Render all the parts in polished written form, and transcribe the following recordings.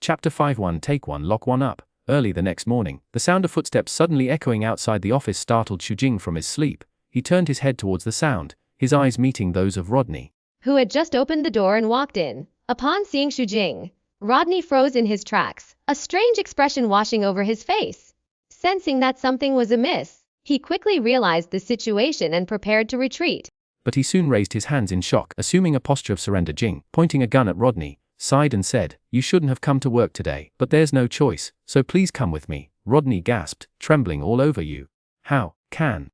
Chapter 5 Take 1 Lock 1 Up. Early the next morning, the sound of footsteps suddenly echoing outside the office startled Xu from his sleep. He turned his head towards the sound, his eyes meeting those of Rodney, who had just opened the door and walked in. Upon seeing Xu, Rodney froze in his tracks, a strange expression washing over his face. Sensing that something was amiss, he quickly realized the situation and prepared to retreat. But he soon raised his hands in shock, assuming a posture of surrender. Jing, pointing a gun at Rodney, sighed and said, "You shouldn't have come to work today, but there's no choice, so please come with me." Rodney gasped, trembling all over. "You? How can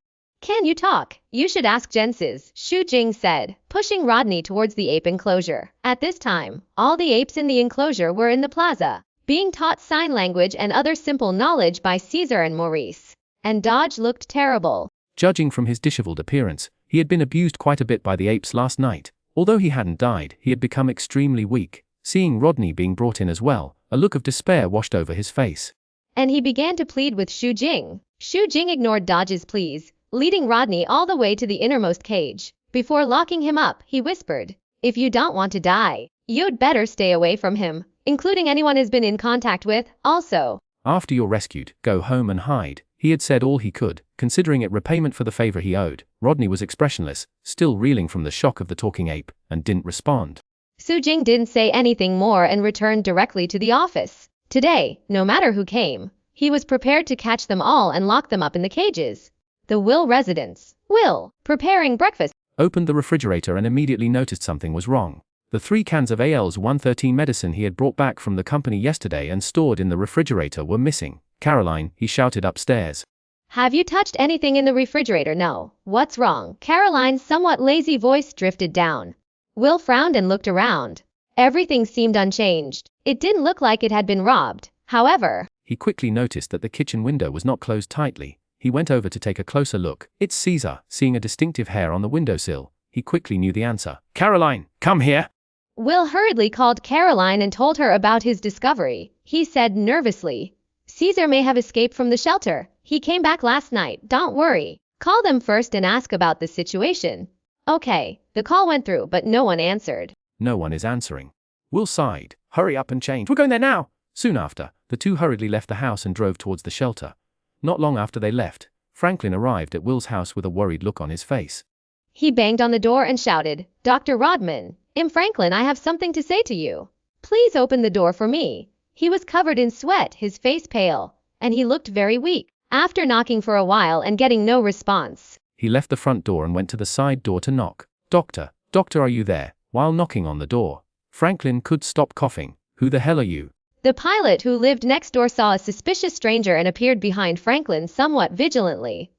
you talk? You should ask Jensis," Xu said, pushing Rodney towards the ape enclosure. At this time, all the apes in the enclosure were in the plaza, being taught sign language and other simple knowledge by Caesar and Maurice. And Dodge looked terrible. Judging from his disheveled appearance, he had been abused quite a bit by the apes last night. Although he hadn't died, he had become extremely weak. Seeing Rodney being brought in as well, a look of despair washed over his face. And he began to plead with Xu. Xu ignored Dodge's pleas, leading Rodney all the way to the innermost cage. Before locking him up, he whispered, "If you don't want to die, you'd better stay away from him, including anyone he's been in contact with, also. After you're rescued, go home and hide." He had said all he could, considering it repayment for the favor he owed. Rodney was expressionless, still reeling from the shock of the talking ape, and didn't respond. Xu didn't say anything more and returned directly to the office. Today, no matter who came, he was prepared to catch them all and lock them up in the cages. The Will residence. Will, preparing breakfast, opened the refrigerator and immediately noticed something was wrong. The 3 cans of AL's 113 medicine he had brought back from the company yesterday and stored in the refrigerator were missing. "Caroline," he shouted upstairs. "Have you touched anything in the refrigerator?" "No." "What's wrong?" Caroline's somewhat lazy voice drifted down. Will frowned and looked around. Everything seemed unchanged. It didn't look like it had been robbed. However, he quickly noticed that the kitchen window was not closed tightly. He went over to take a closer look. "It's Caesar." Seeing a distinctive hair on the windowsill, he quickly knew the answer. "Caroline, come here." Will hurriedly called Caroline and told her about his discovery. He said nervously, "Caesar may have escaped from the shelter. He came back last night. Don't worry. Call them first and ask about the situation." Okay, the call went through but no one answered. "No one is answering." Will sighed. "Hurry up and change. We're going there now." Soon after, the two hurriedly left the house and drove towards the shelter. Not long after they left, Franklin arrived at Will's house with a worried look on his face. He banged on the door and shouted, "Dr. Rodman, Franklin, I have something to say to you. Please open the door for me." He was covered in sweat, his face pale, and he looked very weak. After knocking for a while and getting no response, he left the front door and went to the side door to knock. Doctor, are you there?" While knocking on the door, Franklin could stop coughing. "Who the hell are you?" The pilot who lived next door saw a suspicious stranger and appeared behind Franklin somewhat vigilantly,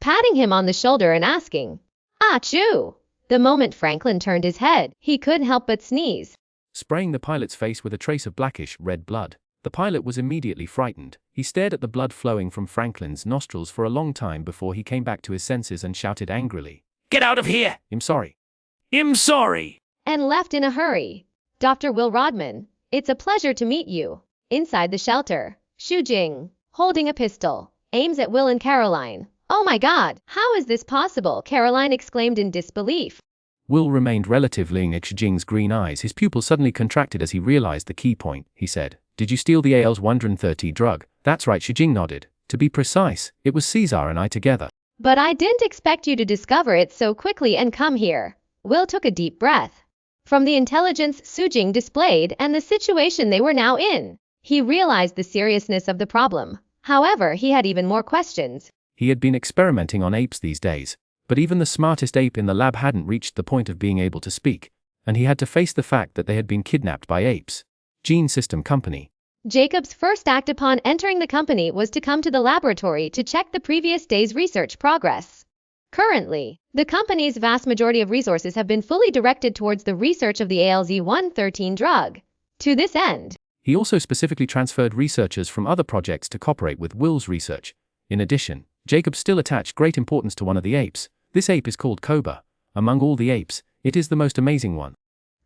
patting him on the shoulder and asking, "Achoo!" The moment Franklin turned his head, he couldn't help but sneeze, spraying the pilot's face with a trace of blackish red blood. The pilot was immediately frightened. He stared at the blood flowing from Franklin's nostrils for a long time before he came back to his senses and shouted angrily, "Get out of here! I'm sorry. And left in a hurry. "Dr. Will Rodman, it's a pleasure to meet you." Inside the shelter, Xu, holding a pistol, aims at Will and Caroline. "Oh my God, how is this possible?" Caroline exclaimed in disbelief. Will remained relatively in Xu green eyes. His pupils suddenly contracted as he realized the key point. He said, "Did you steal the AL's 130 drug?" "That's right," Xu nodded. "To be precise, it was Caesar and I together." "But I didn't expect you to discover it so quickly and come here." Will took a deep breath. From the intelligence Xu displayed and the situation they were now in, he realized the seriousness of the problem. However, he had even more questions. He had been experimenting on apes these days, but even the smartest ape in the lab hadn't reached the point of being able to speak, and he had to face the fact that they had been kidnapped by Apes Gene System Company. Jacob's first act upon entering the company was to come to the laboratory to check the previous day's research progress. Currently, the company's vast majority of resources have been fully directed towards the research of the ALZ-113 drug. To this end, he also specifically transferred researchers from other projects to cooperate with Will's research. In addition, Jacob still attached great importance to one of the apes. This ape is called Koba. Among all the apes, it is the most amazing one.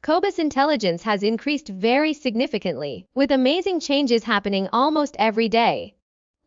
Koba's intelligence has increased very significantly, with amazing changes happening almost every day.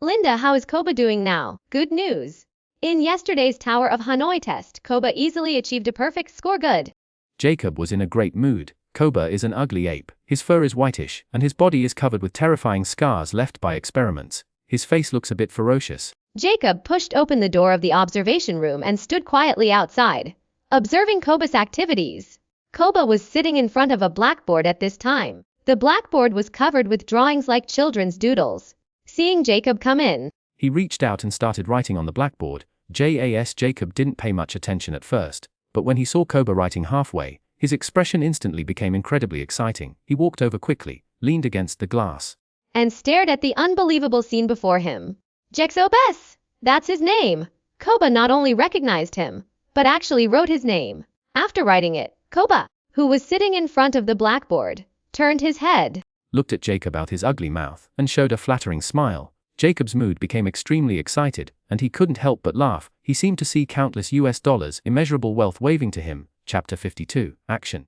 "Linda, how is Koba doing now?" "Good news. In yesterday's Tower of Hanoi test, Koba easily achieved a perfect score." "Good." Jacob was in a great mood. Koba is an ugly ape. His fur is whitish, and his body is covered with terrifying scars left by experiments. His face looks a bit ferocious. Jacob pushed open the door of the observation room and stood quietly outside, observing Koba's activities. Koba was sitting in front of a blackboard at this time. The blackboard was covered with drawings like children's doodles. Seeing Jacob come in, he reached out and started writing on the blackboard. Jacob didn't pay much attention at first, but when he saw Koba writing halfway, his expression instantly became incredibly exciting. He walked over quickly, leaned against the glass, and stared at the unbelievable scene before him. Jexobes! That's his name! Koba not only recognized him, but actually wrote his name. After writing it, Koba, who was sitting in front of the blackboard, turned his head, looked at Jacob out his ugly mouth, and showed a flattering smile. Jacob's mood became extremely excited, and he couldn't help but laugh. He seemed to see countless US dollars, immeasurable wealth waving to him. Chapter 52, Action.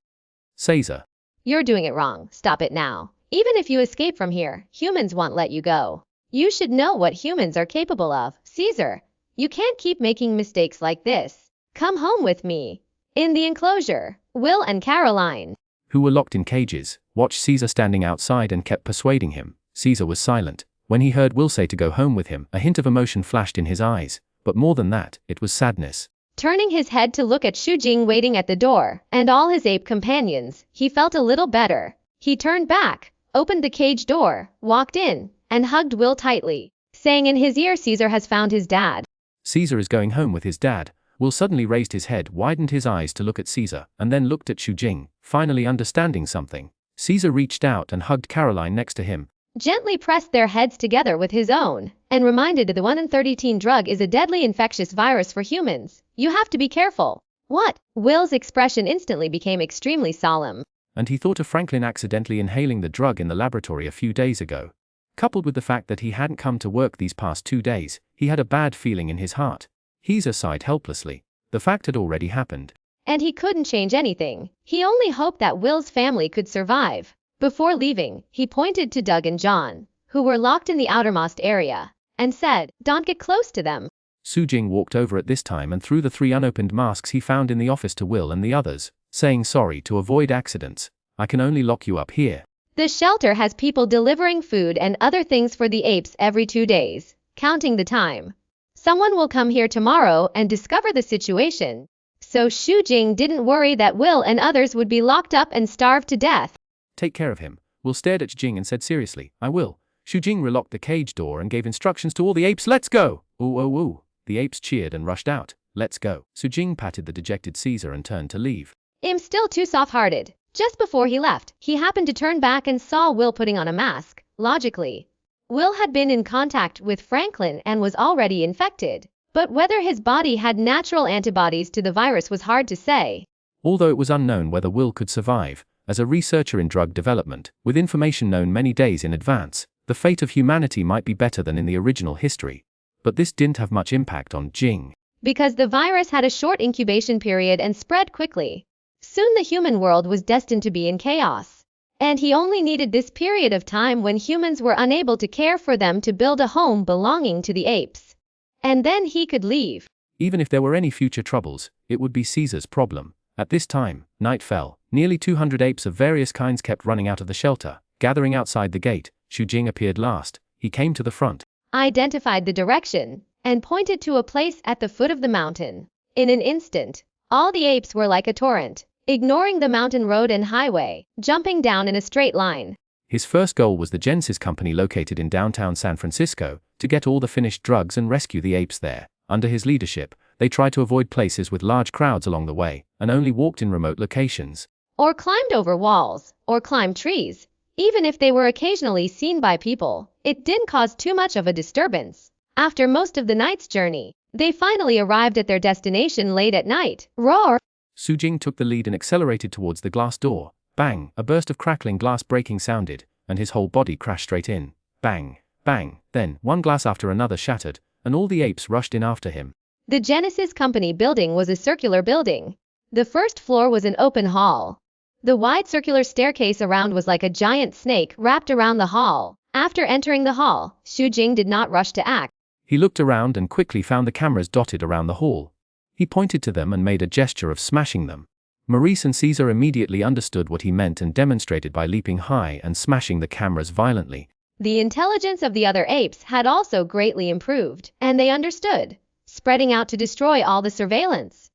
Caesar. You're doing it wrong. Stop it now. Even if you escape from here, humans won't let you go. You should know what humans are capable of. Caesar, you can't keep making mistakes like this. Come home with me. In the enclosure, Will and Caroline, who were locked in cages, watched Caesar standing outside and kept persuading him. Caesar was silent. When he heard Will say to go home with him, a hint of emotion flashed in his eyes, but more than that, it was sadness. Turning his head to look at Xujing waiting at the door, and all his ape companions, he felt a little better. He turned back, opened the cage door, walked in, and hugged Will tightly, saying in his ear, Caesar has found his dad. Caesar is going home with his dad. Will suddenly raised his head, widened his eyes to look at Caesar, and then looked at Xujing, finally understanding something. Caesar reached out and hugged Caroline next to him, gently pressed their heads together with his own, and reminded the 1-in-30 drug is a deadly infectious virus for humans. You have to be careful. What? Will's expression instantly became extremely solemn. And he thought of Franklin accidentally inhaling the drug in the laboratory a few days ago. Coupled with the fact that he hadn't come to work these past 2 days, he had a bad feeling in his heart. Caesar sighed helplessly. The fact had already happened, and he couldn't change anything. He only hoped that Will's family could survive. Before leaving, he pointed to Doug and John, who were locked in the outermost area, and said, "Don't get close to them." Xujing walked over at this time and threw the 3 unopened masks he found in the office to Will and the others, saying sorry to avoid accidents. I can only lock you up here. The shelter has people delivering food and other things for the apes every 2 days, counting the time. Someone will come here tomorrow and discover the situation. So Xujing didn't worry that Will and others would be locked up and starved to death. Take care of him. Will stared at Xujing and said seriously, I will. Xujing relocked the cage door and gave instructions to all the apes. Let's go! Ooh, ooh, ooh. The apes cheered and rushed out. Let's go. Xujing patted the dejected Caesar and turned to leave. I'm still too soft-hearted. Just before he left, he happened to turn back and saw Will putting on a mask. Logically, Will had been in contact with Franklin and was already infected. But whether his body had natural antibodies to the virus was hard to say. Although it was unknown whether Will could survive, as a researcher in drug development, with information known many days in advance, the fate of humanity might be better than in the original history. But this didn't have much impact on Jing, because the virus had a short incubation period and spread quickly. Soon the human world was destined to be in chaos. And he only needed this period of time when humans were unable to care for them to build a home belonging to the apes. And then he could leave. Even if there were any future troubles, it would be Caesar's problem. At this time, night fell. Nearly 200 apes of various kinds kept running out of the shelter, gathering outside the gate. Xujing appeared last. He came to the front, identified the direction, and pointed to a place at the foot of the mountain. In an instant, all the apes were like a torrent, ignoring the mountain road and highway, jumping down in a straight line. His first goal was the Genesis company located in downtown San Francisco, to get all the finished drugs and rescue the apes there. Under his leadership, they tried to avoid places with large crowds along the way, and only walked in remote locations, or climbed over walls, or climbed trees. Even if they were occasionally seen by people, it didn't cause too much of a disturbance. After most of the night's journey, they finally arrived at their destination late at night. Roar! Xujing took the lead and accelerated towards the glass door. Bang! A burst of crackling glass breaking sounded, and his whole body crashed straight in. Bang! Bang! Then, one glass after another shattered, and all the apes rushed in after him. The Genesis Company building was a circular building. The first floor was an open hall. The wide circular staircase around was like a giant snake wrapped around the hall. After entering the hall, Xujing did not rush to act. He looked around and quickly found the cameras dotted around the hall. He pointed to them and made a gesture of smashing them. Maurice and Caesar immediately understood what he meant and demonstrated by leaping high and smashing the cameras violently. The intelligence of the other apes had also greatly improved, and they understood, spreading out to destroy all the surveillance.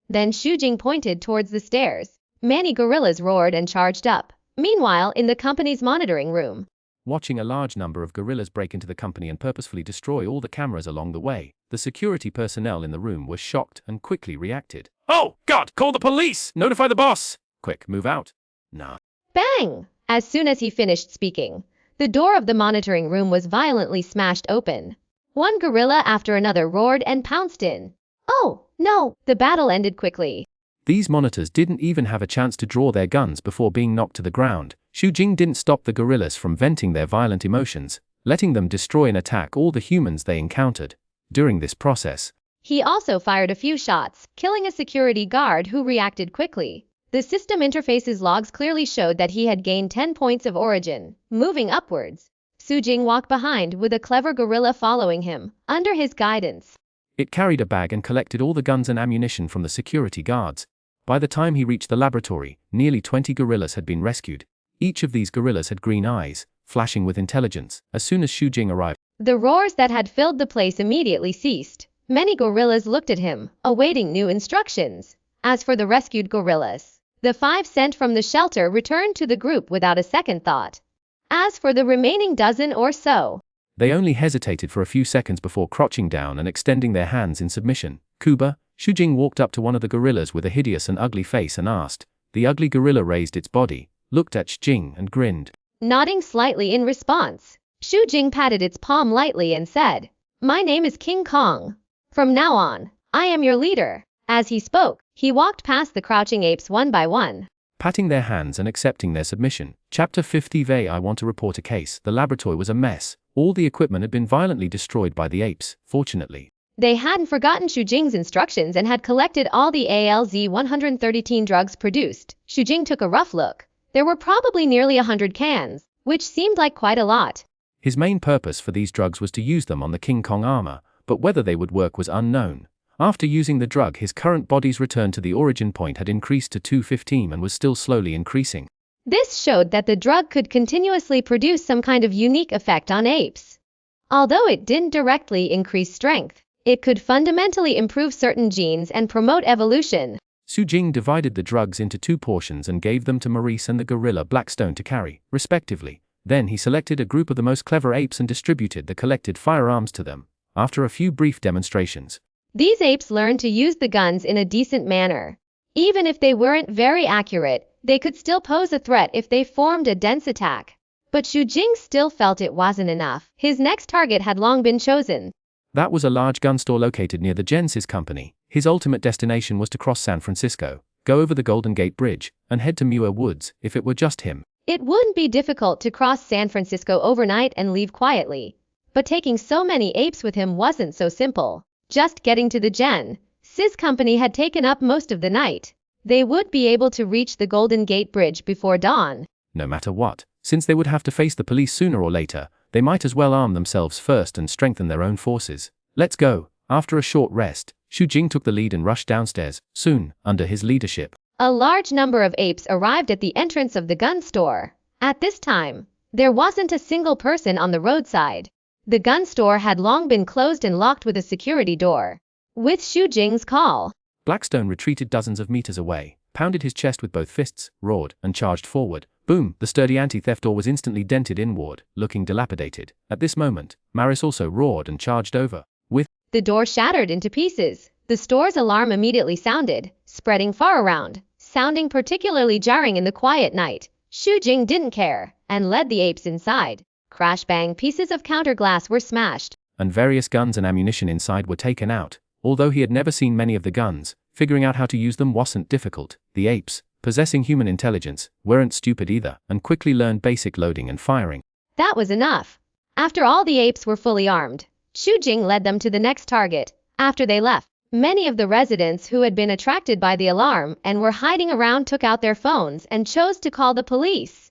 Then Xu pointed towards the stairs. Many gorillas roared and charged up. Meanwhile, in the company's monitoring room, watching a large number of gorillas break into the company and purposefully destroy all the cameras along the way, the security personnel in the room were shocked and quickly reacted. "Oh, God, call the police! Notify the boss! Quick, move out!" Nah. Bang! As soon as he finished speaking, the door of the monitoring room was violently smashed open. One gorilla after another roared and pounced in. Oh, no! The battle ended quickly. These monitors didn't even have a chance to draw their guns before being knocked to the ground. Xu didn't stop the gorillas from venting their violent emotions, letting them destroy and attack all the humans they encountered. During this process, he also fired a few shots, killing a security guard who reacted quickly. The system interface's logs clearly showed that he had gained 10 points of origin. Moving upwards, Xu walked behind with a clever gorilla following him, under his guidance. It carried a bag and collected all the guns and ammunition from the security guards. By the time he reached the laboratory, nearly 20 gorillas had been rescued. Each of these gorillas had green eyes, flashing with intelligence. As soon as Xu arrived, the roars that had filled the place immediately ceased. Many gorillas looked at him, awaiting new instructions. As for the rescued gorillas, the 5 sent from the shelter returned to the group without a second thought. As for the remaining dozen or so, they only hesitated for a few seconds before crouching down and extending their hands in submission. Kuba, Xu walked up to one of the gorillas with a hideous and ugly face and asked. The ugly gorilla raised its body, looked at Xu and grinned. Nodding slightly in response, Xu patted its palm lightly and said, "My name is King Kong. From now on, I am your leader." As he spoke, he walked past the crouching apes one by one, patting their hands and accepting their submission. Chapter 50. I want to report a case. The laboratory was a mess. All the equipment had been violently destroyed by the apes. Fortunately, they hadn't forgotten Xu instructions and had collected all the ALZ-113 drugs produced. Xu took a rough look. There were probably nearly 100 cans, which seemed like quite a lot. His main purpose for these drugs was to use them on the King Kong armor, but whether they would work was unknown. After using the drug, his current body's return to the origin point had increased to 215 and was still slowly increasing. This showed that the drug could continuously produce some kind of unique effect on apes. Although it didn't directly increase strength, it could fundamentally improve certain genes and promote evolution. Xu divided the drugs into 2 portions and gave them to Maurice and the gorilla Blackstone to carry, respectively. Then he selected a group of the most clever apes and distributed the collected firearms to them. After a few brief demonstrations, these apes learned to use the guns in a decent manner. Even if they weren't very accurate, they could still pose a threat if they formed a dense attack. But Xu still felt it wasn't enough. His next target had long been chosen. That was a large gun store located near the Genesis company. His ultimate destination was to cross San Francisco, go over the Golden Gate Bridge, and head to Muir Woods if it were just him. It wouldn't be difficult to cross San Francisco overnight and leave quietly. But taking so many apes with him wasn't so simple. Just getting to the Genesis company had taken up most of the night. They would be able to reach the Golden Gate Bridge before dawn. No matter what, since they would have to face the police sooner or later, they might as well arm themselves first and strengthen their own forces. Let's go. After a short rest, Xu took the lead and rushed downstairs. Soon, under his leadership, a large number of apes arrived at the entrance of the gun store. At this time, there wasn't a single person on the roadside. The gun store had long been closed and locked with a security door. With Xu call, Blackstone retreated dozens of meters away, pounded his chest with both fists, roared, and charged forward. Boom! The sturdy anti-theft door was instantly dented inward, looking dilapidated. At this moment, Maurice also roared and charged over. With the door shattered into pieces, the store's alarm immediately sounded, spreading far around, sounding particularly jarring in the quiet night. Xu didn't care, and led the apes inside. Crash bang, pieces of counterglass were smashed, and various guns and ammunition inside were taken out. Although he had never seen many of the guns, figuring out how to use them wasn't difficult. The apes, possessing human intelligence, weren't stupid either, and quickly learned basic loading and firing. That was enough. After all the apes were fully armed, Xu led them to the next target. After they left, many of the residents who had been attracted by the alarm and were hiding around took out their phones and chose to call the police.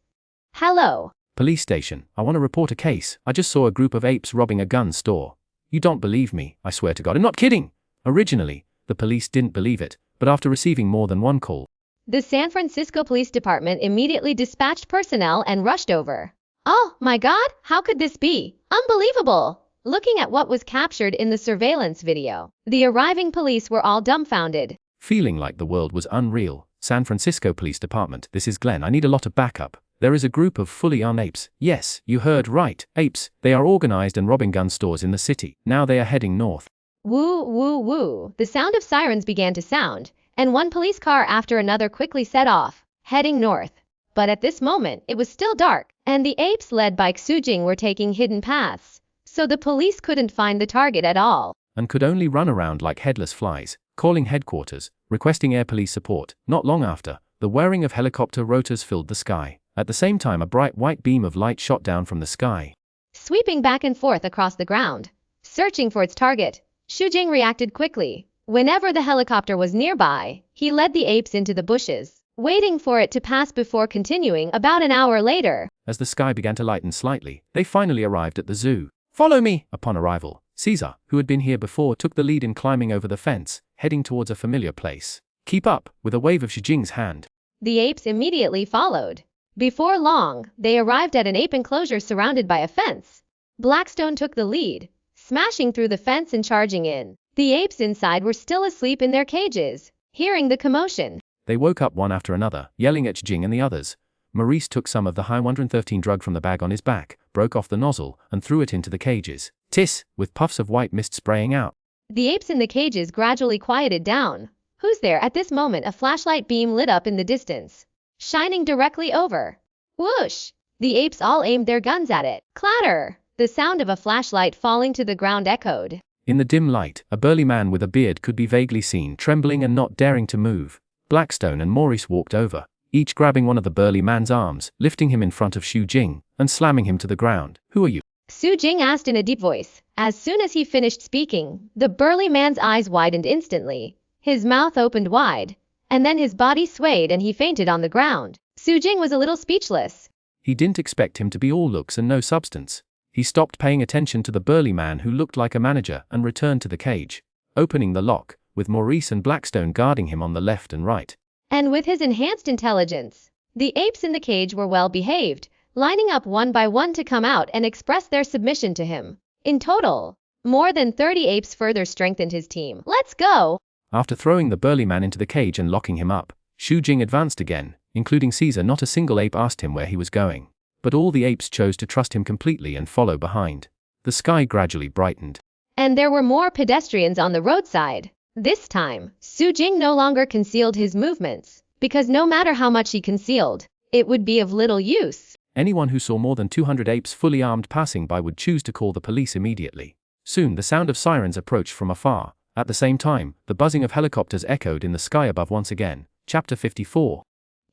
Hello. Police station, I want to report a case. I just saw a group of apes robbing a gun store. You don't believe me, I swear to God, I'm not kidding. Originally, the police didn't believe it, but after receiving more than one call, The San Francisco Police Department immediately dispatched personnel and rushed over. Oh my God, how could this be? Unbelievable! Looking at what was captured in the surveillance video, the arriving police were all dumbfounded. Feeling like the world was unreal, San Francisco Police Department, this is Glenn, I need a lot of backup. There is a group of fully armed apes. Yes, you heard right, apes. They are organized and robbing gun stores in the city. Now they are heading north. Woo, woo, woo. The sound of sirens began to sound, and one police car after another quickly set off, heading north. But at this moment, it was still dark, and the apes led by Xuanhuan were taking hidden paths, so the police couldn't find the target at all. And could only run around like headless flies, calling headquarters, requesting air police support. Not long after, the whirring of helicopter rotors filled the sky. At the same time, a bright white beam of light shot down from the sky, sweeping back and forth across the ground, searching for its target. Xuanhuan reacted quickly. Whenever the helicopter was nearby, he led the apes into the bushes, waiting for it to pass before continuing. About an hour later, as the sky began to lighten slightly, they finally arrived at the zoo. Follow me! Upon arrival, Caesar, who had been here before, took the lead in climbing over the fence, heading towards a familiar place. Keep up, with a wave of Xuanhuan's hand. The apes immediately followed. Before long, they arrived at an ape enclosure surrounded by a fence. Blackstone took the lead, smashing through the fence and charging in. The apes inside were still asleep in their cages, hearing the commotion. They woke up one after another, yelling at Xuanhuan and the others. Maurice took some of the Xuanhuan drug from the bag on his back, broke off the nozzle, and threw it into the cages. Tiss, with puffs of white mist spraying out. The apes in the cages gradually quieted down. Who's there? At this moment, a flashlight beam lit up in the distance, shining directly over. Whoosh! The apes all aimed their guns at it. Clatter! The sound of a flashlight falling to the ground echoed. In the dim light, a burly man with a beard could be vaguely seen, trembling and not daring to move. Blackstone and Maurice walked over, each grabbing one of the burly man's arms, lifting him in front of Xuanhuan, and slamming him to the ground. Who are you? Xuanhuan asked in a deep voice. As soon as he finished speaking, the burly man's eyes widened instantly. His mouth opened wide, and then his body swayed and he fainted on the ground. Xuanhuan was a little speechless. He didn't expect him to be all looks and no substance. He stopped paying attention to the burly man who looked like a manager and returned to the cage, opening the lock, with Maurice and Blackstone guarding him on the left and right. And with his enhanced intelligence, the apes in the cage were well behaved, lining up one by one to come out and express their submission to him. In total, more than 30 apes further strengthened his team. Let's go! After throwing the burly man into the cage and locking him up, Xuanhuan advanced again, including Caesar. Not a single ape asked him where he was going, but all the apes chose to trust him completely and follow behind. The sky gradually brightened, and there were more pedestrians on the roadside. This time, Xuanhuan no longer concealed his movements, because no matter how much he concealed, it would be of little use. Anyone who saw more than 200 apes fully armed passing by would choose to call the police immediately. Soon the sound of sirens approached from afar. At the same time, the buzzing of helicopters echoed in the sky above once again. Chapter 54.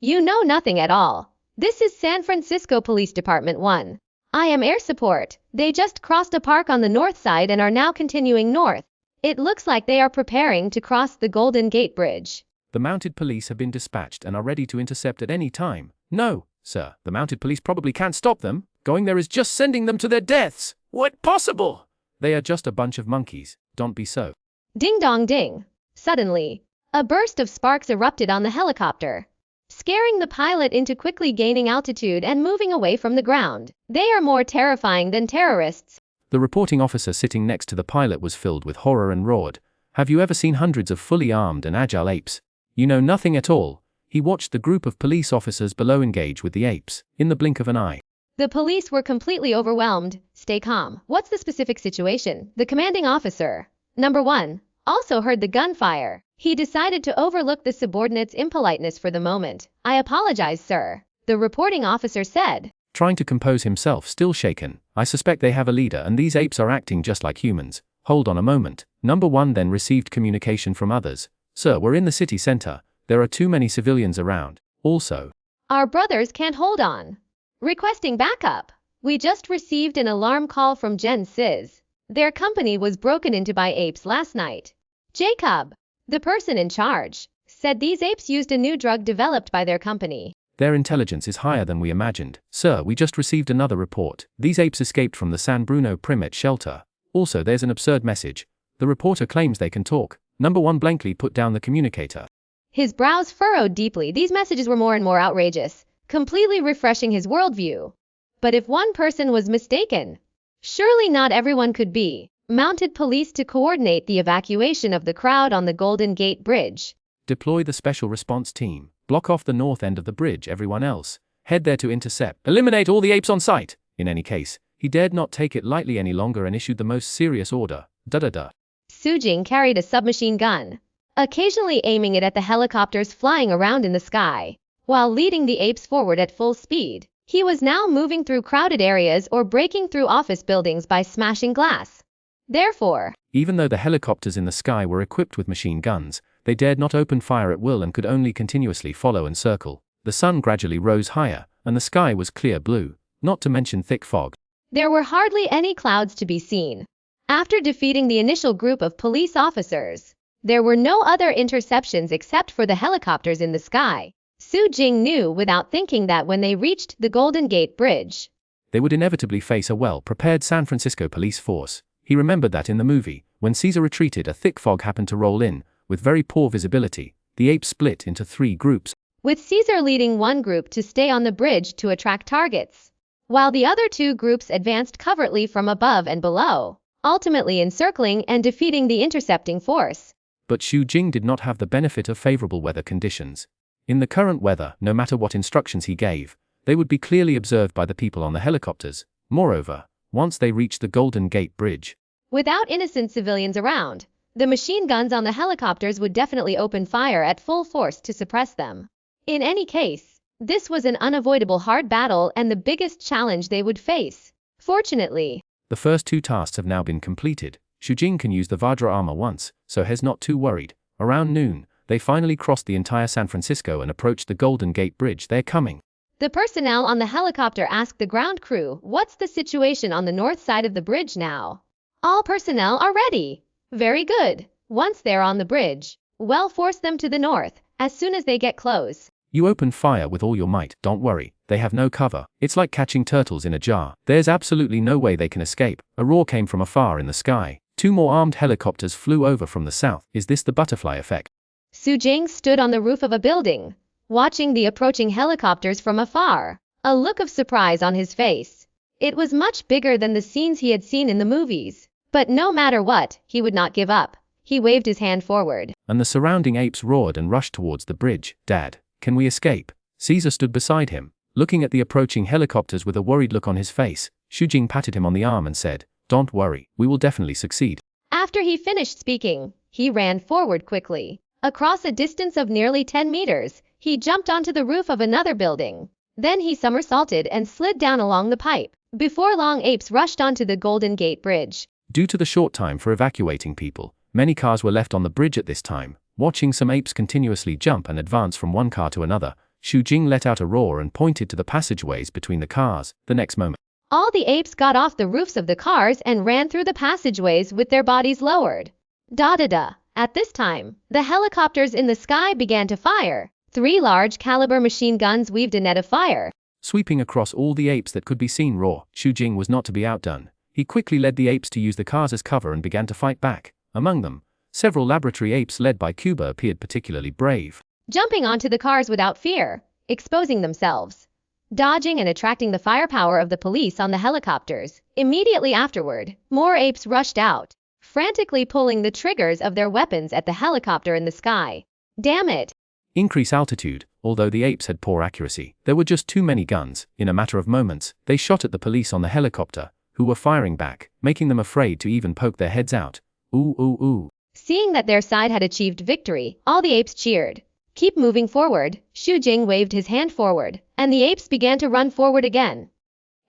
You know nothing at all. This is San Francisco Police Department 1. I am air support. They just crossed a park on the north side and are now continuing north. It looks like they are preparing to cross the Golden Gate Bridge. The mounted police have been dispatched and are ready to intercept at any time. No, sir, the mounted police probably can't stop them. Going there is just sending them to their deaths. What possible? They are just a bunch of monkeys. Don't be so. Ding dong ding. Suddenly, a burst of sparks erupted on the helicopter, scaring the pilot into quickly gaining altitude and moving away from the ground. They are more terrifying than terrorists. The reporting officer sitting next to the pilot was filled with horror and roared. Have you ever seen hundreds of fully armed and agile apes? You know nothing at all. He watched the group of police officers below engage with the apes, in the blink of an eye. The police were completely overwhelmed. Stay calm. What's the specific situation? The commanding officer, number 1, also heard the gunfire. He decided to overlook the subordinate's impoliteness for the moment. I apologize, sir, the reporting officer said, trying to compose himself, still shaken. I suspect they have a leader and these apes are acting just like humans. Hold on a moment. Number 1 then received communication from others. Sir, we're in the city center. There are too many civilians around. Also, our brothers can't hold on. Requesting backup. We just received an alarm call from Gen Sis. Their company was broken into by apes last night. Jacob, the person in charge, said these apes used a new drug developed by their company. Their intelligence is higher than we imagined. Sir, we just received another report. These apes escaped from the San Bruno Primate shelter. Also, there's an absurd message. The reporter claims they can talk. Number 1 blankly put down the communicator. His brows furrowed deeply. These messages were more and more outrageous, completely refreshing his worldview. But if one person was mistaken, surely not everyone could be. Mounted police to coordinate the evacuation of the crowd on the Golden Gate Bridge. Deploy the special response team. Block off the north end of the bridge. Everyone else, head there to intercept. Eliminate all the apes on sight. In any case, he dared not take it lightly any longer and issued the most serious order. Da-da-da. Xu Jing carried a submachine gun, occasionally aiming it at the helicopters flying around in the sky, while leading the apes forward at full speed. He was now moving through crowded areas or breaking through office buildings by smashing glass. Therefore, even though the helicopters in the sky were equipped with machine guns, they dared not open fire at will and could only continuously follow and circle. The sun gradually rose higher, and the sky was clear blue, not to mention thick fog. There were hardly any clouds to be seen. After defeating the initial group of police officers, there were no other interceptions except for the helicopters in the sky. Xu Jing knew without thinking that when they reached the Golden Gate Bridge, they would inevitably face a well-prepared San Francisco police force. He remembered that in the movie, when Caesar retreated, a thick fog happened to roll in, with very poor visibility. The apes split into 3 groups, with Caesar leading one group to stay on the bridge to attract targets, while the other 2 groups advanced covertly from above and below, ultimately encircling and defeating the intercepting force. But Xu Jing did not have the benefit of favorable weather conditions. In the current weather, no matter what instructions he gave, they would be clearly observed by the people on the helicopters. Moreover, once they reached the Golden Gate Bridge, without innocent civilians around, the machine guns on the helicopters would definitely open fire at full force to suppress them. In any case, this was an unavoidable hard battle and the biggest challenge they would face. Fortunately, the first 2 tasks have now been completed. Xu Jing can use the Vajra armor once, so he's not too worried. Around noon, they finally crossed the entire San Francisco and approached the Golden Gate Bridge. They're coming. The personnel on the helicopter asked the ground crew, "What's the situation on the north side of the bridge now?" "All personnel are ready." "Very good. Once they're on the bridge, well, force them to the north, as soon as they get close. You open fire with all your might. Don't worry, they have no cover. It's like catching turtles in a jar. There's absolutely no way they can escape." A roar came from afar in the sky. 2 more armed helicopters flew over from the south. Is this the butterfly effect? Xu Jing stood on the roof of a building, watching the approaching helicopters from afar, a look of surprise on his face. It was much bigger than the scenes he had seen in the movies. But no matter what, he would not give up. He waved his hand forward, and the surrounding apes roared and rushed towards the bridge. "Dad, can we escape?" Caesar stood beside him, looking at the approaching helicopters with a worried look on his face. Xu Jing patted him on the arm and said, "Don't worry, we will definitely succeed." After he finished speaking, he ran forward quickly. Across a distance of nearly 10 meters, he jumped onto the roof of another building. Then he somersaulted and slid down along the pipe. Before long, apes rushed onto the Golden Gate Bridge. Due to the short time for evacuating people, many cars were left on the bridge at this time. Watching some apes continuously jump and advance from one car to another, Xu Jing let out a roar and pointed to the passageways between the cars. The next moment, all the apes got off the roofs of the cars and ran through the passageways with their bodies lowered. Da-da-da. At this time, the helicopters in the sky began to fire. 3 large-caliber machine guns weaved a net of fire, sweeping across all the apes that could be seen. Raw. Xu Jing was not to be outdone. He quickly led the apes to use the cars as cover and began to fight back. Among them, several laboratory apes led by Cuba appeared particularly brave, jumping onto the cars without fear, exposing themselves, dodging and attracting the firepower of the police on the helicopters. Immediately afterward, more apes rushed out, frantically pulling the triggers of their weapons at the helicopter in the sky. Damn it! Increase altitude. Although the apes had poor accuracy, there were just too many guns. In a matter of moments, they shot at the police on the helicopter, who were firing back, making them afraid to even poke their heads out. Ooh, ooh, ooh. Seeing that their side had achieved victory, all the apes cheered. "Keep moving forward." Xu Jing waved his hand forward, and the apes began to run forward again.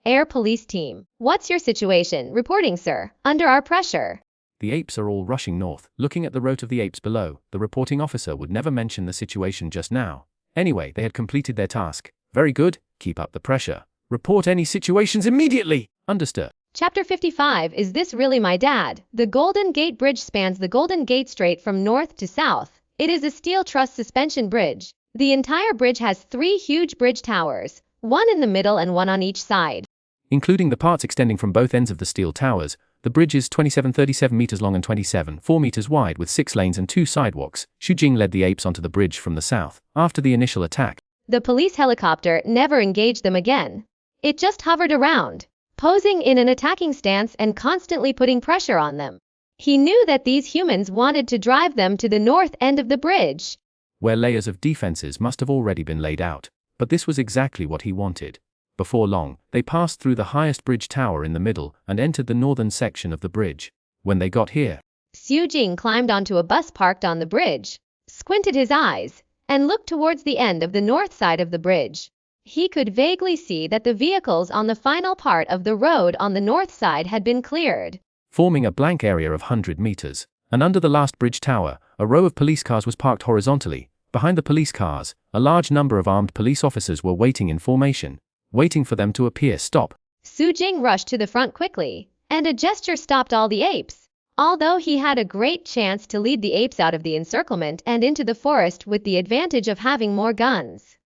Air Police Team. "What's your situation?" "Reporting, sir. Under our pressure." The apes are all rushing north, looking at the route of the apes below. The reporting officer would never mention the situation just now. Anyway, they had completed their task. "Very good. Keep up the pressure. Report any situations immediately." Understood. Chapter 55. Is this really my dad? The Golden Gate Bridge spans the Golden Gate Strait from north to south. It is a steel truss suspension bridge. The entire bridge has 3 huge bridge towers, one in the middle and one on each side. Including the parts extending from both ends of the steel towers, The bridge is 37 meters long and 4 meters wide with 6 lanes and 2 sidewalks. Xu Jing led the apes onto the bridge from the south. After the initial attack, the police helicopter never engaged them again. It just hovered around, posing in an attacking stance and constantly putting pressure on them. He knew that these humans wanted to drive them to the north end of the bridge, where layers of defenses must have already been laid out. But this was exactly what he wanted. Before long, they passed through the highest bridge tower in the middle and entered the northern section of the bridge. When they got here, Xu Jing climbed onto a bus parked on the bridge, squinted his eyes, and looked towards the end of the north side of the bridge. He could vaguely see that the vehicles on the final part of the road on the north side had been cleared, forming a blank area of 100 meters. And under the last bridge tower, a row of police cars was parked horizontally. Behind the police cars, a large number of armed police officers were waiting in formation, waiting for them to appear. Stop. Xu Jing rushed to the front quickly, and a gesture stopped all the apes. Although he had a great chance to lead the apes out of the encirclement and into the forest with the advantage of having more guns.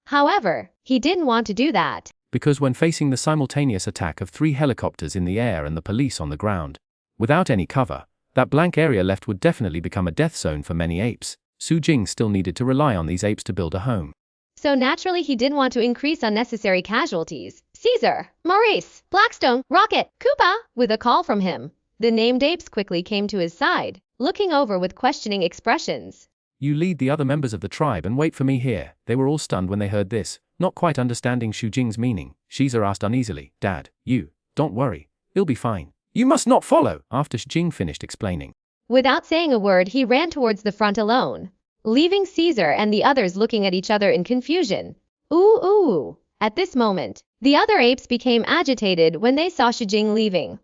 However, he didn't want to do that, because when facing the simultaneous attack of 3 helicopters in the air and the police on the ground, without any cover, that blank area left would definitely become a death zone for many apes. Xu Jing still needed to rely on these apes to build a home. So naturally he didn't want to increase unnecessary casualties. Caesar, Maurice, Blackstone, Rocket, Koopa, with a call from him, the named apes quickly came to his side, looking over with questioning expressions. You lead the other members of the tribe and wait for me here. They were all stunned when they heard this, not quite understanding Xu Jing's meaning. Caesar asked uneasily, Dad, don't worry, it'll be fine. You must not follow. After Xu Jing finished explaining, without saying a word, he ran towards the front alone, leaving Caesar and the others looking at each other in confusion. Ooh. At this moment, the other apes became agitated when they saw Xu Jing leaving.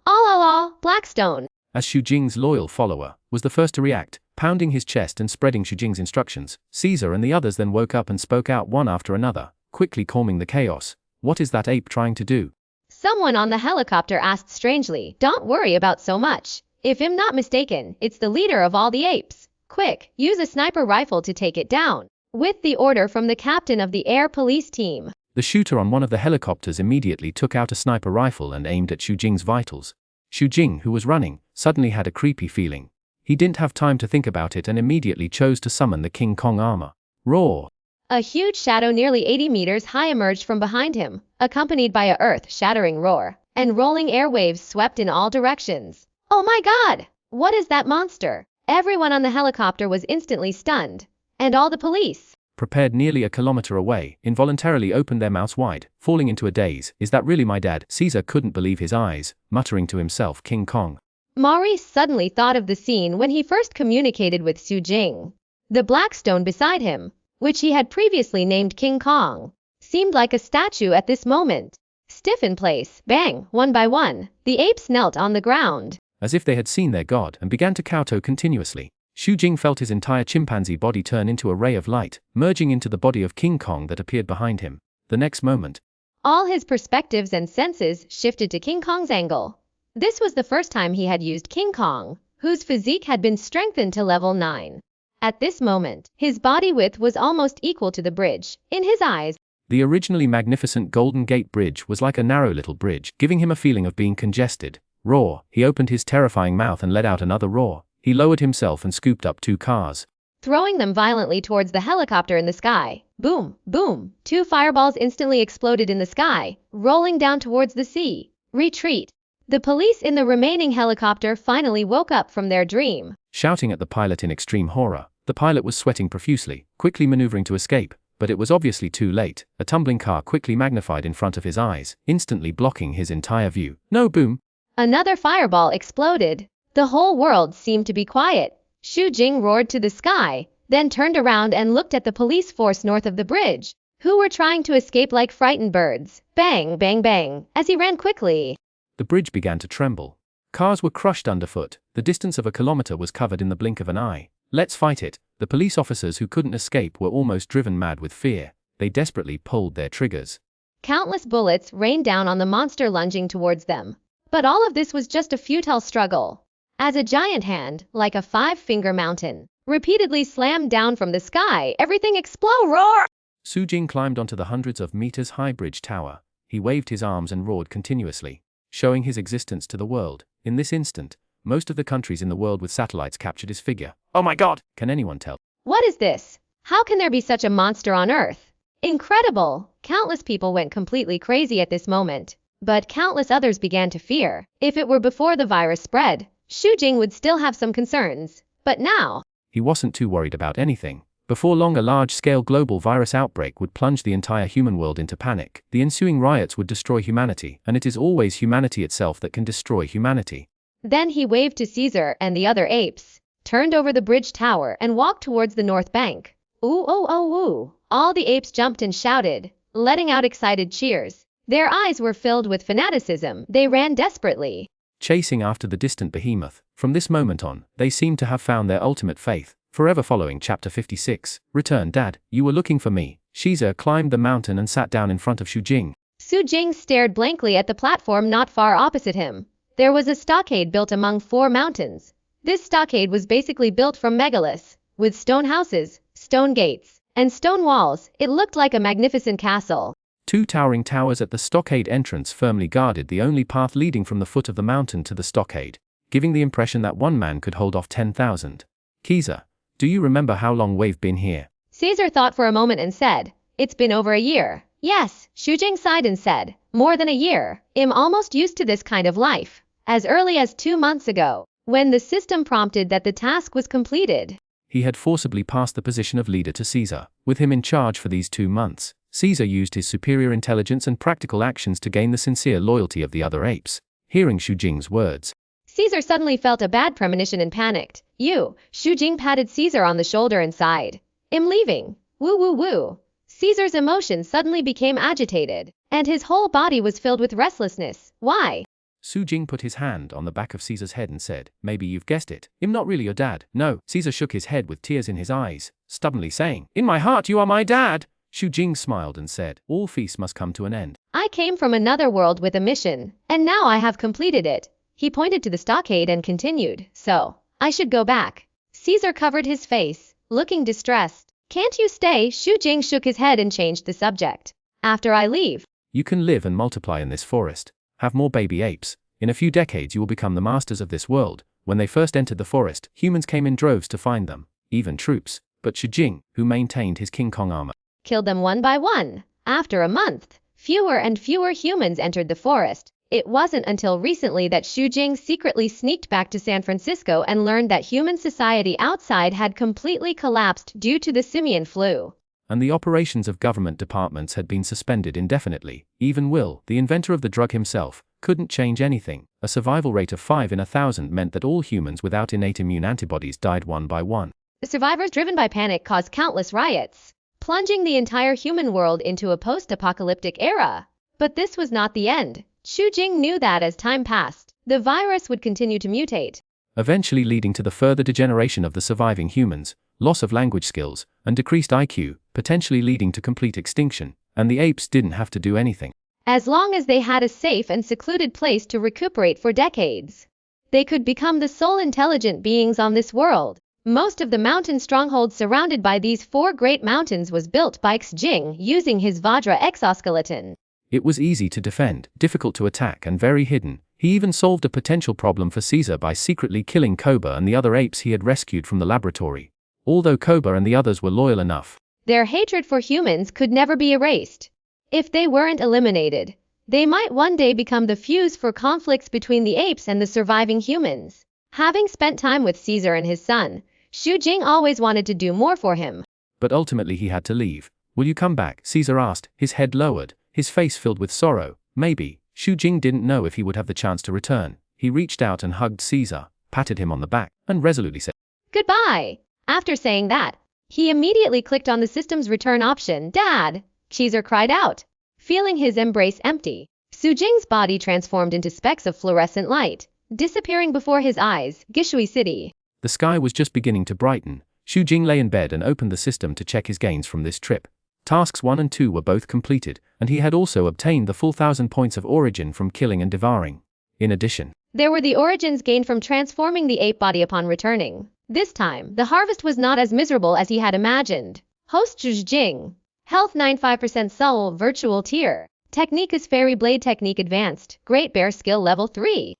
Blackstone, as Xu Jing's loyal follower, was the first to react, pounding his chest and spreading Xu Jing's instructions. Caesar and the others then woke up and spoke out one after another, quickly calming the chaos. What is that ape trying to do? Someone on the helicopter asked strangely. Don't worry about so much. If I'm not mistaken, it's the leader of all the apes. Quick, use a sniper rifle to take it down. With the order from the captain of the air police team, the shooter on one of the helicopters immediately took out a sniper rifle and aimed at Xu Jing's vitals. Xu Jing, who was running, suddenly had a creepy feeling. He didn't have time to think about it and immediately chose to summon the King Kong armor. Roar! A huge shadow nearly 80 meters high emerged from behind him, accompanied by a earth-shattering roar, and rolling airwaves swept in all directions. Oh my God! What is that monster? Everyone on the helicopter was instantly stunned, and all the police, prepared nearly a kilometer away, involuntarily opened their mouths wide, falling into a daze. Is that really my dad? Caesar couldn't believe his eyes, muttering to himself, King Kong. Maurice suddenly thought of the scene when he first communicated with Xu Jing. The black stone beside him, which he had previously named King Kong, seemed like a statue at this moment. Stiff in place, bang, one by one, the apes knelt on the ground, as if they had seen their god, and began to kowtow continuously. Xu Jing felt his entire chimpanzee body turn into a ray of light, merging into the body of King Kong that appeared behind him. The next moment, all his perspectives and senses shifted to King Kong's angle. This was the first time he had used King Kong, whose physique had been strengthened to level 9. At this moment, his body width was almost equal to the bridge. In his eyes, the originally magnificent Golden Gate Bridge was like a narrow little bridge, giving him a feeling of being congested. Roar! He opened his terrifying mouth and let out another roar. He lowered himself and scooped up 2 cars, throwing them violently towards the helicopter in the sky. Boom, boom, 2 fireballs instantly exploded in the sky, rolling down towards the sea. Retreat! The police in the remaining helicopter finally woke up from their dream, shouting at the pilot in extreme horror. The pilot was sweating profusely, quickly maneuvering to escape, but it was obviously too late. A tumbling car quickly magnified in front of his eyes, instantly blocking his entire view. No! Boom! Another fireball exploded. The whole world seemed to be quiet. Xu Jing roared to the sky, then turned around and looked at the police force north of the bridge, who were trying to escape like frightened birds. Bang, bang, bang, as he ran quickly. The bridge began to tremble. Cars were crushed underfoot. The distance of a kilometer was covered in the blink of an eye. Let's fight it. The police officers who couldn't escape were almost driven mad with fear. They desperately pulled their triggers. Countless bullets rained down on the monster lunging towards them. But all of this was just a futile struggle, as a giant hand, like a 5-finger mountain, repeatedly slammed down from the sky. Everything explode! Roar! Xu Jing climbed onto the hundreds of meters high bridge tower. He waved his arms and roared continuously. showing his existence to the world. In this instant, most of the countries in the world with satellites captured his figure. Oh my god! Can anyone tell? What is this? How can there be such a monster on Earth? Incredible! Countless people went completely crazy at this moment. But countless others began to fear. If it were before the virus spread, Xu Jing would still have some concerns. But now, he wasn't too worried about anything. Before long, a large-scale global virus outbreak would plunge the entire human world into panic. The ensuing riots would destroy humanity, and it is always humanity itself that can destroy humanity. Then he waved to Caesar and the other apes, turned over the bridge tower and walked towards the north bank. Ooh, oh, oh, ooh. All the apes jumped and shouted, letting out excited cheers. Their eyes were filled with fanaticism. They ran desperately, chasing after the distant behemoth. From this moment on, they seemed to have found their ultimate faith. Forever following chapter 56, Return Dad, you were looking for me. Caesar climbed the mountain and sat down in front of Xu Jing. Xu Jing stared blankly at the platform not far opposite him. There was a stockade built among 4 mountains. This stockade was basically built from megaliths, with stone houses, stone gates, and stone walls. It looked like a magnificent castle. 2 towering towers at the stockade entrance firmly guarded the only path leading from the foot of the mountain to the stockade, giving the impression that one man could hold off 10,000. Caesar, do you remember how long we've been here? Caesar thought for a moment and said, it's been over a year. Yes, Xu Jing sighed and said, more than a year. I'm almost used to this kind of life. As early as 2 months ago, when the system prompted that the task was completed, he had forcibly passed the position of leader to Caesar. With him in charge for these 2 months, Caesar used his superior intelligence and practical actions to gain the sincere loyalty of the other apes. Hearing Xu Jing's words, Caesar suddenly felt a bad premonition and panicked. Xu Jing patted Caesar on the shoulder and sighed. I'm leaving. Woo woo woo. Caesar's emotions suddenly became agitated, and his whole body was filled with restlessness. Why? Xu Jing put his hand on the back of Caesar's head and said, maybe you've guessed it. I'm not really your dad. No. Caesar shook his head with tears in his eyes, stubbornly saying, in my heart you are my dad. Xu Jing smiled and said, all feasts must come to an end. I came from another world with a mission, and now I have completed it. He pointed to the stockade and continued, so, I should go back. Caesar covered his face, looking distressed. Can't you stay? Xu Jing shook his head and changed the subject. After I leave, you can live and multiply in this forest. Have more baby apes. In a few decades you will become the masters of this world. When they first entered the forest, humans came in droves to find them, even troops. But Xu Jing, who maintained his King Kong armor, killed them one by one. After a month, fewer and fewer humans entered the forest. It wasn't until recently that Xu Jing secretly sneaked back to San Francisco and learned that human society outside had completely collapsed due to the simian flu. And the operations of government departments had been suspended indefinitely. Even Will, the inventor of the drug himself, couldn't change anything. A survival rate of 5 in 1,000 meant that all humans without innate immune antibodies died one by one. The survivors driven by panic caused countless riots, plunging the entire human world into a post-apocalyptic era. But this was not the end. Xu Jing knew that as time passed, the virus would continue to mutate, eventually leading to the further degeneration of the surviving humans, loss of language skills, and decreased IQ, potentially leading to complete extinction. And the apes didn't have to do anything. As long as they had a safe and secluded place to recuperate for decades, they could become the sole intelligent beings on this world. Most of the mountain stronghold surrounded by these 4 great mountains was built by Xu Jing using his Vajra exoskeleton. It was easy to defend, difficult to attack, and very hidden. He even solved a potential problem for Caesar by secretly killing Koba and the other apes he had rescued from the laboratory. Although Koba and the others were loyal enough, their hatred for humans could never be erased. If they weren't eliminated, they might one day become the fuse for conflicts between the apes and the surviving humans. Having spent time with Caesar and his son, Xu Jing always wanted to do more for him. But ultimately he had to leave. Will you come back? Caesar asked, his head lowered, his face filled with sorrow. Maybe. Xu Jing didn't know if he would have the chance to return. He reached out and hugged Caesar, patted him on the back, and resolutely said, goodbye. After saying that, he immediately clicked on the system's return option. Dad! Caesar cried out, feeling his embrace empty. Xu Jing's body transformed into specks of fluorescent light, disappearing before his eyes. Gishui City. The sky was just beginning to brighten. Xu Jing lay in bed and opened the system to check his gains from this trip. Tasks 1 and 2 were both completed, and he had also obtained the full 1,000 points of origin from killing and devouring. In addition, there were the origins gained from transforming the ape body upon returning. This time, the harvest was not as miserable as he had imagined. Host Xu Jing. Health 95% soul virtual tier. Technique is Fairy Blade Technique Advanced, Great Bear Skill Level 3.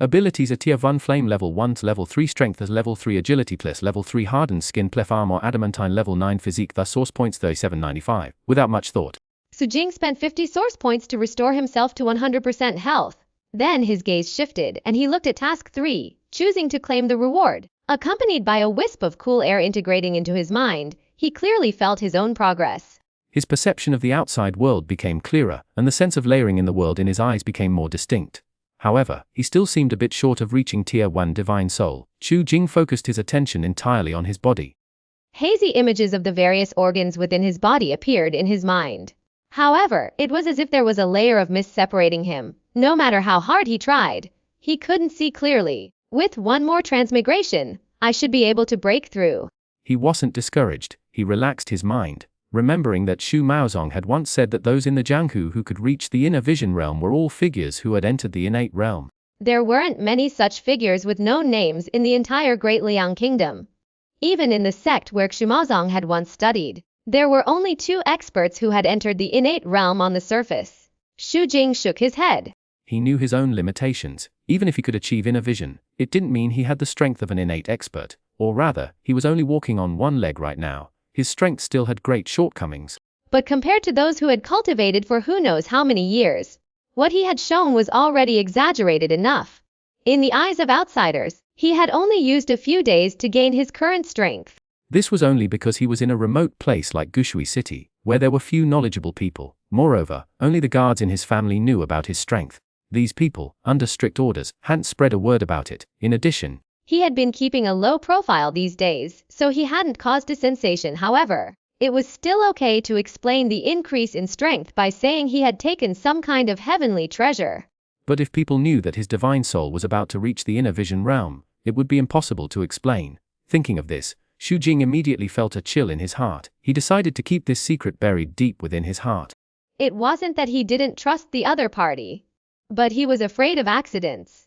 Abilities are Tier 1 Flame Level 1 to Level 3 Strength as Level 3 Agility plus Level 3 Hardened Skin plus Armor Adamantine Level 9 Physique thus Source Points 3795, without much thought. Xu Jing spent 50 source points to restore himself to 100% health. Then his gaze shifted and he looked at Task 3, choosing to claim the reward. Accompanied by a wisp of cool air integrating into his mind, he clearly felt his own progress. His perception of the outside world became clearer, and the sense of layering in the world in his eyes became more distinct. However, he still seemed a bit short of reaching Tier 1 Divine Soul. Xu Jing focused his attention entirely on his body. Hazy images of the various organs within his body appeared in his mind. However, it was as if there was a layer of mist separating him. No matter how hard he tried, he couldn't see clearly. With one more transmigration, I should be able to break through. He wasn't discouraged. He relaxed his mind, remembering that Xu Maozong had once said that those in the Jianghu who could reach the inner vision realm were all figures who had entered the innate realm. There weren't many such figures with known names in the entire Great Liang Kingdom. Even in the sect where Xu Maozong had once studied, there were only 2 experts who had entered the innate realm on the surface. Xu Jing shook his head. He knew his own limitations. Even if he could achieve inner vision, it didn't mean he had the strength of an innate expert, or rather, he was only walking on one leg right now. His strength still had great shortcomings. But compared to those who had cultivated for who knows how many years, what he had shown was already exaggerated enough. In the eyes of outsiders, he had only used a few days to gain his current strength. This was only because he was in a remote place like Gushui City, where there were few knowledgeable people. Moreover, only the guards in his family knew about his strength. These people, under strict orders, hadn't spread a word about it. In addition, he had been keeping a low profile these days, so he hadn't caused a sensation. However, it was still okay to explain the increase in strength by saying he had taken some kind of heavenly treasure. But if people knew that his divine soul was about to reach the inner vision realm, it would be impossible to explain. Thinking of this, Xu Jing immediately felt a chill in his heart. He decided to keep this secret buried deep within his heart. It wasn't that he didn't trust the other party, but he was afraid of accidents.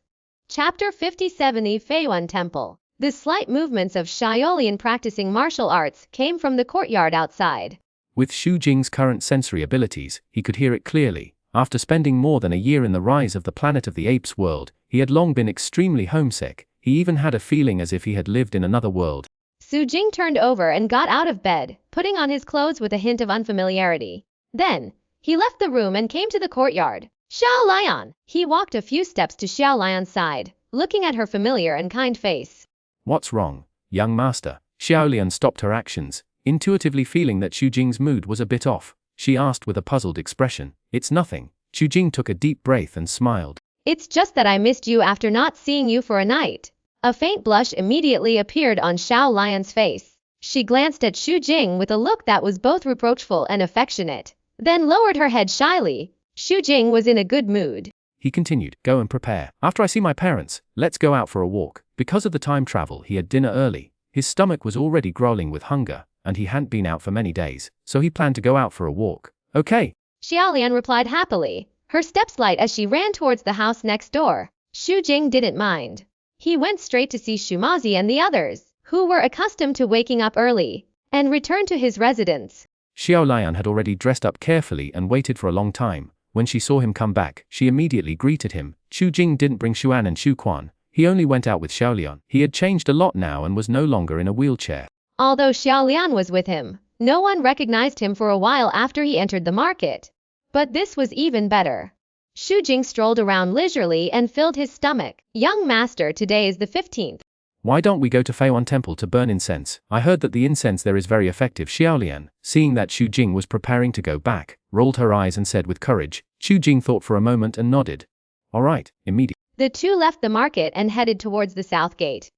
Chapter 57 The Feiyuan Temple. The slight movements of Xiaolian practicing martial arts came from the courtyard outside. With Xu Jing's current sensory abilities, he could hear it clearly. After spending more than a year in the rise of the planet of the apes world, he had long been extremely homesick. He even had a feeling as if he had lived in another world. Xu Jing turned over and got out of bed, putting on his clothes with a hint of unfamiliarity. Then, he left the room and came to the courtyard. Xiaolian! He walked a few steps to Xiaolian's side, looking at her familiar and kind face. What's wrong, young master? Xiaolian stopped her actions, intuitively feeling that Xu Jing's mood was a bit off. She asked with a puzzled expression. It's nothing. Xu Jing took a deep breath and smiled. It's just that I missed you after not seeing you for a night. A faint blush immediately appeared on Xiaolian's face. She glanced at Xu Jing with a look that was both reproachful and affectionate, then lowered her head shyly. Xu Jing was in a good mood. He continued, go and prepare. After I see my parents, let's go out for a walk. Because of the time travel, he had dinner early. His stomach was already growling with hunger, and he hadn't been out for many days, so he planned to go out for a walk. Okay. Xiaolian replied happily, her steps light as she ran towards the house next door. Xu Jing didn't mind. He went straight to see Shumazi and the others, who were accustomed to waking up early, and returned to his residence. Xiaolian had already dressed up carefully and waited for a long time. When she saw him come back, she immediately greeted him. Xu Jing didn't bring Xuan and Xuanhuan. He only went out with Xiaolian. He had changed a lot now and was no longer in a wheelchair. Although Xiaolian was with him, no one recognized him for a while after he entered the market. But this was even better. Xu Jing strolled around leisurely and filled his stomach. Young master, today is the 15th. Why don't we go to Feiyuan Temple to burn incense? I heard that the incense there is very effective. Xiaolian, seeing that Xu Jing was preparing to go back, rolled her eyes and said with courage. Xu Jing thought for a moment and nodded. All right, immediately. The two left the market and headed towards the south gate.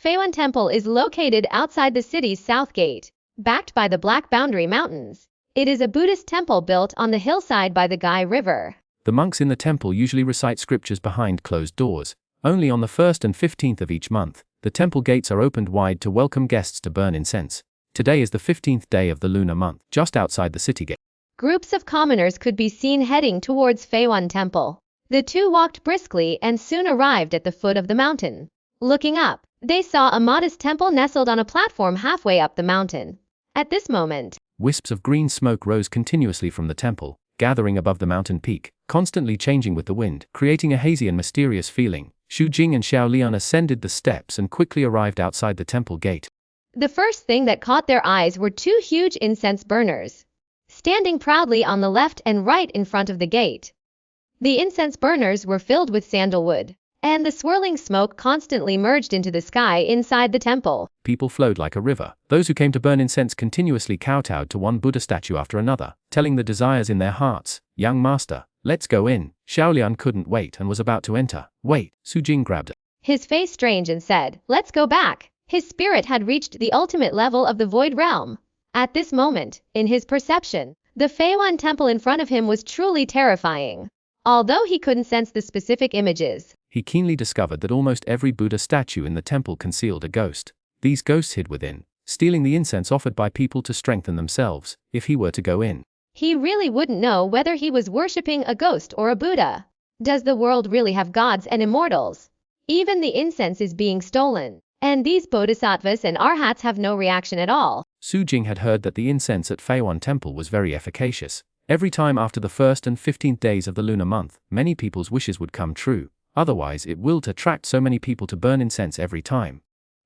Feiyuan Temple is located outside the city's south gate, backed by the Black Boundary Mountains. It is a Buddhist temple built on the hillside by the Gai River. The monks in the temple usually recite scriptures behind closed doors. Only on the 1st and 15th of each month, the temple gates are opened wide to welcome guests to burn incense. Today is the 15th day of the lunar month, just outside the city gate. Groups of commoners could be seen heading towards Feiyuan Temple. The two walked briskly and soon arrived at the foot of the mountain. Looking up, they saw a modest temple nestled on a platform halfway up the mountain. At this moment, wisps of green smoke rose continuously from the temple. gathering above the mountain peak, constantly changing with the wind, creating a hazy and mysterious feeling. Xu Jing and Xiao Lian ascended the steps and quickly arrived outside the temple gate. The first thing that caught their eyes were two huge incense burners, standing proudly on the left and right in front of the gate. The incense burners were filled with sandalwood, and the swirling smoke constantly merged into the sky inside the temple. People flowed like a river. Those who came to burn incense continuously kowtowed to one Buddha statue after another, telling the desires in their hearts, "Young master, let's go in." Xiaolian couldn't wait and was about to enter. "Wait," Su Jing grabbed his face strange and said, "Let's go back." His spirit had reached the ultimate level of the void realm. At this moment, in his perception, the Xuanhuan temple in front of him was truly terrifying. Although he couldn't sense the specific images, he keenly discovered that almost every Buddha statue in the temple concealed a ghost. These ghosts hid within, stealing the incense offered by people to strengthen themselves, if he were to go in. He really wouldn't know whether he was worshipping a ghost or a Buddha. Does the world really have gods and immortals? Even the incense is being stolen, and these bodhisattvas and arhats have no reaction at all. Su Jing had heard that the incense at Xuanhuan temple was very efficacious. Every time after the 1st and 15th days of the lunar month, many people's wishes would come true. Otherwise it will attract so many people to burn incense every time.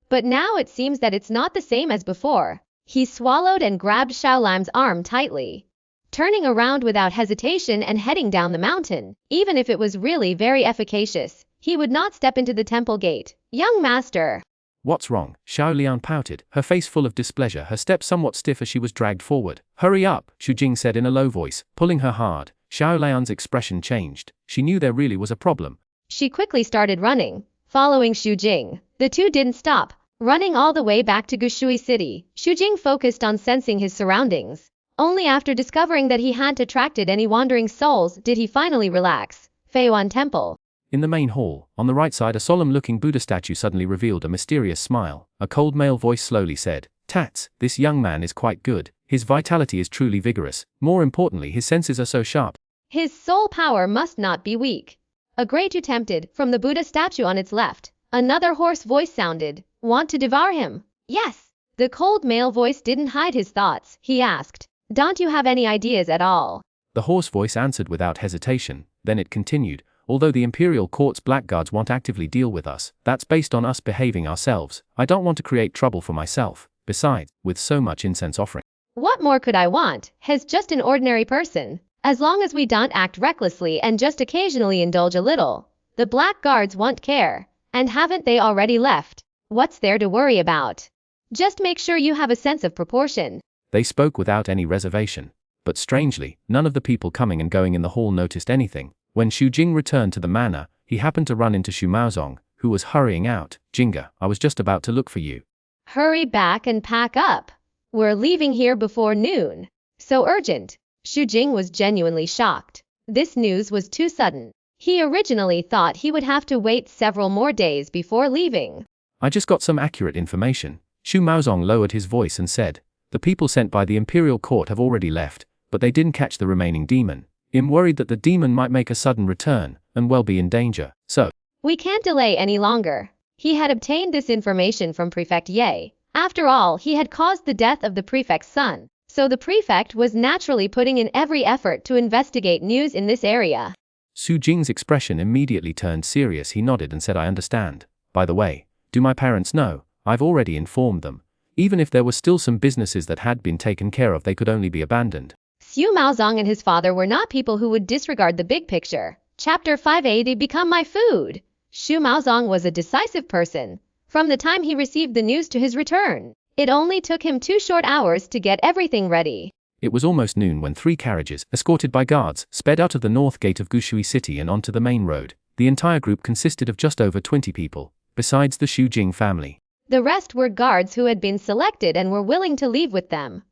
But now it seems that it's not the same as before. He swallowed and grabbed Xiaolim's arm tightly, turning around without hesitation and heading down the mountain. Even if it was really very efficacious, he would not step into the temple gate. "Young master." "What's wrong?" Xiao Lian pouted, her face full of displeasure, her step somewhat stiff as she was dragged forward. "Hurry up," Xu Jing said in a low voice, pulling her hard. Xiao Lian's expression changed. She knew there really was a problem. She quickly started running, following Xu Jing. The two didn't stop, running all the way back to Gushui City. Xu Jing focused on sensing his surroundings. Only after discovering that he hadn't attracted any wandering souls did he finally relax. Xuanhuan Temple. In the main hall, on the right side, a solemn-looking Buddha statue suddenly revealed a mysterious smile. A cold male voice slowly said, "Tats, this young man is quite good. His vitality is truly vigorous. More importantly, his senses are so sharp. His soul power must not be weak." A great attempted, from the Buddha statue on its left. Another hoarse voice sounded, "Want to devour him?" "Yes." The cold male voice didn't hide his thoughts. He asked, "Don't you have any ideas at all?" The hoarse voice answered without hesitation. Then it continued, "Although the Imperial Court's blackguards won't actively deal with us, that's based on us behaving ourselves. I don't want to create trouble for myself. Besides, with so much incense offering." "What more could I want? He's just an ordinary person. As long as we don't act recklessly and just occasionally indulge a little, the blackguards won't care. And haven't they already left? What's there to worry about? Just make sure you have a sense of proportion." They spoke without any reservation. But strangely, none of the people coming and going in the hall noticed anything. When Xu Jing returned to the manor, he happened to run into Xu Maozong, who was hurrying out. "Jinga, I was just about to look for you." "Hurry back and pack up. We're leaving here before noon." "So urgent?" Xu Jing was genuinely shocked. This news was too sudden. He originally thought he would have to wait several more days before leaving. "I just got some accurate information." Xu Maozong lowered his voice and said, "The people sent by the Imperial Court have already left, but they didn't catch the remaining demon. I'm worried that the demon might make a sudden return, and well be in danger, so we can't delay any longer." He had obtained this information from Prefect Ye. After all, he had caused the death of the prefect's son, so the prefect was naturally putting in every effort to investigate news in this area. Su Jing's expression immediately turned serious. He nodded and said, "I understand. By the way, do my parents know?" "I've already informed them. Even if there were still some businesses that had been taken care of, they could only be abandoned." Xu Maozong and his father were not people who would disregard the big picture. Chapter 580 Become My Food. Xu Maozong was a decisive person. From the time he received the news to his return, it only took him 2 short hours to get everything ready. It was almost noon when 3 carriages, escorted by guards, sped out of the north gate of Gushui City and onto the main road. The entire group consisted of just over 20 people, besides the Xu Jing family. The rest were guards who had been selected and were willing to leave with them.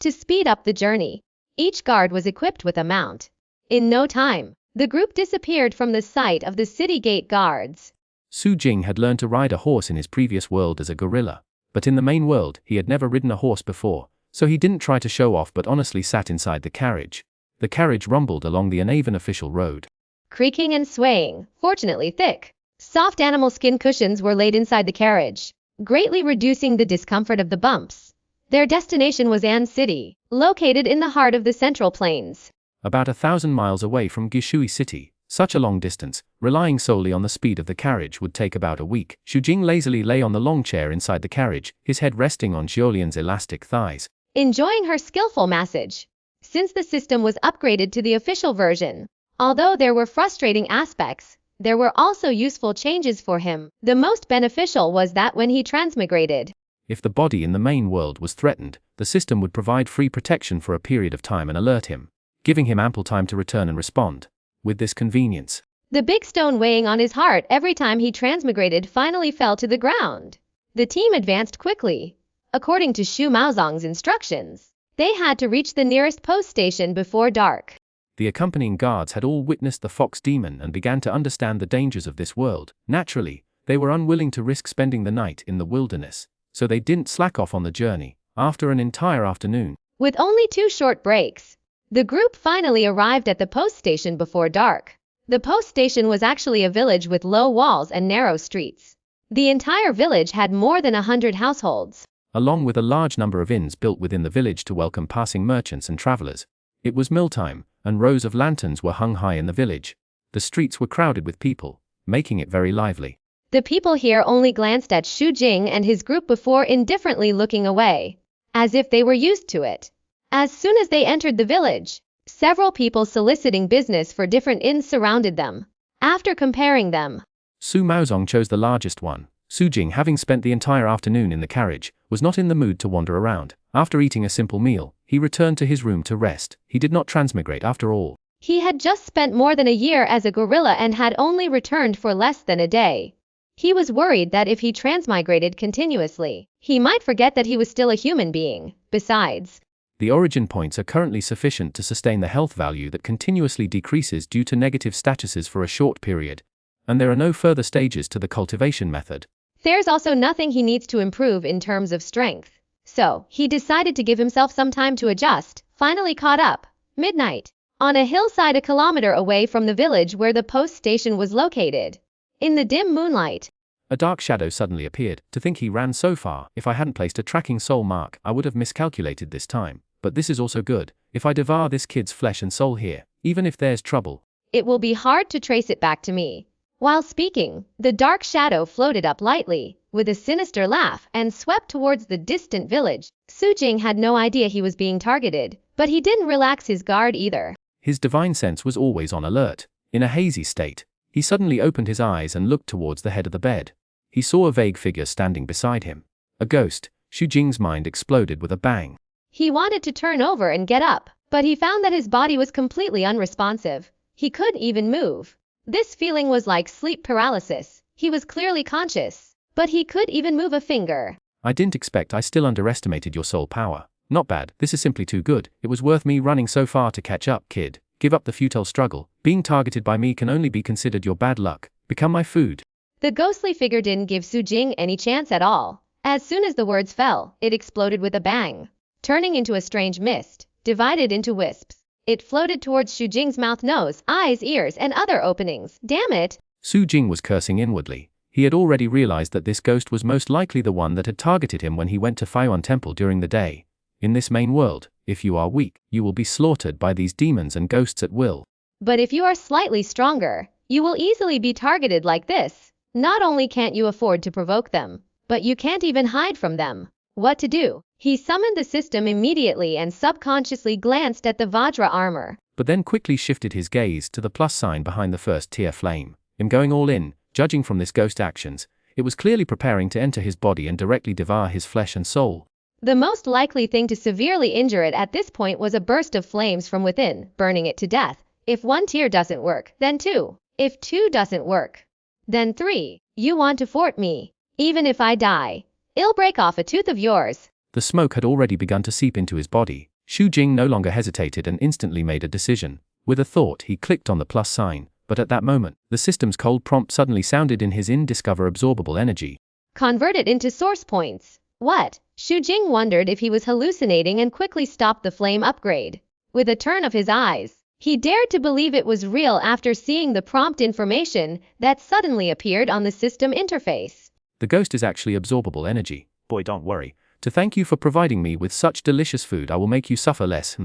To speed up the journey, each guard was equipped with a mount. In no time, the group disappeared from the sight of the city gate guards. Su Jing had learned to ride a horse in his previous world as a gorilla, but in the main world he had never ridden a horse before, so he didn't try to show off but honestly sat inside the carriage. The carriage rumbled along the uneven official road, creaking and swaying. Fortunately thick, soft animal skin cushions were laid inside the carriage, greatly reducing the discomfort of the bumps. Their destination was An City, located in the heart of the Central Plains. about 1,000 miles away from Gishui City. Such a long distance, relying solely on the speed of the carriage, would take about a week. Xu Jing lazily lay on the long chair inside the carriage, his head resting on Xiaolian's elastic thighs, enjoying her skillful massage. Since the system was upgraded to the official version, although there were frustrating aspects, there were also useful changes for him. The most beneficial was that when he transmigrated, if the body in the main world was threatened, the system would provide free protection for a period of time and alert him, giving him ample time to return and respond. With this convenience, the big stone weighing on his heart every time he transmigrated finally fell to the ground. The team advanced quickly. According to Xu Maozong's instructions, they had to reach the nearest post station before dark. The accompanying guards had all witnessed the fox demon and began to understand the dangers of this world. Naturally, they were unwilling to risk spending the night in the wilderness, so they didn't slack off on the journey. After an entire afternoon, with only 2 short breaks, the group finally arrived at the post station before dark. The post station was actually a village with low walls and narrow streets. The entire village had more than 100 households, along with a large number of inns built within the village to welcome passing merchants and travelers. It was mealtime, and rows of lanterns were hung high in the village. The streets were crowded with people, making it very lively. The people here only glanced at Xu Jing and his group before indifferently looking away, as if they were used to it. As soon as they entered the village, several people soliciting business for different inns surrounded them. After comparing them, Xu Maozong chose the largest one. Xu Jing, having spent the entire afternoon in the carriage, was not in the mood to wander around. After eating a simple meal, he returned to his room to rest. He did not transmigrate after all. He had just spent more than a year as a gorilla and had only returned for less than a day. He was worried that if he transmigrated continuously, he might forget that he was still a human being. Besides, the origin points are currently sufficient to sustain the health value that continuously decreases due to negative statuses for a short period, and there are no further stages to the cultivation method. There's also nothing he needs to improve in terms of strength. So, he decided to give himself some time to adjust. Finally caught up. Midnight. On a hillside a kilometer away from the village where the post station was located. In the dim moonlight, a dark shadow suddenly appeared. To think he ran so far. If I hadn't placed a tracking soul mark, I would have miscalculated this time. But this is also good. If I devour this kid's flesh and soul here, even if there's trouble, it will be hard to trace it back to me. While speaking, the dark shadow floated up lightly, with a sinister laugh, and swept towards the distant village. Xu Jing had no idea he was being targeted, but he didn't relax his guard either. His divine sense was always on alert. In a hazy state, he suddenly opened his eyes and looked towards the head of the bed. He saw a vague figure standing beside him. A ghost. Xu Jing's mind exploded with a bang. He wanted to turn over and get up, but he found that his body was completely unresponsive. He couldn't even move. This feeling was like sleep paralysis. He was clearly conscious, but he could even move a finger. I didn't expect. I still underestimated your soul power. Not bad. This is simply too good. It was worth me running so far to catch up, kid. Give up the futile struggle. Being targeted by me can only be considered your bad luck. Become my food. The ghostly figure didn't give Xu Jing any chance at all. As soon as the words fell, it exploded with a bang, turning into a strange mist, divided into wisps. It floated towards Xu Jing's mouth, nose, eyes, ears, and other openings. Damn it! Xu Jing was cursing inwardly. He had already realized that this ghost was most likely the one that had targeted him when he went to Xuanhuan Temple during the day. In this main world, if you are weak, you will be slaughtered by these demons and ghosts at will. But if you are slightly stronger, you will easily be targeted like this. Not only can't you afford to provoke them, but you can't even hide from them. What to do? He summoned the system immediately and subconsciously glanced at the Vajra armor, but then quickly shifted his gaze to the plus sign behind the first tier flame. Him going all in, judging from this ghost actions, it was clearly preparing to enter his body and directly devour his flesh and soul. The most likely thing to severely injure it at this point was a burst of flames from within, burning it to death. If 1 tier doesn't work, then 2. If 2 doesn't work, then 3. You want to fort me? Even if I die, I'll break off a tooth of yours. The smoke had already begun to seep into his body. Xu Jing no longer hesitated and instantly made a decision. With a thought, he clicked on the plus sign, but at that moment, the system's cold prompt suddenly sounded in his discover absorbable energy. Convert it into source points. What? Xu Jing wondered if he was hallucinating and quickly stopped the flame upgrade. With a turn of his eyes, he dared to believe it was real after seeing the prompt information that suddenly appeared on the system interface. The ghost is actually absorbable energy. Boy, don't worry. To thank you for providing me with such delicious food, I will make you suffer less.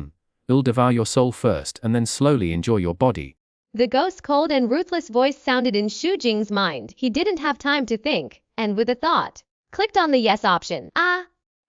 I'll devour your soul first and then slowly enjoy your body. The ghost's cold and ruthless voice sounded in Xu Jing's mind. He didn't have time to think, and with a thought, clicked on the yes option. Ah!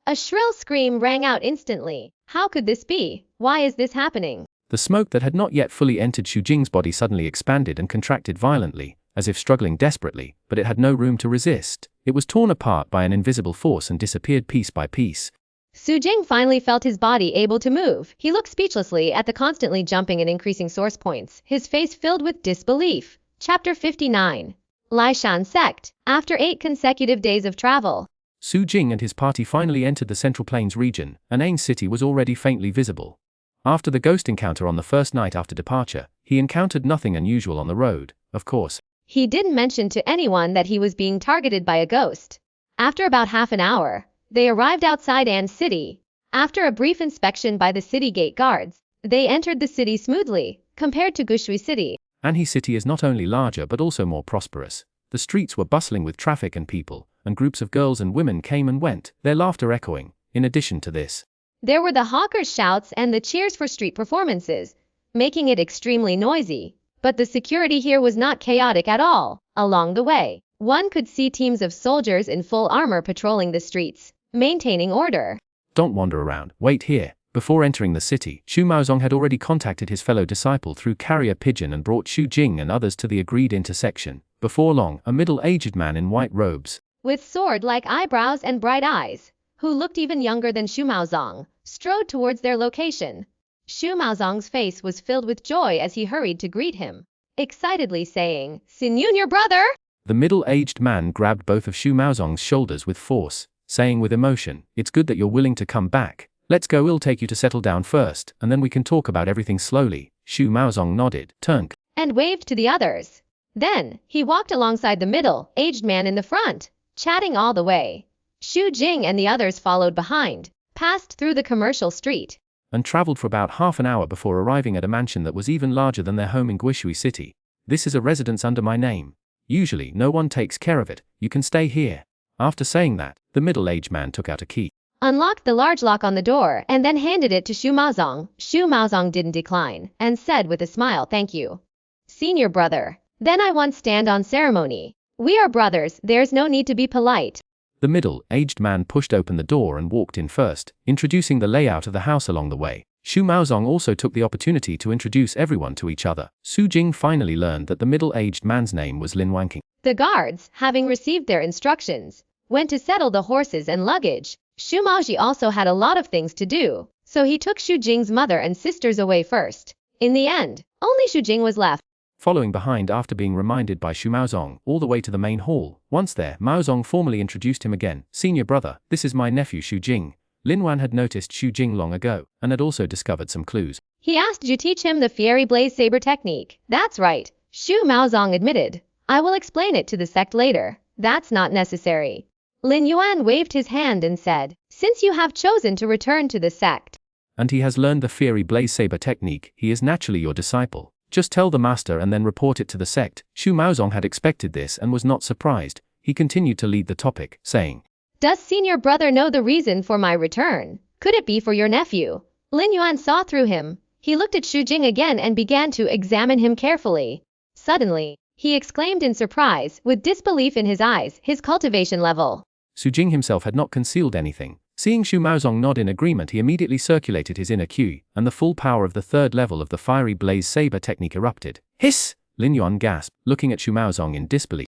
A shrill scream rang out instantly. How could this be? Why is this happening? The smoke that had not yet fully entered Xu Jing's body suddenly expanded and contracted violently, as if struggling desperately, but it had no room to resist. It was torn apart by an invisible force and disappeared piece by piece. Xu Jing finally felt his body able to move. He looked speechlessly at the constantly jumping and increasing source points, his face filled with disbelief. Chapter 59. Lishan Sect. After 8 consecutive days of travel, Xu Jing and his party finally entered the Central Plains region. An Ain city was already faintly visible. After the ghost encounter on the first night after departure, he encountered nothing unusual on the road, of course. He didn't mention to anyone that he was being targeted by a ghost. After about half an hour, they arrived outside An City. After a brief inspection by the city gate guards, they entered the city smoothly, compared to Gushui City. Anhe City is not only larger but also more prosperous. The streets were bustling with traffic and people, and groups of girls and women came and went, their laughter echoing. In addition to this, there were the hawkers' shouts and the cheers for street performances, making it extremely noisy. But the security here was not chaotic at all. Along the way, one could see teams of soldiers in full armor patrolling the streets, maintaining order. Don't wander around, wait here. Before entering the city, Xu Maozong had already contacted his fellow disciple through carrier pigeon and brought Xu Jing and others to the agreed intersection. Before long, a middle-aged man in white robes, with sword-like eyebrows and bright eyes, who looked even younger than Xu Maozong, strode towards their location. Xu Maozong's face was filled with joy as he hurried to greet him, excitedly saying, "Xin Yun, your brother!" The middle-aged man grabbed both of Xu Maozong's shoulders with force, saying with emotion, "It's good that you're willing to come back. Let's go, I'll take you to settle down first, and then we can talk about everything slowly." Xu Maozong nodded, turned, and waved to the others. Then, he walked alongside the middle-aged man in the front, chatting all the way. Xu Jing and the others followed behind, passed through the commercial street, and traveled for about half an hour before arriving at a mansion that was even larger than their home in Gushui City. "This is a residence under my name. Usually, no one takes care of it. You can stay here." After saying that, the middle-aged man took out a key, unlocked the large lock on the door, and then handed it to Xu Maozong. Xu Maozong didn't decline, and said with a smile, "Thank you, senior brother. Then I won't stand on ceremony. We are brothers, there's no need to be polite." The middle-aged man pushed open the door and walked in first, introducing the layout of the house along the way. Xu Maozong also took the opportunity to introduce everyone to each other. Xu Jing finally learned that the middle-aged man's name was Lin Wanqing. The guards, having received their instructions, went to settle the horses and luggage. Xu Maozhi also had a lot of things to do, so he took Xu Jing's mother and sisters away first. In the end, only Xu Jing was left, following behind after being reminded by Xu Maozong all the way to the main hall. Once there, Maozong formally introduced him again. "Senior brother, this is my nephew Xu Jing." Lin Wan had noticed Xu Jing long ago, and had also discovered some clues. He asked you teach him the fiery blaze saber technique. "That's right," Xu Maozong admitted. "I will explain it to the sect later." "That's not necessary." Lin Yuan waved his hand and said, "Since you have chosen to return to the sect, and he has learned the fiery blaze saber technique, he is naturally your disciple. Just tell the master and then report it to the sect." Xu Maozong had expected this and was not surprised. He continued to lead the topic, saying, "Does senior brother know the reason for my return? Could it be for your nephew?" Lin Yuan saw through him. He looked at Xu Jing again and began to examine him carefully. Suddenly, he exclaimed in surprise, with disbelief in his eyes, "His cultivation level." Xu Jing himself had not concealed anything. Seeing Xu Maozong nod in agreement, he immediately circulated his inner Qi, and the full power of the third level of the fiery blaze saber technique erupted. "Hiss!" Lin Yuan gasped, looking at Xu Maozong in disbelief.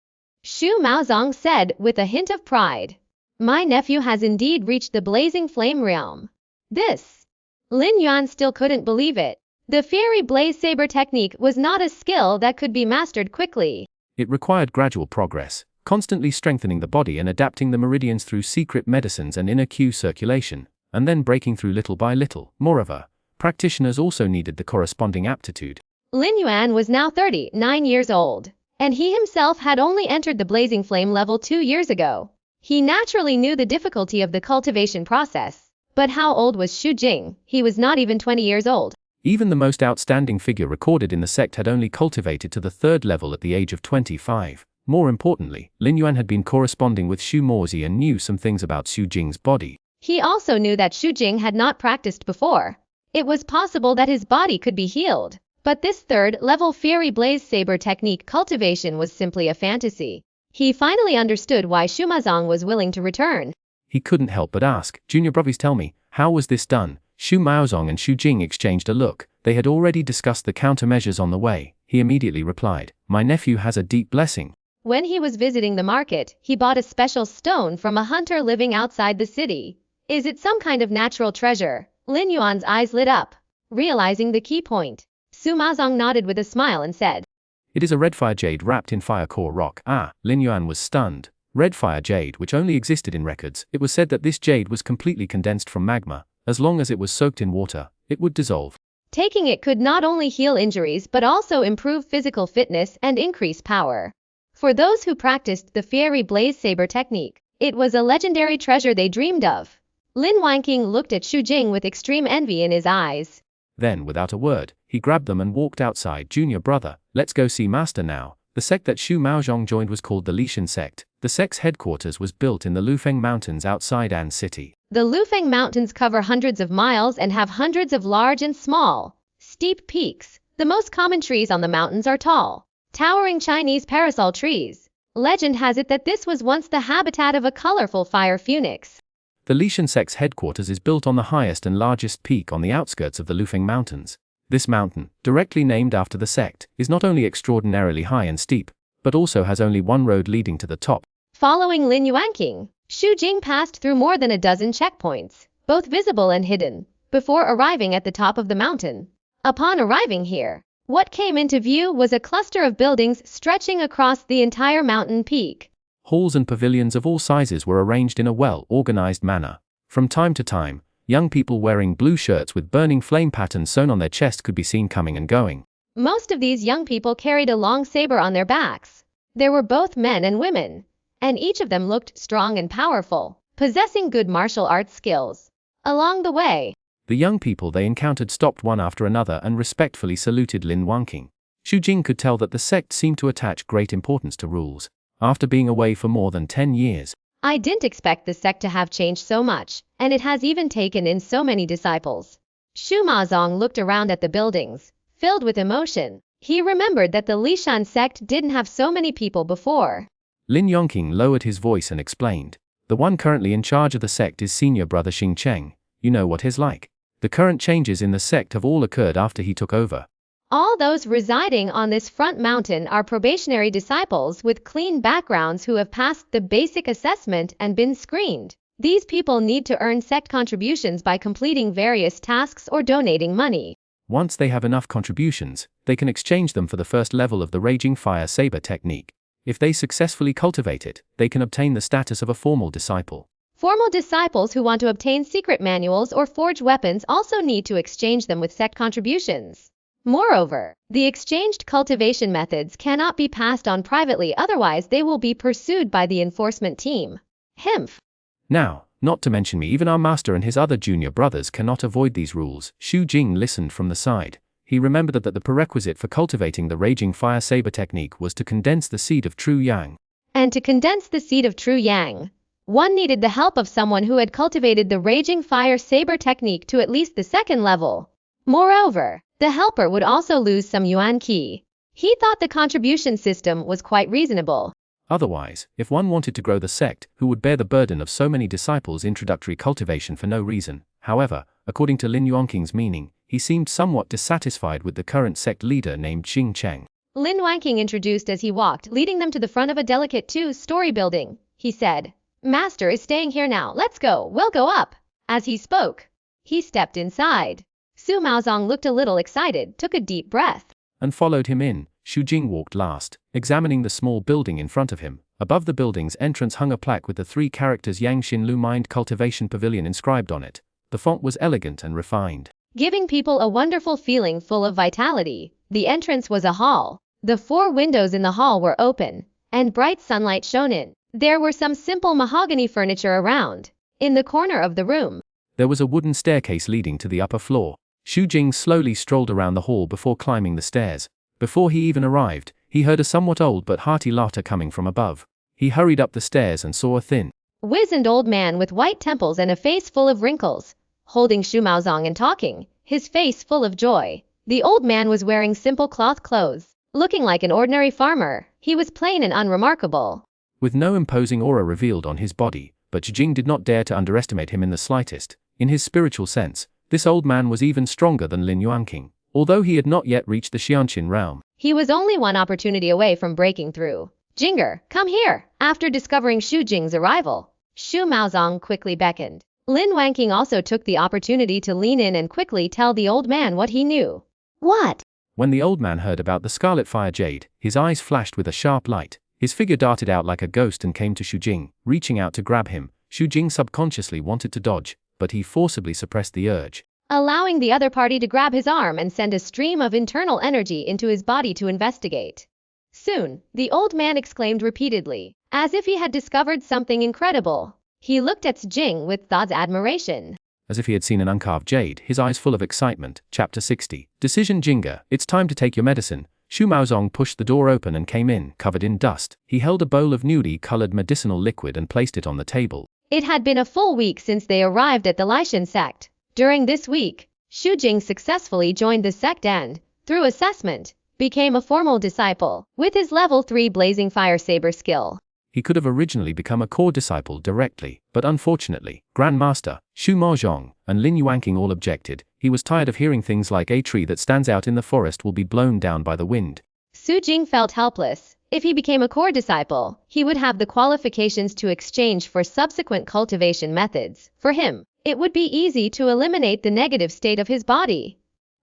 Xu Maozong said with a hint of pride, "My nephew has indeed reached the blazing flame realm." This, Lin Yuan still couldn't believe it. The fiery blaze saber technique was not a skill that could be mastered quickly. It required gradual progress, constantly strengthening the body and adapting the meridians through secret medicines and inner Qi circulation, and then breaking through little by little. Moreover, practitioners also needed the corresponding aptitude. Lin Yuan was now 39 years old, and he himself had only entered the blazing flame level 2 years ago. He naturally knew the difficulty of the cultivation process. But how old was Xu Jing? He was not even 20 years old. Even the most outstanding figure recorded in the sect had only cultivated to the third level at the age of 25. More importantly, Lin Yuan had been corresponding with Xu Mozi and knew some things about Xu Jing's body. He also knew that Xu Jing had not practiced before. It was possible that his body could be healed. But this third-level Fiery Blaze Saber technique cultivation was simply a fantasy. He finally understood why Xuanhuan was willing to return. He couldn't help but ask, "Junior brothers, tell me, how was this done?" Xu Maozong and Xu Jing exchanged a look. They had already discussed the countermeasures on the way. He immediately replied, "My nephew has a deep blessing." When he was visiting the market, he bought a special stone from a hunter living outside the city. Is it some kind of natural treasure? Lin Yuan's eyes lit up, realizing the key point. Su Maozong nodded with a smile and said, "It is a red fire jade wrapped in fire core rock." Ah, Lin Yuan was stunned. Red fire jade, which only existed in records. It was said that this jade was completely condensed from magma. As long as it was soaked in water, it would dissolve. Taking it could not only heal injuries but also improve physical fitness and increase power. For those who practiced the Fiery Blaze Saber technique, it was a legendary treasure they dreamed of. Lin Wanqing looked at Xu Jing with extreme envy in his eyes. Then, without a word, he grabbed them and walked outside. "Junior brother, let's go see master now." The sect that Xu Maozhong joined was called the Lishan sect. The sect's headquarters was built in the Lufeng Mountains outside An City. The Lufeng Mountains cover hundreds of miles and have hundreds of large and small, steep peaks. The most common trees on the mountains are tall, towering Chinese parasol trees. Legend has it that this was once the habitat of a colorful fire phoenix. The Lishan sect's headquarters is built on the highest and largest peak on the outskirts of the Lufeng Mountains. This mountain, directly named after the sect, is not only extraordinarily high and steep, but also has only one road leading to the top. Following Lin Yuanqing, Xu Jing passed through more than a dozen checkpoints, both visible and hidden, before arriving at the top of the mountain. Upon arriving here, what came into view was a cluster of buildings stretching across the entire mountain peak. Halls and pavilions of all sizes were arranged in a well-organized manner. From time to time, young people wearing blue shirts with burning flame patterns sewn on their chest could be seen coming and going. Most of these young people carried a long saber on their backs. There were both men and women, and each of them looked strong and powerful, possessing good martial arts skills. Along the way, the young people they encountered stopped one after another and respectfully saluted Lin Wanqing. Xu Jing could tell that the sect seemed to attach great importance to rules. After being away for more than 10 years, I didn't expect the sect to have changed so much, and it has even taken in so many disciples. Xu Maozong looked around at the buildings, filled with emotion. He remembered that the Lishan sect didn't have so many people before. Lin Yongqing lowered his voice and explained, "The one currently in charge of the sect is senior brother Xing Cheng. You know what he's like. The current changes in the sect have all occurred after he took over. All those residing on this front mountain are probationary disciples with clean backgrounds who have passed the basic assessment and been screened. These people need to earn sect contributions by completing various tasks or donating money. Once they have enough contributions, they can exchange them for the first level of the Raging Fire Saber technique. If they successfully cultivate it, they can obtain the status of a formal disciple. Formal disciples who want to obtain secret manuals or forge weapons also need to exchange them with sect contributions. Moreover, the exchanged cultivation methods cannot be passed on privately, otherwise they will be pursued by the enforcement team. Himph. Now, not to mention me, even our master and his other junior brothers cannot avoid these rules." Xu Jing listened from the side. He remembered that the prerequisite for cultivating the Raging Fire Saber technique was to condense the seed of true yang. And to condense the seed of true yang, one needed the help of someone who had cultivated the Raging Fire Saber technique to at least the second level. Moreover, the helper would also lose some yuan qi. He thought the contribution system was quite reasonable. Otherwise, if one wanted to grow the sect, who would bear the burden of so many disciples' introductory cultivation for no reason? However, according to Lin Yuanqing's meaning, he seemed somewhat dissatisfied with the current sect leader named Xing Cheng. Lin Wanqing introduced as he walked, leading them to the front of a delicate two-story building. He said, "Master is staying here now, let's go, we'll go up." As he spoke, he stepped inside. Su Maozong looked a little excited, took a deep breath, and followed him in. Xu Jing walked last, examining the small building in front of him. Above the building's entrance hung a plaque with the 3 characters Yangshin Lu Mind Cultivation Pavilion inscribed on it. The font was elegant and refined, giving people a wonderful feeling full of vitality. The entrance was a hall. The 4 windows in the hall were open, and bright sunlight shone in. There were some simple mahogany furniture around. In the corner of the room, there was a wooden staircase leading to the upper floor. Xu Jing slowly strolled around the hall before climbing the stairs. Before he even arrived, he heard a somewhat old but hearty laughter coming from above. He hurried up the stairs and saw a thin, wizened old man with white temples and a face full of wrinkles, holding Xu Maozong and talking. his face full of joy. The old man was wearing simple cloth clothes, looking like an ordinary farmer. He was plain and unremarkable, with no imposing aura revealed on his body, but Xijing did not dare to underestimate him in the slightest. In his spiritual sense, this old man was even stronger than Lin Yuanqing, although he had not yet reached the Xianqin realm. He was only one opportunity away from breaking through. Jinger, come here! After discovering Xu Jing's arrival, Xu Maozong quickly beckoned. Lin Yuanqing also took the opportunity to lean in and quickly tell the old man what he knew. What? When the old man heard about the scarlet fire jade, his eyes flashed with a sharp light. His figure darted out like a ghost and came to Xu Jing, reaching out to grab him. Xu Jing subconsciously wanted to dodge, but he forcibly suppressed the urge, allowing the other party to grab his arm and send a stream of internal energy into his body to investigate. Soon, the old man exclaimed repeatedly, as if he had discovered something incredible. He looked at Xijing with thought's admiration, as if he had seen an uncarved jade, his eyes full of excitement. Chapter 60. Decision. Jinger, it's time to take your medicine. Xu Maozong pushed the door open and came in, covered in dust. He held a bowl of nudie-colored medicinal liquid and placed it on the table. It had been a full week since they arrived at the Lishan sect. During this week, Xu Jing successfully joined the sect and, through assessment, became a formal disciple, with his level 3 blazing fire saber skill. He could have originally become a core disciple directly, but unfortunately, Grandmaster, Xu Maozhong, and Lin Yuanqing all objected. He was tired of hearing things like a tree that stands out in the forest will be blown down by the wind. Xu Jing felt helpless. If he became a core disciple, he would have the qualifications to exchange for subsequent cultivation methods. For him, it would be easy to eliminate the negative state of his body.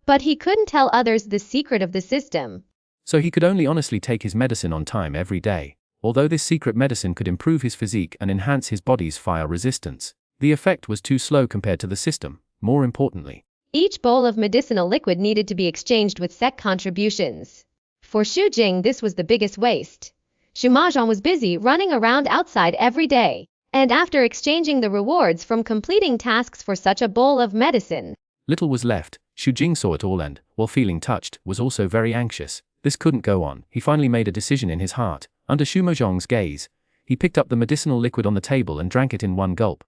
But he couldn't tell others the secret of the system. So he could only honestly take his medicine on time every day. Although this secret medicine could improve his physique and enhance his body's fire resistance, the effect was too slow compared to the system. More importantly, each bowl of medicinal liquid needed to be exchanged with sect contributions. For Xu Jing, this was the biggest waste. Xu Maozhong was busy running around outside every day, and after exchanging the rewards from completing tasks for such a bowl of medicine, little was left. Xu Jing saw it all and, while feeling touched, was also very anxious. This couldn't go on. He finally made a decision in his heart. Under Xu Maozhong's gaze, he picked up the medicinal liquid on the table and drank it in one gulp.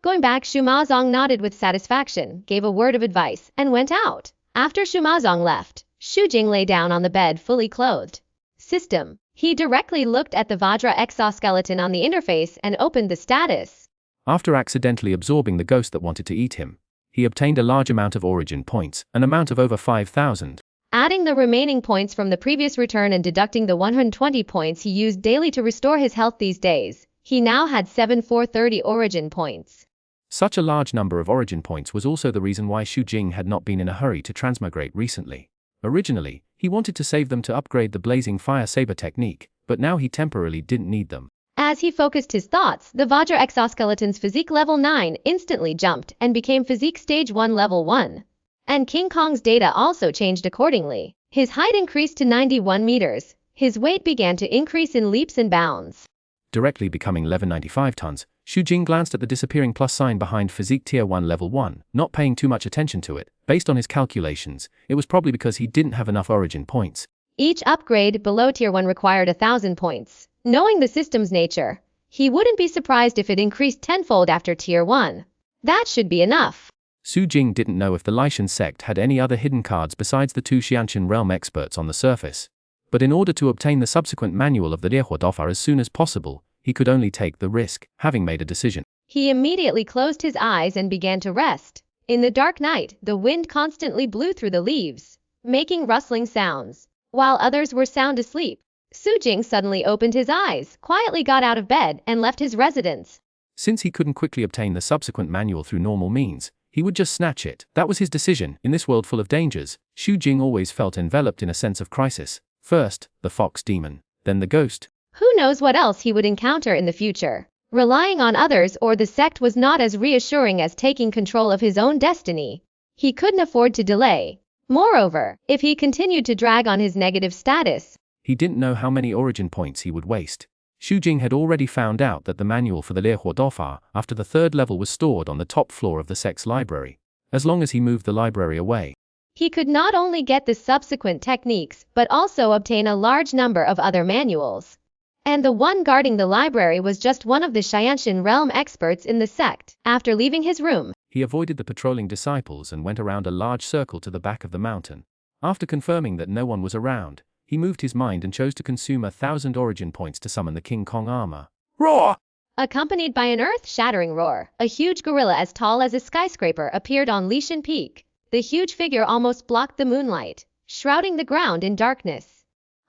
Going back, Xu Maozhong nodded with satisfaction, gave a word of advice, and went out. After Xu Maozhong left, Xu Jing lay down on the bed fully clothed. System. He directly looked at the Vajra exoskeleton on the interface and opened the status. After accidentally absorbing the ghost that wanted to eat him, he obtained a large amount of origin points, an amount of over 5,000. Adding the remaining points from the previous return and deducting the 120 points he used daily to restore his health these days, he now had 7,430 origin points. Such a large number of origin points was also the reason why Xu Jing had not been in a hurry to transmigrate recently. Originally, he wanted to save them to upgrade the blazing fire saber technique, but now he temporarily didn't need them. As he focused his thoughts, the Vajra exoskeleton's physique level 9 instantly jumped and became physique stage 1 level 1. And King Kong's data also changed accordingly. His height increased to 91 meters. His weight began to increase in leaps and bounds, directly becoming 1195 tons. Xu Jing glanced at the disappearing plus sign behind physique tier 1 level 1, not paying too much attention to it. Based on his calculations, it was probably because he didn't have enough origin points. Each upgrade below tier 1 required 1,000 points. Knowing the system's nature, he wouldn't be surprised if it increased tenfold after tier 1. That should be enough. Xu Jing didn't know if the Lishan sect had any other hidden cards besides the two Xianqin realm experts on the surface. But in order to obtain the subsequent manual of the rewritten as soon as possible, he could only take the risk. Having made a decision, he immediately closed his eyes and began to rest. In the dark night, the wind constantly blew through the leaves, making rustling sounds, while others were sound asleep. Xu Jing suddenly opened his eyes, quietly got out of bed, and left his residence. Since he couldn't quickly obtain the subsequent manual through normal means, he would just snatch it. That was his decision. In this world full of dangers, Xu Jing always felt enveloped in a sense of crisis. First, the fox demon, then the ghost. Who knows what else he would encounter in the future? Relying on others or the sect was not as reassuring as taking control of his own destiny. He couldn't afford to delay. Moreover, if he continued to drag on his negative status, he didn't know how many origin points he would waste. Xu Jing had already found out that the manual for the rewritten after the 3rd level was stored on the top floor of the sect's library. As long as he moved the library away, he could not only get the subsequent techniques but also obtain a large number of other manuals. And the one guarding the library was just one of the Xianqin realm experts in the sect. After leaving his room, He avoided the patrolling disciples and went around a large circle to the back of the mountain. After confirming that no one was around, he moved his mind and chose to consume 1,000 origin points to summon the King Kong armor. Roar! Accompanied by an earth-shattering roar, a huge gorilla as tall as a skyscraper appeared on Lishan Peak. The huge figure almost blocked the moonlight, shrouding the ground in darkness.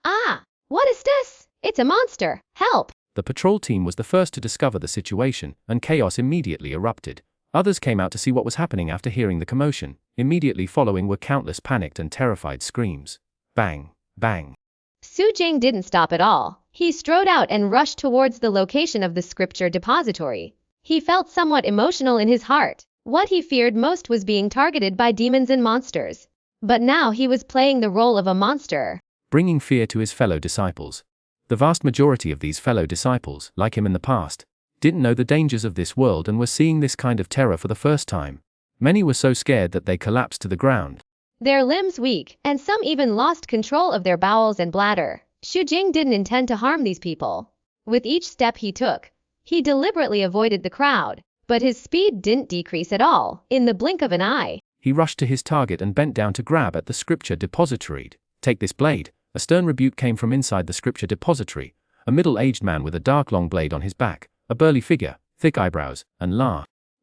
Ah! What is this? It's a monster! Help! The patrol team was the first to discover the situation, and chaos immediately erupted. Others came out to see what was happening after hearing the commotion. Immediately following were countless panicked and terrified screams. Bang! Bang! Su Jing didn't stop at all. He strode out and rushed towards the location of the scripture depository. He felt somewhat emotional in his heart. What he feared most was being targeted by demons and monsters. But now he was playing the role of a monster, bringing fear to his fellow disciples. The vast majority of these fellow disciples, like him in the past, didn't know the dangers of this world and were seeing this kind of terror for the first time. Many were so scared that they collapsed to the ground, their limbs weak, and some even lost control of their bowels and bladder. Su Jing didn't intend to harm these people. With each step he took, he deliberately avoided the crowd, but his speed didn't decrease at all. In the blink of an eye, he rushed to his target and bent down to grab at the scripture depository. Take this blade. A stern rebuke came from inside the scripture depository. A middle-aged man with a dark long blade on his back, a burly figure, thick eyebrows, and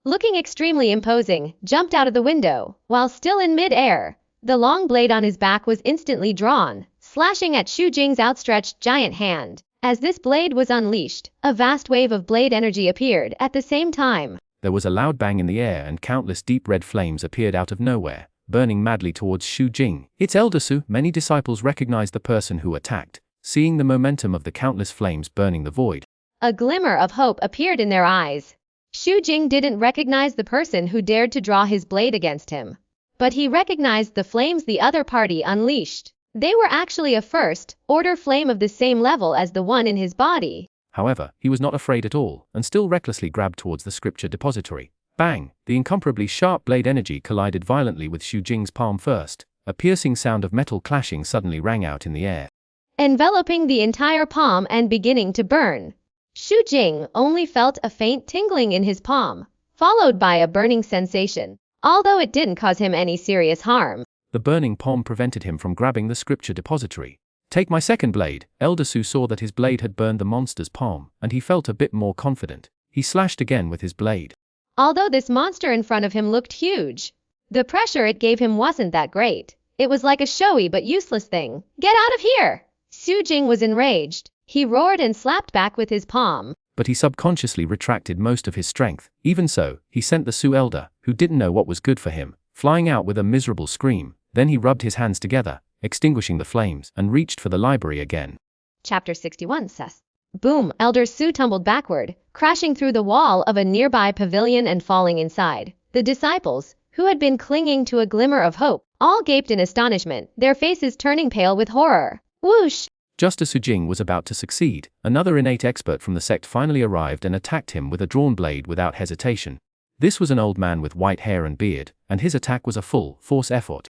looking extremely imposing, jumped out of the window. While still in mid-air, the long blade on his back was instantly drawn, slashing at Su Jing's outstretched giant hand. As this blade was unleashed, a vast wave of blade energy appeared at the same time. There was a loud bang in the air and countless deep red flames appeared out of nowhere, burning madly towards Su Jing. It's Elder Su. Many disciples recognized the person who attacked, seeing the momentum of the countless flames burning the void. A glimmer of hope appeared in their eyes. Su Jing didn't recognize the person who dared to draw his blade against him, but he recognized the flames the other party unleashed. They were actually a first-order flame of the same level as the one in his body. However, he was not afraid at all, and still recklessly grabbed towards the scripture depository. Bang! The incomparably sharp blade energy collided violently with Su Jing's palm first. A piercing sound of metal clashing suddenly rang out in the air, enveloping the entire palm and beginning to burn. Su Jing only felt a faint tingling in his palm, followed by a burning sensation, although it didn't cause him any serious harm. The burning palm prevented him from grabbing the scripture depository. Take my second blade. Elder Su saw that his blade had burned the monster's palm, and he felt a bit more confident. He slashed again with his blade. Although this monster in front of him looked huge, the pressure it gave him wasn't that great. It was like a showy but useless thing. Get out of here! Su Jing was enraged. He roared and slapped back with his palm. But he subconsciously retracted most of his strength. Even so, he sent the Su elder, who didn't know what was good for him, flying out with a miserable scream. Then he rubbed his hands together, extinguishing the flames, and reached for the library again. Chapter 61 says, boom! Elder Su tumbled backward, crashing through the wall of a nearby pavilion and falling inside. The disciples, who had been clinging to a glimmer of hope, all gaped in astonishment, their faces turning pale with horror. Whoosh! Just as Su Jing was about to succeed, another innate expert from the sect finally arrived and attacked him with a drawn blade without hesitation. This was an old man with white hair and beard, and his attack was a full-force effort.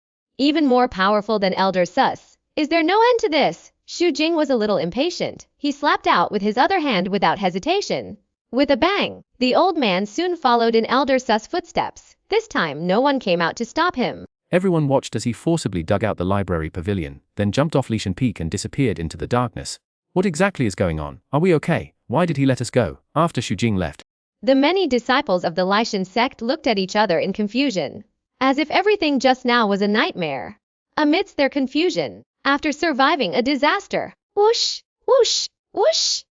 Even more powerful than Elder Sus. Is there no end to this? Su Jing was a little impatient. He slapped out with his other hand without hesitation. With a bang, the old man soon followed in Elder Sus' footsteps. This time no one came out to stop him. Everyone watched as he forcibly dug out the library pavilion, then jumped off Lishan Peak and disappeared into the darkness. What exactly is going on? Are we okay? Why did he let us go? After Su Jing left, the many disciples of the Lishan sect looked at each other in confusion, as if everything just now was a nightmare. Amidst their confusion, after surviving a disaster, whoosh, whoosh, whoosh,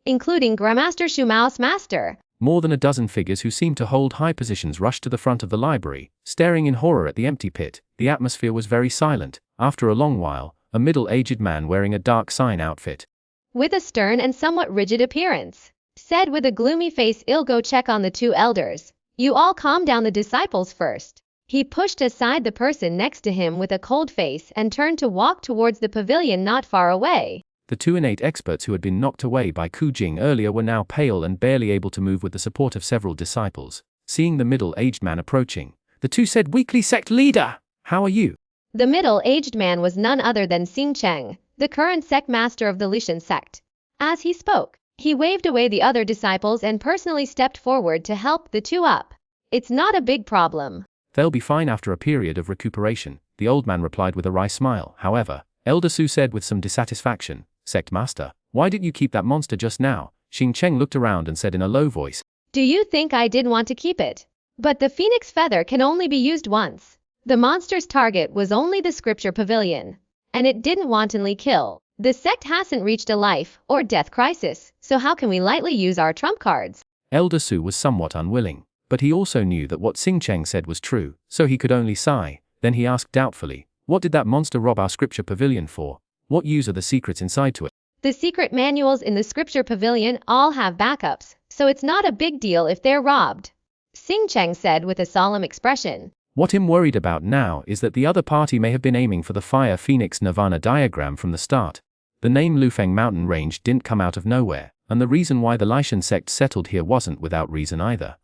including Grandmaster Shumao's master, more than a dozen figures who seemed to hold high positions rushed to the front of the library, staring in horror at the empty pit. The atmosphere was very silent. After a long while, a middle-aged man wearing a dark sign outfit, with a stern and somewhat rigid appearance, said with a gloomy face, "I'll go check on the two elders. You all calm down the disciples first." He pushed aside the person next to him with a cold face and turned to walk towards the pavilion not far away. The two innate experts who had been knocked away by Ku Jing earlier were now pale and barely able to move with the support of several disciples. Seeing the middle-aged man approaching, the two said, "Weekly sect leader, how are you?" The middle-aged man was none other than Xing Cheng, the current sect master of the Lishan sect. As he spoke, he waved away the other disciples and personally stepped forward to help the two up. It's not a big problem. They'll be fine after a period of recuperation, the old man replied with a wry smile. However, Elder Su said with some dissatisfaction, Sect Master, why did you keep that monster just now? Xing Cheng looked around and said in a low voice, Do you think I didn't want to keep it? But the phoenix feather can only be used once. The monster's target was only the scripture pavilion, and it didn't wantonly kill. The sect hasn't reached a life or death crisis, so how can we lightly use our trump cards? Elder Su was somewhat unwilling, but he also knew that what Xing Cheng said was true, so he could only sigh. Then he asked doubtfully, what did that monster rob our scripture pavilion for? What use are the secrets inside to it? The secret manuals in the scripture pavilion all have backups, so it's not a big deal if they're robbed, Xing Cheng said with a solemn expression. What I'm worried about now is that the other party may have been aiming for the Fire Phoenix Nirvana diagram from the start. The name Lufeng Mountain Range didn't come out of nowhere, and the reason why the Lishan sect settled here wasn't without reason either.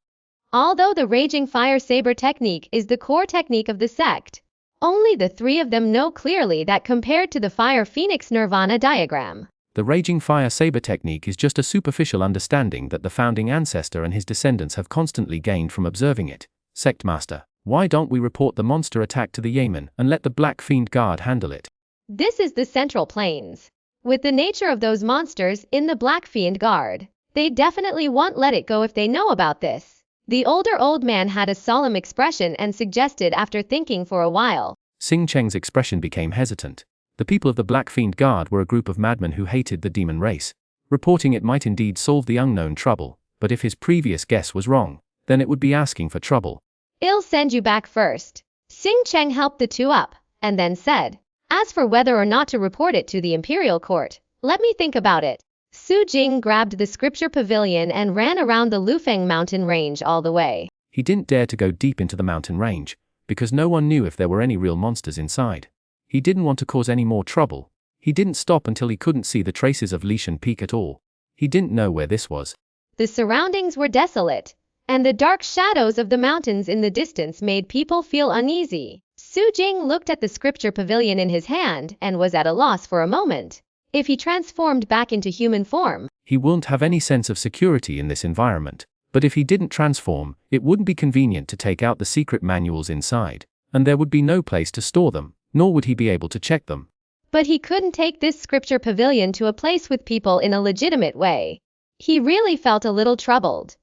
Although the Raging Fire Saber technique is the core technique of the sect, only the three of them know clearly that compared to the Fire Phoenix Nirvana diagram, the Raging Fire Saber technique is just a superficial understanding that the founding ancestor and his descendants have constantly gained from observing it. Sect Master, why don't we report the monster attack to the Yamen and let the Black Fiend Guard handle it? This is the Central Plains. With the nature of those monsters in the Black Fiend Guard, they definitely won't let it go if they know about this. The older old man had a solemn expression and suggested after thinking for a while. Xing Cheng's expression became hesitant. The people of the Black Fiend Guard were a group of madmen who hated the demon race. Reporting it might indeed solve the unknown trouble, but if his previous guess was wrong, then it would be asking for trouble. I'll send you back first. Xing Cheng helped the two up, and then said, as for whether or not to report it to the imperial court, let me think about it. Su Jing grabbed the scripture pavilion and ran around the Lufeng mountain range all the way. He didn't dare to go deep into the mountain range, because no one knew if there were any real monsters inside. He didn't want to cause any more trouble. He didn't stop until he couldn't see the traces of Lishan Peak at all. He didn't know where this was. The surroundings were desolate, and the dark shadows of the mountains in the distance made people feel uneasy. Su Jing looked at the scripture pavilion in his hand and was at a loss for a moment. If he transformed back into human form, he wouldn't have any sense of security in this environment. But if he didn't transform, it wouldn't be convenient to take out the secret manuals inside, and there would be no place to store them, nor would he be able to check them. But he couldn't take this scripture pavilion to a place with people in a legitimate way. He really felt a little troubled.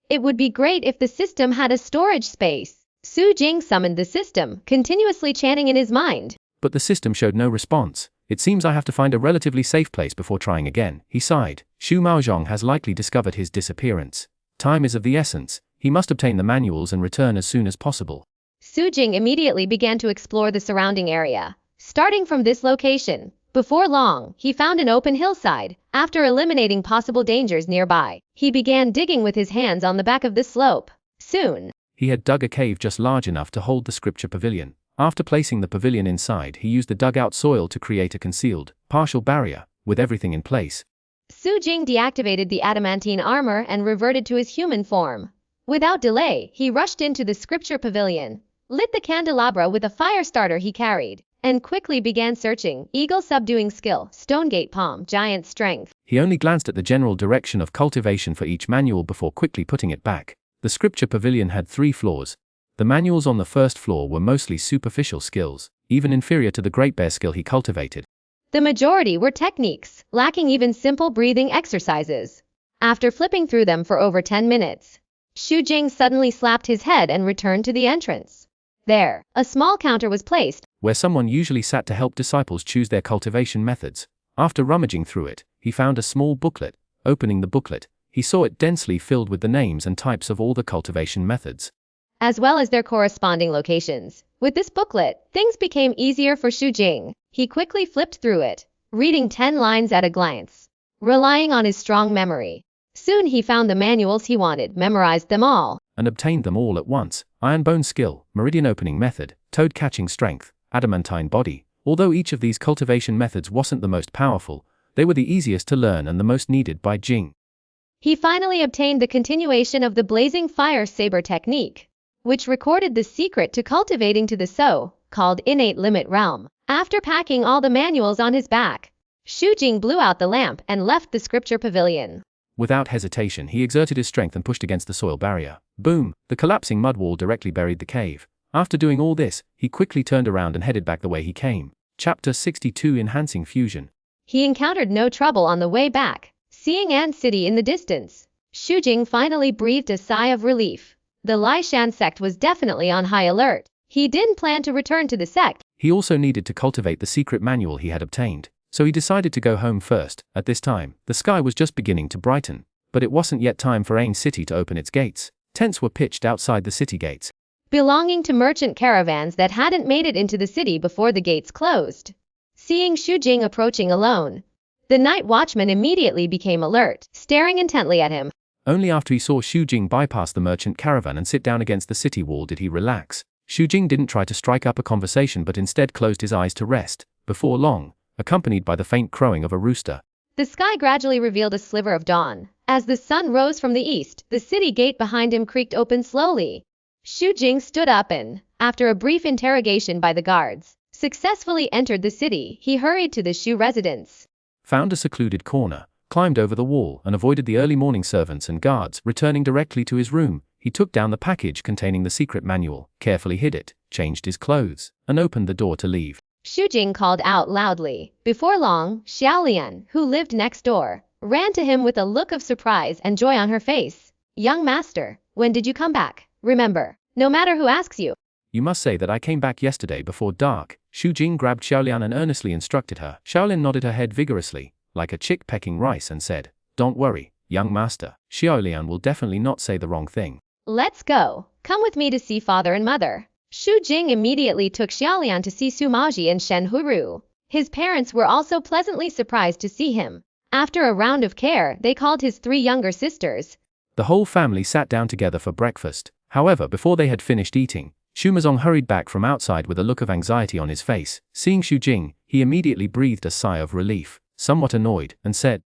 It would be great if the system had a storage space. Su Jing summoned the system, continuously chanting in his mind. But the system showed no response. It seems I have to find a relatively safe place before trying again, he sighed. Xu Maozhong has likely discovered his disappearance. Time is of the essence. He must obtain the manuals and return as soon as possible. Su Jing immediately began to explore the surrounding area. Starting from this location, before long, he found an open hillside. After eliminating possible dangers nearby, he began digging with his hands on the back of the slope. Soon, he had dug a cave just large enough to hold the scripture pavilion. After placing the pavilion inside, he used the dug-out soil to create a concealed, partial barrier, with everything in place. Su Jing deactivated the adamantine armor and reverted to his human form. Without delay, he rushed into the scripture pavilion, lit the candelabra with a fire starter he carried, and quickly began searching. Eagle subduing skill, Stonegate palm, giant strength. He only glanced at the general direction of cultivation for each manual before quickly putting it back. The scripture pavilion had 3 floors. The manuals on the first floor were mostly superficial skills, even inferior to the Great Bear skill he cultivated. The majority were techniques, lacking even simple breathing exercises. After flipping through them for over 10 minutes, Xu Jing suddenly slapped his head and returned to the entrance. There, a small counter was placed, where someone usually sat to help disciples choose their cultivation methods. After rummaging through it, he found a small booklet. Opening the booklet, he saw it densely filled with the names and types of all the cultivation methods, as well as their corresponding locations. With this booklet, things became easier for Xu Jing. He quickly flipped through it, reading 10 lines at a glance. Relying on his strong memory, soon he found the manuals he wanted, memorized them all, and obtained them all at once. Iron Bone Skill, Meridian Opening Method, Toad Catching Strength, Adamantine Body. Although each of these cultivation methods wasn't the most powerful, they were the easiest to learn and the most needed by Jing. He finally obtained the continuation of the Blazing Fire Saber technique, which recorded the secret to cultivating to the so-called innate limit realm. After packing all the manuals on his back, Xu Jing blew out the lamp and left the scripture pavilion. Without hesitation, he exerted his strength and pushed against the soil barrier. Boom! The collapsing mud wall directly buried the cave. After doing all this, he quickly turned around and headed back the way he came. Chapter 62 Enhancing Fusion. He encountered no trouble on the way back. Seeing Ant City in the distance, Xu Jing finally breathed a sigh of relief. The Lai Shan sect was definitely on high alert. He didn't plan to return to the sect. He also needed to cultivate the secret manual he had obtained, so he decided to go home first. At this time, the sky was just beginning to brighten, but it wasn't yet time for Ain City to open its gates. Tents were pitched outside the city gates, belonging to merchant caravans that hadn't made it into the city before the gates closed. Seeing Xu Jing approaching alone, the night watchman immediately became alert, staring intently at him. Only after he saw Xu Jing bypass the merchant caravan and sit down against the city wall did he relax. Xu Jing didn't try to strike up a conversation but instead closed his eyes to rest. Before long, accompanied by the faint crowing of a rooster, the sky gradually revealed a sliver of dawn. As the sun rose from the east, the city gate behind him creaked open slowly. Xu Jing stood up and, after a brief interrogation by the guards, successfully entered the city. He hurried to the Xu residence, found a secluded corner, climbed over the wall and avoided the early morning servants and guards. Returning directly to his room, he took down the package containing the secret manual, carefully hid it, changed his clothes, and opened the door to leave. Xu Jing called out loudly. Before long, Xiaolian, who lived next door, ran to him with a look of surprise and joy on her face. Young master, when did you come back? Remember, no matter who asks you. You must say that I came back yesterday before dark. Xu Jing grabbed Xiaolian and earnestly instructed her. Xiaolian nodded her head vigorously, like a chick pecking rice, and said, "Don't worry, young master. Xiaolian will definitely not say the wrong thing." Let's go. Come with me to see father and mother. Xu Jing immediately took Xiaolian to see Sumaji and Xuanhuan. His parents were also pleasantly surprised to see him. After a round of care, they called his 3 younger sisters. The whole family sat down together for breakfast. However, before they had finished eating, Shumazong hurried back from outside with a look of anxiety on his face. Seeing Xu Jing, he immediately breathed a sigh of relief, somewhat annoyed, and said,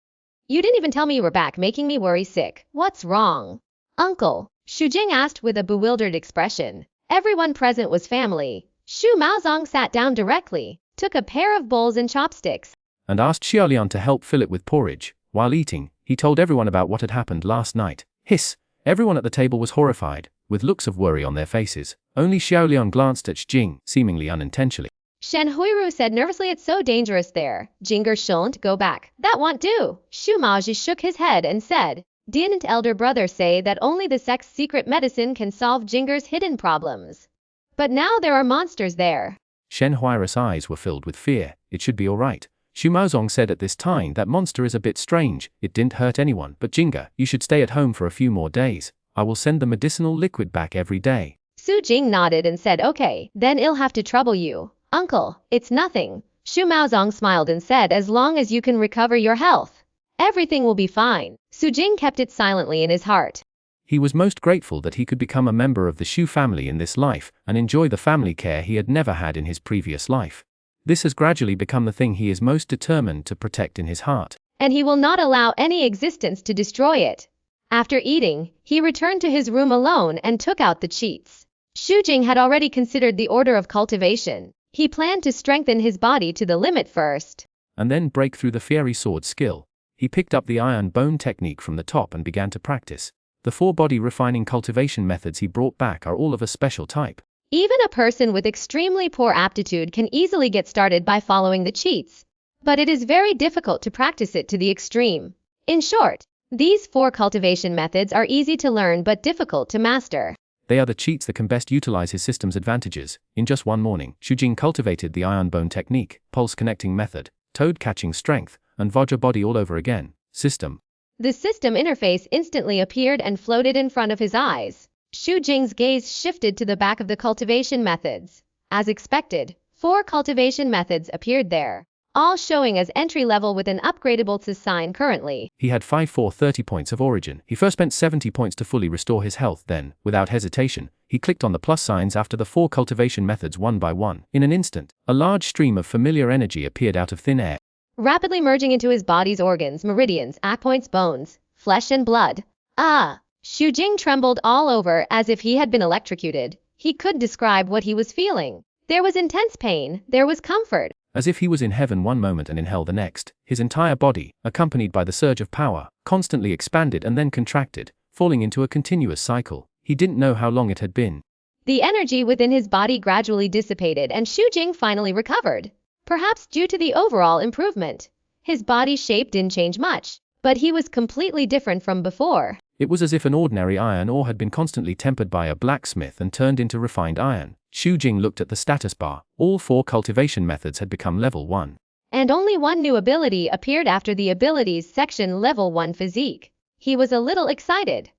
"You didn't even tell me you were back, making me worry sick. What's wrong?" "Uncle," Xu Jing asked with a bewildered expression. Everyone present was family. Xu Maozong sat down directly, took a pair of bowls and chopsticks, and asked Xiaolian to help fill it with porridge. While eating, he told everyone about what had happened last night. Hiss! Everyone at the table was horrified, with looks of worry on their faces. Only Xiaolian glanced at Xu Jing, seemingly unintentionally. Xuanhuan said nervously, "It's so dangerous there. Jinger shouldn't go back. That won't do." Xu Maozhi shook his head and said, "Didn't elder brother say that only the sect's secret medicine can solve Jinger's hidden problems? But now there are monsters there." Xuanhuan's eyes were filled with fear. "It should be alright." Xu Maozong said at this time, "That monster is a bit strange. It didn't hurt anyone. But Jinger, you should stay at home for a few more days. I will send the medicinal liquid back every day." Xu Jing nodded and said, "Okay, then I'll have to trouble you." "Uncle, it's nothing." Xu Maozong smiled and said, "As long as you can recover your health, everything will be fine." Xu Jing kept it silently in his heart. He was most grateful that he could become a member of the Xu family in this life and enjoy the family care he had never had in his previous life. This has gradually become the thing he is most determined to protect in his heart, and he will not allow any existence to destroy it. After eating, he returned to his room alone and took out the cheats. Xu Jing had already considered the order of cultivation. He planned to strengthen his body to the limit first, and then break through the fiery sword skill. He picked up the iron bone technique from the top and began to practice. The 4 body refining cultivation methods he brought back are all of a special type. Even a person with extremely poor aptitude can easily get started by following the cheats, but it is very difficult to practice it to the extreme. In short, these 4 cultivation methods are easy to learn but difficult to master. They are the cheats that can best utilize his system's advantages. In just one morning, Xu Jing cultivated the iron bone technique, pulse connecting method, toad catching strength, and Vajra body all over again. System. The system interface instantly appeared and floated in front of his eyes. Xu Jing's gaze shifted to the back of the cultivation methods. As expected, 4 cultivation methods appeared there, all showing as entry level with an upgradable sign currently. He had 30 points of origin. He first spent 70 points to fully restore his health, then, without hesitation, he clicked on the plus signs after the 4 cultivation methods one by one. In an instant, a large stream of familiar energy appeared out of thin air, rapidly merging into his body's organs, meridians, acupoints, bones, flesh and blood. Ah! Xu Jing trembled all over as if he had been electrocuted. He couldn't describe what he was feeling. There was intense pain, there was comfort. As if he was in heaven one moment and in hell the next, his entire body, accompanied by the surge of power, constantly expanded and then contracted, falling into a continuous cycle. He didn't know how long it had been. The energy within his body gradually dissipated and Xu Jing finally recovered. Perhaps due to the overall improvement. His body shape didn't change much, but he was completely different from before. It was as if an ordinary iron ore had been constantly tempered by a blacksmith and turned into refined iron. Xu Jing looked at the status bar. All 4 cultivation methods had become level 1. And only one new ability appeared after the abilities section level 1 physique. He was a little excited.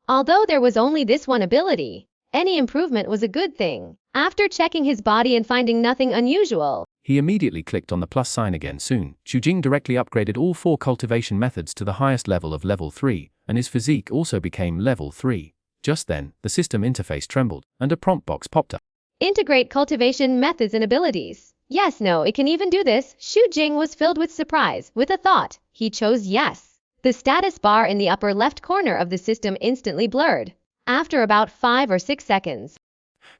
Although there was only this one ability, any improvement was a good thing. After checking his body and finding nothing unusual, he immediately clicked on the plus sign again. Soon, Xu Jing directly upgraded all 4 cultivation methods to the highest level of level 3, and his physique also became level 3. Just then, the system interface trembled, and a prompt box popped up. Integrate cultivation methods and abilities. Yes, no, it can even do this. Xu Jing was filled with surprise. With a thought, he chose yes. The status bar in the upper left corner of the system instantly blurred. After about 5 or 6 seconds.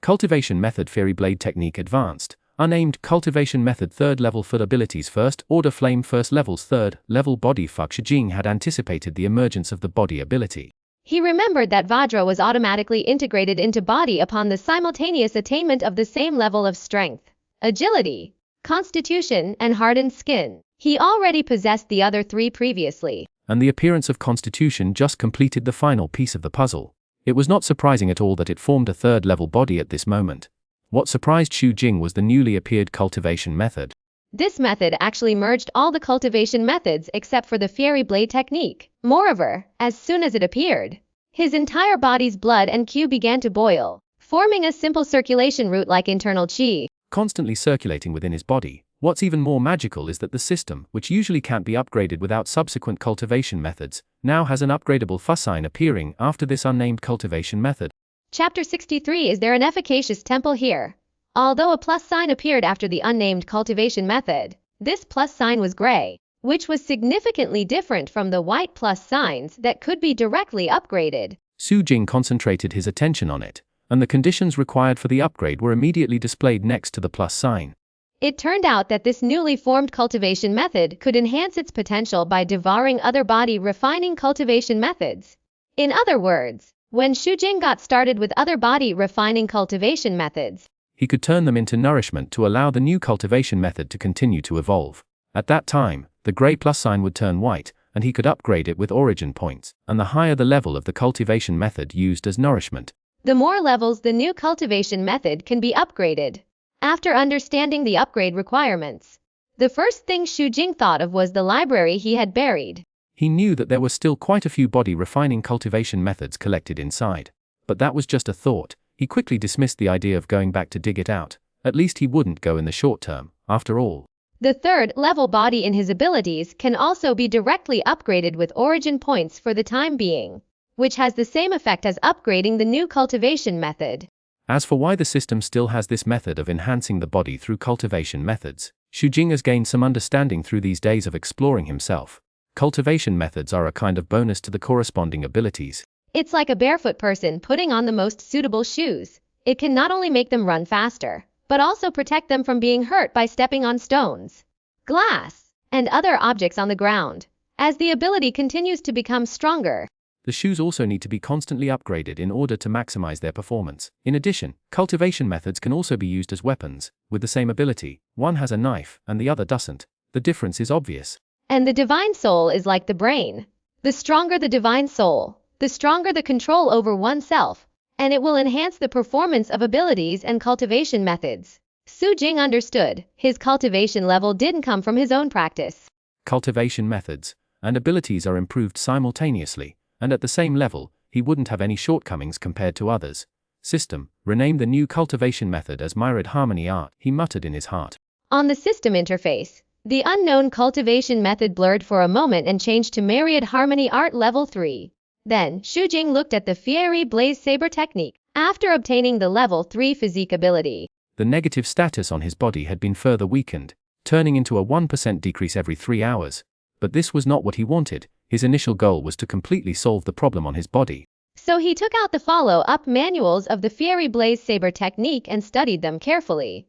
Cultivation method Fairy Blade Technique Advanced. Unnamed Cultivation Method 3rd level Foot Abilities First Order Flame First Levels 3rd level Body Fuck. Xu Jing had anticipated the emergence of the body ability. He remembered that Vajra was automatically integrated into body upon the simultaneous attainment of the same level of strength, agility, constitution, and hardened skin. He already possessed the other 3 previously. And the appearance of constitution just completed the final piece of the puzzle. It was not surprising at all that it formed a 3rd level body at this moment. What surprised Xu Jing was the newly appeared cultivation method. This method actually merged all the cultivation methods except for the Fairy Blade Technique. Moreover, as soon as it appeared, his entire body's blood and qi began to boil, forming a simple circulation route like internal qi, constantly circulating within his body. What's even more magical is that the system, which usually can't be upgraded without subsequent cultivation methods, now has an upgradable fuss sign appearing after this unnamed cultivation method. Chapter 63. Is there an efficacious temple here? Although a plus sign appeared after the unnamed cultivation method, this plus sign was gray, which was significantly different from the white plus signs that could be directly upgraded. Xu Jing concentrated his attention on it, and the conditions required for the upgrade were immediately displayed next to the plus sign. It turned out that this newly formed cultivation method could enhance its potential by devouring other body refining cultivation methods. In other words, when Xu Jing got started with other body refining cultivation methods, he could turn them into nourishment to allow the new cultivation method to continue to evolve. At that time, the gray plus sign would turn white, and he could upgrade it with origin points, and the higher the level of the cultivation method used as nourishment, the more levels the new cultivation method can be upgraded. After understanding the upgrade requirements, the first thing Xu Jing thought of was the library he had buried. He knew that there were still quite a few body refining cultivation methods collected inside. But that was just a thought. He quickly dismissed the idea of going back to dig it out. At least he wouldn't go in the short term, after all. The 3rd level body in his abilities can also be directly upgraded with origin points for the time being, which has the same effect as upgrading the new cultivation method. As for why the system still has this method of enhancing the body through cultivation methods, Xu Jing has gained some understanding through these days of exploring himself. Cultivation methods are a kind of bonus to the corresponding abilities. It's like a barefoot person putting on the most suitable shoes. It can not only make them run faster, but also protect them from being hurt by stepping on stones, glass, and other objects on the ground. As the ability continues to become stronger, the shoes also need to be constantly upgraded in order to maximize their performance. In addition, cultivation methods can also be used as weapons. With the same ability, one has a knife and the other doesn't. The difference is obvious. And the divine soul is like the brain. The stronger the divine soul, the stronger the control over oneself, and it will enhance the performance of abilities and cultivation methods. Xu Jing understood. His cultivation level didn't come from his own practice. Cultivation methods and abilities are improved simultaneously, and at the same level, he wouldn't have any shortcomings compared to others. System, rename the new cultivation method as Myriad Harmony Art, he muttered in his heart. On the system interface, the unknown cultivation method blurred for a moment and changed to Myriad Harmony Art Level 3. Then, Xu Jing looked at the Fiery Blaze Saber technique. After obtaining the Level 3 physique ability, the negative status on his body had been further weakened, turning into a 1% decrease every 3 hours. But this was not what he wanted. His initial goal was to completely solve the problem on his body. So he took out the follow-up manuals of the Fiery Blaze Saber technique and studied them carefully.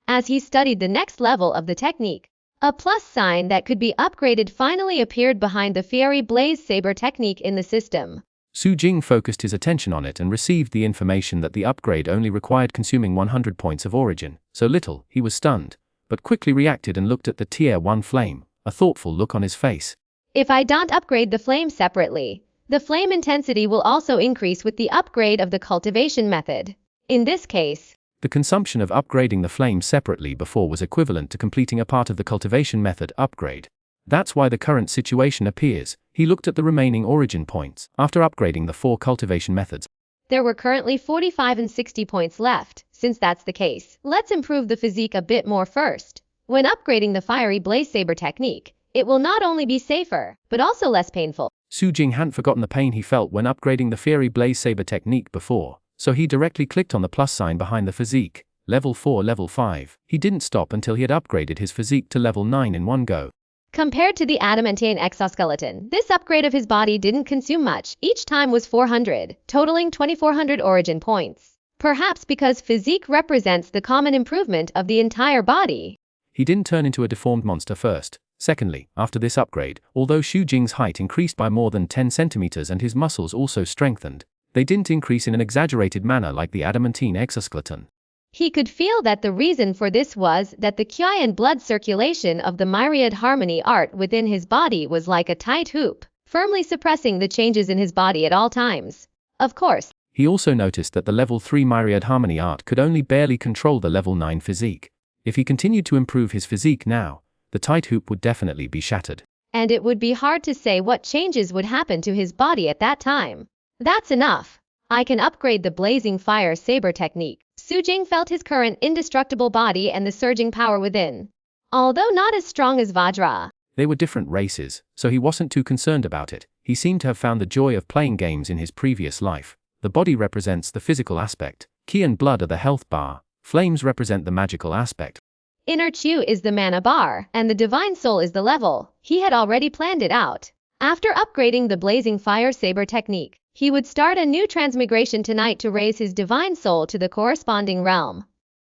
As he studied the next level of the technique, a plus sign that could be upgraded finally appeared behind the fiery blaze saber technique in the system. Xu Jing focused his attention on it and received the information that the upgrade only required consuming 100 points of origin. So little, he was stunned, but quickly reacted and looked at the Tier 1 flame, a thoughtful look on his face. If I don't upgrade the flame separately, the flame intensity will also increase with the upgrade of the cultivation method. In this case, the consumption of upgrading the flame separately before was equivalent to completing a part of the cultivation method upgrade. That's why the current situation appears. He looked at the remaining origin points after upgrading the 4 cultivation methods. There were currently 45 and 60 points left. Since that's the case, let's improve the physique a bit more first. When upgrading the fiery blaze saber technique, it will not only be safer, but also less painful. Xu Jing hadn't forgotten the pain he felt when upgrading the fiery blaze saber technique before, so he directly clicked on the plus sign behind the physique. Level 4, level 5. He didn't stop until he had upgraded his physique to level 9 in one go. Compared to the adamantine exoskeleton, this upgrade of his body didn't consume much. Each time was 400, totaling 2400 origin points. Perhaps because physique represents the common improvement of the entire body. He didn't turn into a deformed monster first. Secondly, after this upgrade, although Xu Jing's height increased by more than 10 centimeters and his muscles also strengthened, they didn't increase in an exaggerated manner like the adamantine exoskeleton. He could feel that the reason for this was that the qi and blood circulation of the myriad harmony art within his body was like a tight hoop, firmly suppressing the changes in his body at all times. Of course, he also noticed that the level 3 myriad harmony art could only barely control the level 9 physique. If he continued to improve his physique now, the tight hoop would definitely be shattered. And it would be hard to say what changes would happen to his body at that time. That's enough. I can upgrade the blazing fire saber technique. Xu Jing felt his current indestructible body and the surging power within. Although not as strong as Vajra. They were different races, so he wasn't too concerned about it. He seemed to have found the joy of playing games in his previous life. The body represents the physical aspect. Qi and blood are the health bar. Flames represent the magical aspect. Inner Chu is the mana bar, and the divine soul is the level. He had already planned it out. After upgrading the blazing fire saber technique, he would start a new transmigration tonight to raise his divine soul to the corresponding realm.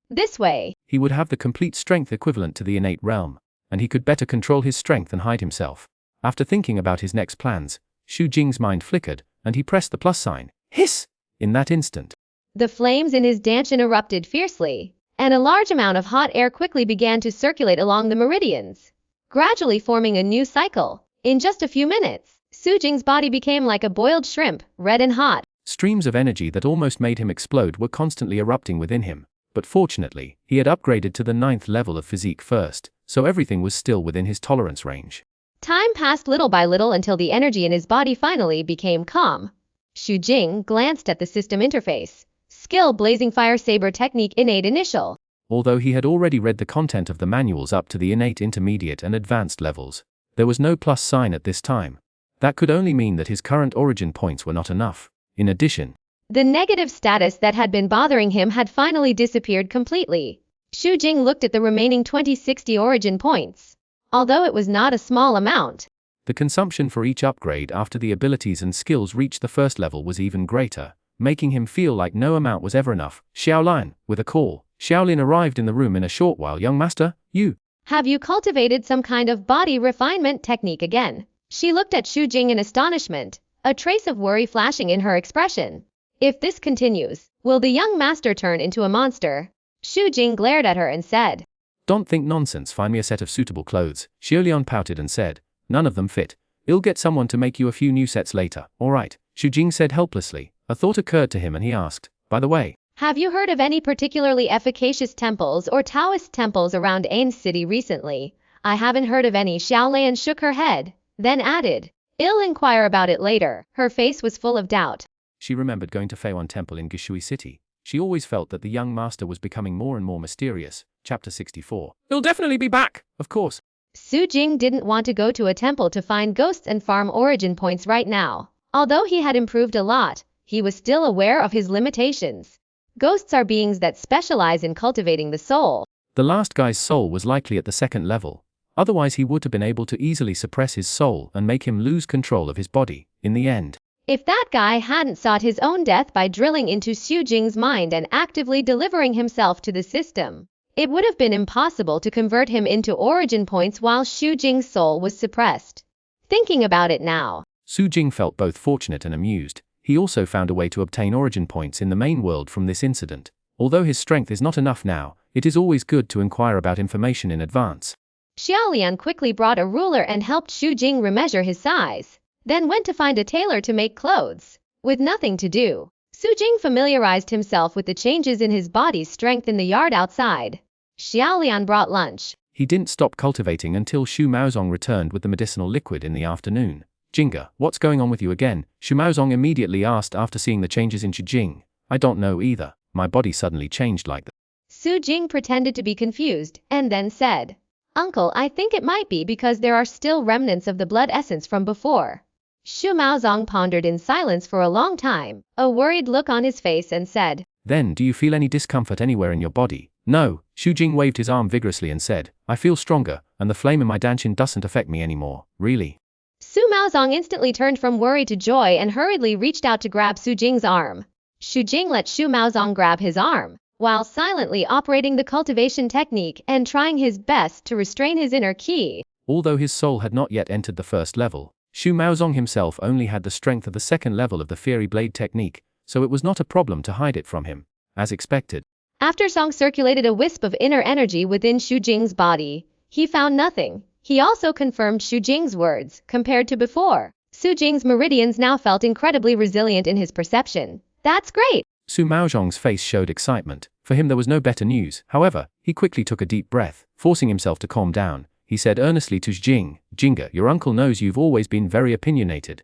This way, he would have the complete strength equivalent to the innate realm, and he could better control his strength and hide himself. After thinking about his next plans, Xu Jing's mind flickered, and he pressed the plus sign. Hiss! In that instant, the flames in his danchan erupted fiercely, and a large amount of hot air quickly began to circulate along the meridians, gradually forming a new cycle. In just a few minutes, Xu Jing's body became like a boiled shrimp, red and hot. Streams of energy that almost made him explode were constantly erupting within him, but fortunately, he had upgraded to the 9th level of physique first, so everything was still within his tolerance range. Time passed little by little until the energy in his body finally became calm. Xu Jing glanced at the system interface. Skill blazing fire saber technique innate initial. Although he had already read the content of the manuals up to the innate intermediate and advanced levels, there was no plus sign at this time. That could only mean that his current origin points were not enough. In addition, the negative status that had been bothering him had finally disappeared completely. Xu Jing looked at the remaining 2060 origin points. Although it was not a small amount, the consumption for each upgrade after the abilities and skills reached the first level was even greater, making him feel like no amount was ever enough. Xiaolin, with a call, Xiaolin arrived in the room in a short while. Young master, you. Have you cultivated some kind of body refinement technique again? She looked at Xu Jing in astonishment, a trace of worry flashing in her expression. If this continues, will the young master turn into a monster? Xu Jing glared at her and said, Don't think nonsense, find me a set of suitable clothes. Xiaolin pouted and said, None of them fit. I'll get someone to make you a few new sets later. All right, Xu Jing said helplessly. A thought occurred to him and he asked, by the way, have you heard of any particularly efficacious temples or Taoist temples around Ain City recently? I haven't heard of any. Xiaolin shook her head, then added, I'll inquire about it later. Her face was full of doubt. She remembered going to Feiyuan Temple in Gishui City. She always felt that the young master was becoming more and more mysterious. Chapter 64. He'll definitely be back, of course. Xu Jing didn't want to go to a temple to find ghosts and farm origin points right now. Although he had improved a lot, he was still aware of his limitations. Ghosts are beings that specialize in cultivating the soul. The last guy's soul was likely at the 2nd level. Otherwise he would have been able to easily suppress his soul and make him lose control of his body, in the end. If that guy hadn't sought his own death by drilling into Xu Jing's mind and actively delivering himself to the system, It would have been impossible to convert him into origin points while Xu Jing's soul was suppressed. Thinking about it now, Xu Jing felt both fortunate and amused. He also found a way to obtain origin points in the main world from this incident. Although his strength is not enough now, it is always good to inquire about information in advance. Xiaolian quickly brought a ruler and helped Xu Jing remeasure his size, then went to find a tailor to make clothes. With nothing to do, Xu Jing familiarized himself with the changes in his body's strength in the yard outside. Xiaolian brought lunch. He didn't stop cultivating until Xu Maozong returned with the medicinal liquid in the afternoon. Jinga, what's going on with you again? Xu Maozong immediately asked after seeing the changes in Xu Jing. I don't know either. My body suddenly changed like that. Xu Jing pretended to be confused, and then said, Uncle, I think it might be because there are still remnants of the blood essence from before. Xu Maozong pondered in silence for a long time, a worried look on his face, and said, Then, do you feel any discomfort anywhere in your body? No. Xu Jing waved his arm vigorously and said, I feel stronger, and the flame in my danchin doesn't affect me anymore, really. Xu Maozong instantly turned from worry to joy and hurriedly reached out to grab Xu Jing's arm. Xu Jing let Xu Maozong grab his arm, while silently operating the cultivation technique and trying his best to restrain his inner ki. Although his soul had not yet entered the first level, Xu Maozong himself only had the strength of the second level of the fiery blade technique, so it was not a problem to hide it from him, as expected. After Song circulated a wisp of inner energy within Xu Jing's body, he found nothing. He also confirmed Xu Jing's words. Compared to before, Xu Jing's meridians now felt incredibly resilient in his perception. That's great! Xu Maozhong's face showed excitement. For him there was no better news. However, he quickly took a deep breath, forcing himself to calm down. He said earnestly to Xu Jing, Jinga, your uncle knows you've always been very opinionated.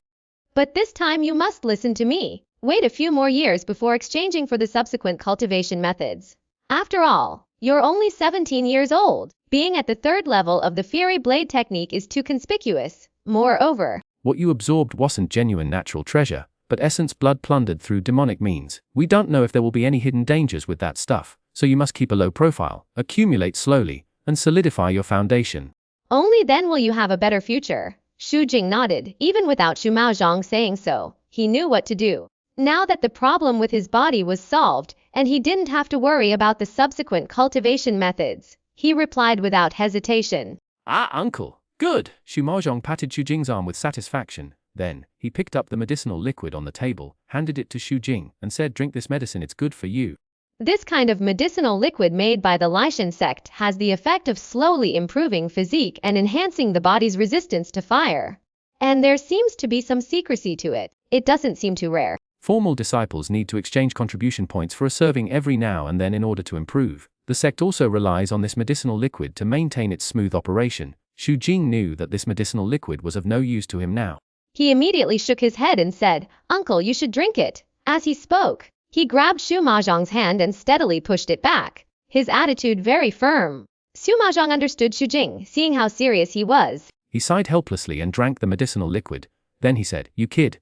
But this time you must listen to me. Wait a few more years before exchanging for the subsequent cultivation methods. After all, you're only 17 years old. Being at the third level of the fiery blade technique is too conspicuous. Moreover, what you absorbed wasn't genuine natural treasure, but essence blood plundered through demonic means. We don't know if there will be any hidden dangers with that stuff, so you must keep a low profile, accumulate slowly, and solidify your foundation. Only then will you have a better future. Xu Jing nodded. Even without Xu Maozhong saying so, he knew what to do. Now that the problem with his body was solved, and he didn't have to worry about the subsequent cultivation methods, he replied without hesitation. Ah, uncle, good! Xu Maozhong patted Xu Jing's arm with satisfaction. Then, he picked up the medicinal liquid on the table, handed it to Xu Jing, and said, drink this medicine, it's good for you. This kind of medicinal liquid made by the Lishan sect has the effect of slowly improving physique and enhancing the body's resistance to fire. And there seems to be some secrecy to it. It doesn't seem too rare. Formal disciples need to exchange contribution points for a serving every now and then in order to improve. The sect also relies on this medicinal liquid to maintain its smooth operation. Xu Jing knew that this medicinal liquid was of no use to him now. He immediately shook his head and said, Uncle, you should drink it. As he spoke, he grabbed Xu Maozhong's hand and steadily pushed it back, his attitude very firm. Xu Maozhong understood Xu Jing, seeing how serious he was. He sighed helplessly and drank the medicinal liquid. Then he said, you kid.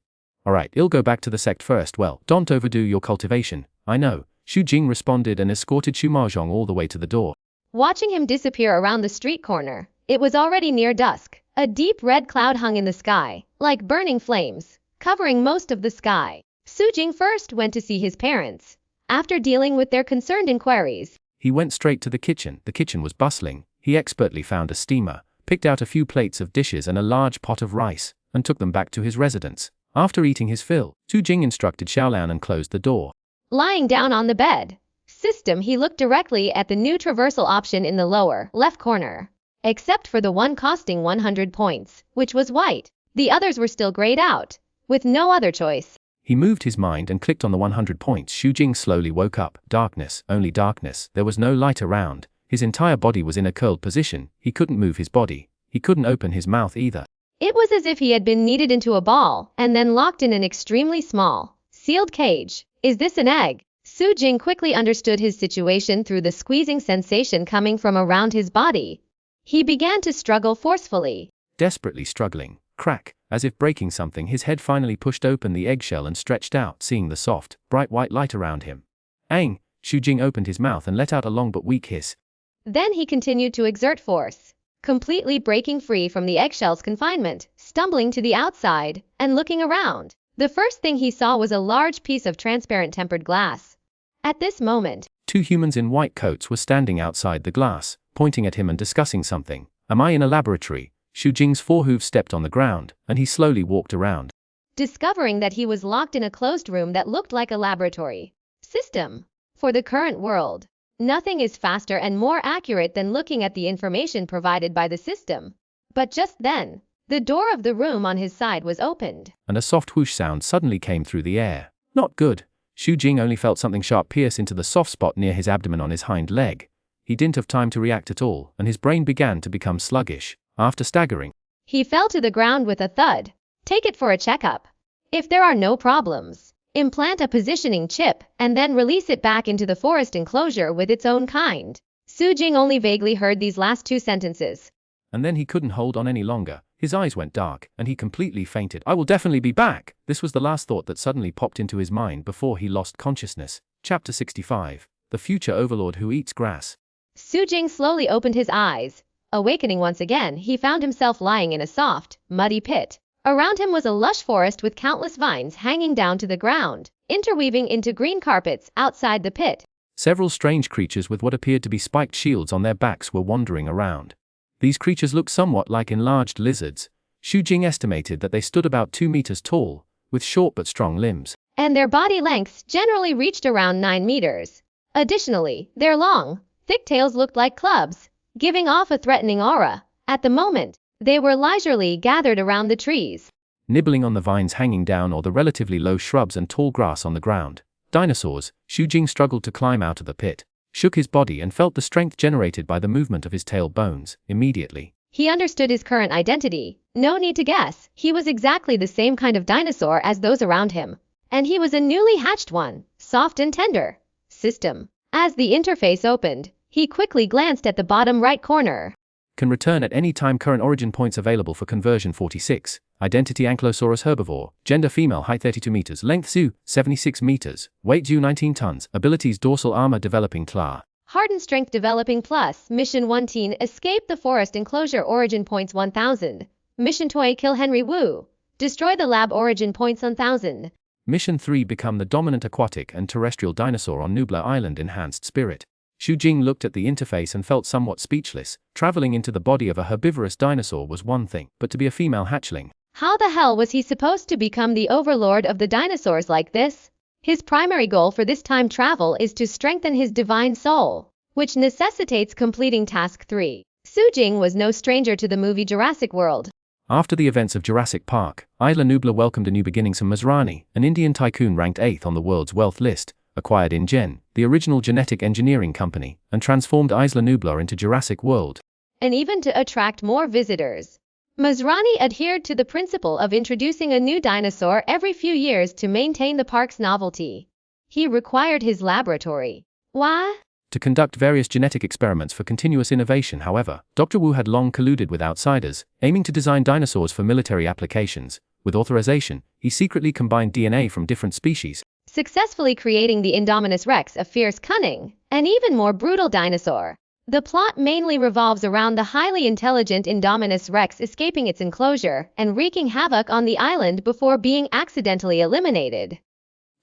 Alright, I'll go back to the sect first. Well, don't overdo your cultivation. I know. Xu Jing responded and escorted Xu Maozhong all the way to the door. Watching him disappear around the street corner, it was already near dusk. A deep red cloud hung in the sky, like burning flames, covering most of the sky. Xu Jing first went to see his parents. After dealing with their concerned inquiries, he went straight to the kitchen. The kitchen was bustling. He expertly found a steamer, picked out a few plates of dishes and a large pot of rice, and took them back to his residence. After eating his fill, Xu Jing instructed Xiaolian and closed the door. Lying down on the bed system, he looked directly at the new traversal option in the lower left corner. Except for the one costing 100 points, which was white. The others were still grayed out, with no other choice. He moved his mind and clicked on the 100 points. Xu Jing slowly woke up. Darkness, only darkness. There was no light around. His entire body was in a curled position. He couldn't move his body. He couldn't open his mouth either. It was as if he had been kneaded into a ball and then locked in an extremely small, sealed cage. Is this an egg? Xu Jing quickly understood his situation through the squeezing sensation coming from around his body. He began to struggle forcefully. Desperately struggling. Crack. As if breaking something, his head finally pushed open the eggshell and stretched out, seeing the soft, bright white light around him. Aang! Xu Jing opened his mouth and let out a long but weak hiss. Then he continued to exert force, completely breaking free from the eggshell's confinement, stumbling to the outside, and looking around. The first thing he saw was a large piece of transparent tempered glass. At this moment, Two humans in white coats were standing outside the glass, pointing at him and discussing something. Am I in a laboratory? Xu Jing's forehooves stepped on the ground, and he slowly walked around, discovering that he was locked in a closed room that looked like a laboratory system. For the current world, nothing is faster and more accurate than looking at the information provided by the system. But just then, the door of the room on his side was opened, and a soft whoosh sound suddenly came through the air. Not good. Xu Jing only felt something sharp pierce into the soft spot near his abdomen on his hind leg. He didn't have time to react at all, and his brain began to become sluggish. After staggering, he fell to the ground with a thud. Take it for a checkup. If there are no problems, implant a positioning chip and then release it back into the forest enclosure with its own kind. Xu Jing only vaguely heard these last two sentences. And then he couldn't hold on any longer. His eyes went dark, and he completely fainted. I will definitely be back. This was the last thought that suddenly popped into his mind before he lost consciousness. Chapter 65. The Future Overlord Who Eats Grass. Xu Jing slowly opened his eyes. Awakening once again, he found himself lying in a soft, muddy pit. Around him was a lush forest with countless vines hanging down to the ground, interweaving into green carpets outside the pit. Several strange creatures with what appeared to be spiked shields on their backs were wandering around. These creatures looked somewhat like enlarged lizards. Xu Jing estimated that they stood about 2 meters tall, with short but strong limbs, and their body lengths generally reached around 9 meters. Additionally, their long, thick tails looked like clubs, giving off a threatening aura. At the moment, they were leisurely gathered around the trees, nibbling on the vines hanging down or the relatively low shrubs and tall grass on the ground. Dinosaurs. Xu Jing struggled to climb out of the pit, shook his body and felt the strength generated by the movement of his tail bones. Immediately, he understood his current identity. No need to guess, he was exactly the same kind of dinosaur as those around him. And he was a newly hatched one, soft and tender. System. As the interface opened, he quickly glanced at the bottom right corner. Can return at any time. Current origin points available for conversion 46. Identity Ankylosaurus herbivore. Gender female. Height 32 meters. Length Xu 76 meters. Weight Xu 19 tons. Abilities dorsal armor developing claw. Hardened strength developing plus. Mission 1 teen escape the forest enclosure origin points 1000. Mission 2 kill Henry Wu. Destroy the lab origin points 1000. Mission 3 become the dominant aquatic and terrestrial dinosaur on Nublar Island. Enhanced spirit. Xu Jing looked at the interface and felt somewhat speechless. Traveling into the body of a herbivorous dinosaur was one thing, but to be a female hatchling. How the hell was he supposed to become the overlord of the dinosaurs like this? His primary goal for this time travel is to strengthen his divine soul, which necessitates completing task 3. Xu Jing was no stranger to the movie Jurassic World. After the events of Jurassic Park, Isla Nublar welcomed a new beginning. Some Masrani, an Indian tycoon ranked 8th on the world's wealth list, acquired InGen, the original genetic engineering company, and transformed Isla Nublar into Jurassic World. And even to attract more visitors, Masrani adhered to the principle of introducing a new dinosaur every few years to maintain the park's novelty. He required his laboratory to conduct various genetic experiments for continuous innovation. However, Dr. Wu had long colluded with outsiders, aiming to design dinosaurs for military applications. With authorization, he secretly combined DNA from different species, successfully creating the Indominus Rex, a fierce, cunning, and even more brutal dinosaur. The plot mainly revolves around the highly intelligent Indominus Rex escaping its enclosure and wreaking havoc on the island before being accidentally eliminated.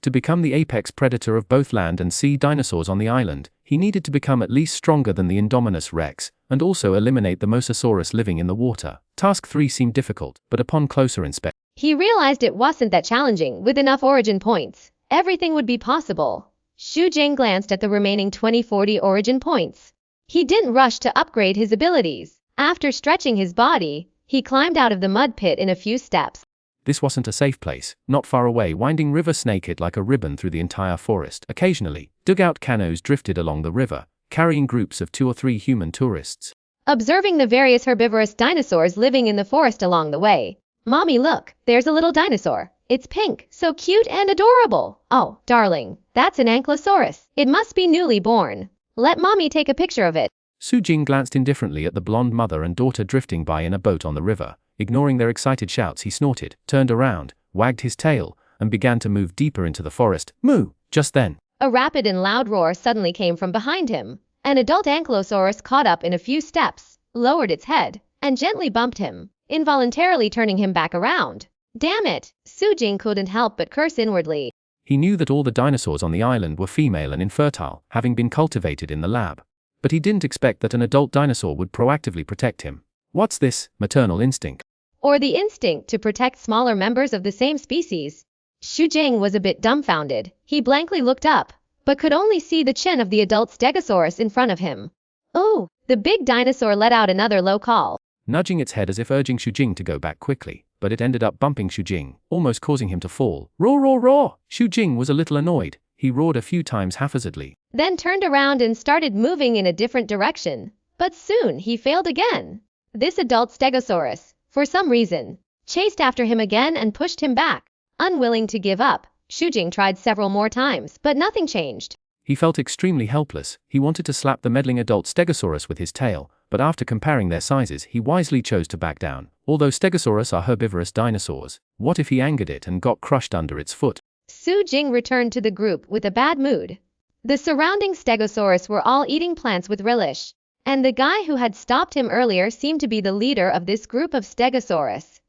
To become the apex predator of both land and sea dinosaurs on the island, he needed to become at least stronger than the Indominus Rex, and also eliminate the Mosasaurus living in the water. Task 3 seemed difficult, but upon closer inspection, he realized it wasn't that challenging. With enough origin points, everything would be possible. Xu Jing glanced at the remaining 2040 origin points. He didn't rush to upgrade his abilities. After stretching his body, he climbed out of the mud pit in a few steps. This wasn't a safe place. Not far away, winding river snaked it like a ribbon through the entire forest. Occasionally, dugout canoes drifted along the river, carrying groups of 2 or 3 human tourists. Observing the various herbivorous dinosaurs living in the forest along the way. Mommy, look, there's a little dinosaur. It's pink, so cute and adorable. Oh, darling, that's an ankylosaurus. It must be newly born. Let mommy take a picture of it. Xu Jing glanced indifferently at the blonde mother and daughter drifting by in a boat on the river. Ignoring their excited shouts, he snorted, turned around, wagged his tail, and began to move deeper into the forest. Moo! Just then, a rapid and loud roar suddenly came from behind him. An adult ankylosaurus caught up in a few steps, lowered its head, and gently bumped him, involuntarily turning him back around. Damn it! Xu Jing couldn't help but curse inwardly. He knew that all the dinosaurs on the island were female and infertile, having been cultivated in the lab. But he didn't expect that an adult dinosaur would proactively protect him. What's this? Maternal instinct? Or the instinct to protect smaller members of the same species? Xu Jing was a bit dumbfounded. He blankly looked up, but could only see the chin of the adult stegosaurus in front of him. Oh! The big dinosaur let out another low call, Nudging its head as if urging Xu Jing to go back quickly, but it ended up bumping Xu Jing, almost causing him to fall. Roar, roar, roar! Xu Jing was a little annoyed. He roared a few times haphazardly. then turned around and started moving in a different direction. But soon he failed again. This adult stegosaurus, for some reason, chased after him again and pushed him back. Unwilling to give up, Xu Jing tried several more times, but nothing changed. He felt extremely helpless. He wanted to slap the meddling adult stegosaurus with his tail, but after comparing their sizes he wisely chose to back down. Although stegosaurus are herbivorous dinosaurs, what if he angered it and got crushed under its foot? Xu Jing returned to the group with a bad mood. The surrounding stegosaurus were all eating plants with relish, and the guy who had stopped him earlier seemed to be the leader of this group of stegosaurus.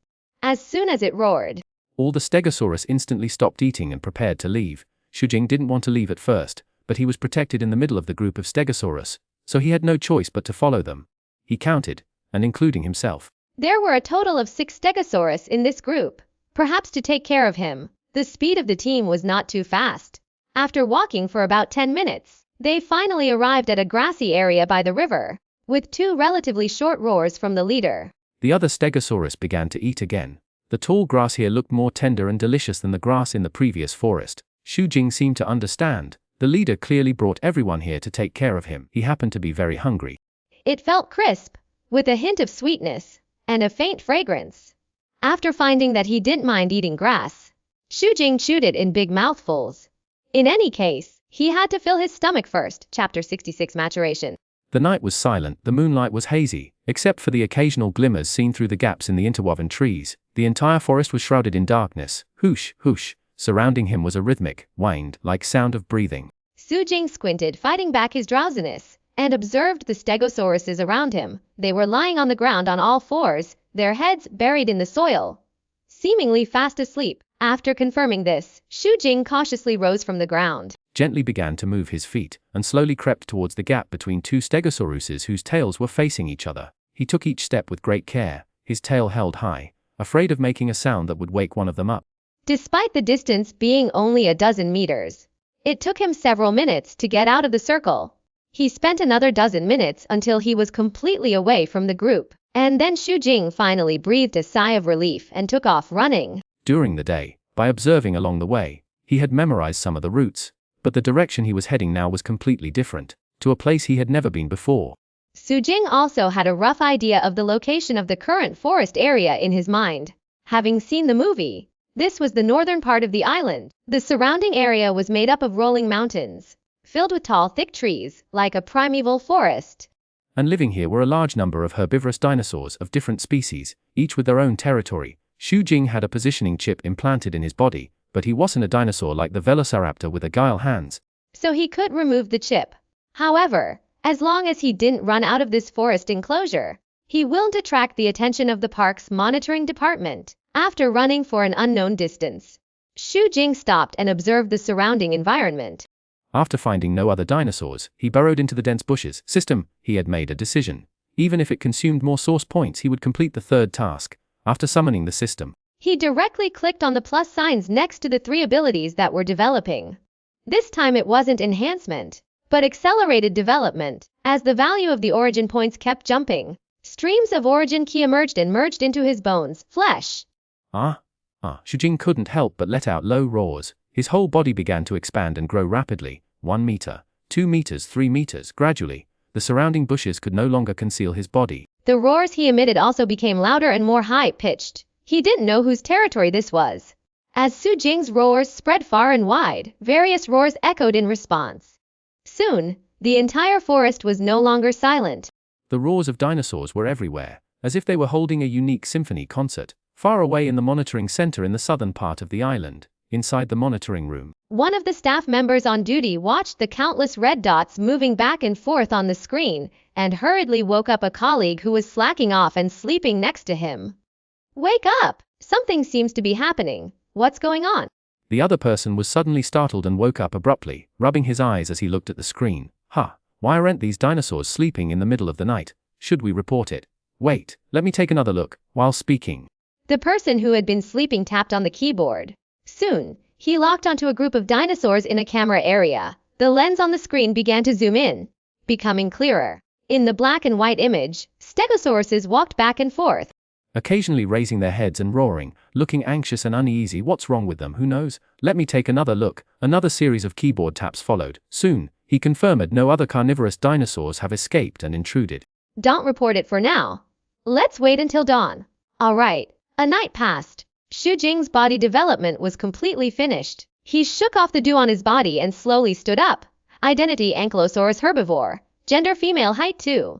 As soon as it roared, All the stegosaurus instantly stopped eating and prepared to leave. Xu Jing didn't want to leave at first, but he was protected in the middle of the group of stegosaurus, so he had no choice but to follow them. He counted, and including himself. there were a total of 6 stegosaurus in this group. Perhaps to take care of him, the speed of the team was not too fast. After walking for about 10 minutes, they finally arrived at a grassy area by the river, with 2 relatively short roars from the leader. The other stegosaurus began to eat again. The tall grass here looked more tender and delicious than the grass in the previous forest. Xu Jing seemed to understand. The leader clearly brought everyone here to take care of him. He happened to be very hungry. It felt crisp, with a hint of sweetness, and a faint fragrance. After finding that he didn't mind eating grass, Xu Jing chewed it in big mouthfuls. In any case, he had to fill his stomach first. Chapter 66 Maturation. The night was silent, the moonlight was hazy, except for the occasional glimmers seen through the gaps in the interwoven trees. The entire forest was shrouded in darkness. Whoosh, whoosh. Surrounding him was a rhythmic, whined-like sound of breathing. Xu Jing squinted, fighting back his drowsiness, and observed the stegosauruses around him. They were lying on the ground on all fours, their heads buried in the soil, seemingly fast asleep. After confirming this, Xu Jing cautiously rose from the ground, Gently began to move his feet, and slowly crept towards the gap between 2 stegosauruses whose tails were facing each other. He took each step with great care, his tail held high, afraid of making a sound that would wake one of them up. Despite the distance being only a dozen meters, it took him several minutes to get out of the circle. He spent another dozen minutes until he was completely away from the group, and then Xu Jing finally breathed a sigh of relief and took off running. During the day, by observing along the way, he had memorized some of the routes, but the direction he was heading now was completely different, to a place he had never been before. Xu Jing also had a rough idea of the location of the current forest area in his mind. Having seen the movie, this was the northern part of the island. The surrounding area was made up of rolling mountains, filled with tall, thick trees, like a primeval forest. And living here were a large number of herbivorous dinosaurs of different species, each with their own territory. Xu Jing had a positioning chip implanted in his body, but he wasn't a dinosaur like the velociraptor with agile hands. So he could remove the chip. However, as long as he didn't run out of this forest enclosure, he willed attract the attention of the park's monitoring department. After running for an unknown distance, Xu Jing stopped and observed the surrounding environment. After finding no other dinosaurs, he burrowed into the dense bushes. He had made a decision. Even if it consumed more source points, he would complete the 3rd task. After summoning the system, He directly clicked on the plus signs next to the 3 abilities that were developing. This time it wasn't enhancement, but accelerated development. As the value of the origin points kept jumping, streams of origin ki emerged and merged into his bones, flesh. Xu Jing couldn't help but let out low roars. His whole body began to expand and grow rapidly. 1 meter, 2 meters, 3 meters. Gradually, the surrounding bushes could no longer conceal his body. The roars he emitted also became louder and more high-pitched. He didn't know whose territory this was. As Xu Jing's roars spread far and wide, various roars echoed in response. Soon, the entire forest was no longer silent. The roars of dinosaurs were everywhere, as if they were holding a unique symphony concert. Far away in the monitoring center in the southern part of the island, inside the monitoring room, One of the staff members on duty watched the countless red dots moving back and forth on the screen, and hurriedly woke up a colleague who was slacking off and sleeping next to him. "Wake up! Something seems to be happening. What's going on?" The other person was suddenly startled and woke up abruptly, rubbing his eyes as he looked at the screen. Why aren't these dinosaurs sleeping in the middle of the night? Should we report it? Wait, let me take another look. While speaking, The person who had been sleeping tapped on the keyboard. Soon, he locked onto a group of dinosaurs in a camera area. The lens on the screen began to zoom in, becoming clearer. In the black and white image, stegosauruses walked back and forth, occasionally raising their heads and roaring, looking anxious and uneasy. What's wrong with them? Who knows? Let me take another look. Another series of keyboard taps followed. Soon, he confirmed no other carnivorous dinosaurs have escaped and intruded. Don't report it for now. Let's wait until dawn. Alright. A night passed. Xu Jing's body development was completely finished. He shook off the dew on his body and slowly stood up. Identity Ankylosaurus herbivore. Gender female, height 2.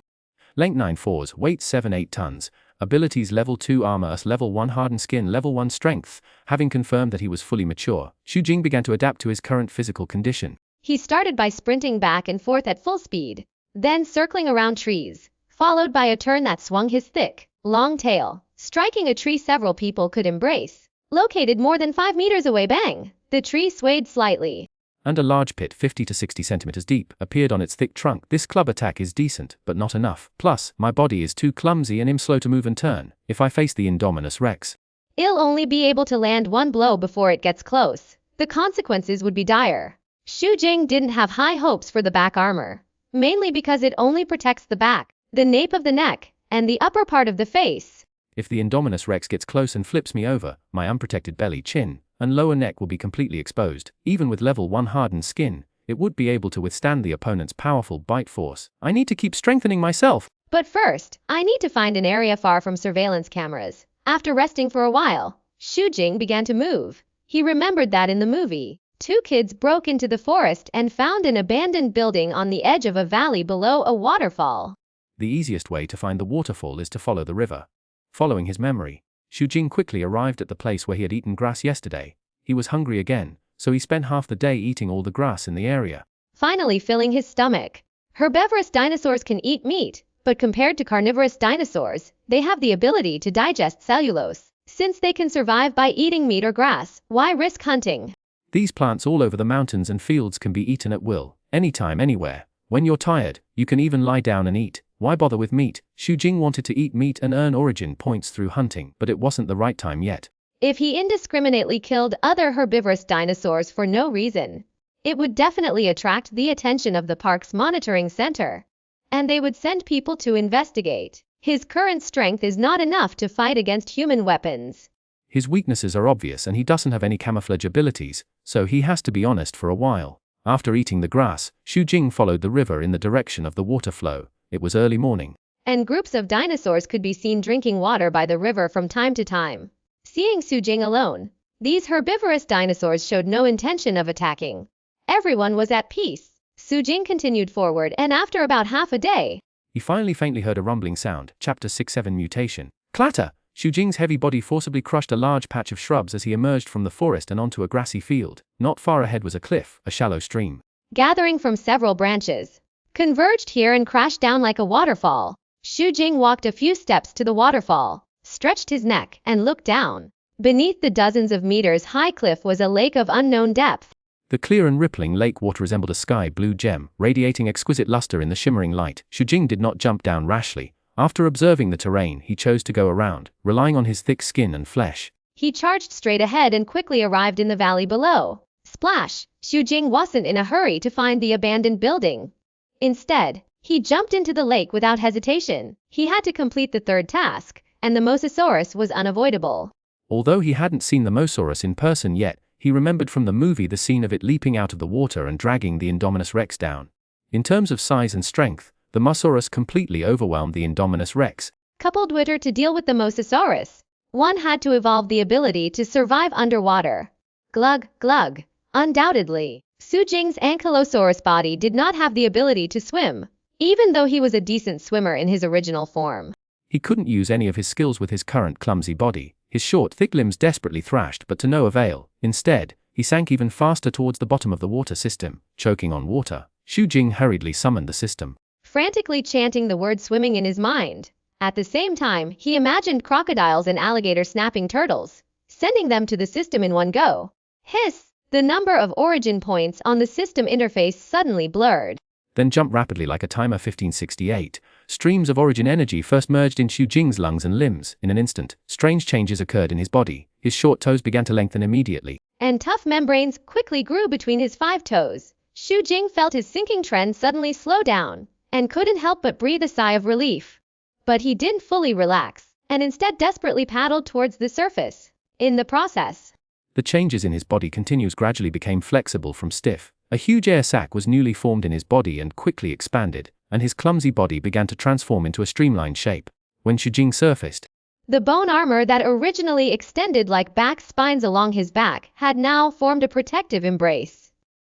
Length 9'4", weight 7-8 tons. Abilities level 2 armor + level 1 hardened skin, level 1 strength. Having confirmed that he was fully mature, Xu Jing began to adapt to his current physical condition. He started by sprinting back and forth at full speed, then circling around trees, followed by a turn that swung his thick, long tail, striking a tree several people could embrace. Located more than 5 meters away, bang! The tree swayed slightly, And a large pit 50 to 60 centimeters deep appeared on its thick trunk. This club attack is decent, but not enough. Plus, my body is too clumsy and I'm slow to move and turn. If I face the Indominus Rex, I'll only be able to land one blow before it gets close. The consequences would be dire. Xu Jing didn't have high hopes for the back armor, mainly because it only protects the back, the nape of the neck, and the upper part of the face. if the Indominus Rex gets close and flips me over, my unprotected belly, chin, and lower neck will be completely exposed. Even with level 1 hardened skin, it would be able to withstand the opponent's powerful bite force. I need to keep strengthening myself. But first, I need to find an area far from surveillance cameras. After resting for a while, Xu Jing began to move. He remembered that in the movie, 2 kids broke into the forest and found an abandoned building on the edge of a valley below a waterfall. The easiest way to find the waterfall is to follow the river. Following his memory, Xu Jing quickly arrived at the place where he had eaten grass yesterday. He was hungry again, so he spent half the day eating all the grass in the area, Finally filling his stomach. Herbivorous dinosaurs can eat meat, but compared to carnivorous dinosaurs, they have the ability to digest cellulose. Since they can survive by eating meat or grass, why risk hunting? These plants all over the mountains and fields can be eaten at will, anytime, anywhere. When you're tired, you can even lie down and eat. Why bother with meat? Xu Jing wanted to eat meat and earn origin points through hunting, but it wasn't the right time yet. If he indiscriminately killed other herbivorous dinosaurs for no reason, it would definitely attract the attention of the park's monitoring center, and they would send people to investigate. His current strength is not enough to fight against human weapons. His weaknesses are obvious and he doesn't have any camouflage abilities, so he has to be honest for a while. After eating the grass, Xu Jing followed the river in the direction of the water flow. It was early morning, And groups of dinosaurs could be seen drinking water by the river from time to time. Seeing Xu Jing alone, these herbivorous dinosaurs showed no intention of attacking. Everyone was at peace. Xu Jing continued forward, and after about half a day, he finally faintly heard a rumbling sound. Chapter 6-7 Mutation. Clatter! Xu Jing's heavy body forcibly crushed a large patch of shrubs as he emerged from the forest and onto a grassy field. Not far ahead was a cliff, a shallow stream, gathering from several branches, converged here and crashed down like a waterfall. Xu Jing walked a few steps to the waterfall, stretched his neck, and looked down. Beneath the dozens of meters high cliff was a lake of unknown depth. The clear and rippling lake water resembled a sky blue gem, radiating exquisite luster in the shimmering light. Xu Jing did not jump down rashly. After observing the terrain, he chose to go around, relying on his thick skin and flesh. He charged straight ahead and quickly arrived in the valley below. Splash! Xu Jing wasn't in a hurry to find the abandoned building. Instead, he jumped into the lake without hesitation. He had to complete the third task, and the Mosasaurus was unavoidable. Although he hadn't seen the Mosaurus in person yet, he remembered from the movie the scene of it leaping out of the water and dragging the Indominus Rex down. In terms of size and strength, the Mosasaurus completely overwhelmed the Indominus Rex. Coupled with her to deal with the Mosasaurus, one had to evolve the ability to survive underwater. Glug, glug. Undoubtedly, Xu Jing's Ankylosaurus body did not have the ability to swim, even though he was a decent swimmer in his original form. He couldn't use any of his skills with his current clumsy body. His short, thick limbs desperately thrashed, but to no avail. Instead, he sank even faster towards the bottom of the water system. Choking on water, Xu Jing hurriedly summoned the system, frantically chanting the word swimming in his mind. At the same time, he imagined crocodiles and alligators snapping turtles, sending them to the system in one go. Hiss! The number of origin points on the system interface suddenly blurred. Then jumped rapidly like a timer 1568. Streams of origin energy first merged in Xu Jing's lungs and limbs. In an instant, strange changes occurred in his body. His short toes began to lengthen immediately. And tough membranes quickly grew between his 5 toes. Xu Jing felt his sinking trend suddenly slow down, and couldn't help but breathe a sigh of relief. But he didn't fully relax, and instead desperately paddled towards the surface. In the process, the changes in his body gradually became flexible from stiff. A huge air sac was newly formed in his body and quickly expanded, and his clumsy body began to transform into a streamlined shape. When Xu Jing surfaced, the bone armor that originally extended like back spines along his back had now formed a protective embrace,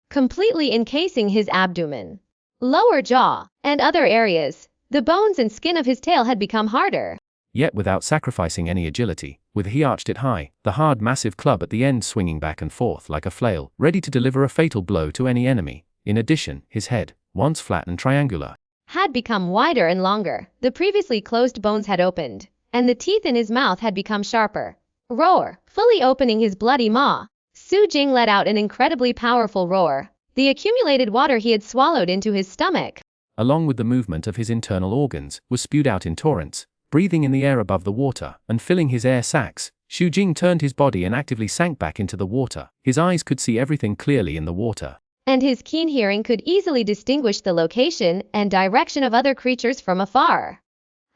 completely encasing his abdomen, lower jaw, and other areas. The bones and skin of his tail had become harder, yet without sacrificing any agility. He arched it high, the hard massive club at the end swinging back and forth like a flail, ready to deliver a fatal blow to any enemy. In addition, his head, once flat and triangular, had become wider and longer. The previously closed bones had opened, and the teeth in his mouth had become sharper. Roar! Fully opening his bloody maw, Xu Jing let out an incredibly powerful roar. The accumulated water he had swallowed into his stomach, along with the movement of his internal organs, was spewed out in torrents. Breathing in the air above the water, and filling his air sacs, Xu Jing turned his body and actively sank back into the water. His eyes could see everything clearly in the water, and his keen hearing could easily distinguish the location and direction of other creatures from afar.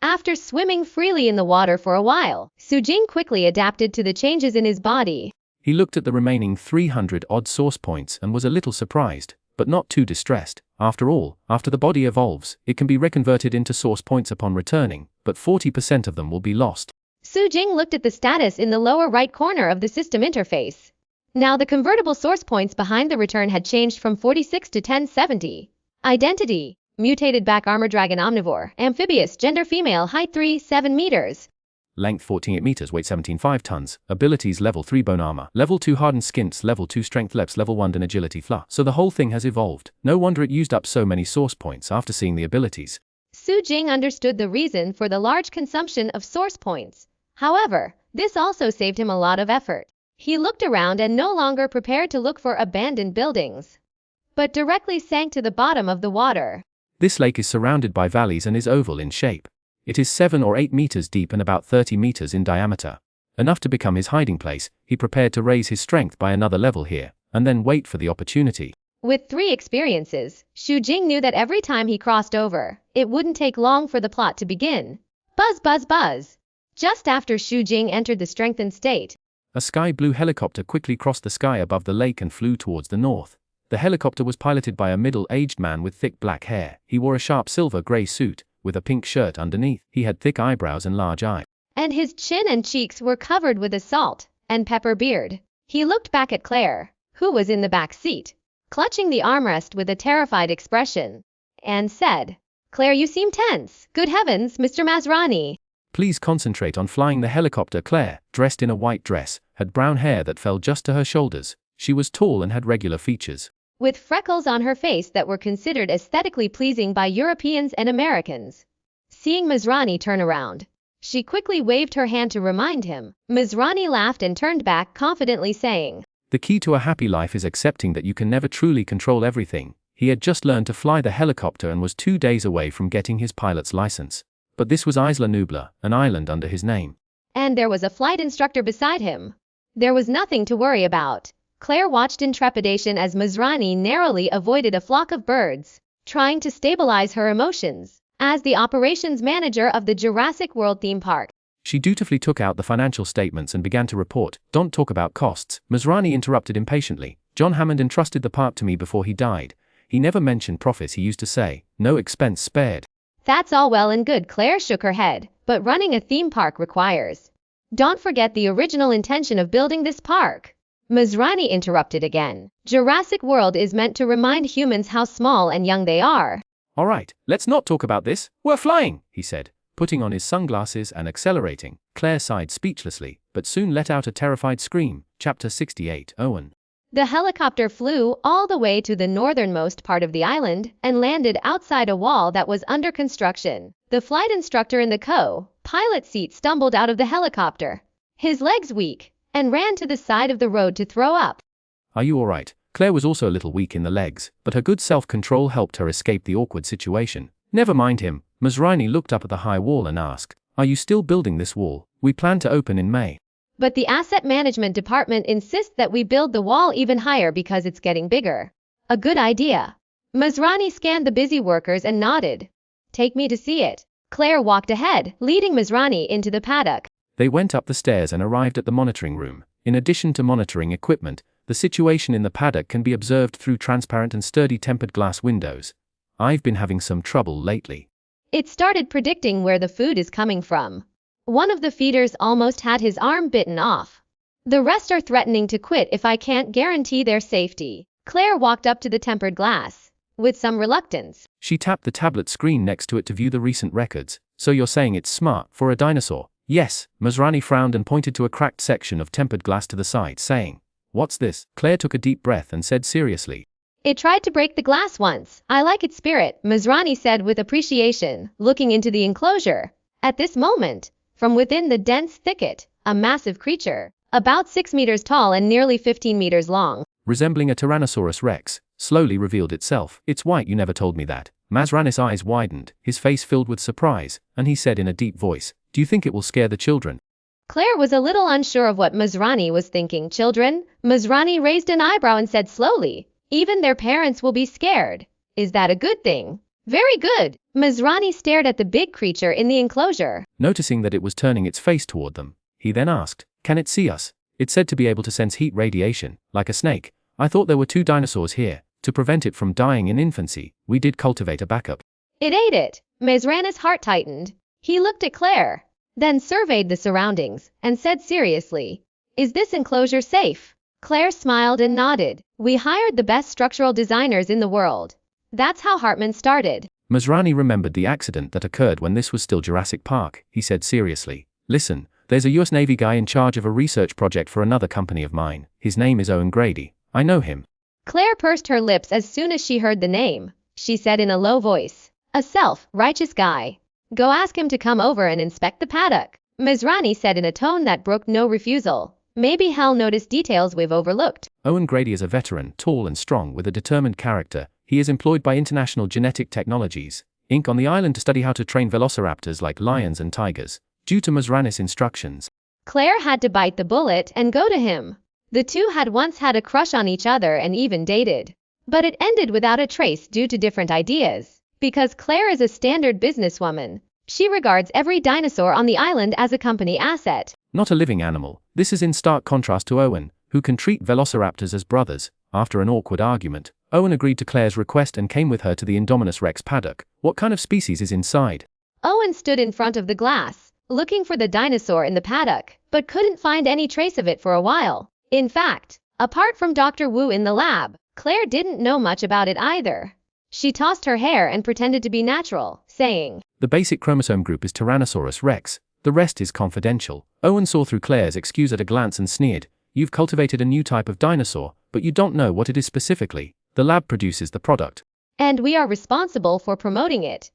After swimming freely in the water for a while, Xu Jing quickly adapted to the changes in his body. He looked at the remaining 300-odd source points and was a little surprised, but not too distressed. After all, after the body evolves, it can be reconverted into source points upon returning, but 40% of them will be lost. Xu Jing looked at the status in the lower right corner of the system interface. Now the convertible source points behind the return had changed from 46 to 1070. Identity: mutated back armor dragon omnivore, amphibious, gender female, height 3.7 meters. Length 14 meters, weight 17.5 tons. Abilities level 3 bone armor, level 2 hardened skins, level 2 strength leps, level 1 and agility fla. So the whole thing has evolved. No wonder it used up so many source points after seeing the abilities. Xu Jing understood the reason for the large consumption of source points. However, this also saved him a lot of effort. He looked around and no longer prepared to look for abandoned buildings, but directly sank to the bottom of the water. This lake is surrounded by valleys and is oval in shape. It is 7 or 8 meters deep and about 30 meters in diameter. Enough to become his hiding place. He prepared to raise his strength by another level here, and then wait for the opportunity. With 3 experiences, Xu Jing knew that every time he crossed over, it wouldn't take long for the plot to begin. Buzz, buzz, buzz. Just after Xu Jing entered the strengthened state, a sky blue helicopter quickly crossed the sky above the lake and flew towards the north. The helicopter was piloted by a middle-aged man with thick black hair. He wore a sharp silver-gray suit, with a pink shirt underneath. He had thick eyebrows and large eyes, and his chin and cheeks were covered with a salt and pepper beard. He looked back at Claire, who was in the back seat, clutching the armrest with a terrified expression, and said, "Claire, you seem tense. Good heavens, Mr. Masrani. Please concentrate on flying the helicopter." Claire, dressed in a white dress, had brown hair that fell just to her shoulders. She was tall and had regular features, with freckles on her face that were considered aesthetically pleasing by Europeans and Americans. Seeing Masrani turn around, she quickly waved her hand to remind him. Masrani laughed and turned back confidently, saying, "The key to a happy life is accepting that you can never truly control everything." He had just learned to fly the helicopter and was 2 days away from getting his pilot's license. But this was Isla Nublar, an island under his name. And there was a flight instructor beside him. There was nothing to worry about. Claire watched in trepidation as Masrani narrowly avoided a flock of birds, trying to stabilize her emotions. As the operations manager of the Jurassic World theme park, she dutifully took out the financial statements and began to report. "Don't talk about costs," Masrani interrupted impatiently. "John Hammond entrusted the park to me before he died. He never mentioned profits. He used to say, 'No expense spared.'" "That's all well and good," Claire shook her head, "but running a theme park requires. Don't forget the original intention of building this park." Masrani interrupted again. "Jurassic World is meant to remind humans how small and young they are." "All right, let's not talk about this. We're flying," he said, putting on his sunglasses and accelerating. Claire sighed speechlessly, but soon let out a terrified scream. Chapter 68, Owen. The helicopter flew all the way to the northernmost part of the island and landed outside a wall that was under construction. The flight instructor in the co-pilot seat stumbled out of the helicopter, his legs weak, and ran to the side of the road to throw up. Are you alright? Claire was also a little weak in the legs, but her good self-control helped her escape the awkward situation. Never mind him. Masrani looked up at the high wall and asked, are you still building this wall? We plan to open in May. But the asset management department insists that we build the wall even higher because it's getting bigger. A good idea. Masrani scanned the busy workers and nodded. Take me to see it. Claire walked ahead, leading Masrani into the paddock. They went up the stairs and arrived at the monitoring room. In addition to monitoring equipment, the situation in the paddock can be observed through transparent and sturdy tempered glass windows. I've been having some trouble lately. It started predicting where the food is coming from. One of the feeders almost had his arm bitten off. The rest are threatening to quit if I can't guarantee their safety. Claire walked up to the tempered glass, with some reluctance. She tapped the tablet screen next to it to view the recent records. So you're saying it's smart for a dinosaur? Yes. Masrani frowned and pointed to a cracked section of tempered glass to the side, saying, what's this? Claire took a deep breath and said seriously, it tried to break the glass once. I like its spirit, Masrani said with appreciation, looking into the enclosure. At this moment, from within the dense thicket, a massive creature, about 6 meters tall and nearly 15 meters long, resembling a Tyrannosaurus rex, slowly revealed itself. It's white, you never told me that. Masrani's eyes widened, his face filled with surprise, and he said in a deep voice, do you think it will scare the children? Claire was a little unsure of what Masrani was thinking. Children? Masrani raised an eyebrow and said slowly, even their parents will be scared. Is that a good thing? Very good. Masrani stared at the big creature in the enclosure. Noticing that it was turning its face toward them, he then asked, can it see us? It's said to be able to sense heat radiation, like a snake. I thought there were 2 dinosaurs here. To prevent it from dying in infancy, we did cultivate a backup. It ate it. Masrani's heart tightened. He looked at Claire, then surveyed the surroundings, and said seriously, is this enclosure safe? Claire smiled and nodded. We hired the best structural designers in the world. That's how Hartman started. Masrani remembered the accident that occurred when this was still Jurassic Park. He said seriously, listen, there's a US Navy guy in charge of a research project for another company of mine. His name is Owen Grady. I know him. Claire pursed her lips as soon as she heard the name. She said in a low voice, a self-righteous guy. Go ask him to come over and inspect the paddock. Masrani said in a tone that brooked no refusal. Maybe he'll notice details we've overlooked. Owen Grady is a veteran, tall and strong with a determined character. He is employed by International Genetic Technologies, Inc. on the island to study how to train velociraptors like lions and tigers. Due to Masrani's instructions, Claire had to bite the bullet and go to him. The two had once had a crush on each other and even dated. But it ended without a trace due to different ideas. Because Claire is a standard businesswoman, she regards every dinosaur on the island as a company asset. Not a living animal. This is in stark contrast to Owen, who can treat velociraptors as brothers. After an awkward argument, Owen agreed to Claire's request and came with her to the Indominus Rex paddock. What kind of species is inside? Owen stood in front of the glass, looking for the dinosaur in the paddock, but couldn't find any trace of it for a while. In fact, apart from Dr. Wu in the lab, Claire didn't know much about it either. She tossed her hair and pretended to be natural, saying, the basic chromosome group is Tyrannosaurus rex. The rest is confidential. Owen saw through Claire's excuse at a glance and sneered, you've cultivated a new type of dinosaur, but you don't know what it is specifically. The lab produces the product. And we are responsible for promoting it.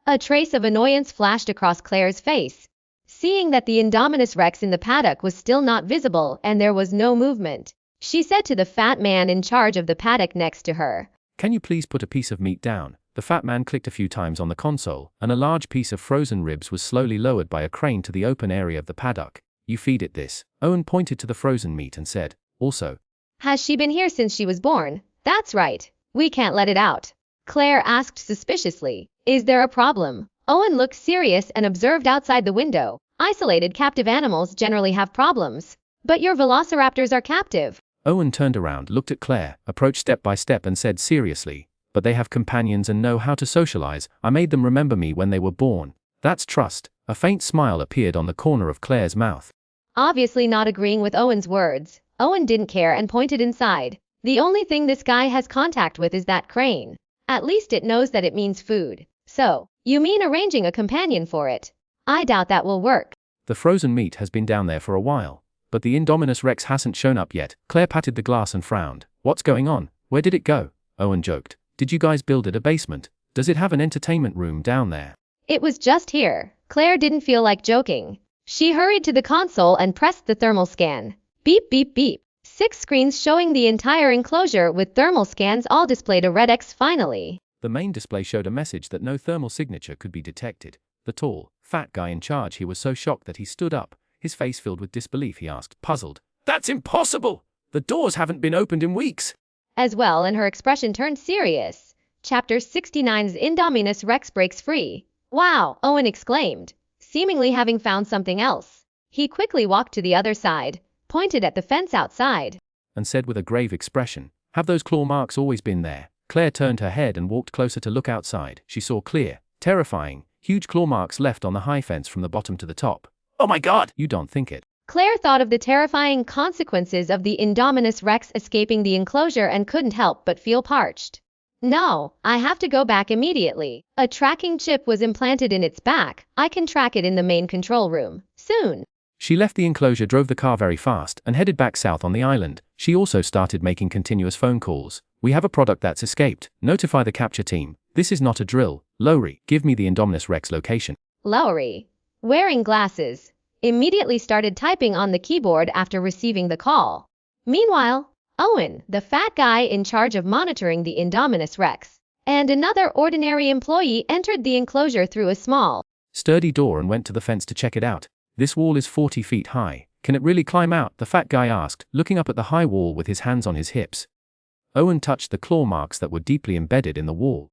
A trace of annoyance flashed across Claire's face. Seeing that the Indominus Rex in the paddock was still not visible and there was no movement, she said to the fat man in charge of the paddock next to her, can you please put a piece of meat down? The fat man clicked a few times on the console, and a large piece of frozen ribs was slowly lowered by a crane to the open area of the paddock. You feed it this. Owen pointed to the frozen meat and said, also, has she been here since she was born? That's right. We can't let it out. Claire asked suspiciously, is there a problem? Owen looked serious and observed outside the window. Isolated captive animals generally have problems. But your velociraptors are captive. Owen turned around, looked at Claire, approached step by step and said seriously, but they have companions and know how to socialize. I made them remember me when they were born. That's trust. A faint smile appeared on the corner of Claire's mouth. Obviously not agreeing with Owen's words, Owen didn't care and pointed inside. The only thing this guy has contact with is that crane. At least it knows that it means food. So, you mean arranging a companion for it? I doubt that will work. The frozen meat has been down there for a while, but the Indominus Rex hasn't shown up yet. Claire patted the glass and frowned. What's going on? Where did it go? Owen joked. Did you guys build it a basement? Does it have an entertainment room down there? It was just here. Claire didn't feel like joking. She hurried to the console and pressed the thermal scan. Beep beep beep. 6 screens showing the entire enclosure with thermal scans all displayed a red X finally. The main display showed a message that no thermal signature could be detected. The tall, fat guy in charge, he was so shocked that he stood up, his face filled with disbelief. He asked, puzzled, "That's impossible! The doors haven't been opened in weeks!" As well, and her expression turned serious. Chapter 69's Indominus Rex breaks free. Wow, Owen exclaimed, seemingly having found something else. He quickly walked to the other side, pointed at the fence outside, and said with a grave expression, "Have those claw marks always been there?" Claire turned her head and walked closer to look outside. She saw clear, terrifying, huge claw marks left on the high fence from the bottom to the top. "Oh my God!" "You don't think it?" Claire thought of the terrifying consequences of the Indominus Rex escaping the enclosure and couldn't help but feel parched. No, I have to go back immediately. A tracking chip was implanted in its back. I can track it in the main control room soon. She left the enclosure, drove the car very fast, and headed back south on the island. She also started making continuous phone calls. "We have a product that's escaped. Notify the capture team. This is not a drill. Lowry, give me the Indominus Rex location." Lowry, wearing glasses, immediately started typing on the keyboard after receiving the call. Meanwhile, Owen, the fat guy in charge of monitoring the Indominus Rex, and another ordinary employee entered the enclosure through a small, sturdy door and went to the fence to check it out. "This wall is 40 feet high. Can it really climb out?" the fat guy asked, looking up at the high wall with his hands on his hips. Owen touched the claw marks that were deeply embedded in the wall.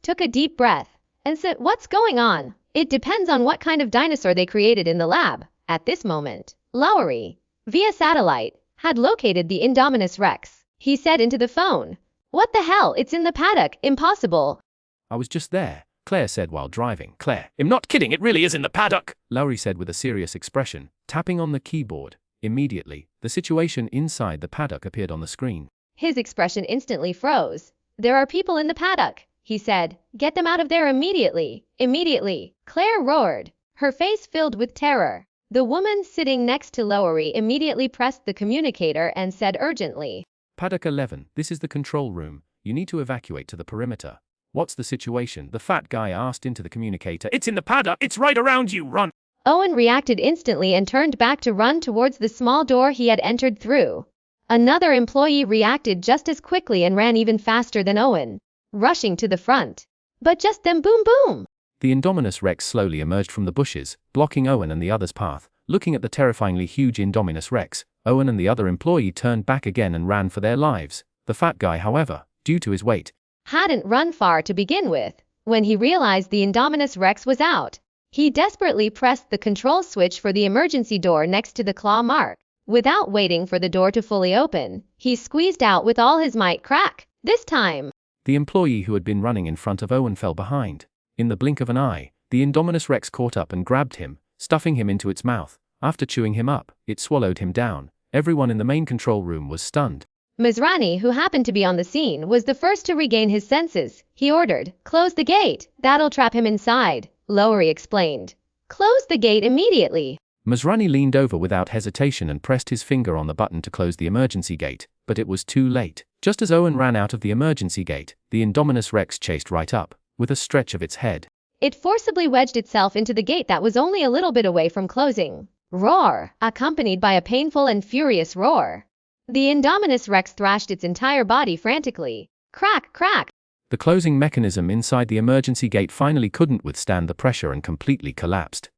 Took a deep breath, and said, "What's going on? It depends on what kind of dinosaur they created in the lab." At this moment, Lowry, via satellite, had located the Indominus Rex. He said into the phone, "What the hell? It's in the paddock. Impossible." "I was just there," Claire said while driving. "Claire, I'm not kidding, it really is in the paddock," Lowry said with a serious expression, tapping on the keyboard. Immediately, the situation inside the paddock appeared on the screen. His expression instantly froze. "There are people in the paddock," he said. "Get them out of there immediately. Immediately." Claire roared, her face filled with terror. The woman sitting next to Lowry immediately pressed the communicator and said urgently, "Paddock 11, this is the control room. You need to evacuate to the perimeter." "What's the situation?" the fat guy asked into the communicator. "It's in the paddock. It's right around you. Run." Owen reacted instantly and turned back to run towards the small door he had entered through. Another employee reacted just as quickly and ran even faster than Owen, rushing to the front. But just then, boom boom! The Indominus Rex slowly emerged from the bushes, blocking Owen and the others' path. Looking at the terrifyingly huge Indominus Rex, Owen and the other employee turned back again and ran for their lives. The fat guy, however, due to his weight, hadn't run far to begin with. When he realized the Indominus Rex was out, he desperately pressed the control switch for the emergency door next to the claw mark. Without waiting for the door to fully open, he squeezed out with all his might. Crack! This time, the employee who had been running in front of Owen fell behind. In the blink of an eye, the Indominus Rex caught up and grabbed him, stuffing him into its mouth. After chewing him up, it swallowed him down. Everyone in the main control room was stunned. Masrani, who happened to be on the scene, was the first to regain his senses. He ordered, "Close the gate. That'll trap him inside," Lowry explained. "Close the gate immediately." Masrani leaned over without hesitation and pressed his finger on the button to close the emergency gate, but it was too late. Just as Owen ran out of the emergency gate, the Indominus Rex chased right up, with a stretch of its head. It forcibly wedged itself into the gate that was only a little bit away from closing. Roar, accompanied by a painful and furious roar. The Indominus Rex thrashed its entire body frantically. Crack, crack. The closing mechanism inside the emergency gate finally couldn't withstand the pressure and completely collapsed.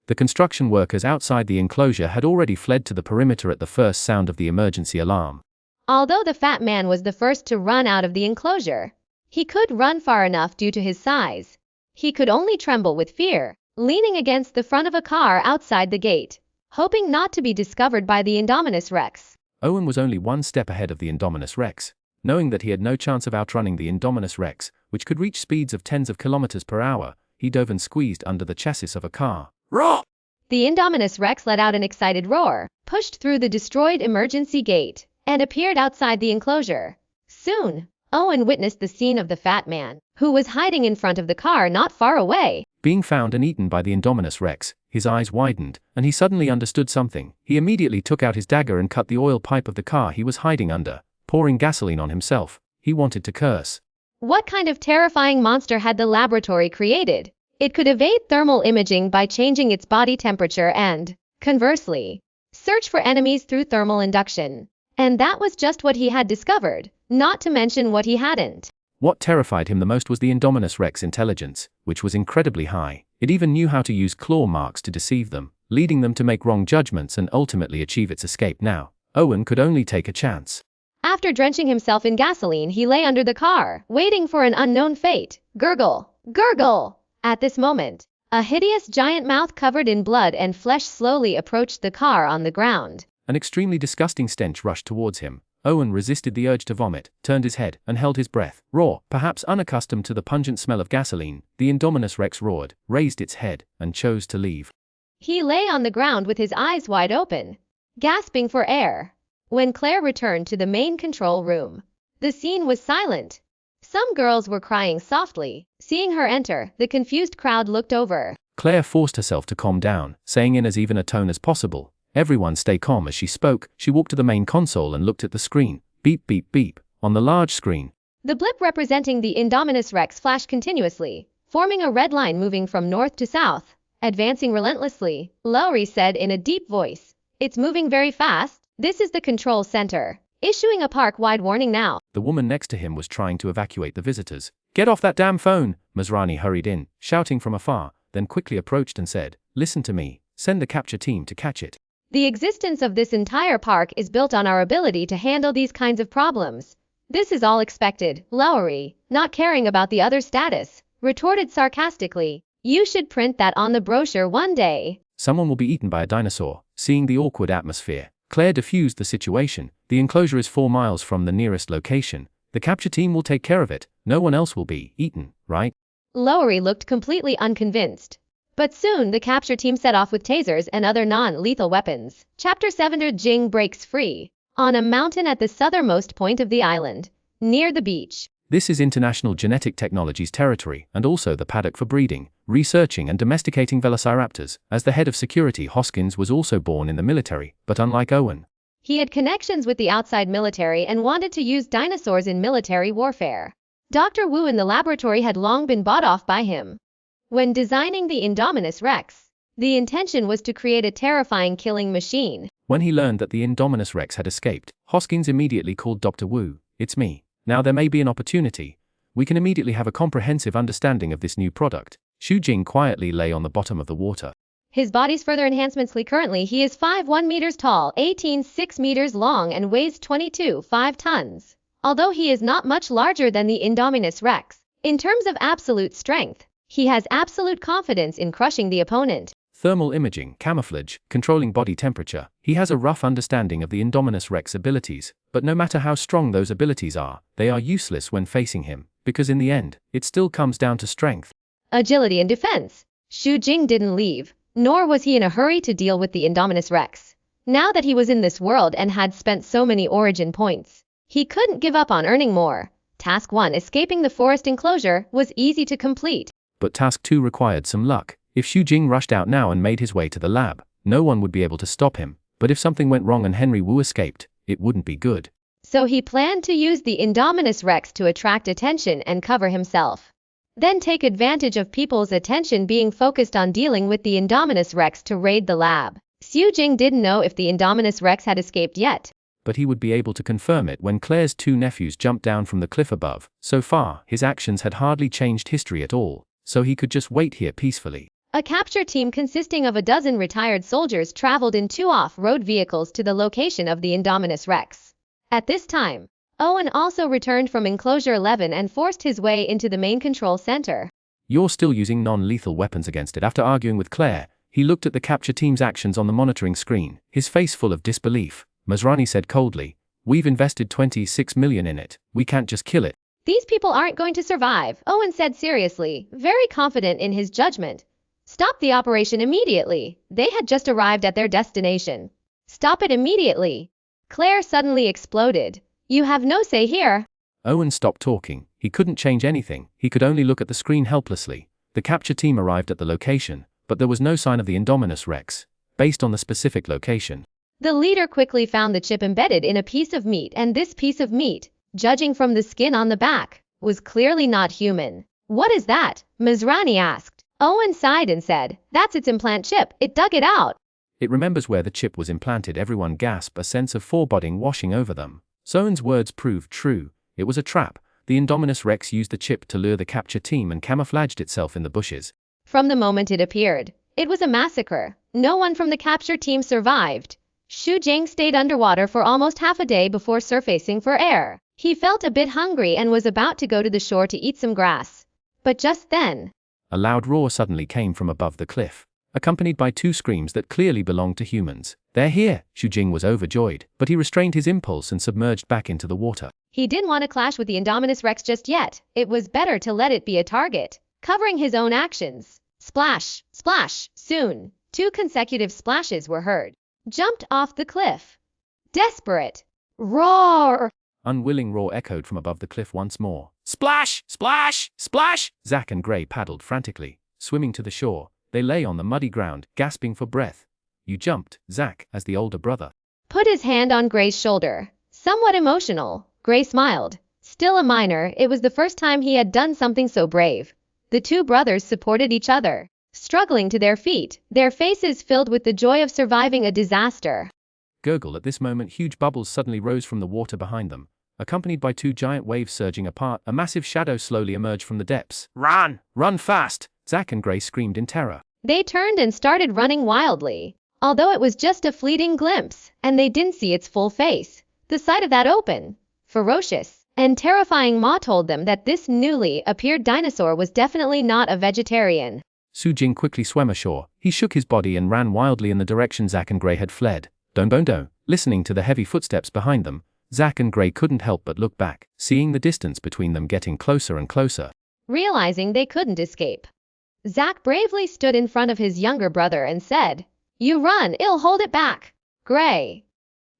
The construction workers outside the enclosure had already fled to the perimeter at the first sound of the emergency alarm. Although the fat man was the first to run out of the enclosure, he could run far enough due to his size. He could only tremble with fear, leaning against the front of a car outside the gate, hoping not to be discovered by the Indominus Rex. Owen was only one step ahead of the Indominus Rex. Knowing that he had no chance of outrunning the Indominus Rex, which could reach speeds of tens of kilometers per hour, he dove and squeezed under the chassis of a car. Roar! The Indominus Rex let out an excited roar, pushed through the destroyed emergency gate, and appeared outside the enclosure. Soon, Owen witnessed the scene of the fat man, who was hiding in front of the car not far away. Being found and eaten by the Indominus Rex, his eyes widened, and he suddenly understood something. He immediately took out his dagger and cut the oil pipe of the car he was hiding under, pouring gasoline on himself. He wanted to curse. What kind of terrifying monster had the laboratory created? It could evade thermal imaging by changing its body temperature and, conversely, search for enemies through thermal induction. And that was just what he had discovered, not to mention what he hadn't. What terrified him the most was the Indominus Rex intelligence, which was incredibly high. It even knew how to use claw marks to deceive them, leading them to make wrong judgments and ultimately achieve its escape. Now, Owen could only take a chance. After drenching himself in gasoline, he lay under the car, waiting for an unknown fate. Gurgle! Gurgle! At this moment, a hideous giant mouth covered in blood and flesh slowly approached the car on the ground. An extremely disgusting stench rushed towards him. Owen resisted the urge to vomit, turned his head, and held his breath. Raw, perhaps unaccustomed to the pungent smell of gasoline, the Indominus Rex roared, raised its head, and chose to leave. He lay on the ground with his eyes wide open, gasping for air. When Claire returned to the main control room, the scene was silent. Some girls were crying softly. Seeing her enter, the confused crowd looked over. Claire forced herself to calm down, saying in as even a tone as possible, "Everyone stay calm." As she spoke, she walked to the main console and looked at the screen. Beep beep beep. On the large screen, The blip representing the Indominus Rex flashed continuously, forming a red line moving from north to south, advancing relentlessly. Lowry said in a deep voice, "It's moving very fast. This is the control center, issuing a park-wide warning now." the woman next to him was trying to evacuate the visitors. "Get off that damn phone!" Masrani hurried in, shouting from afar, then quickly approached and said, "Listen to me. Send the capture team to catch it." The existence of this entire park is built on our ability to handle these kinds of problems. This is all expected. Lowry, not caring about the other status, retorted sarcastically, "You should print that on the brochure one day." Someone will be eaten by a dinosaur. Seeing the awkward atmosphere, Claire diffused the situation. The enclosure is 4 miles from the nearest location. The capture team will take care of it. No one else will be eaten, right? Lowry looked completely unconvinced. But soon the capture team set off with tasers and other non-lethal weapons. Chapter 7: Jing breaks free. On a mountain at the southernmost point of the island, near the beach. This is International Genetic Technologies territory and also the paddock for breeding, researching and domesticating velociraptors. As the head of security, Hoskins was also born in the military, but unlike Owen, He had connections with the outside military and wanted to use dinosaurs in military warfare. Dr. Wu in the laboratory had long been bought off by him. When designing the Indominus Rex, the intention was to create a terrifying killing machine. when he learned that the Indominus Rex had escaped, Hoskins immediately called Dr. Wu. "It's me. Now there may be an opportunity. We can immediately have a comprehensive understanding of this new product." Xu Jing quietly lay on the bottom of the water. His body's further enhancements. Currently he is 5'1" meters tall, 18.6 meters long and weighs 22.5 tons. Although he is not much larger than the Indominus Rex, in terms of absolute strength, he has absolute confidence in crushing the opponent. Thermal imaging, camouflage, controlling body temperature. He has a rough understanding of the Indominus Rex abilities, but no matter how strong those abilities are, they are useless when facing him, because in the end, it still comes down to strength. Agility and defense. Xu Jing didn't leave, nor was he in a hurry to deal with the Indominus Rex. Now that he was in this world and had spent so many origin points, he couldn't give up on earning more. Task 1, escaping the forest enclosure, was easy to complete. But task 2 required some luck. If Xu Jing rushed out now and made his way to the lab, no one would be able to stop him. But if something went wrong and Henry Wu escaped, it wouldn't be good. So he planned to use the Indominus Rex to attract attention and cover himself. Then take advantage of people's attention being focused on dealing with the Indominus Rex to raid the lab. Xu Jing didn't know if the Indominus Rex had escaped yet. But he would be able to confirm it when Claire's 2 nephews jumped down from the cliff above. So far, his actions had hardly changed history at all, so he could just wait here peacefully. A capture team consisting of a dozen retired soldiers traveled in 2 off-road vehicles to the location of the Indominus Rex. At this time, Owen also returned from Enclosure 11 and forced his way into the main control center. "You're still using non-lethal weapons against it." After arguing with Claire, he looked at the capture team's actions on the monitoring screen, his face full of disbelief. Masrani said coldly, "We've invested 26 million in it. We can't just kill it." "These people aren't going to survive," Owen said seriously, very confident in his judgment. "Stop the operation immediately. They had just arrived at their destination. Stop it immediately." Claire suddenly exploded. "You have no say here." Owen stopped talking. He couldn't change anything. He could only look at the screen helplessly. The capture team arrived at the location, but there was no sign of the Indominus Rex, based on the specific location. The leader quickly found the chip embedded in a piece of meat, and this piece of meat, judging from the skin on the back, was clearly not human. "What is that?" Masrani asked. Owen sighed and said, "That's its implant chip. It dug it out." It remembers where the chip was implanted. Everyone gasped, a sense of foreboding washing over them. Xuanhuan's words proved true. It was a trap. The Indominus Rex used the chip to lure the capture team and camouflaged itself in the bushes. From the moment it appeared, it was a massacre. No one from the capture team survived. Xu Jing stayed underwater for almost half a day before surfacing for air. He felt a bit hungry and was about to go to the shore to eat some grass. But just then, a loud roar suddenly came from above the cliff, accompanied by two screams that clearly belonged to humans. "They're here!" Xu Jing was overjoyed, but he restrained his impulse and submerged back into the water. He didn't want to clash with the Indominus Rex just yet. It was better to let it be a target, covering his own actions. Splash! Splash! Soon, 2 consecutive splashes were heard. Jumped off the cliff. Desperate. Roar! Unwilling roar echoed from above the cliff once more. Splash! Splash! Splash! Zack and Gray paddled frantically, swimming to the shore. They lay on the muddy ground, gasping for breath. "You jumped," Zack, as the older brother, put his hand on Gray's shoulder. Somewhat emotional, Gray smiled. Still a minor, it was the first time he had done something so brave. The two brothers supported each other, struggling to their feet, their faces filled with the joy of surviving a disaster. Gurgle. At this moment, huge bubbles suddenly rose from the water behind them, accompanied by 2 giant waves surging apart. A massive shadow slowly emerged from the depths. "Run! Run fast!" Zack and Gray screamed in terror. They turned and started running wildly. Although it was just a fleeting glimpse, and they didn't see its full face, the sight of that open, ferocious, and terrifying maw told them that this newly appeared dinosaur was definitely not a vegetarian. Xu Jing quickly swam ashore. He shook his body and ran wildly in the direction Zack and Gray had fled. Don. Listening to the heavy footsteps behind them, Zack and Gray couldn't help but look back, seeing the distance between them getting closer and closer. Realizing they couldn't escape, Zack bravely stood in front of his younger brother and said, "You run, I'll hold it back." Gray,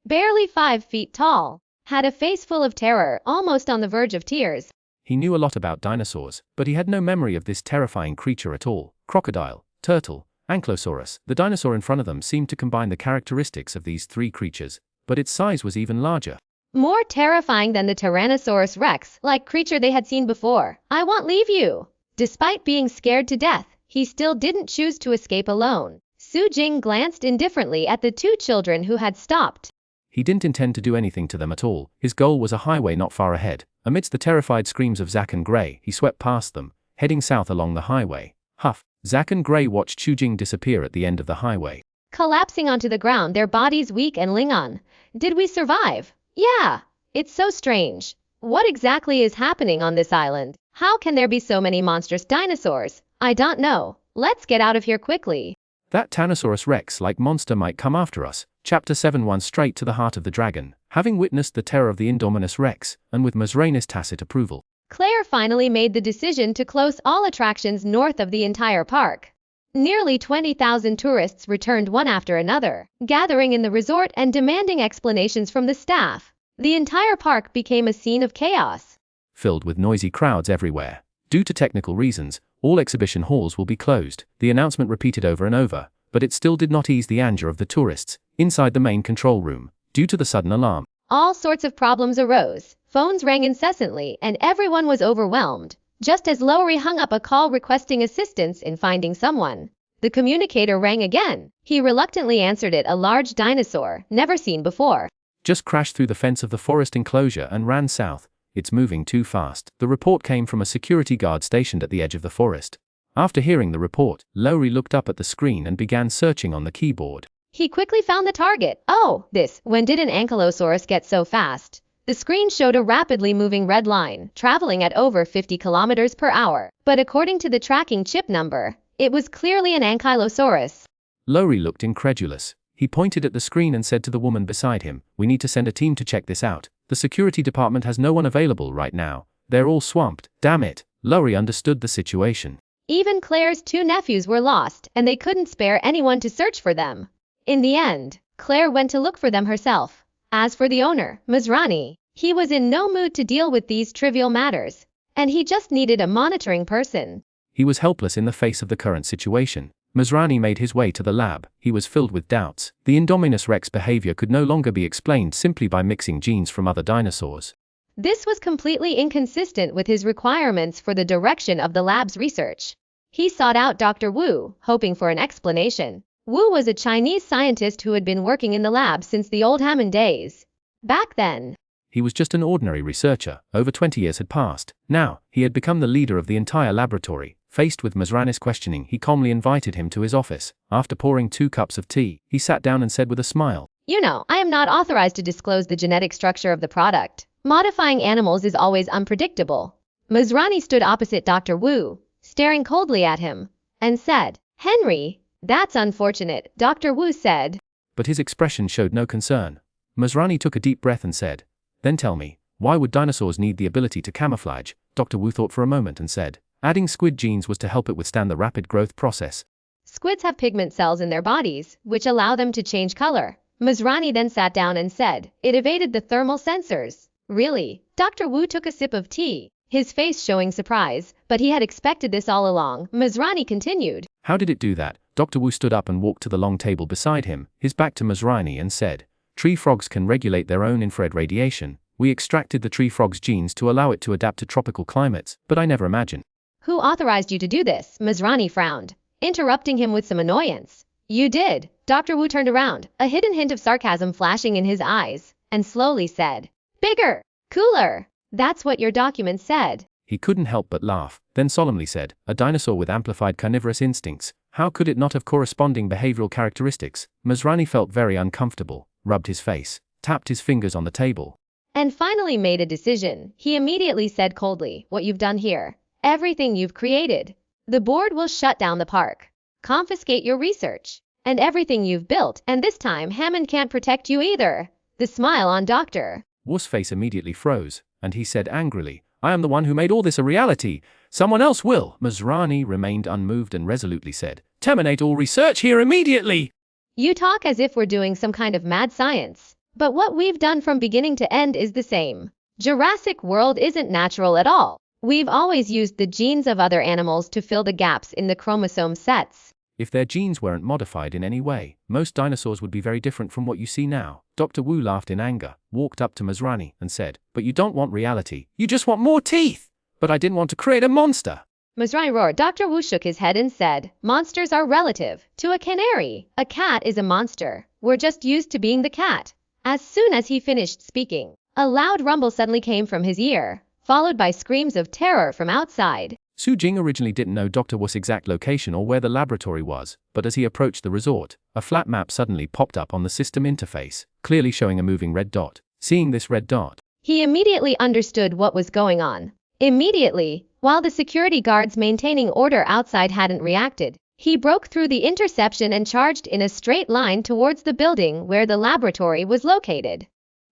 barely 5 feet tall, had a face full of terror, almost on the verge of tears. He knew a lot about dinosaurs, but he had no memory of this terrifying creature at all. Crocodile, turtle, ankylosaurus. The dinosaur in front of them seemed to combine the characteristics of these 3 creatures, but its size was even larger. More terrifying than the Tyrannosaurus Rex-like creature they had seen before. "I won't leave you." Despite being scared to death, he still didn't choose to escape alone. Xu Jing glanced indifferently at the 2 children who had stopped. He didn't intend to do anything to them at all. His goal was a highway not far ahead. Amidst the terrified screams of Zack and Gray, he swept past them, heading south along the highway. Huff! Zack and Gray watched Xu Jing disappear at the end of the highway, collapsing onto the ground, their bodies weak and Lingon. "Did we survive? Yeah. It's so strange. What exactly is happening on this island? How can there be so many monstrous dinosaurs? I don't know. Let's get out of here quickly." That Tyrannosaurus Rex-like monster might come after us. Chapter 7. One straight to the heart of the dragon. Having witnessed the terror of the Indominus Rex, and with Mazraina's tacit approval, Claire finally made the decision to close all attractions north of the entire park. Nearly 20,000 tourists returned one after another, gathering in the resort and demanding explanations from the staff. The entire park became a scene of chaos, filled with noisy crowds everywhere. Due to technical reasons, all exhibition halls will be closed. The announcement repeated over and over, but it still did not ease the anger of the tourists inside the main control room. Due to the sudden alarm, all sorts of problems arose. Phones rang incessantly and everyone was overwhelmed. Just as Lowry hung up a call requesting assistance in finding someone, the communicator rang again. He reluctantly answered it. A large dinosaur, never seen before, just crashed through the fence of the forest enclosure and ran south. "It's moving too fast." The report came from a security guard stationed at the edge of the forest. After hearing the report, Lowry looked up at the screen and began searching on the keyboard. He quickly found the target. "Oh, this. When did an ankylosaurus get so fast?" The screen showed a rapidly moving red line, traveling at over 50 kilometers per hour. But according to the tracking chip number, it was clearly an ankylosaurus. Lowry looked incredulous. He pointed at the screen and said to the woman beside him, "We need to send a team to check this out. The security department has no one available right now. They're all swamped." Damn it. Lowry understood the situation. Even Claire's 2 nephews were lost, and they couldn't spare anyone to search for them. In the end, Claire went to look for them herself. As for the owner, Mazrani, he was in no mood to deal with these trivial matters, and he just needed a monitoring person. He was helpless in the face of the current situation. Mazrani made his way to the lab. He was filled with doubts. The Indominus Rex behavior could no longer be explained simply by mixing genes from other dinosaurs. This was completely inconsistent with his requirements for the direction of the lab's research. He sought out Dr. Wu, hoping for an explanation. Wu was a Chinese scientist who had been working in the lab since the old Hammond days. Back then, he was just an ordinary researcher. Over 20 years had passed. Now, he had become the leader of the entire laboratory. Faced with Masrani's questioning, he calmly invited him to his office. After pouring 2 cups of tea, he sat down and said with a smile, "You know, I am not authorized to disclose the genetic structure of the product. Modifying animals is always unpredictable." Masrani stood opposite Dr. Wu, staring coldly at him, and said, "Henry, that's unfortunate," Dr. Wu said. But his expression showed no concern. Masrani took a deep breath and said, "Then tell me, why would dinosaurs need the ability to camouflage?" Dr. Wu thought for a moment and said, "Adding squid genes was to help it withstand the rapid growth process." Squids have pigment cells in their bodies, which allow them to change color. Masrani then sat down and said, "It evaded the thermal sensors." Really? Dr. Wu took a sip of tea, his face showing surprise, but he had expected this all along. Masrani continued, "How did it do that?" Dr. Wu stood up and walked to the long table beside him, his back to Masrani, and said, "Tree frogs can regulate their own infrared radiation. We extracted the tree frog's genes to allow it to adapt to tropical climates, but I never imagined." "Who authorized you to do this?" Masrani frowned, interrupting him with some annoyance. "You did." Dr. Wu turned around, a hidden hint of sarcasm flashing in his eyes, and slowly said, "Bigger, cooler. That's what your document said." He couldn't help but laugh, then solemnly said, "A dinosaur with amplified carnivorous instincts. How could it not have corresponding behavioral characteristics?" Masrani felt very uncomfortable, rubbed his face, tapped his fingers on the table, and finally made a decision. He immediately said coldly, "What you've done here, everything you've created, the board will shut down the park, confiscate your research, and everything you've built, and this time Hammond can't protect you either." The smile on Dr. Wu's face immediately froze, and he said angrily, "I am the one who made all this a reality. Someone else will." Masrani remained unmoved and resolutely said, "Terminate all research here immediately." "You talk as if we're doing some kind of mad science. But what we've done from beginning to end is the same. Jurassic World isn't natural at all. We've always used the genes of other animals to fill the gaps in the chromosome sets." If their genes weren't modified in any way, most dinosaurs would be very different from what you see now. Dr. Wu laughed in anger, walked up to Masrani, and said, "But you don't want reality. You just want more teeth." "But I didn't want to create a monster." Masrani roared. Dr. Wu shook his head and said, "Monsters are relative to a canary. A cat is a monster. We're just used to being the cat." As soon as he finished speaking, a loud rumble suddenly came from his ear, followed by screams of terror from outside. Su Jing originally didn't know Dr. Wu's exact location or where the laboratory was, but as he approached the resort, a flat map suddenly popped up on the system interface, clearly showing a moving red dot. Seeing this red dot, he immediately understood what was going on. Immediately, while the security guards maintaining order outside hadn't reacted, he broke through the interception and charged in a straight line towards the building where the laboratory was located.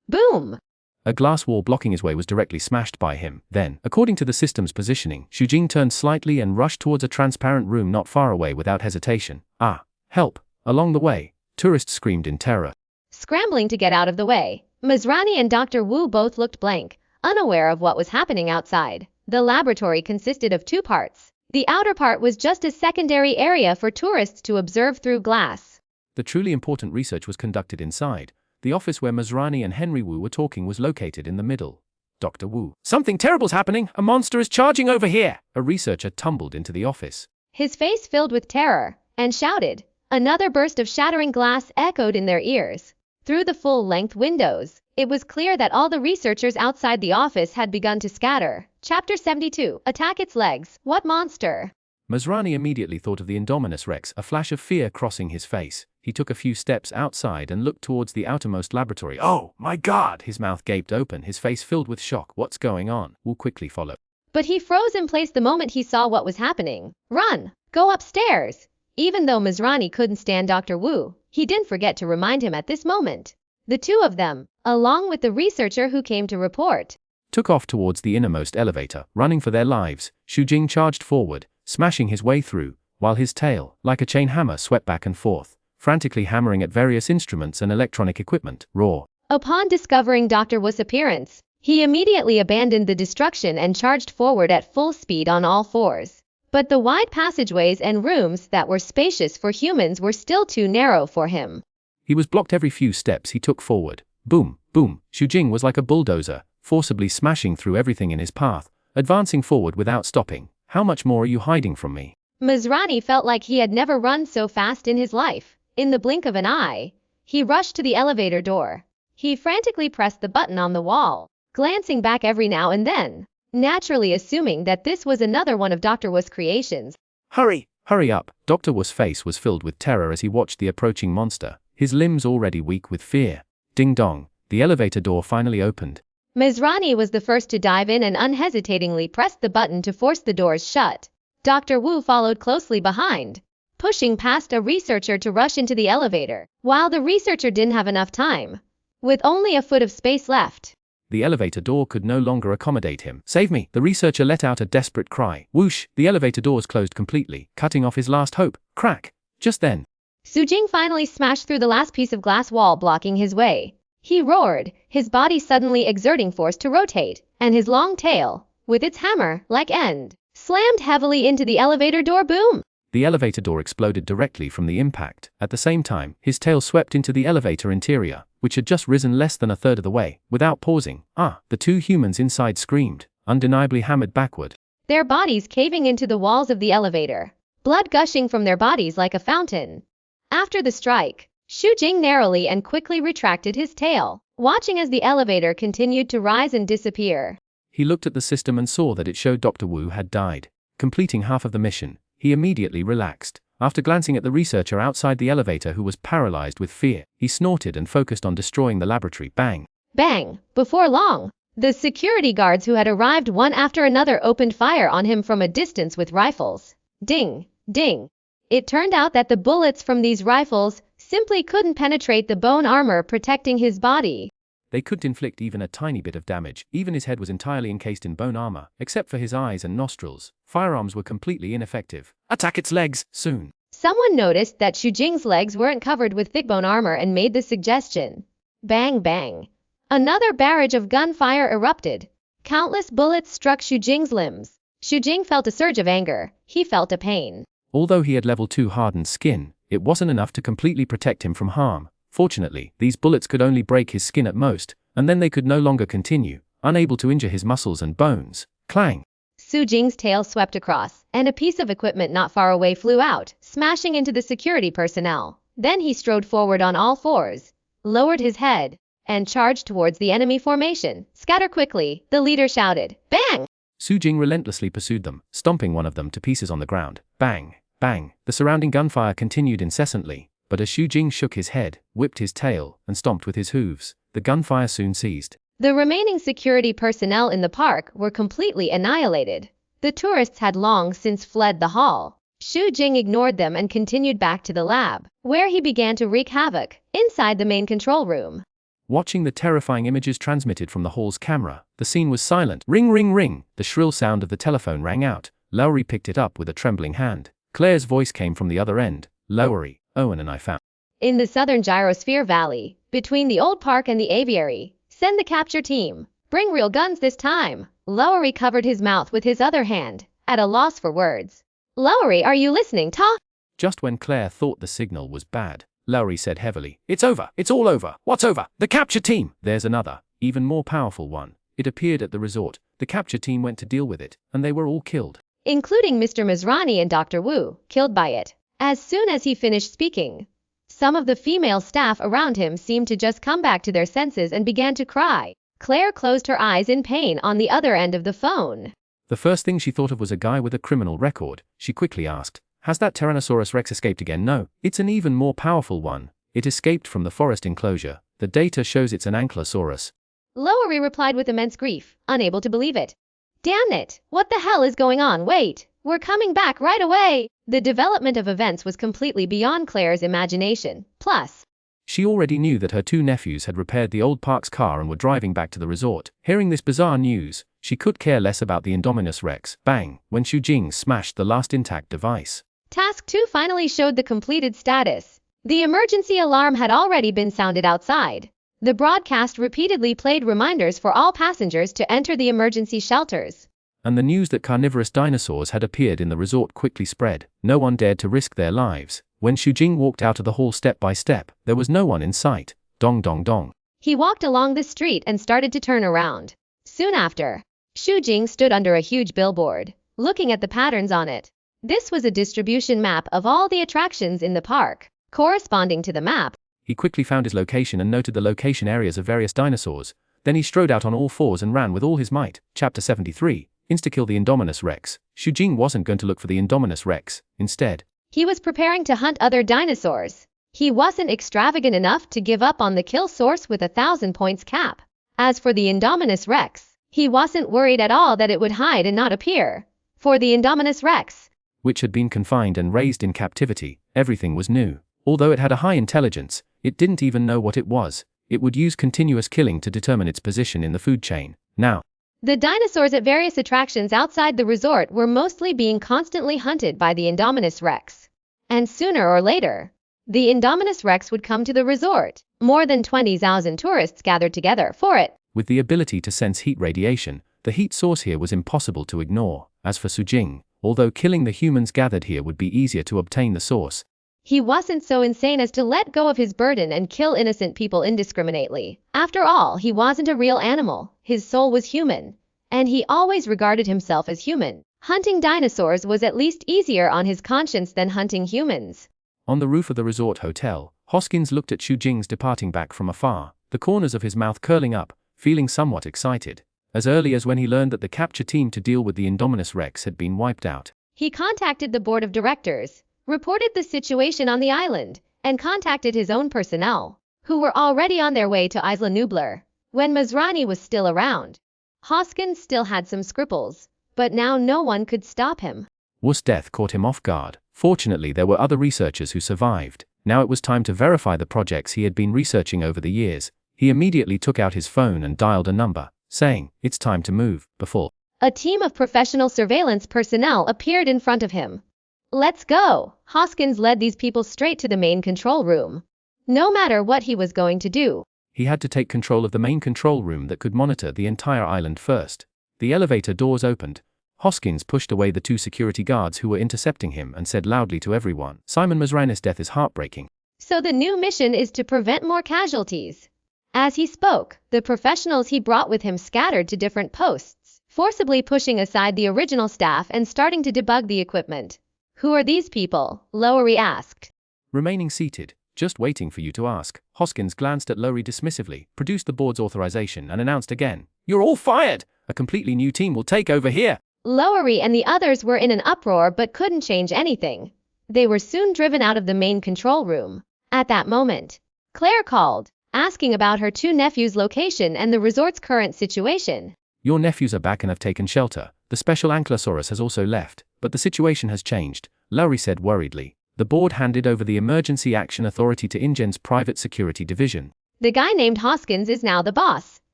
Boom! A glass wall blocking his way was directly smashed by him. Then, according to the system's positioning, Xu Jing turned slightly and rushed towards a transparent room not far away without hesitation. "Ah, help!" Along the way, tourists screamed in terror. Scrambling to get out of the way, Masrani and Dr. Wu both looked blank, unaware of what was happening outside. The laboratory consisted of 2 parts. The outer part was just a secondary area for tourists to observe through glass. The truly important research was conducted inside. The office where Masrani and Henry Wu were talking was located in the middle. Dr. Wu, "Something terrible's happening! A monster is charging over here!" A researcher tumbled into the office, his face filled with terror, and shouted. Another burst of shattering glass echoed in their ears. Through the full-length windows, it was clear that all the researchers outside the office had begun to scatter. Chapter 72. Attack its legs. What monster? Masrani immediately thought of the Indominus Rex, a flash of fear crossing his face. He took a few steps outside and looked towards the outermost laboratory. "Oh, my God!" His mouth gaped open, his face filled with shock. "What's going on?" Wu quickly followed. But he froze in place the moment he saw what was happening. "Run! Go upstairs!" Even though Masrani couldn't stand Dr. Wu, he didn't forget to remind him at this moment. The 2 of them, along with the researcher who came to report, took off towards the innermost elevator, running for their lives. Xu Jing charged forward, smashing his way through, while his tail, like a chain hammer, swept back and forth, frantically hammering at various instruments and electronic equipment. Roar! Upon discovering Dr. Wu's appearance, he immediately abandoned the destruction and charged forward at full speed on all 4s. But the wide passageways and rooms that were spacious for humans were still too narrow for him. He was blocked every few steps he took forward. Boom, boom! Xu Jing was like a bulldozer, forcibly smashing through everything in his path, advancing forward without stopping. "How much more are you hiding from me?" Masrani felt like he had never run so fast in his life. In the blink of an eye, he rushed to the elevator door. He frantically pressed the button on the wall, glancing back every now and then, naturally assuming that this was another one of Dr. Wu's creations. Hurry! Hurry up! Dr. Wu's face was filled with terror as he watched the approaching monster, his limbs already weak with fear. Ding dong, the elevator door finally opened. Mizrani was the first to dive in and unhesitatingly pressed the button to force the doors shut. Dr. Wu followed closely behind, pushing past a researcher to rush into the elevator, while the researcher didn't have enough time. With only a foot of space left, the elevator door could no longer accommodate him. Save me! The researcher let out a desperate cry. Whoosh! The elevator doors closed completely, cutting off his last hope. Crack! Just then, Su Jing finally smashed through the last piece of glass wall blocking his way. He roared, his body suddenly exerting force to rotate, and his long tail, with its hammer-like end, slammed heavily into the elevator door. Boom! the elevator door exploded directly from the impact. At the same time, his tail swept into the elevator interior, which had just risen less than a third of the way. Without pausing, the two humans inside screamed, undeniably hammered backward, their bodies caving into the walls of the elevator, blood gushing from their bodies like a fountain. After the strike, Xu Jing narrowly and quickly retracted his tail, watching as the elevator continued to rise and disappear. He looked at the system and saw that it showed Dr. Wu had died. Completing half of the mission, he immediately relaxed. After glancing at the researcher outside the elevator who was paralyzed with fear, he snorted and focused on destroying the laboratory. Bang! Bang! Before long, the security guards who had arrived one after another opened fire on him from a distance with rifles. Ding! Ding! It turned out that the bullets from these rifles simply couldn't penetrate the bone armor protecting his body. They couldn't inflict even a tiny bit of damage. Even his head was entirely encased in bone armor, except for his eyes and nostrils. Firearms were completely ineffective. Attack its legs, soon! Someone noticed that Xu Jing's legs weren't covered with thick bone armor and made the suggestion. Bang bang! Another barrage of gunfire erupted. Countless bullets struck Xu Jing's limbs. Xu Jing felt a surge of anger. He felt a pain. Although he had level 2 hardened skin, it wasn't enough to completely protect him from harm. Fortunately, these bullets could only break his skin at most, and then they could no longer continue, unable to injure his muscles and bones. Clang! Xu Jing's tail swept across, and a piece of equipment not far away flew out, smashing into the security personnel. Then he strode forward on all fours, lowered his head, and charged towards the enemy formation. Scatter quickly, the leader shouted. Bang! Xu Jing relentlessly pursued them, stomping one of them to pieces on the ground. Bang! Bang! The surrounding gunfire continued incessantly, but as Xu Jing shook his head, whipped his tail, and stomped with his hooves, the gunfire soon ceased. The remaining security personnel in the park were completely annihilated. The tourists had long since fled the hall. Xu Jing ignored them and continued back to the lab, where he began to wreak havoc inside the main control room. Watching the terrifying images transmitted from the hall's camera, the scene was silent. Ring ring ring! The shrill sound of the telephone rang out. Lowry picked it up with a trembling hand. Claire's voice came from the other end. Lowry, Owen and I found. In the southern Gyrosphere Valley, between the old park and the aviary, send the capture team. Bring real guns this time. Lowry covered his mouth with his other hand, at a loss for words. Lowry, are you listening, Ta? Just when Claire thought the signal was bad, Lowry said heavily, "It's over, it's all over. What's over? The capture team!" There's another, even more powerful one. It appeared at the resort. The capture team went to deal with it, and they were all killed, including Mr. Mizrani and Dr. Wu, killed by it. As soon as he finished speaking, some of the female staff around him seemed to just come back to their senses and began to cry. Claire closed her eyes in pain on the other end of the phone. The first thing she thought of was a guy with a criminal record. She quickly asked, "Has that Tyrannosaurus Rex escaped again?" "No, it's an even more powerful one. It escaped from the forest enclosure. The data shows it's an ankylosaurus." Lowry replied with immense grief, unable to believe it. Damn it, what the hell is going on? Wait, we're coming back right away. The development of events was completely beyond Claire's imagination. Plus, she already knew that her two nephews had repaired the old park's car and were driving back to the resort. Hearing this bizarre news, she could care less about the Indominus Rex. Bang! When Xu Jing smashed the last intact device. Task 2 finally showed the completed status. The emergency alarm had already been sounded outside. The broadcast repeatedly played reminders for all passengers to enter the emergency shelters. And the news that carnivorous dinosaurs had appeared in the resort quickly spread. No one dared to risk their lives. When Xu Jing walked out of the hall step by step, there was no one in sight. Dong dong dong. He walked along the street and started to turn around. Soon after, Xu Jing stood under a huge billboard, looking at the patterns on it. This was a distribution map of all the attractions in the park. corresponding to the map. He quickly found his location and noted the location areas of various dinosaurs. Then he strode out on all fours and ran with all his might. Chapter 73. Insta-kill the Indominus Rex. Xu Jing wasn't going to look for the Indominus Rex. Instead, he was preparing to hunt other dinosaurs. He wasn't extravagant enough to give up on the kill source with 1,000 points cap. As for the Indominus Rex, he wasn't worried at all that it would hide and not appear. For the Indominus Rex, which had been confined and raised in captivity, everything was new. Although it had a high intelligence, it didn't even know what it was. It would use continuous killing to determine its position in the food chain. Now, the dinosaurs at various attractions outside the resort were mostly being constantly hunted by the Indominus Rex. And sooner or later, the Indominus Rex would come to the resort. More than 20,000 tourists gathered together for it. With the ability to sense heat radiation, the heat source here was impossible to ignore. As for Xu Jing, although killing the humans gathered here would be easier to obtain the source, he wasn't so insane as to let go of his burden and kill innocent people indiscriminately. After all, he wasn't a real animal. His soul was human, and he always regarded himself as human. Hunting dinosaurs was at least easier on his conscience than hunting humans. On the roof of the resort hotel, Hoskins looked at Xu Jing's departing back from afar, the corners of his mouth curling up, feeling somewhat excited. As early as when he learned that the capture team to deal with the Indominus Rex had been wiped out, he contacted the board of directors, reported the situation on the island, and contacted his own personnel, who were already on their way to Isla Nublar. When Masrani was still around, Hoskins still had some scruples, but now no one could stop him. Wu's death caught him off guard. Fortunately, there were other researchers who survived. Now it was time to verify the projects he had been researching over the years. He immediately took out his phone and dialed a number, saying, "It's time to move," before a team of professional surveillance personnel appeared in front of him. "Let's go." Hoskins led these people straight to the main control room. No matter what he was going to do, he had to take control of the main control room that could monitor the entire island first. The elevator doors opened. Hoskins pushed away the two security guards who were intercepting him and said loudly to everyone, "Simon Masrani's death is heartbreaking. So the new mission is to prevent more casualties." As he spoke, the professionals he brought with him scattered to different posts, forcibly pushing aside the original staff and starting to debug the equipment. "Who are these people?" Lowery asked. Remaining seated, just waiting for you to ask. Hoskins glanced at Lowery dismissively, produced the board's authorization and announced again, "You're all fired! A completely new team will take over here." Lowery and the others were in an uproar but couldn't change anything. They were soon driven out of the main control room. At that moment, Claire called, asking about her two nephews' location and the resort's current situation. "Your nephews are back and have taken shelter. The special Ankylosaurus has also left, but the situation has changed," Lowery said worriedly. The board handed over the Emergency Action Authority to InGen's private security division. "The guy named Hoskins is now the boss.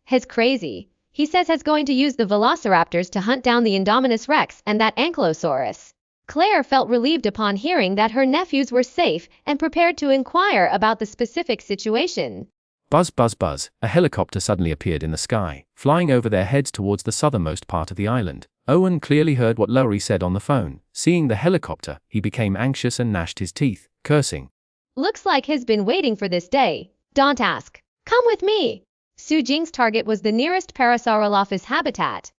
He's crazy. He says he's going to use the velociraptors to hunt down the Indominus Rex and that Ankylosaurus." Claire felt relieved upon hearing that her nephews were safe and prepared to inquire about the specific situation. Buzz, buzz, buzz. A helicopter suddenly appeared in the sky, flying over their heads towards the southernmost part of the island. Owen clearly heard what Lowery said on the phone. Seeing the helicopter, he became anxious and gnashed his teeth, cursing. "Looks like he's been waiting for this day. Don't ask. Come with me." Xu Jing's target was the nearest Parasaurolophus habitat.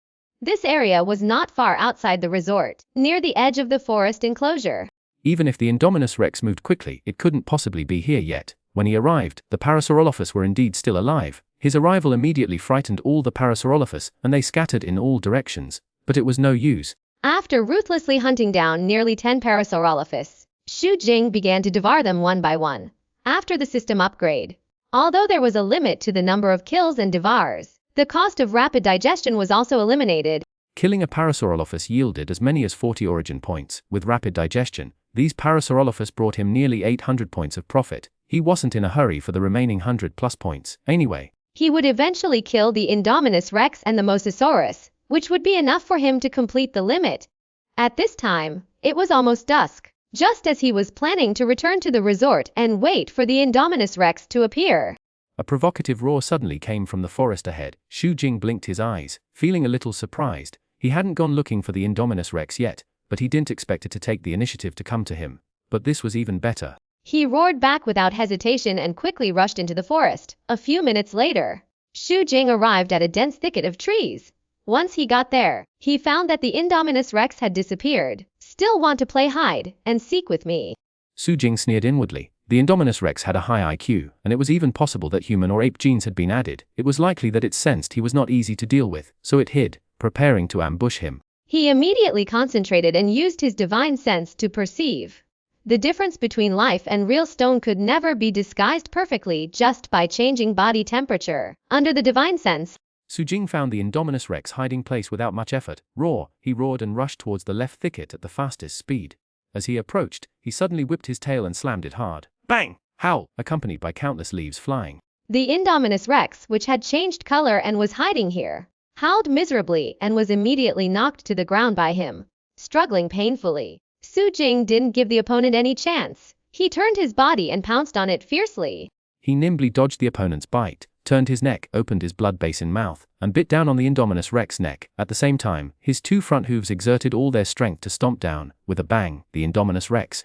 This area was not far outside the resort, near the edge of the forest enclosure. Even if the Indominus Rex moved quickly, it couldn't possibly be here yet. When he arrived, the Parasaurolophus were indeed still alive. His arrival immediately frightened all the Parasaurolophus, and they scattered in all directions. But it was no use. After ruthlessly hunting down nearly 10 Parasaurolophus, Xu Jing began to devour them one by one. After the system upgrade, although there was a limit to the number of kills and devours, the cost of rapid digestion was also eliminated. Killing a Parasaurolophus yielded as many as 40 origin points. With rapid digestion, these Parasaurolophus brought him nearly 800 points of profit. He wasn't in a hurry for the remaining 100+ points. Anyway, he would eventually kill the Indominus Rex and the Mosasaurus, which would be enough for him to complete the limit. At this time, it was almost dusk, just as he was planning to return to the resort and wait for the Indominus Rex to appear. A provocative roar suddenly came from the forest ahead. Xu Jing blinked his eyes, feeling a little surprised. He hadn't gone looking for the Indominus Rex yet, but he didn't expect it to take the initiative to come to him. But this was even better. He roared back without hesitation and quickly rushed into the forest. A few minutes later, Xu Jing arrived at a dense thicket of trees. Once he got there, he found that the Indominus Rex had disappeared. "Still want to play hide and seek with me?" Xu Jing sneered inwardly. The Indominus Rex had a high IQ, and it was even possible that human or ape genes had been added. It was likely that it sensed he was not easy to deal with, so it hid, preparing to ambush him. He immediately concentrated and used his divine sense to perceive. The difference between life and real stone could never be disguised perfectly just by changing body temperature. Under the divine sense, Su Jing found the Indominus Rex hiding place without much effort. Roar! He roared and rushed towards the left thicket at the fastest speed. As he approached, he suddenly whipped his tail and slammed it hard. Bang! Howl! Accompanied by countless leaves flying. The Indominus Rex, which had changed color and was hiding here, howled miserably and was immediately knocked to the ground by him. Struggling painfully, Su Jing didn't give the opponent any chance. He turned his body and pounced on it fiercely. He nimbly dodged the opponent's bite, turned his neck, opened his blood basin mouth, and bit down on the Indominus Rex's neck. At the same time, his two front hooves exerted all their strength to stomp down. With a bang, the Indominus Rex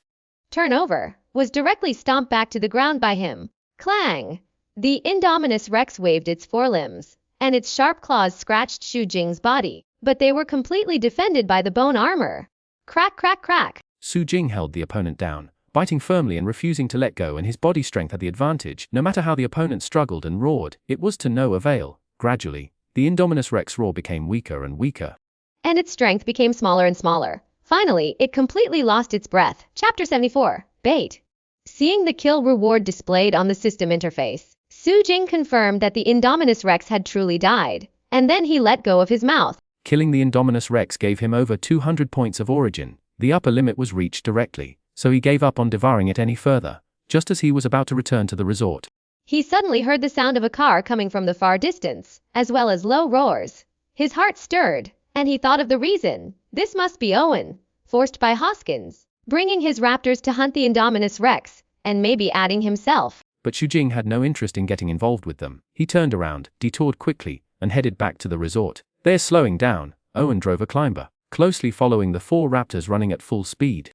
turnover was directly stomped back to the ground by him. Clang! The Indominus Rex waved its forelimbs, and its sharp claws scratched Su Jing's body, but they were completely defended by the bone armor. Crack, crack, crack. Su Jing held the opponent down, biting firmly and refusing to let go, and his body strength had the advantage. No matter how the opponent struggled and roared, it was to no avail. Gradually, the Indominus Rex roar became weaker and weaker, and its strength became smaller and smaller. Finally, it completely lost its breath. Chapter 74. Bait. Seeing the kill reward displayed on the system interface, Su Jing confirmed that the Indominus Rex had truly died, and then he let go of his mouth. Killing the Indominus Rex gave him over 200 points of origin. The upper limit was reached directly, so he gave up on devouring it any further, just as he was about to return to the resort. He suddenly heard the sound of a car coming from the far distance, as well as low roars. His heart stirred, and he thought of the reason. This must be Owen, forced by Hoskins, bringing his raptors to hunt the Indominus Rex, and maybe adding himself. But Su Jing had no interest in getting involved with them. He turned around, detoured quickly, and headed back to the resort. There, slowing down, Owen drove a climber, closely following the four raptors running at full speed.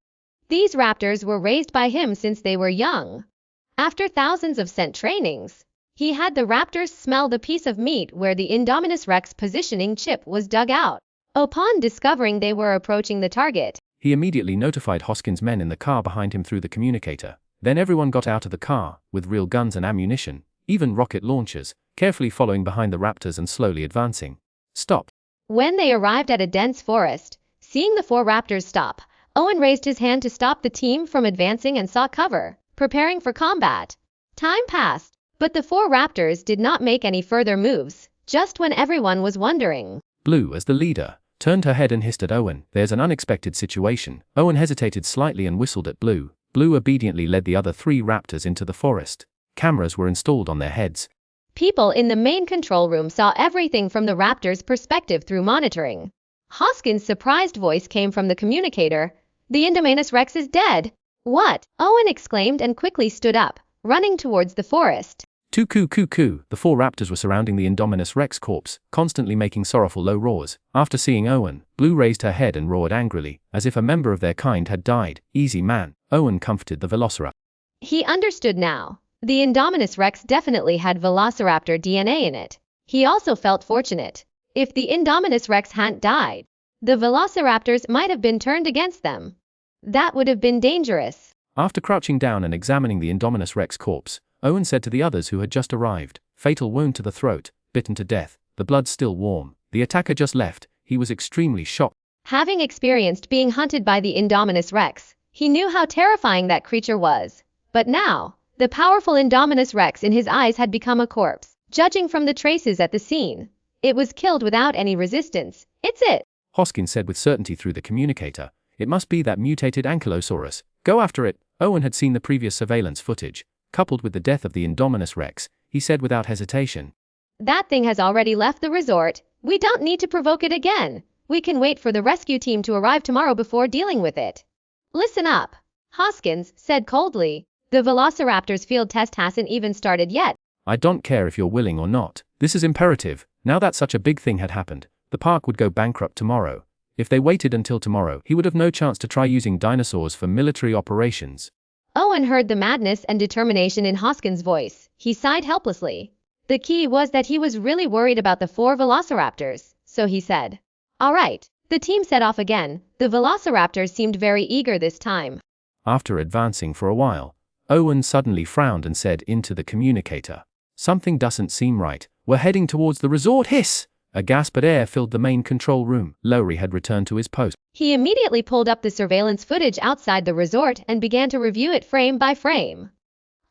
These raptors were raised by him since they were young. After thousands of scent trainings, he had the raptors smell the piece of meat where the Indominus Rex positioning chip was dug out. Upon discovering they were approaching the target, he immediately notified Hoskins' men in the car behind him through the communicator. Then everyone got out of the car, with real guns and ammunition, even rocket launchers, carefully following behind the raptors and slowly advancing. Stop. When they arrived at a dense forest, seeing the four raptors stop, Owen raised his hand to stop the team from advancing and sought cover, preparing for combat. Time passed, but the four raptors did not make any further moves, just when everyone was wondering. Blue, as the leader, turned her head and hissed at Owen. There's an unexpected situation. Owen hesitated slightly and whistled at Blue. Blue obediently led the other three raptors into the forest. Cameras were installed on their heads. People in the main control room saw everything from the raptors' perspective through monitoring. Hoskins' surprised voice came from the communicator. The Indominus Rex is dead. What? Owen exclaimed and quickly stood up, running towards the forest. Coo. The four raptors were surrounding the Indominus Rex corpse, constantly making sorrowful low roars. After seeing Owen, Blue raised her head and roared angrily, as if a member of their kind had died. Easy man. Owen comforted the velociraptor. He understood now. The Indominus Rex definitely had velociraptor DNA in it. He also felt fortunate. If the Indominus Rex hadn't died, the velociraptors might have been turned against them. That would have been dangerous. After crouching down and examining the Indominus Rex corpse, Owen said to the others who had just arrived, fatal wound to the throat, bitten to death, the blood still warm. The attacker just left. He was extremely shocked. Having experienced being hunted by the Indominus Rex, he knew how terrifying that creature was. But now, the powerful Indominus Rex in his eyes had become a corpse. Judging from the traces at the scene, it was killed without any resistance. It's it, Hoskins said with certainty through the communicator. It must be that mutated ankylosaurus. Go after it. Owen had seen the previous surveillance footage, coupled with the death of the Indominus Rex. He said without hesitation. That thing has already left the resort. We don't need to provoke it again. We can wait for the rescue team to arrive tomorrow before dealing with it. Listen up, Hoskins said coldly. The velociraptor's field test hasn't even started yet. I don't care if you're willing or not. This is imperative. Now that such a big thing had happened, the park would go bankrupt tomorrow. If they waited until tomorrow, he would have no chance to try using dinosaurs for military operations. Owen heard the madness and determination in Hoskins' voice. He sighed helplessly. The key was that he was really worried about the four velociraptors, so he said, "All right." The team set off again. The velociraptors seemed very eager this time. After advancing for a while, Owen suddenly frowned and said into the communicator, "Something doesn't seem right. We're heading towards the resort." Hiss! A gasp of air filled the main control room. Lowry had returned to his post. He immediately pulled up the surveillance footage outside the resort and began to review it frame by frame.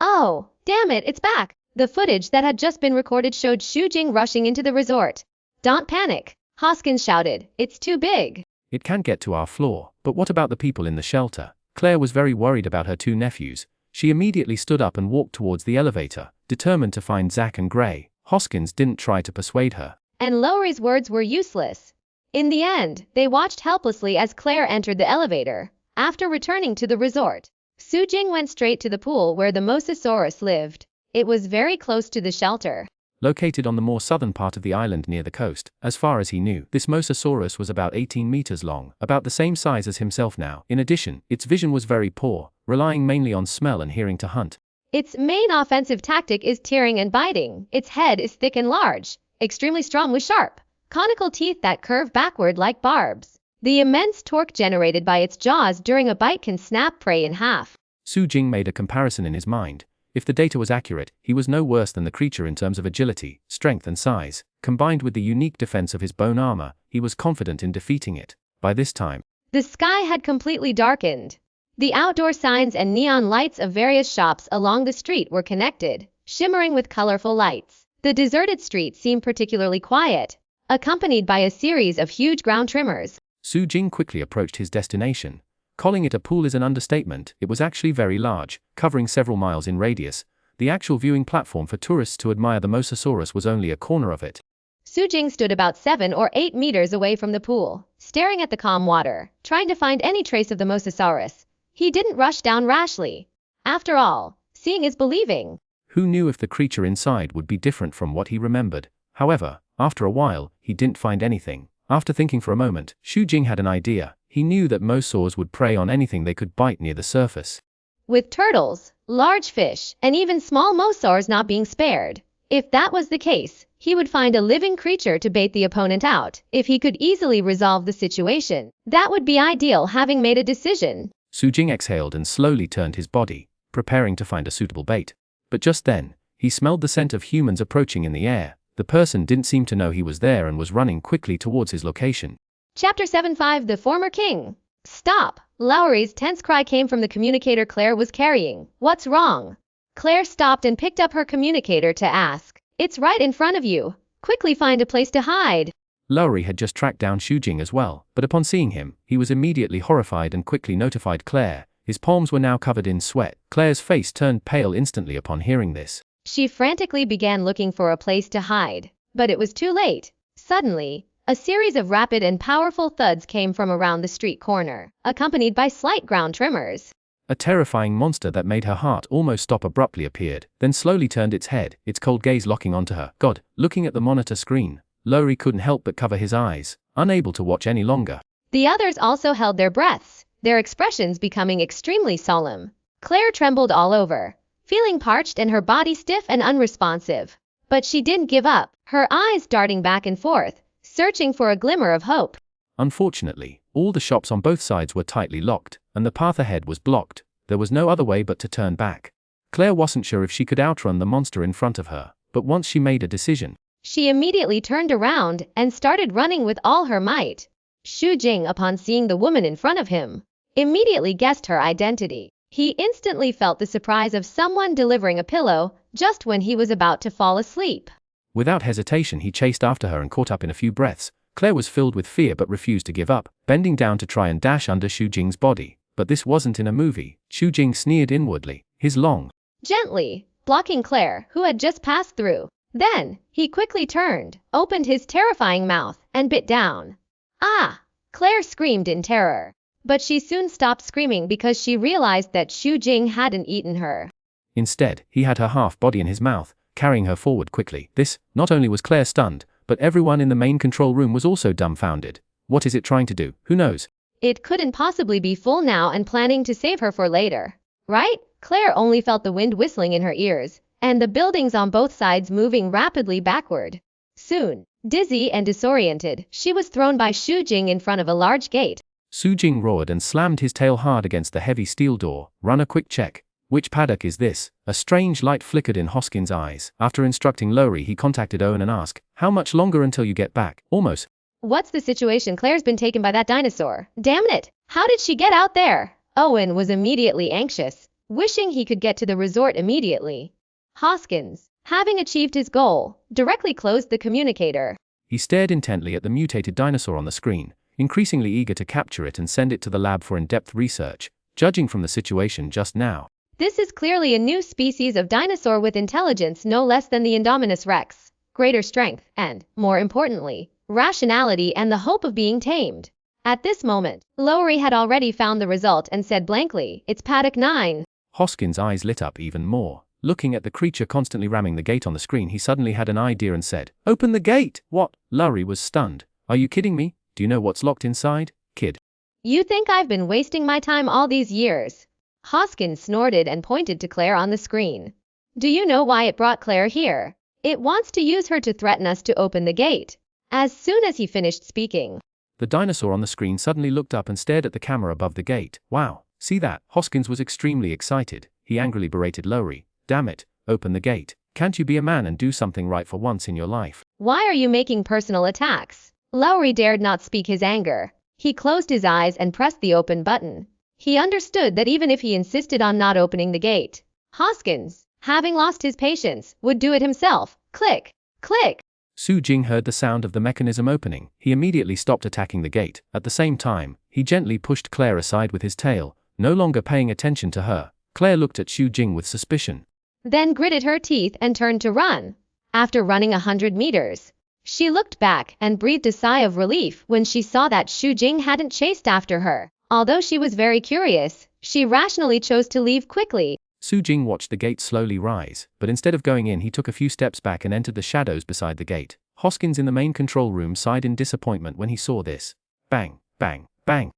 Oh, damn it, it's back! The footage that had just been recorded showed Xu Jing rushing into the resort. "Don't panic," Hoskins shouted. "It's too big." "It can't get to our floor, but what about the people in the shelter?" Claire was very worried about her two nephews. She immediately stood up and walked towards the elevator, determined to find Zack and Gray. Hoskins didn't try to persuade her. And Lowry's words were useless. In the end, they watched helplessly as Claire entered the elevator. After returning to the resort, Xu Jing went straight to the pool where the mosasaurus lived. It was very close to the shelter. Located on the more southern part of the island near the coast, as far as he knew, this mosasaurus was about 18 meters long, about the same size as himself now. In addition, its vision was very poor, relying mainly on smell and hearing to hunt. Its main offensive tactic is tearing and biting. Its head is thick and large, extremely strong with sharp, conical teeth that curve backward like barbs. The immense torque generated by its jaws during a bite can snap prey in half. Xu Jing made a comparison in his mind. If the data was accurate, he was no worse than the creature in terms of agility, strength and size. Combined with the unique defense of his bone armor, he was confident in defeating it. By this time, the sky had completely darkened. The outdoor signs and neon lights of various shops along the street were connected, shimmering with colorful lights. The deserted street seemed particularly quiet, accompanied by a series of huge ground tremors. Xu Jing quickly approached his destination. Calling it a pool is an understatement. It was actually very large, covering several miles in radius. The actual viewing platform for tourists to admire the mosasaurus was only a corner of it. Xu Jing stood about 7 or 8 meters away from the pool, staring at the calm water, trying to find any trace of the mosasaurus. He didn't rush down rashly. After all, seeing is believing. Who knew if the creature inside would be different from what he remembered? However, after a while, he didn't find anything. After thinking for a moment, Xu Jing had an idea. He knew that mosaurs would prey on anything they could bite near the surface. With turtles, large fish, and even small mosaurs not being spared. If that was the case, he would find a living creature to bait the opponent out. If he could easily resolve the situation, that would be ideal. Having made a decision, Xu Jing exhaled and slowly turned his body, preparing to find a suitable bait. But just then, he smelled the scent of humans approaching in the air. The person didn't seem to know he was there and was running quickly towards his location. Chapter 7-5 The Former King. Stop! Lowry's tense cry came from the communicator Claire was carrying. What's wrong? Claire stopped and picked up her communicator to ask. It's right in front of you. Quickly find a place to hide. Lowry had just tracked down Xu Jing as well, but upon seeing him, he was immediately horrified and quickly notified Claire. His palms were now covered in sweat. Claire's face turned pale instantly upon hearing this. She frantically began looking for a place to hide, but it was too late. Suddenly, a series of rapid and powerful thuds came from around the street corner, accompanied by slight ground tremors. A terrifying monster that made her heart almost stop abruptly appeared, then slowly turned its head, its cold gaze locking onto her. God, looking at the monitor screen, Lowry couldn't help but cover his eyes, unable to watch any longer. The others also held their breaths, their expressions becoming extremely solemn. Claire trembled all over, feeling parched and her body stiff and unresponsive. But she didn't give up, her eyes darting back and forth, searching for a glimmer of hope. Unfortunately, all the shops on both sides were tightly locked, and the path ahead was blocked. There was no other way but to turn back. Claire wasn't sure if she could outrun the monster in front of her, but once she made a decision, she immediately turned around and started running with all her might. Xu Jing, upon seeing the woman in front of him, immediately guessed her identity. He instantly felt the surprise of someone delivering a pillow just when he was about to fall asleep. Without hesitation, he chased after her and caught up in a few breaths. Claire was filled with fear but refused to give up, bending down to try and dash under Xu Jing's body. But this wasn't in a movie. Xu Jing sneered inwardly, his long, gently blocking Claire, who had just passed through. Then, he quickly turned, opened his terrifying mouth, and bit down. Ah! Claire screamed in terror. But she soon stopped screaming because she realized that Xu Jing hadn't eaten her. Instead, he had her half-body in his mouth, carrying her forward quickly. This, not only was Claire stunned, but everyone in the main control room was also dumbfounded. What is it trying to do? Who knows? It couldn't possibly be full now and planning to save her for later. Right? Claire only felt the wind whistling in her ears, and the buildings on both sides moving rapidly backward. Soon, dizzy and disoriented, she was thrown by Xu Jing in front of a large gate. Xu Jing roared and slammed his tail hard against the heavy steel door. Run a quick check. Which paddock is this? A strange light flickered in Hoskins' eyes. After instructing Lowry, he contacted Owen and asked, how much longer until you get back? Almost. What's the situation? Claire's been taken by that dinosaur. Damn it! How did she get out there? Owen was immediately anxious, wishing he could get to the resort immediately. Hoskins, having achieved his goal, directly closed the communicator. He stared intently at the mutated dinosaur on the screen, increasingly eager to capture it and send it to the lab for in-depth research, judging from the situation just now. This is clearly a new species of dinosaur with intelligence no less than the Indominus Rex, greater strength, and, more importantly, rationality and the hope of being tamed. At this moment, Lowry had already found the result and said blankly, it's paddock 9. Hoskins' eyes lit up even more. Looking at the creature constantly ramming the gate on the screen, he suddenly had an idea and said, open the gate! What? Lowry was stunned. Are you kidding me? Do you know what's locked inside, kid? You think I've been wasting my time all these years? Hoskins snorted and pointed to Claire on the screen. Do you know why it brought Claire here? It wants to use her to threaten us to open the gate. As soon as he finished speaking, the dinosaur on the screen suddenly looked up and stared at the camera above the gate. Wow, see that? Hoskins was extremely excited. He angrily berated Lowry. Damn it, open the gate. Can't you be a man and do something right for once in your life? Why are you making personal attacks? Lowry dared not speak his anger. He closed his eyes and pressed the open button. He understood that even if he insisted on not opening the gate, Hoskins, having lost his patience, would do it himself. Click, click. Su Jing heard the sound of the mechanism opening. He immediately stopped attacking the gate. At the same time, he gently pushed Claire aside with his tail, no longer paying attention to her. Claire looked at Su Jing with suspicion, then gritted her teeth and turned to run. After running 100 meters, she looked back and breathed a sigh of relief when she saw that Su Jing hadn't chased after her. Although she was very curious, she rationally chose to leave quickly. Su Jing watched the gate slowly rise, but instead of going in, he took a few steps back and entered the shadows beside the gate. Hoskins in the main control room sighed in disappointment when he saw this. Bang, bang, bang.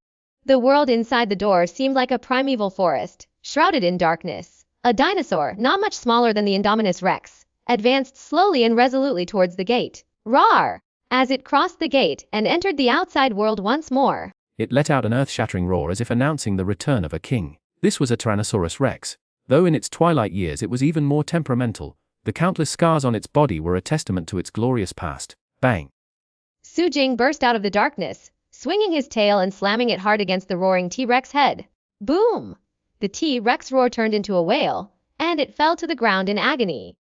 The world inside the door seemed like a primeval forest, shrouded in darkness. A dinosaur, not much smaller than the Indominus Rex, advanced slowly and resolutely towards the gate. Roar! As it crossed the gate and entered the outside world once more, it let out an earth-shattering roar as if announcing the return of a king. This was a Tyrannosaurus Rex. Though in its twilight years it was even more temperamental, the countless scars on its body were a testament to its glorious past. Bang! Su Jing burst out of the darkness, swinging his tail and slamming it hard against the roaring T-Rex head. Boom! The T-Rex roar turned into a wail, and it fell to the ground in agony.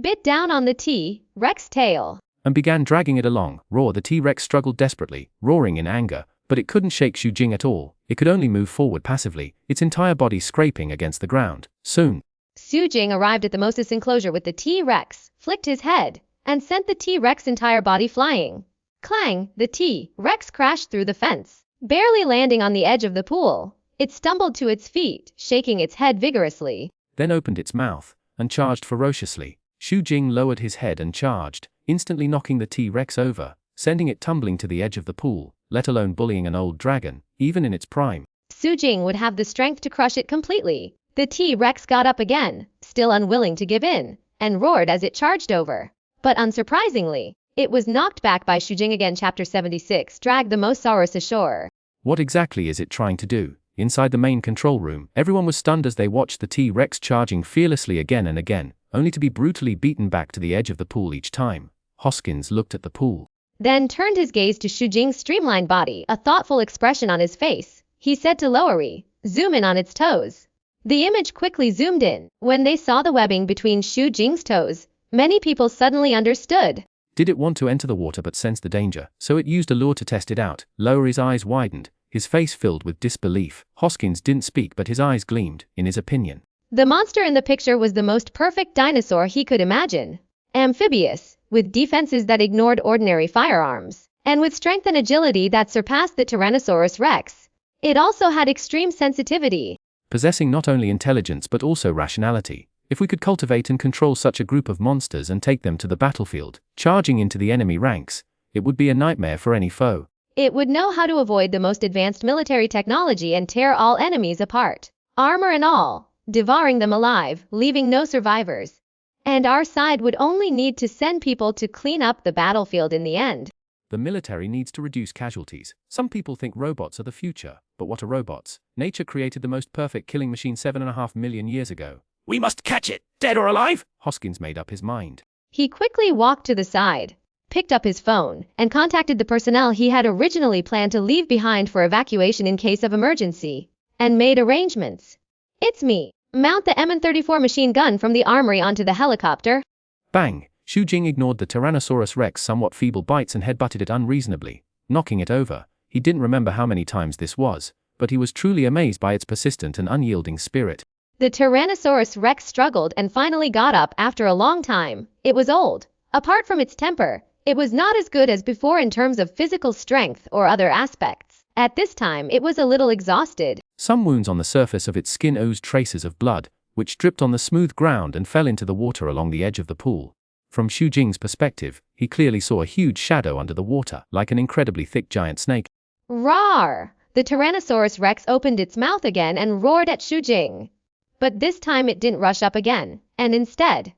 Bit down on the T-Rex tail, and began dragging it along. Roar! The T-Rex struggled desperately, roaring in anger, but it couldn't shake Su Jing at all. It could only move forward passively, its entire body scraping against the ground. Soon, Su Jing arrived at the Moses enclosure with the T-Rex, flicked his head, and sent the T-Rex entire body flying. Clang! The T-Rex crashed through the fence, barely landing on the edge of the pool. It stumbled to its feet, shaking its head vigorously, then opened its mouth and charged ferociously. Su Jing lowered his head and charged, instantly knocking the T-Rex over, sending it tumbling to the edge of the pool, let alone bullying an old dragon, even in its prime. Su Jing would have the strength to crush it completely. The T-Rex got up again, still unwilling to give in, and roared as it charged over. But unsurprisingly, it was knocked back by Su Jing again. Chapter 76 Drag the Mosaurus ashore. What exactly is it trying to do? Inside the main control room, everyone was stunned as they watched the T-Rex charging fearlessly again and again, only to be brutally beaten back to the edge of the pool each time. Hoskins looked at the pool, then turned his gaze to Su Jing's streamlined body, a thoughtful expression on his face. He said to Lowry, zoom in on its toes. The image quickly zoomed in. When they saw the webbing between Su Jing's toes, many people suddenly understood. Did it want to enter the water but sensed the danger, so it used a lure to test it out? Lowry's eyes widened, his face filled with disbelief. Hoskins didn't speak, but his eyes gleamed, in his opinion. The monster in the picture was the most perfect dinosaur he could imagine. Amphibious, with defenses that ignored ordinary firearms, and with strength and agility that surpassed the Tyrannosaurus Rex. It also had extreme sensitivity, possessing not only intelligence but also rationality. If we could cultivate and control such a group of monsters and take them to the battlefield, charging into the enemy ranks, it would be a nightmare for any foe. It would know how to avoid the most advanced military technology and tear all enemies apart, armor and all, devouring them alive, leaving no survivors. And our side would only need to send people to clean up the battlefield in the end. The military needs to reduce casualties. Some people think robots are the future, but what are robots? Nature created the most perfect killing machine 7.5 million years ago. We must catch it, dead or alive! Hoskins made up his mind. He quickly walked to the side, picked up his phone, and contacted the personnel he had originally planned to leave behind for evacuation in case of emergency, and made arrangements. It's me. Mount the M34 machine gun from the armory onto the helicopter. Bang! Xu Jing ignored the Tyrannosaurus Rex somewhat feeble bites and headbutted it unreasonably, knocking it over. He didn't remember how many times this was, but he was truly amazed by its persistent and unyielding spirit. The Tyrannosaurus Rex struggled and finally got up after a long time. It was old. Apart from its temper, it was not as good as before in terms of physical strength or other aspects. At this time, it was a little exhausted. Some wounds on the surface of its skin oozed traces of blood, which dripped on the smooth ground and fell into the water along the edge of the pool. From Xu Jing's perspective, he clearly saw a huge shadow under the water, like an incredibly thick giant snake. Roar! The Tyrannosaurus Rex opened its mouth again and roared at Xu Jing. But this time it didn't rush up again, and instead,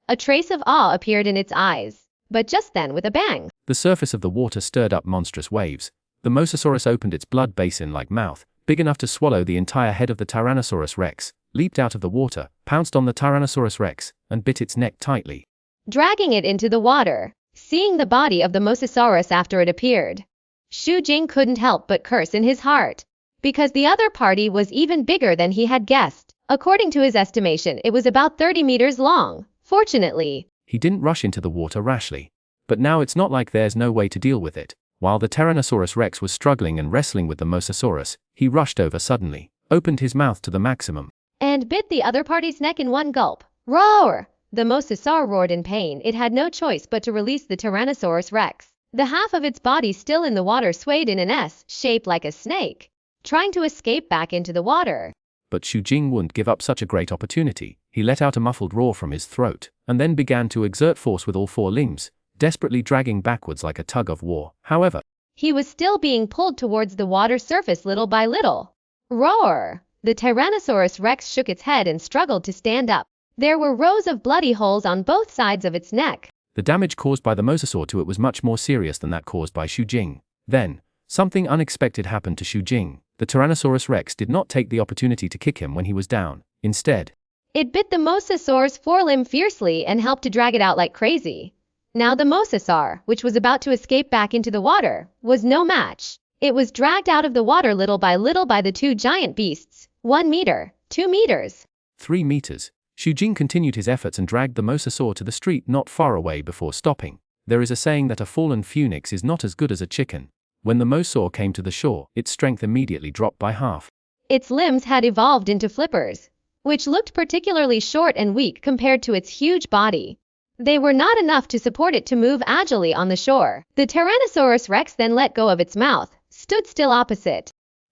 a trace of awe appeared in its eyes. But just then, with a bang, the surface of the water stirred up monstrous waves. The Mosasaurus opened its blood basin-like mouth, big enough to swallow the entire head of the Tyrannosaurus Rex, leaped out of the water, pounced on the Tyrannosaurus Rex, and bit its neck tightly, dragging it into the water. Seeing the body of the Mosasaurus after it appeared, Xu Jing couldn't help but curse in his heart, because the other party was even bigger than he had guessed. According to his estimation, it was about 30 meters long. Fortunately, he didn't rush into the water rashly. But now it's not like there's no way to deal with it. While the Tyrannosaurus Rex was struggling and wrestling with the Mosasaurus, he rushed over suddenly, opened his mouth to the maximum, and bit the other party's neck in one gulp. Roar! The Mosasaur roared in pain. It had no choice but to release the Tyrannosaurus Rex. The half of its body still in the water swayed in an S shape like a snake, trying to escape back into the water. But Xu Jing wouldn't give up such a great opportunity. He let out a muffled roar from his throat, and then began to exert force with all four limbs, desperately dragging backwards like a tug of war. However, he was still being pulled towards the water surface little by little. Roar! The Tyrannosaurus Rex shook its head and struggled to stand up. There were rows of bloody holes on both sides of its neck. The damage caused by the Mosasaur to it was much more serious than that caused by Xu Jing. Then, something unexpected happened to Xu Jing. The Tyrannosaurus Rex did not take the opportunity to kick him when he was down. Instead, it bit the Mosasaur's forelimb fiercely and helped to drag it out like crazy. Now the Mosasaur, which was about to escape back into the water, was no match. It was dragged out of the water little by the two giant beasts. 1 meter, 2 meters, 3 meters. Xu Jing continued his efforts and dragged the Mosasaur to the street not far away before stopping. There is a saying that a fallen phoenix is not as good as a chicken. When the Mosasaur came to the shore, its strength immediately dropped by half. Its limbs had evolved into flippers, which looked particularly short and weak compared to its huge body. They were not enough to support it to move agilely on the shore. The Tyrannosaurus Rex then let go of its mouth, stood still opposite,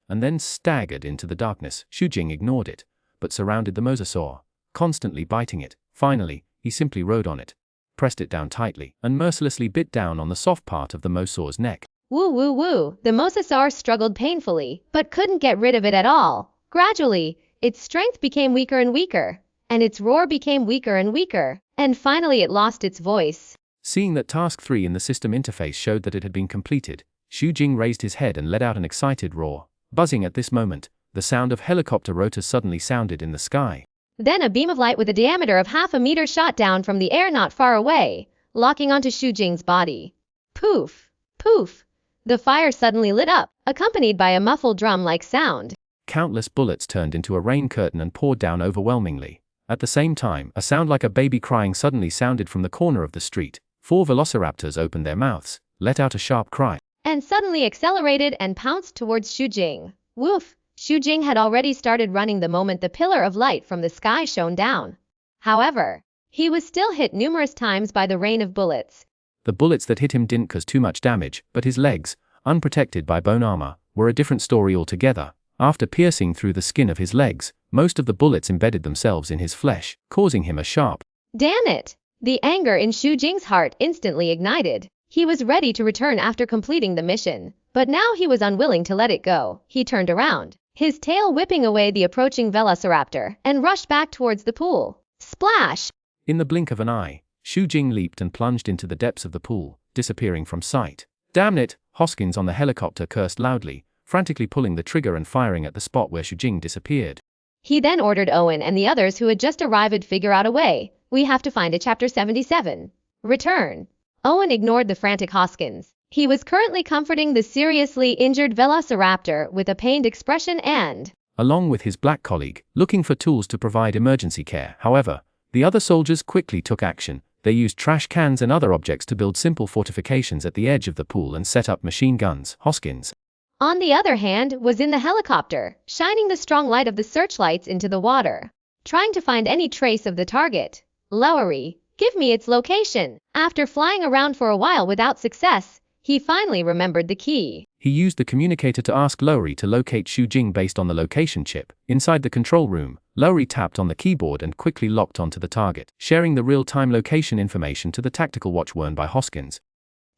and then staggered into the darkness. Xu Jing ignored it, but surrounded the Mosasaur, constantly biting it. Finally, he simply rode on it, pressed it down tightly, and mercilessly bit down on the soft part of the Mosasaur's neck. Woo woo woo! The Mosasaur struggled painfully, but couldn't get rid of it at all. Gradually, its strength became weaker and weaker, and its roar became weaker and weaker, and finally it lost its voice. Seeing that task 3 in the system interface showed that it had been completed, Xu Jing raised his head and let out an excited roar. Buzzing at this moment, the sound of helicopter rotors suddenly sounded in the sky. Then a beam of light with a diameter of half a meter shot down from the air not far away, locking onto Xu Jing's body. Poof! Poof! The fire suddenly lit up, accompanied by a muffled drum-like sound. Countless bullets turned into a rain curtain and poured down overwhelmingly. At the same time, a sound like a baby crying suddenly sounded from the corner of the street. 4 velociraptors opened their mouths, let out a sharp cry, and suddenly accelerated and pounced towards Xu Jing. Woof! Xu Jing had already started running the moment the pillar of light from the sky shone down. However, he was still hit numerous times by the rain of bullets. The bullets that hit him didn't cause too much damage, but his legs, unprotected by bone armor, were a different story altogether. After piercing through the skin of his legs, most of the bullets embedded themselves in his flesh, causing him a sharp, "Damn it!" The anger in Xu Jing's heart instantly ignited. He was ready to return after completing the mission, but now he was unwilling to let it go. He turned around, his tail whipping away the approaching velociraptor, and rushed back towards the pool. Splash! In the blink of an eye, Xu Jing leaped and plunged into the depths of the pool, disappearing from sight. Damn it, Hoskins on the helicopter cursed loudly, frantically pulling the trigger and firing at the spot where Xujing disappeared. He then ordered Owen and the others who had just arrived to figure out a way. We have to find a Chapter 77. Return. Owen ignored the frantic Hoskins. He was currently comforting the seriously injured velociraptor with a pained expression and, along with his black colleague, looking for tools to provide emergency care. However, the other soldiers quickly took action. They used trash cans and other objects to build simple fortifications at the edge of the pool and set up machine guns. Hoskins, on the other hand, was in the helicopter, shining the strong light of the searchlights into the water, trying to find any trace of the target. Lowery, give me its location. After flying around for a while without success, he finally remembered the key. He used the communicator to ask Lowery to locate Xujing based on the location chip. Inside the control room, Lowery tapped on the keyboard and quickly locked onto the target, sharing the real-time location information to the tactical watch worn by Hoskins.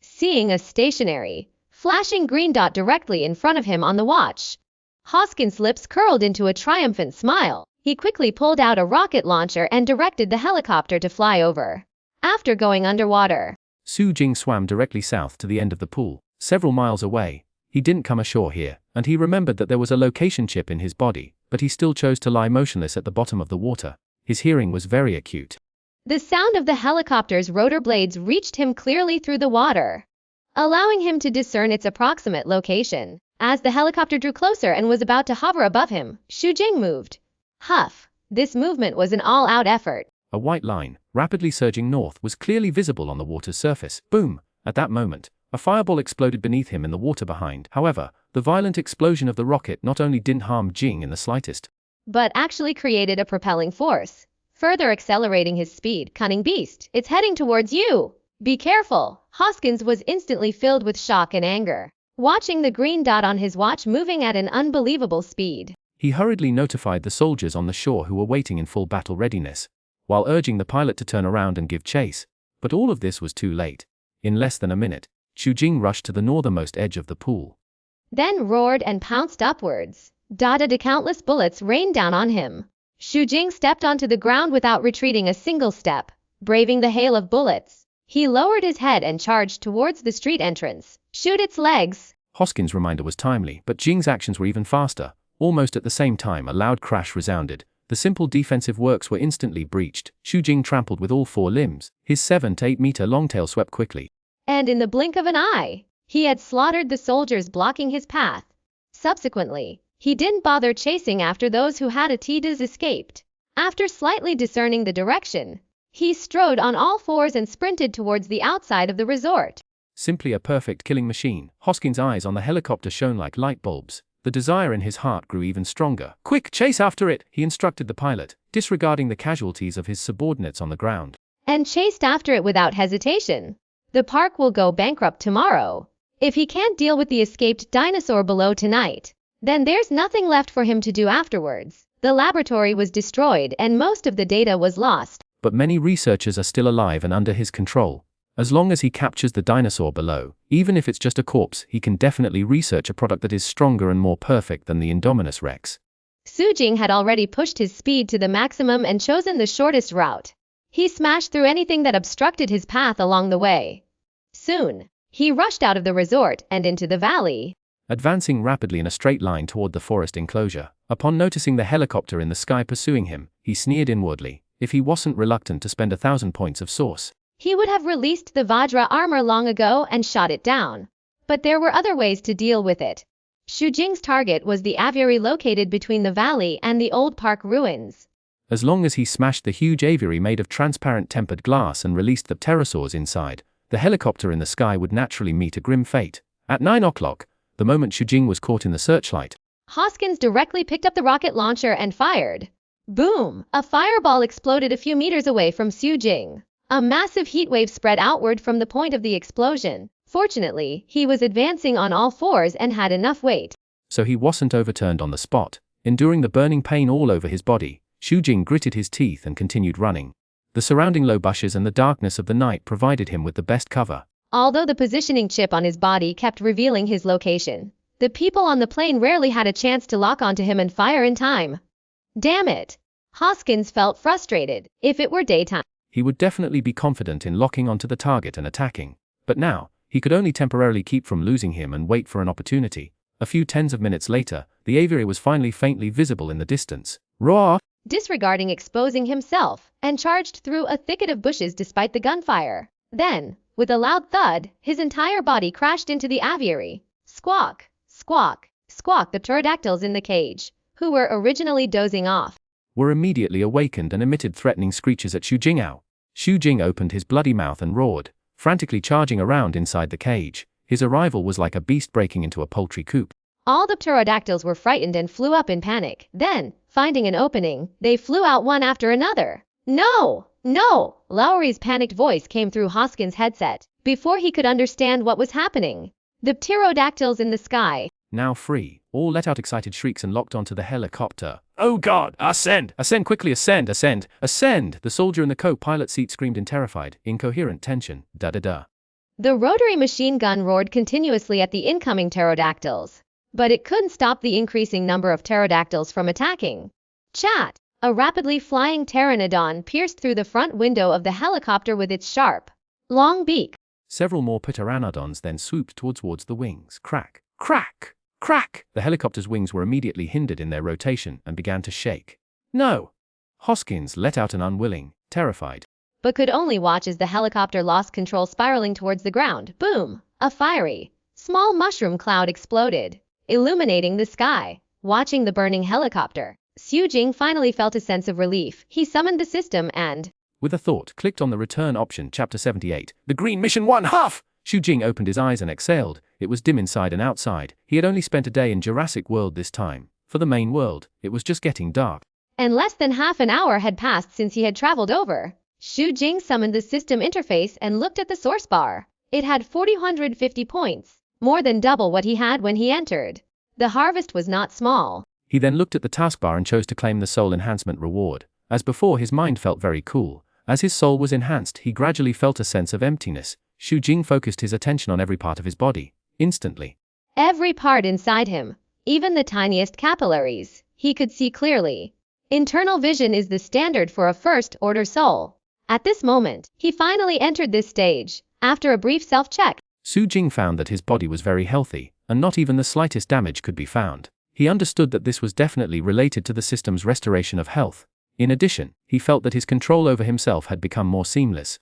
Seeing a stationary, flashing green dot directly in front of him on the watch, Hoskins' lips curled into a triumphant smile. He quickly pulled out a rocket launcher and directed the helicopter to fly over. After going underwater, Xujing swam directly south to the end of the pool, several miles away. He didn't come ashore here, and he remembered that there was a location chip in his body, but he still chose to lie motionless at the bottom of the water. His hearing was very acute. The sound of the helicopter's rotor blades reached him clearly through the water, allowing him to discern its approximate location. As the helicopter drew closer and was about to hover above him, Xujing moved. Huff. This movement was an all-out effort. A white line, rapidly surging north, was clearly visible on the water's surface. Boom! At that moment, a fireball exploded beneath him in the water behind. However, the violent explosion of the rocket not only didn't harm Jing in the slightest, but actually created a propelling force, further accelerating his speed. Cunning beast, it's heading towards you. Be careful. Hoskins was instantly filled with shock and anger, watching the green dot on his watch moving at an unbelievable speed. He hurriedly notified the soldiers on the shore who were waiting in full battle readiness, while urging the pilot to turn around and give chase. But all of this was too late. In less than a minute, Xujing rushed to the northernmost edge of the pool, then roared and pounced upwards. Countless bullets rained down on him. Xujing stepped onto the ground without retreating a single step, braving the hail of bullets. He lowered his head and charged towards the street entrance. Shoot its legs. Hoskins' reminder was timely, but Jing's actions were even faster. Almost at the same time, a loud crash resounded. The simple defensive works were instantly breached. Xujing trampled with all four limbs. His 7 to 8 meter long tail swept quickly, and in the blink of an eye, he had slaughtered the soldiers blocking his path. Subsequently, he didn't bother chasing after those who had escaped. After slightly discerning the direction, he strode on all fours and sprinted towards the outside of the resort. Simply a perfect killing machine. Hoskins' eyes on the helicopter shone like light bulbs. The desire in his heart grew even stronger. Quick, chase after it, he instructed the pilot, disregarding the casualties of his subordinates on the ground. And chased after it without hesitation. The park will go bankrupt tomorrow. If he can't deal with the escaped dinosaur below tonight, then there's nothing left for him to do afterwards. The laboratory was destroyed and most of the data was lost. But many researchers are still alive and under his control. As long as he captures the dinosaur below, even if it's just a corpse, he can definitely research a product that is stronger and more perfect than the Indominus Rex. Xujing had already pushed his speed to the maximum and chosen the shortest route. He smashed through anything that obstructed his path along the way. Soon, he rushed out of the resort and into the valley, advancing rapidly in a straight line toward the forest enclosure. Upon noticing the helicopter in the sky pursuing him, he sneered inwardly. If he wasn't reluctant to spend 1,000 points of source, he would have released the Vajra armor long ago and shot it down. But there were other ways to deal with it. Xujing's target was the aviary located between the valley and the old park ruins. As long as he smashed the huge aviary made of transparent tempered glass and released the pterosaurs inside, the helicopter in the sky would naturally meet a grim fate. At 9 o'clock, the moment Xujing was caught in the searchlight, Hoskins directly picked up the rocket launcher and fired. Boom! A fireball exploded a few meters away from Xujing. A massive heat wave spread outward from the point of the explosion. Fortunately, he was advancing on all fours and had enough weight, so he wasn't overturned on the spot. Enduring the burning pain all over his body, Xujing gritted his teeth and continued running. The surrounding low bushes and the darkness of the night provided him with the best cover. Although the positioning chip on his body kept revealing his location, the people on the plane rarely had a chance to lock onto him and fire in time. Damn it! Hoskins felt frustrated. If it were daytime, he would definitely be confident in locking onto the target and attacking. But now, he could only temporarily keep from losing him and wait for an opportunity. A few tens of minutes later, the aviary was finally faintly visible in the distance. Roar! Disregarding exposing himself, and charged through a thicket of bushes despite the gunfire. Then, with a loud thud, his entire body crashed into the aviary. Squawk, squawk, squawk. The pterodactyls in the cage, who were originally dozing off, were immediately awakened and emitted threatening screeches at Xu Jingao. Xu Jing opened his bloody mouth and roared, frantically charging around inside the cage. His arrival was like a beast breaking into a poultry coop. All the pterodactyls were frightened and flew up in panic. Then, finding an opening, they flew out one after another. No! No! Lowry's panicked voice came through Hoskins' headset before he could understand what was happening. The pterodactyls in the sky, now free, all let out excited shrieks and locked onto the helicopter. Oh God! Ascend! Ascend quickly! Ascend! Ascend! Ascend! The soldier in the co-pilot seat screamed in terrified, incoherent tension. Da-da-da. The rotary machine gun roared continuously at the incoming pterodactyls, but it couldn't stop the increasing number of pterodactyls from attacking. Chat! A rapidly flying pteranodon pierced through the front window of the helicopter with its sharp, long beak. Several more pteranodons then swooped towards the wings. Crack! Crack! Crack! The helicopter's wings were immediately hindered in their rotation and began to shake. No! Hoskins let out an unwilling, terrified, but could only watch as the helicopter lost control, spiraling towards the ground. Boom! A fiery, small mushroom cloud exploded, illuminating the sky. Watching the burning helicopter, Xu Jing finally felt a sense of relief. He summoned the system and, with a thought, clicked on the return option. Chapter 78. The Green Mission 1/2! Xu Jing opened his eyes and exhaled. It was dim inside and outside. He had only spent a day in Jurassic World this time. For the main world, it was just getting dark. And less than half an hour had passed since he had traveled over. Xu Jing summoned the system interface and looked at the source bar. It had 450 points, more than double what he had when he entered. The harvest was not small. He then looked at the taskbar and chose to claim the soul enhancement reward. As before, his mind felt very cool. As his soul was enhanced, he gradually felt a sense of emptiness. Xu Jing focused his attention on every part of his body. Instantly, every part inside him, even the tiniest capillaries, he could see clearly. Internal vision is the standard for a first-order soul. At this moment, he finally entered this stage. After a brief self-check, Xu Jing found that his body was very healthy, and not even the slightest damage could be found. He understood that this was definitely related to the system's restoration of health. In addition, he felt that his control over himself had become more seamless.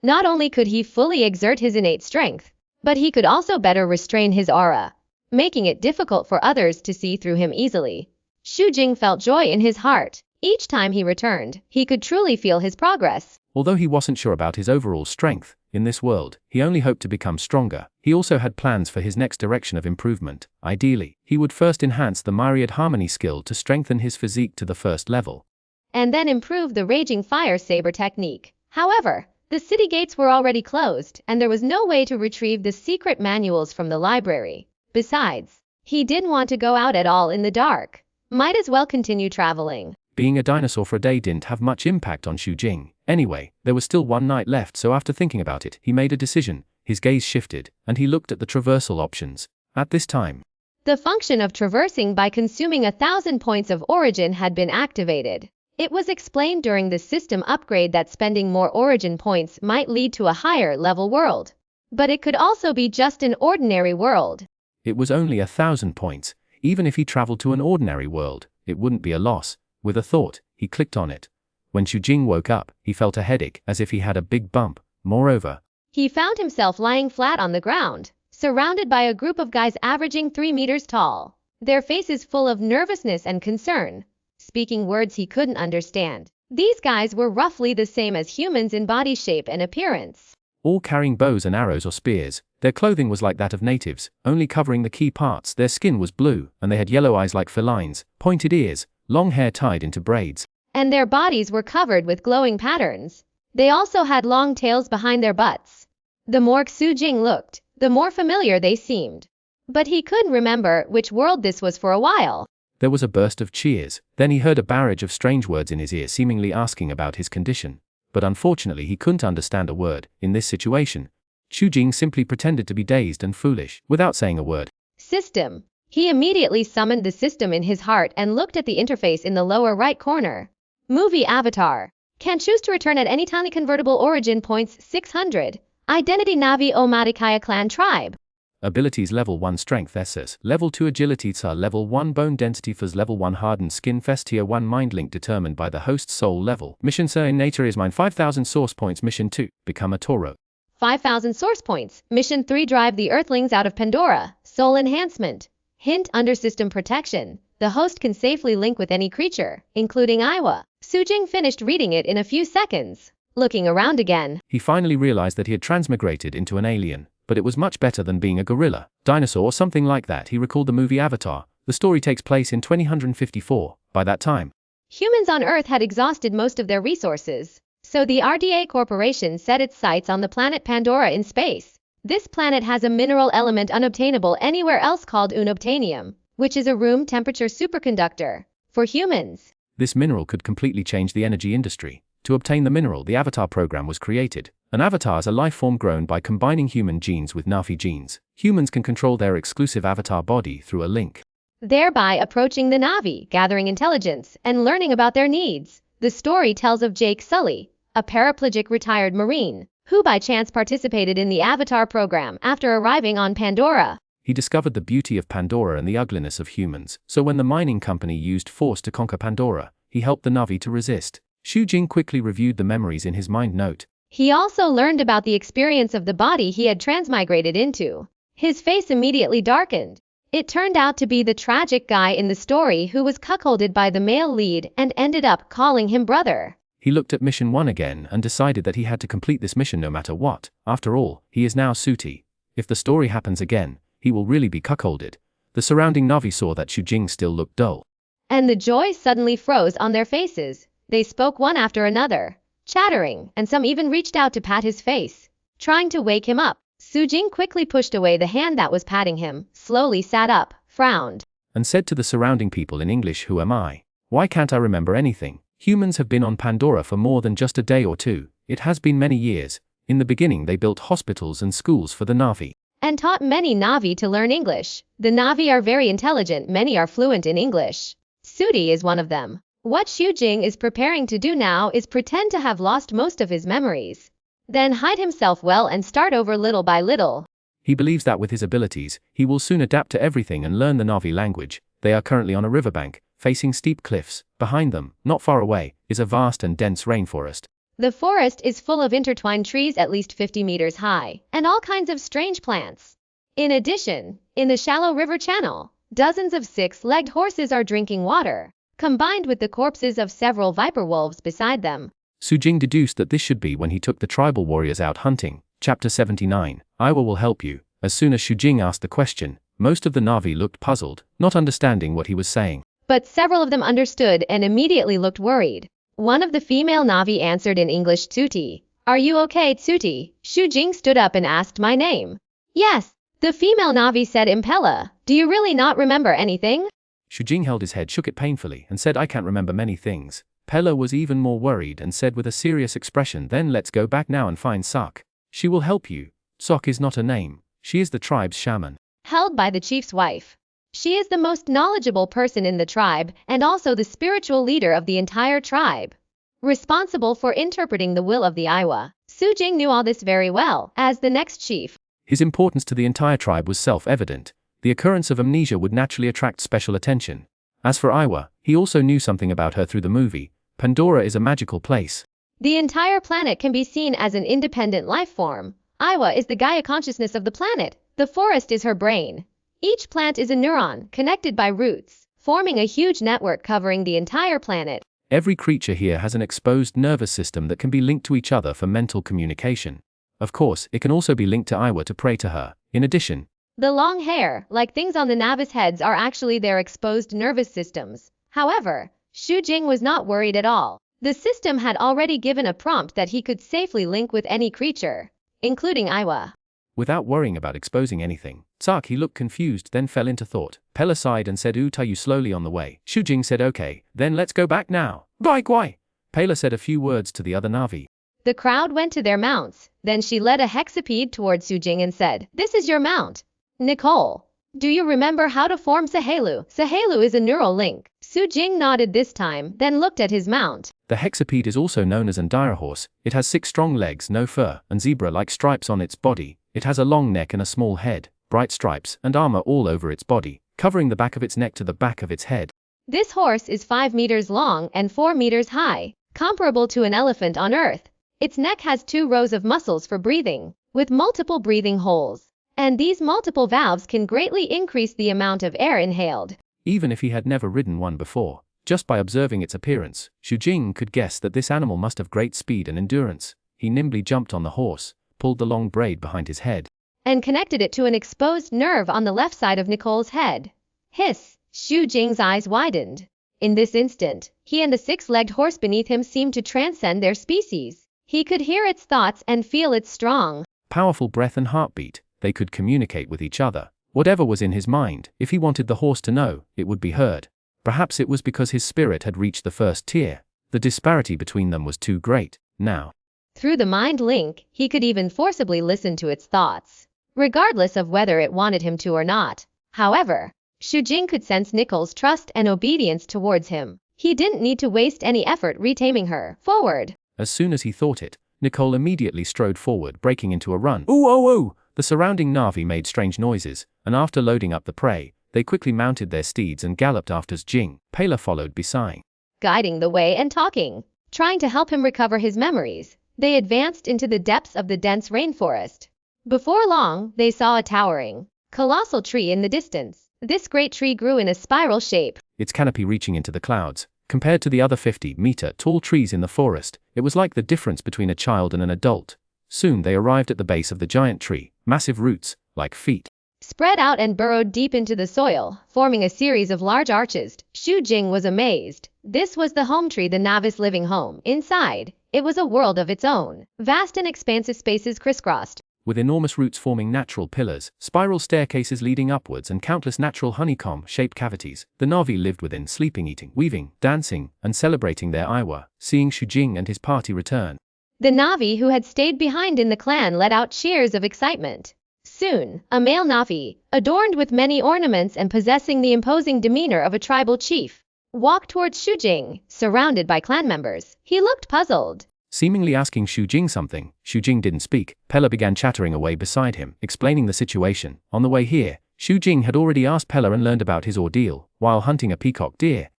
Not only could he fully exert his innate strength, but he could also better restrain his aura, making it difficult for others to see through him easily. Xu Jing felt joy in his heart. Each time he returned, he could truly feel his progress. Although he wasn't sure about his overall strength in this world, he only hoped to become stronger. He also had plans for his next direction of improvement. Ideally, he would first enhance the myriad harmony skill to strengthen his physique to the first level, and then improve the raging fire saber technique. However, the city gates were already closed, and there was no way to retrieve the secret manuals from the library. Besides, he didn't want to go out at all in the dark. Might as well continue traveling. Being a dinosaur for a day didn't have much impact on Xu Jing. Anyway, there was still one night left, so after thinking about it, he made a decision. His gaze shifted, and he looked at the traversal options. At this time, the function of traversing by consuming 1,000 points of origin had been activated. It was explained during the system upgrade that spending more origin points might lead to a higher level world. But it could also be just an ordinary world. It was only 1,000 points. Even if he traveled to an ordinary world, it wouldn't be a loss. With a thought, he clicked on it. When Xu Jing woke up, he felt a headache, as if he had a big bump. Moreover, he found himself lying flat on the ground, surrounded by a group of guys averaging 3 meters tall. Their faces full of nervousness and concern, speaking words he couldn't understand. These guys were roughly the same as humans in body shape and appearance, all carrying bows and arrows or spears. Their clothing was like that of natives, only covering the key parts. Their skin was blue, and they had yellow eyes like felines, pointed ears, long hair tied into braids, and their bodies were covered with glowing patterns. They also had long tails behind their butts. The more Xu Jing looked, the more familiar they seemed. But he couldn't remember which world this was for a while. There was a burst of cheers. Then he heard a barrage of strange words in his ear, seemingly asking about his condition. But unfortunately he couldn't understand a word. In this situation, Xu Jing simply pretended to be dazed and foolish, without saying a word. System. He immediately summoned the system in his heart and looked at the interface in the lower right corner. Movie avatar. Can choose to return at any time. Convertible origin points 600. Identity Navi Omaticaya Clan Tribe. Abilities level 1 strength SS, level 2 agility TSA, level 1 bone density FS, level 1 hardened skin FS, tier 1 mind link determined by the host's soul level. Mission Sir in nature is mine 5000 source points. Mission 2, become a Toro. 5,000 source points. Mission 3, drive the Earthlings out of Pandora. Soul enhancement. Hint, under system protection, the host can safely link with any creature, including Iowa. Sujing finished reading it in a few seconds. Looking around again, He finally realized that he had transmigrated into an alien, but it was much better than being a gorilla, dinosaur or something like that. He recalled the movie Avatar. The story takes place in 2054. By that time, humans on Earth had exhausted most of their resources. So the RDA Corporation set its sights on the planet Pandora in space. This planet has a mineral element unobtainable anywhere else called unobtainium, which is a room temperature superconductor. For humans, this mineral could completely change the energy industry. To obtain the mineral, the Avatar program was created. An avatar is a life form grown by combining human genes with Navi genes. Humans can control their exclusive avatar body through a link, thereby approaching the Navi, gathering intelligence, and learning about their needs. The story tells of Jake Sully, a paraplegic retired Marine, who by chance participated in the Avatar program after arriving on Pandora. He discovered the beauty of Pandora and the ugliness of humans, so when the mining company used force to conquer Pandora, he helped the Navi to resist. Xu Jing quickly reviewed the memories in his mind note. He also learned about the experience of the body he had transmigrated into. His face immediately darkened. It turned out to be the tragic guy in the story who was cuckolded by the male lead and ended up calling him brother. He looked at Mission 1 again and decided that he had to complete this mission no matter what. After all, he is now Suti. If the story happens again, he will really be cuckolded. The surrounding Navi saw that Xu Jing still looked dull, and the joy suddenly froze on their faces. They spoke one after another, chattering, and some even reached out to pat his face, trying to wake him up. Xu Jing quickly pushed away the hand that was patting him, slowly sat up, frowned, and said to the surrounding people in English, "Who am I? Why can't I remember anything? Humans have been on Pandora for more than just a day or two. It has been many years. In the beginning they built hospitals and schools for the Navi, and taught many Navi to learn English. The Navi are very intelligent, many are fluent in English. Sudi is one of them. What Xu Jing is preparing to do now is pretend to have lost most of his memories, then hide himself well and start over little by little. He believes that with his abilities, he will soon adapt to everything and learn the Navi language. They are currently on a riverbank, facing steep cliffs. Behind them, not far away, is a vast and dense rainforest. The forest is full of intertwined trees at least 50 meters high, and all kinds of strange plants. In addition, in the shallow river channel, dozens of six-legged horses are drinking water, combined with the corpses of several viper wolves beside them. Xu Jing deduced that this should be when he took the tribal warriors out hunting. Chapter 79, Iowa will help you. As soon as Xu Jing asked the question, most of the Navi looked puzzled, not understanding what he was saying. But several of them understood and immediately looked worried. One of the female Navi answered in English, "Tsuti. Are you okay, Tsuti?" Xu Jing stood up and asked my name. "Yes." The female Navi said, "Impella. Do you really not remember anything?" Xu Jing held his head, shook it painfully, and said, "I can't remember many things." Pella was even more worried and said with a serious expression, "Then let's go back now and find Sok. She will help you. Sok is not a name. She is the tribe's shaman, held by the chief's wife. She is the most knowledgeable person in the tribe and also the spiritual leader of the entire tribe, responsible for interpreting the will of the Iowa. Xu Jing knew all this very well. As the next chief, his importance to the entire tribe was self-evident. The occurrence of amnesia would naturally attract special attention. As for Iowa, he also knew something about her through the movie. Pandora is a magical place. The entire planet can be seen as an independent life form. Iowa is the Gaia consciousness of the planet. The forest is her brain. Each plant is a neuron, connected by roots, forming a huge network covering the entire planet. Every creature here has an exposed nervous system that can be linked to each other for mental communication. Of course, it can also be linked to Iowa to pray to her. In addition, the long hair, like things on the Navis heads, are actually their exposed nervous systems. However, Xu Jing was not worried at all. The system had already given a prompt that he could safely link with any creature, including Iowa. Without worrying about exposing anything, he looked confused, then fell into thought. Pella sighed and said, "Tell you slowly on the way." Xu Jing said, "Okay, then let's go back now." "Bye, Guai." Pella said a few words to the other Navi. The crowd went to their mounts. Then she led a hexapede towards Xu Jing and said, "This is your mount, Nicole. Do you remember how to form Sahelu? Sahelu is a neural link. Su Jing nodded this time, then looked at his mount. The hexapede is also known as Andira horse. It has 6 strong legs, no fur, and zebra-like stripes on its body. It has a long neck and a small head, bright stripes and armor all over its body, covering the back of its neck to the back of its head. This horse is 5 meters long and 4 meters high, comparable to an elephant on Earth. Its neck has 2 rows of muscles for breathing, with multiple breathing holes. And these multiple valves can greatly increase the amount of air inhaled. Even if he had never ridden one before, just by observing its appearance, Xu Jing could guess that this animal must have great speed and endurance. He nimbly jumped on the horse, pulled the long braid behind his head, and connected it to an exposed nerve on the left side of Nicole's head. Hiss! Xu Jing's eyes widened. In this instant, he and the 6-legged horse beneath him seemed to transcend their species. He could hear its thoughts and feel its strong, powerful breath and heartbeat. They could communicate with each other. Whatever was in his mind, if he wanted the horse to know, it would be heard. Perhaps it was because his spirit had reached the first tier. The disparity between them was too great. Now, through the mind link, he could even forcibly listen to its thoughts, regardless of whether it wanted him to or not. However, Xu Jing could sense Nicole's trust and obedience towards him. He didn't need to waste any effort retaming her. Forward! As soon as he thought it, Nicole immediately strode forward, breaking into a run. Ooh, oh, oh! The surrounding Na'vi made strange noises, and after loading up the prey, they quickly mounted their steeds and galloped after Xu Jing. Pela followed beside, guiding the way and talking, trying to help him recover his memories. They advanced into the depths of the dense rainforest. Before long, they saw a towering, colossal tree in the distance. This great tree grew in a spiral shape, its canopy reaching into the clouds. Compared to the other 50-meter tall trees in the forest, it was like the difference between a child and an adult. Soon they arrived at the base of the giant tree. Massive roots, like feet, spread out and burrowed deep into the soil, forming a series of large arches. Xu Jing was amazed. This was the home tree, the novice living home. Inside, it was a world of its own. Vast and expansive spaces crisscrossed, with enormous roots forming natural pillars, spiral staircases leading upwards, and countless natural honeycomb-shaped cavities. The Na'vi lived within, sleeping, eating, weaving, dancing, and celebrating their Iwa. Seeing Xu Jing and his party return, the Na'vi who had stayed behind in the clan let out cheers of excitement. Soon, a male Na'vi, adorned with many ornaments and possessing the imposing demeanor of a tribal chief, walked towards Xu Jing, surrounded by clan members. He looked puzzled, seemingly asking Xu Jing something. Xu Jing didn't speak. Pela began chattering away beside him, explaining the situation. On the way here, Xu Jing had already asked Pela and learned about his ordeal while hunting a peacock deer.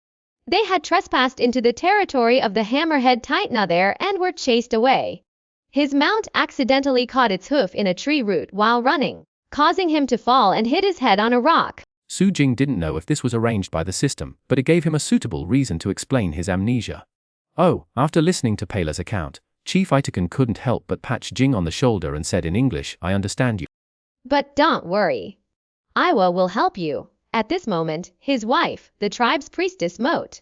They had trespassed into the territory of the hammerhead Titna there and were chased away. His mount accidentally caught its hoof in a tree root while running, causing him to fall and hit his head on a rock. Xu Jing didn't know if this was arranged by the system, but it gave him a suitable reason to explain his amnesia. Oh, after listening to Pela's account, Chief Itakan couldn't help but pat Xu Jing on the shoulder and said in English, "I understand you. But don't worry. Iwa will help you." At this moment, his wife, the tribe's priestess Moat,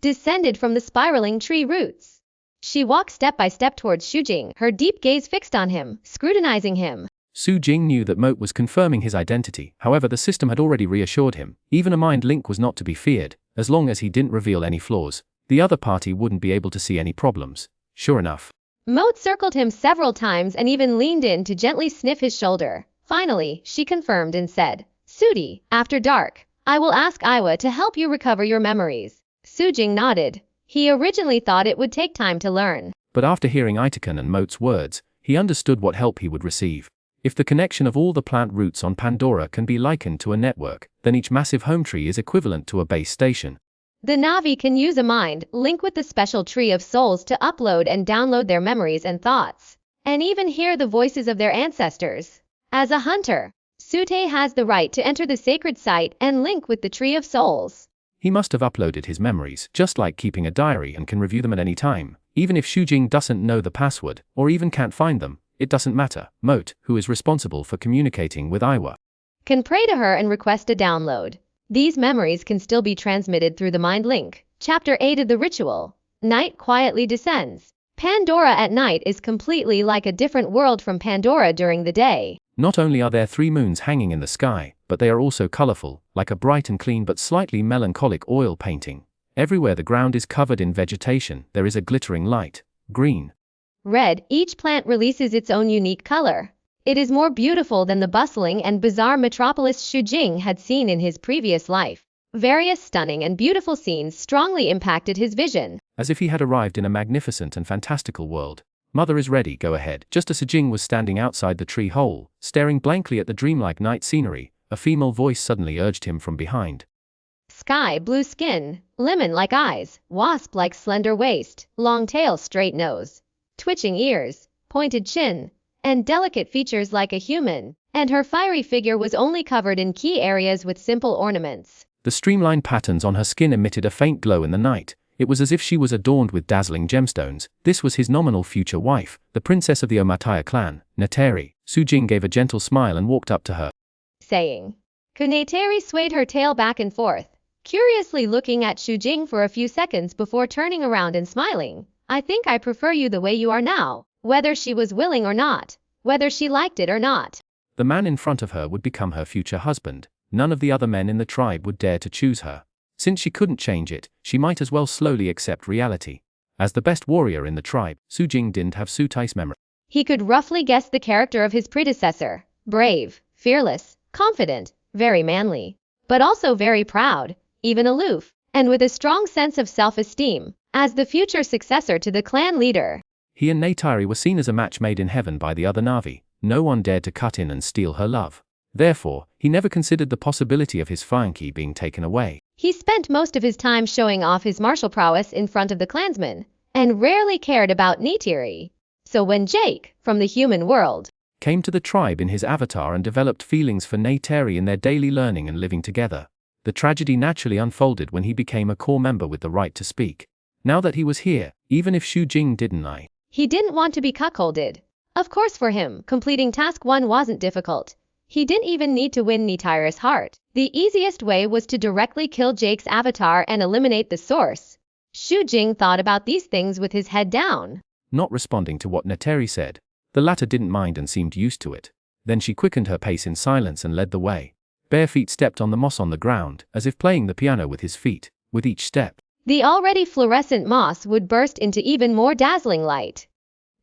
descended from the spiraling tree roots. She walked step by step towards Xu Jing, her deep gaze fixed on him, scrutinizing him. Xu Jing knew that Moat was confirming his identity. However, the system had already reassured him. Even a mind link was not to be feared. As long as he didn't reveal any flaws, the other party wouldn't be able to see any problems. Sure enough, Moat circled him several times and even leaned in to gently sniff his shoulder. Finally, she confirmed and said, "Sudi, after dark, I will ask Iwa to help you recover your memories." Xu Jing nodded. He originally thought it would take time to learn, but after hearing Itakan and Moat's words, he understood what help he would receive. If the connection of all the plant roots on Pandora can be likened to a network, then each massive home tree is equivalent to a base station. The Na'vi can use a mind link with the special tree of souls to upload and download their memories and thoughts, and even hear the voices of their ancestors. As a hunter, Sute has the right to enter the sacred site and link with the tree of souls. He must have uploaded his memories, just like keeping a diary, and can review them at any time. Even if Xu Jing doesn't know the password, or even can't find them, it doesn't matter. Moat, who is responsible for communicating with Iwa, can pray to her and request a download. These memories can still be transmitted through the mind link. Chapter 8 of the ritual. Night quietly descends. Pandora at night is completely like a different world from Pandora during the day. Not only are there 3 moons hanging in the sky, but they are also colorful, like a bright and clean but slightly melancholic oil painting. Everywhere the ground is covered in vegetation, there is a glittering light. Green, red, each plant releases its own unique color. It is more beautiful than the bustling and bizarre metropolis Xu Jing had seen in his previous life. Various stunning and beautiful scenes strongly impacted his vision. As if he had arrived in a magnificent and fantastical world. Mother is ready, go ahead. Just as Xu Jing was standing outside the tree hole, staring blankly at the dreamlike night scenery, a female voice suddenly urged him from behind. Sky blue skin, lemon-like eyes, wasp-like slender waist, long tail, straight nose, twitching ears, pointed chin, and delicate features like a human, and her fiery figure was only covered in key areas with simple ornaments. The streamlined patterns on her skin emitted a faint glow in the night. It was as if she was adorned with dazzling gemstones. This was his nominal future wife, the princess of the Humankind clan, Neteri. Xu Jing gave a gentle smile and walked up to her, saying, Neteri swayed her tail back and forth, curiously looking at Xu Jing for a few seconds before turning around and smiling. I think I prefer you the way you are now, whether she was willing or not, whether she liked it or not. The man in front of her would become her future husband. None of the other men in the tribe would dare to choose her. Since she couldn't change it, she might as well slowly accept reality. As the best warrior in the tribe, Xu Jing didn't have Su Tai's memory. He could roughly guess the character of his predecessor. Brave, fearless, confident, very manly, but also very proud, even aloof, and with a strong sense of self-esteem, as the future successor to the clan leader. He and Neteri were seen as a match made in heaven by the other Na'vi. No one dared to cut in and steal her love. Therefore, he never considered the possibility of his Xuanhuan being taken away. He spent most of his time showing off his martial prowess in front of the clansmen, and rarely cared about Neteri. So when Jake, from the human world, came to the tribe in his avatar and developed feelings for Neteri in their daily learning and living together, the tragedy naturally unfolded when he became a core member with the right to speak. Now that he was here, even if Xu Jing didn't lie, he didn't want to be cuckolded. Of course for him, completing task 1 wasn't difficult. He didn't even need to win Neteri's heart. The easiest way was to directly kill Jake's avatar and eliminate the source. Xu Jing thought about these things with his head down, not responding to what Neteri said. The latter didn't mind and seemed used to it. Then she quickened her pace in silence and led the way. Bare feet stepped on the moss on the ground, as if playing the piano with his feet. With each step, the already fluorescent moss would burst into even more dazzling light.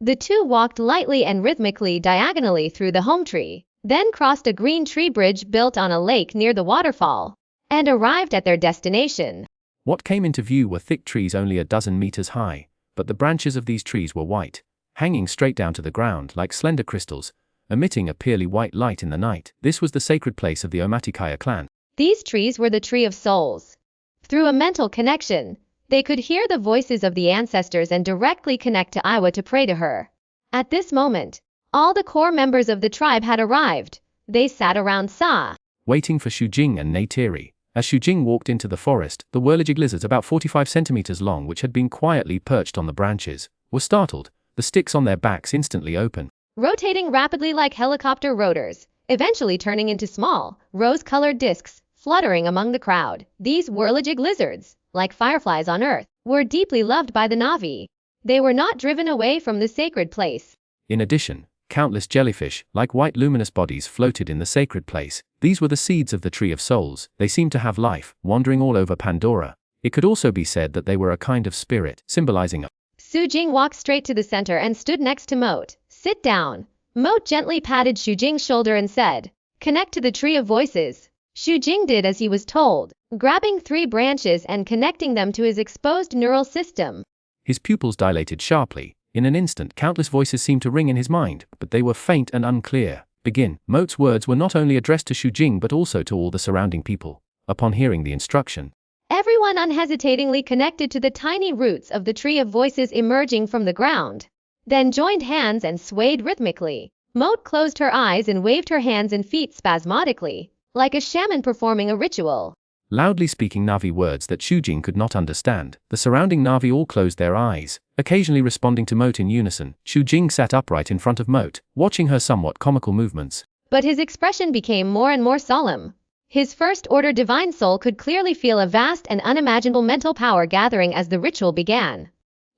The two walked lightly and rhythmically diagonally through the home tree, then crossed a green tree bridge built on a lake near the waterfall, and arrived at their destination. What came into view were thick trees only a dozen meters high, but the branches of these trees were white, hanging straight down to the ground like slender crystals, emitting a pearly white light in the night. This was the sacred place of the Humankind clan. These trees were the Tree of Souls. Through a mental connection, they could hear the voices of the ancestors and directly connect to Iwa to pray to her. At this moment, all the core members of the tribe had arrived. They sat around Sa, waiting for Xu Jing and Neteri. As Xu Jing walked into the forest, the whirligig lizards about 45 centimeters long which had been quietly perched on the branches, were startled, the sticks on their backs instantly open, rotating rapidly like helicopter rotors, eventually turning into small, rose-colored discs, fluttering among the crowd. These whirligig lizards, like fireflies on Earth, were deeply loved by the Na'vi. They were not driven away from the sacred place. In addition, countless jellyfish, like white luminous bodies, floated in the sacred place. These were the seeds of the Tree of Souls. They seemed to have life, wandering all over Pandora. It could also be said that they were a kind of spirit, symbolizing a. Xu Jing walked straight to the center and stood next to Moat. Sit down. Moat gently patted Xu Jing's shoulder and said, connect to the Tree of Voices. Xu Jing did as he was told, grabbing 3 branches and connecting them to his exposed neural system. His pupils dilated sharply. In an instant, countless voices seemed to ring in his mind, but they were faint and unclear. Begin. Moat's words were not only addressed to Xu Jing but also to all the surrounding people. Upon hearing the instruction, everyone unhesitatingly connected to the tiny roots of the Tree of Voices emerging from the ground, then joined hands and swayed rhythmically. Moat closed her eyes and waved her hands and feet spasmodically, like a shaman performing a ritual, loudly speaking Na'vi words that Xu Jing could not understand. The surrounding Na'vi all closed their eyes, occasionally responding to Moat in unison. Xu Jing sat upright in front of Moat, watching her somewhat comical movements. But his expression became more and more solemn. His first-order divine soul could clearly feel a vast and unimaginable mental power gathering as the ritual began.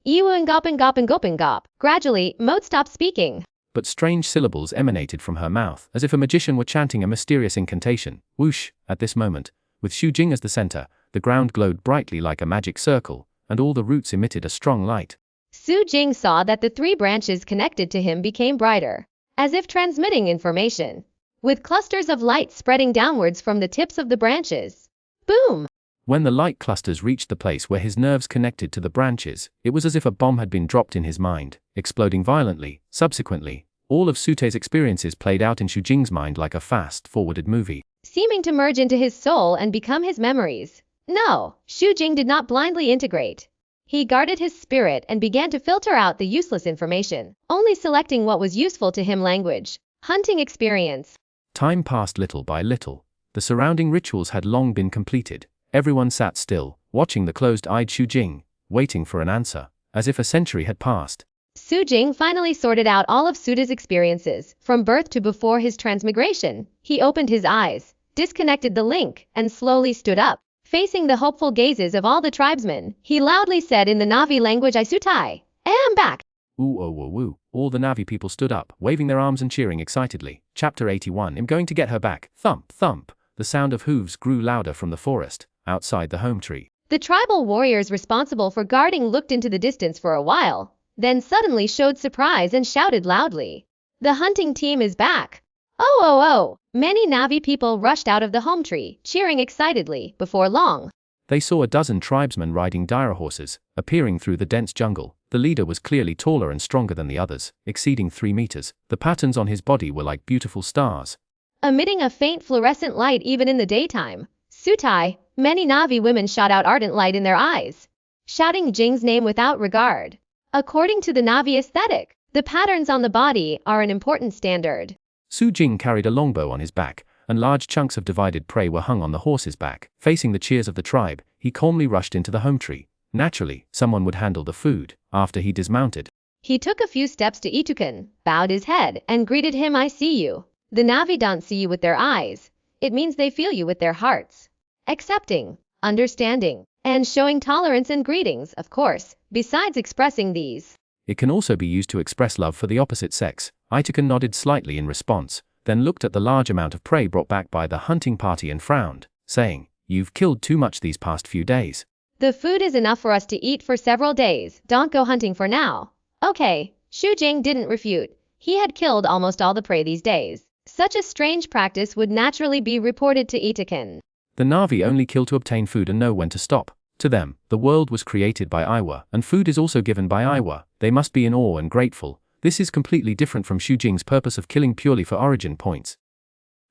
Iwangopangopangopangop. Gradually, Moat stopped speaking. But strange syllables emanated from her mouth, as if a magician were chanting a mysterious incantation. Whoosh! At this moment, with Xu Jing as the center, the ground glowed brightly like a magic circle, and all the roots emitted a strong light. Xu Jing saw that the 3 branches connected to him became brighter, as if transmitting information, with clusters of light spreading downwards from the tips of the branches. Boom! When the light clusters reached the place where his nerves connected to the branches, it was as if a bomb had been dropped in his mind, exploding violently. Subsequently, all of Sute's experiences played out in Xu Jing's mind like a fast-forwarded movie, seeming to merge into his soul and become his memories. No, Xu Jing did not blindly integrate. He guarded his spirit and began to filter out the useless information, only selecting what was useful to him: language, hunting experience. Time passed little by little. The surrounding rituals had long been completed. Everyone sat still, watching the closed-eyed Xu Jing, waiting for an answer, as if a century had passed. Xu Jing finally sorted out all of Suda's experiences, from birth to before his transmigration. He opened his eyes, disconnected the link, and slowly stood up. Facing the hopeful gazes of all the tribesmen, he loudly said in the Navi language, "I Sutai, am back." Ooh, oh, woo, woo. All the Navi people stood up, waving their arms and cheering excitedly. Chapter 81. I'm going to get her back. Thump, thump. The sound of hooves grew louder from the forest, outside the home tree. The tribal warriors responsible for guarding looked into the distance for a while, then suddenly showed surprise and shouted loudly, "The hunting team is back!" Oh, oh, oh! Many Navi people rushed out of the home tree, cheering excitedly. Before long, They saw a dozen tribesmen riding dire horses, appearing through the dense jungle. The leader was clearly taller and stronger than the others, exceeding 3 meters. The patterns on his body were like beautiful stars, emitting a faint fluorescent light even in the daytime. Sutai, many Navi women shot out ardent light in their eyes, shouting Jing's name without regard. According to the Navi aesthetic, the patterns on the body are an important standard. Xu Jing carried a longbow on his back, and large chunks of divided prey were hung on the horse's back. Facing the cheers of the tribe, he calmly rushed into the home tree. Naturally, someone would handle the food. After he dismounted, He took a few steps to Itukan, bowed his head, and greeted him. "I see you." The Navi don't see you with their eyes. It means they feel you with their hearts. Accepting, understanding, and showing tolerance and greetings, of course, besides expressing these. it can also be used to express love for the opposite sex. Itukan nodded slightly in response, then looked at the large amount of prey brought back by the hunting party and frowned, saying, "You've killed too much these past few days." The food is enough for us to eat for several days. Don't go hunting for now. Okay, Xu Jing didn't refute. He had killed almost all the prey these days. Such a strange practice would naturally be reported to Itaken. The Navi only kill to obtain food and know when to stop. To them, the world was created by Iwa, and food is also given by Iwa. They must be in awe and grateful. This is completely different from Xu Jing's purpose of killing purely for origin points.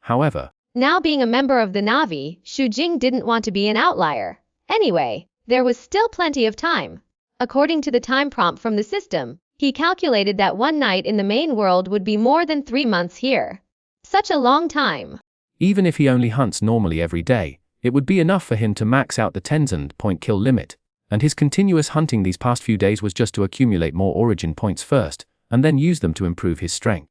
However, Now being a member of the Navi, Xu Jing didn't want to be an outlier. Anyway, there was still plenty of time. According to the time prompt from the system, he calculated that one night in the main world would be more than 3 months here. Such a long time. even if he only hunts normally every day, it would be enough for him to max out the 10,000 point kill limit, and his continuous hunting these past few days was just to accumulate more origin points first, and then use them to improve his strength.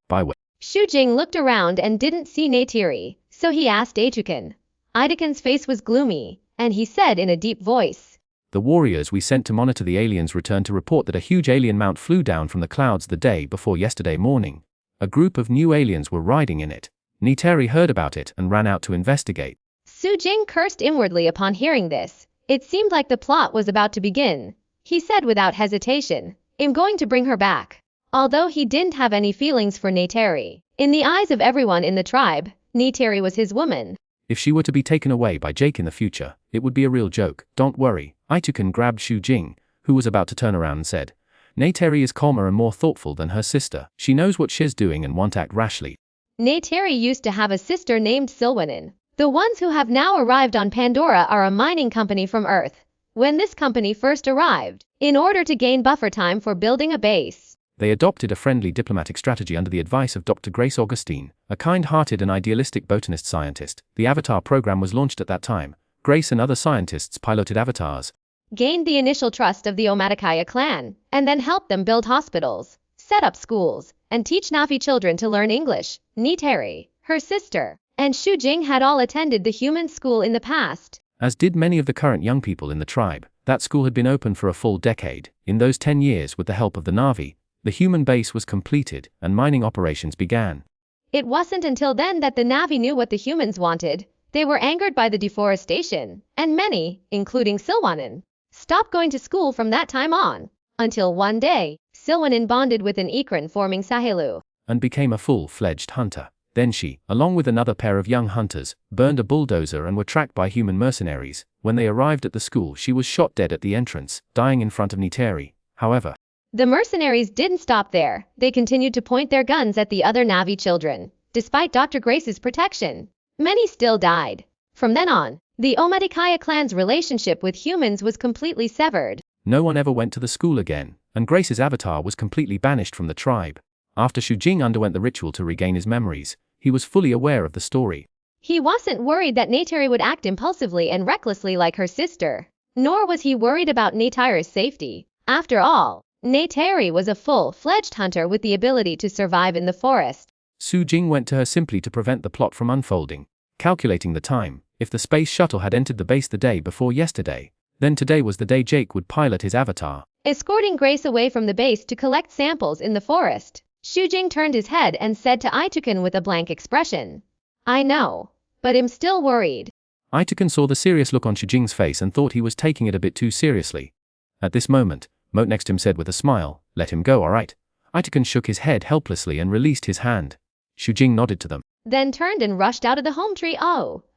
Xu Jing looked around and didn't see Neytiri, so he asked Itukan. Itukan's face was gloomy, and he said in a deep voice, The warriors we sent to monitor the aliens returned to report that a huge alien mount flew down from the clouds the day before yesterday morning. A group of new aliens were riding in it. Neytiri heard about it and ran out to investigate. Xu Jing cursed inwardly upon hearing this. It seemed like the plot was about to begin. He said without hesitation, "I'm going to bring her back." Although he didn't have any feelings for Neytiri, in the eyes of everyone in the tribe, Neytiri was his woman. If she were to be taken away by Jake in the future, it would be a real joke. Don't worry. Itukan grabbed Xu Jing, who was about to turn around, and said, Neytiri is calmer and more thoughtful than her sister. She knows what she's doing and won't act rashly. Neytiri used to have a sister named Xuanhuan. The ones who have now arrived on Pandora are a mining company from Earth. When this company first arrived, in order to gain buffer time for building a base, they adopted a friendly diplomatic strategy under the advice of Dr. Grace Augustine, a kind-hearted and idealistic botanist scientist. The Avatar program was launched at that time. Grace and other scientists piloted avatars, gained the initial trust of the Omaticaya clan, and then helped them build hospitals, set up schools, and teach Navi children to learn English. Neytiri, her sister, and Xu Jing had all attended the human school in the past, as did many of the current young people in the tribe. That school had been open for a full decade. In those 10 years, with the help of the Navi, the human base was completed, and mining operations began. It wasn't until then that the Navi knew what the humans wanted. They were angered by the deforestation, and many, including Xuanhuan, stopped going to school from that time on. Until one day, Xuanhuan bonded with an Ikran forming Sahelu. and became a full-fledged hunter. Then she, along with another pair of young hunters, burned a bulldozer and were tracked by human mercenaries. When they arrived at the school, she was shot dead at the entrance, dying in front of Neytiri. However, the mercenaries didn't stop there. They continued to point their guns at the other Na'vi children. Despite Dr. Grace's protection, many still died. From then on, the Omaticaya clan's relationship with humans was completely severed. No one ever went to the school again, and Grace's avatar was completely banished from the tribe. After Xu Jing underwent the ritual to regain his memories, he was fully aware of the story. He wasn't worried that Neytiri would act impulsively and recklessly like her sister. Nor was he worried about Neytiri's safety. After all, Neytiri was a full-fledged hunter with the ability to survive in the forest. Xu Jing went to her simply to prevent the plot from unfolding. Calculating the time, if the space shuttle had entered the base the day before yesterday, then today was the day Jake would pilot his avatar. Escorting Grace away from the base to collect samples in the forest, Xu Jing turned his head and said to Itukin with a blank expression, "I know, but I'm still worried." Itukin saw the serious look on Xu Jing's face and thought he was taking it a bit too seriously. At this moment, Moat next to him said with a smile, "Let him go, alright." Itukin shook his head helplessly and released his hand. Xu Jing nodded to them, then turned and rushed out of the home tree,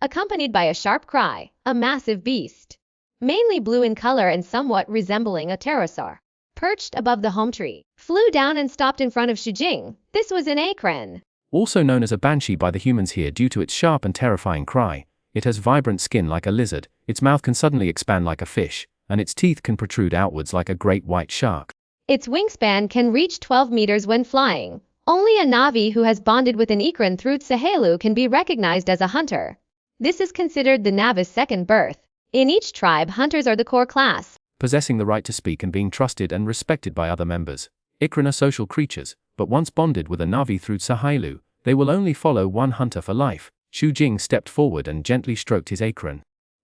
accompanied by a sharp cry. A massive beast, mainly blue in color and somewhat resembling a pterosaur, perched above the home tree, flew down and stopped in front of Xu Jing. This was an acren, also known as a banshee by the humans here due to its sharp and terrifying cry. It has vibrant skin like a lizard, its mouth can suddenly expand like a fish, and its teeth can protrude outwards like a great white shark. Its wingspan can reach 12 meters when flying. Only a Na'vi who has bonded with an Ikran through Tsahelu can be recognized as a hunter. This is considered the Navi's second birth. In each tribe, hunters are the core class, possessing the right to speak and being trusted and respected by other members. Ikran are social creatures, but once bonded with a Na'vi through Tsahelu, they will only follow one hunter for life. Xu Jing stepped forward and gently stroked his Ikran,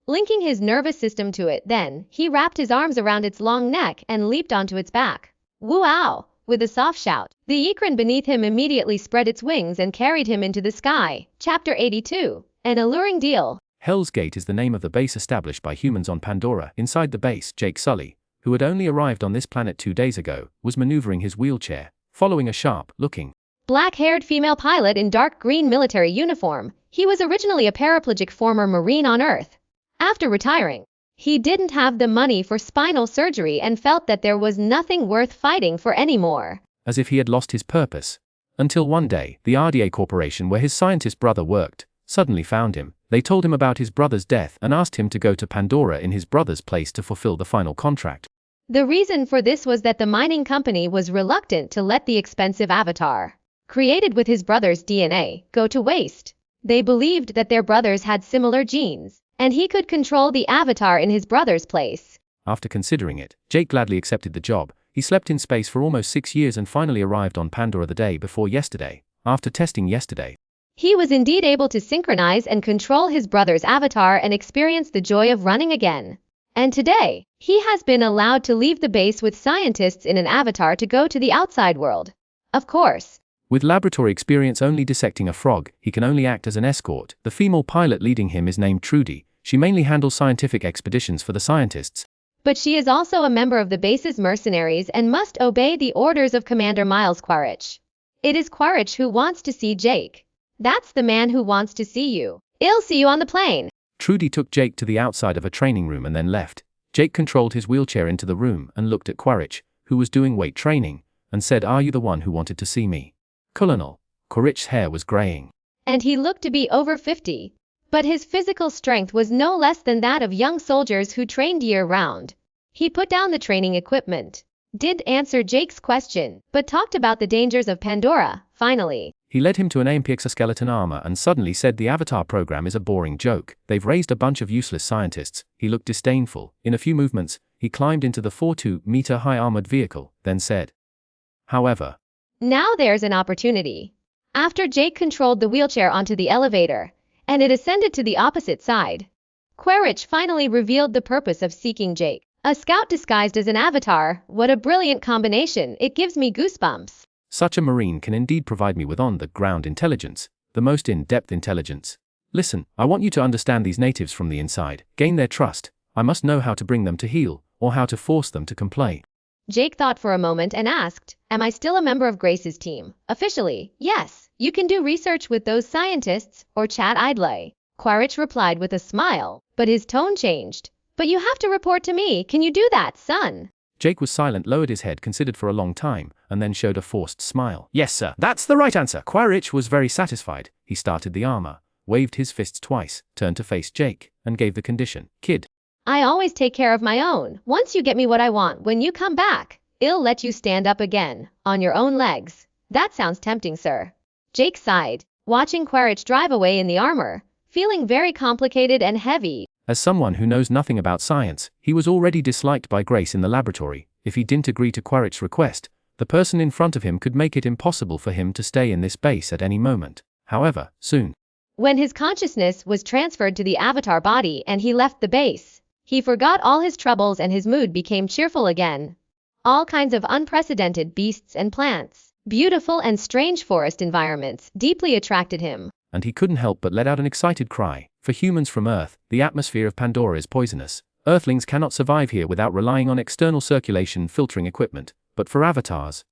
linking his nervous system to it. Then, he wrapped his arms around its long neck and leaped onto its back. Woo-ow! With a soft shout, the Ikran beneath him immediately spread its wings and carried him into the sky. Chapter 82. An alluring deal. Hell's Gate is the name of the base established by humans on Pandora. Inside the base, Jake Sully, who had only arrived on this planet 2 days ago, was maneuvering his wheelchair, following a sharp-looking, black-haired female pilot in dark green military uniform. He was originally a paraplegic former Marine on Earth. After retiring, he didn't have the money for spinal surgery and felt that there was nothing worth fighting for anymore. As if he had lost his purpose. Until one day, the RDA Corporation where his scientist brother worked, suddenly found him. They told him about his brother's death and asked him to go to Pandora in his brother's place to fulfill the final contract. The reason for this was that the mining company was reluctant to let the expensive avatar, created with his brother's DNA, go to waste. They believed that their brothers had similar genes, and he could control the avatar in his brother's place. After considering it, Jake gladly accepted the job. He slept in space for almost 6 years and finally arrived on Pandora the day before yesterday. After testing yesterday, he was indeed able to synchronize and control his brother's avatar and experience the joy of running again. And today, he has been allowed to leave the base with scientists in an avatar to go to the outside world. Of course, with laboratory experience only dissecting a frog, he can only act as an escort. The female pilot leading him is named Trudy. She mainly handles scientific expeditions for the scientists. But she is also a member of the base's mercenaries and must obey the orders of Commander Miles Quaritch. It is Quaritch who wants to see Jake. That's the man who wants to see you. I'll see you on the plane. Trudy took Jake to the outside of a training room and then left. Jake controlled his wheelchair into the room and looked at Quaritch, who was doing weight training, and said, "Are you the one who wanted to see me?" Colonel. Quaritch's hair was graying, and he looked to be over 50. But his physical strength was no less than that of young soldiers who trained year-round. He put down the training equipment, did answer Jake's question, but talked about the dangers of Pandora. Finally, he led him to an AMP exoskeleton armor and suddenly said the Avatar program is a boring joke. They've raised a bunch of useless scientists. He looked disdainful. In a few movements, he climbed into the 4.2-meter-high armored vehicle, then said, "However, now there's an opportunity." After Jake controlled the wheelchair onto the elevator, and it ascended to the opposite side, Quaritch finally revealed the purpose of seeking Jake. A scout disguised as an avatar. What a brilliant combination. It gives me goosebumps. Such a Marine can indeed provide me with on-the-ground intelligence, the most in-depth intelligence. Listen, I want you to understand these natives from the inside, gain their trust. I must know how to bring them to heel, or how to force them to comply. Jake thought for a moment and asked, am I still a member of Grace's team? Officially, yes. You can do research with those scientists, or chat idly. Quaritch replied with a smile, but his tone changed. But you have to report to me, can you do that, son? Jake was silent, lowered his head, considered for a long time, and then showed a forced smile. Yes, sir, that's the right answer. Quaritch was very satisfied. He started the armor, waved his fists twice, turned to face Jake, and gave the condition. Kid. I always take care of my own. Once you get me what I want, when you come back, I'll let you stand up again, on your own legs. That sounds tempting, sir. Jake sighed, watching Quaritch drive away in the armor, feeling very complicated and heavy. As someone who knows nothing about science, he was already disliked by Grace in the laboratory. If he didn't agree to Quaritch's request, the person in front of him could make it impossible for him to stay in this base at any moment. However, soon, when his consciousness was transferred to the avatar body and he left the base, he forgot all his troubles and his mood became cheerful again. All kinds of unprecedented beasts and plants, beautiful and strange forest environments deeply attracted him. And he couldn't help but let out an excited cry. For humans from Earth, the atmosphere of Pandora is poisonous. Earthlings cannot survive here without relying on external circulation filtering equipment. But for avatars,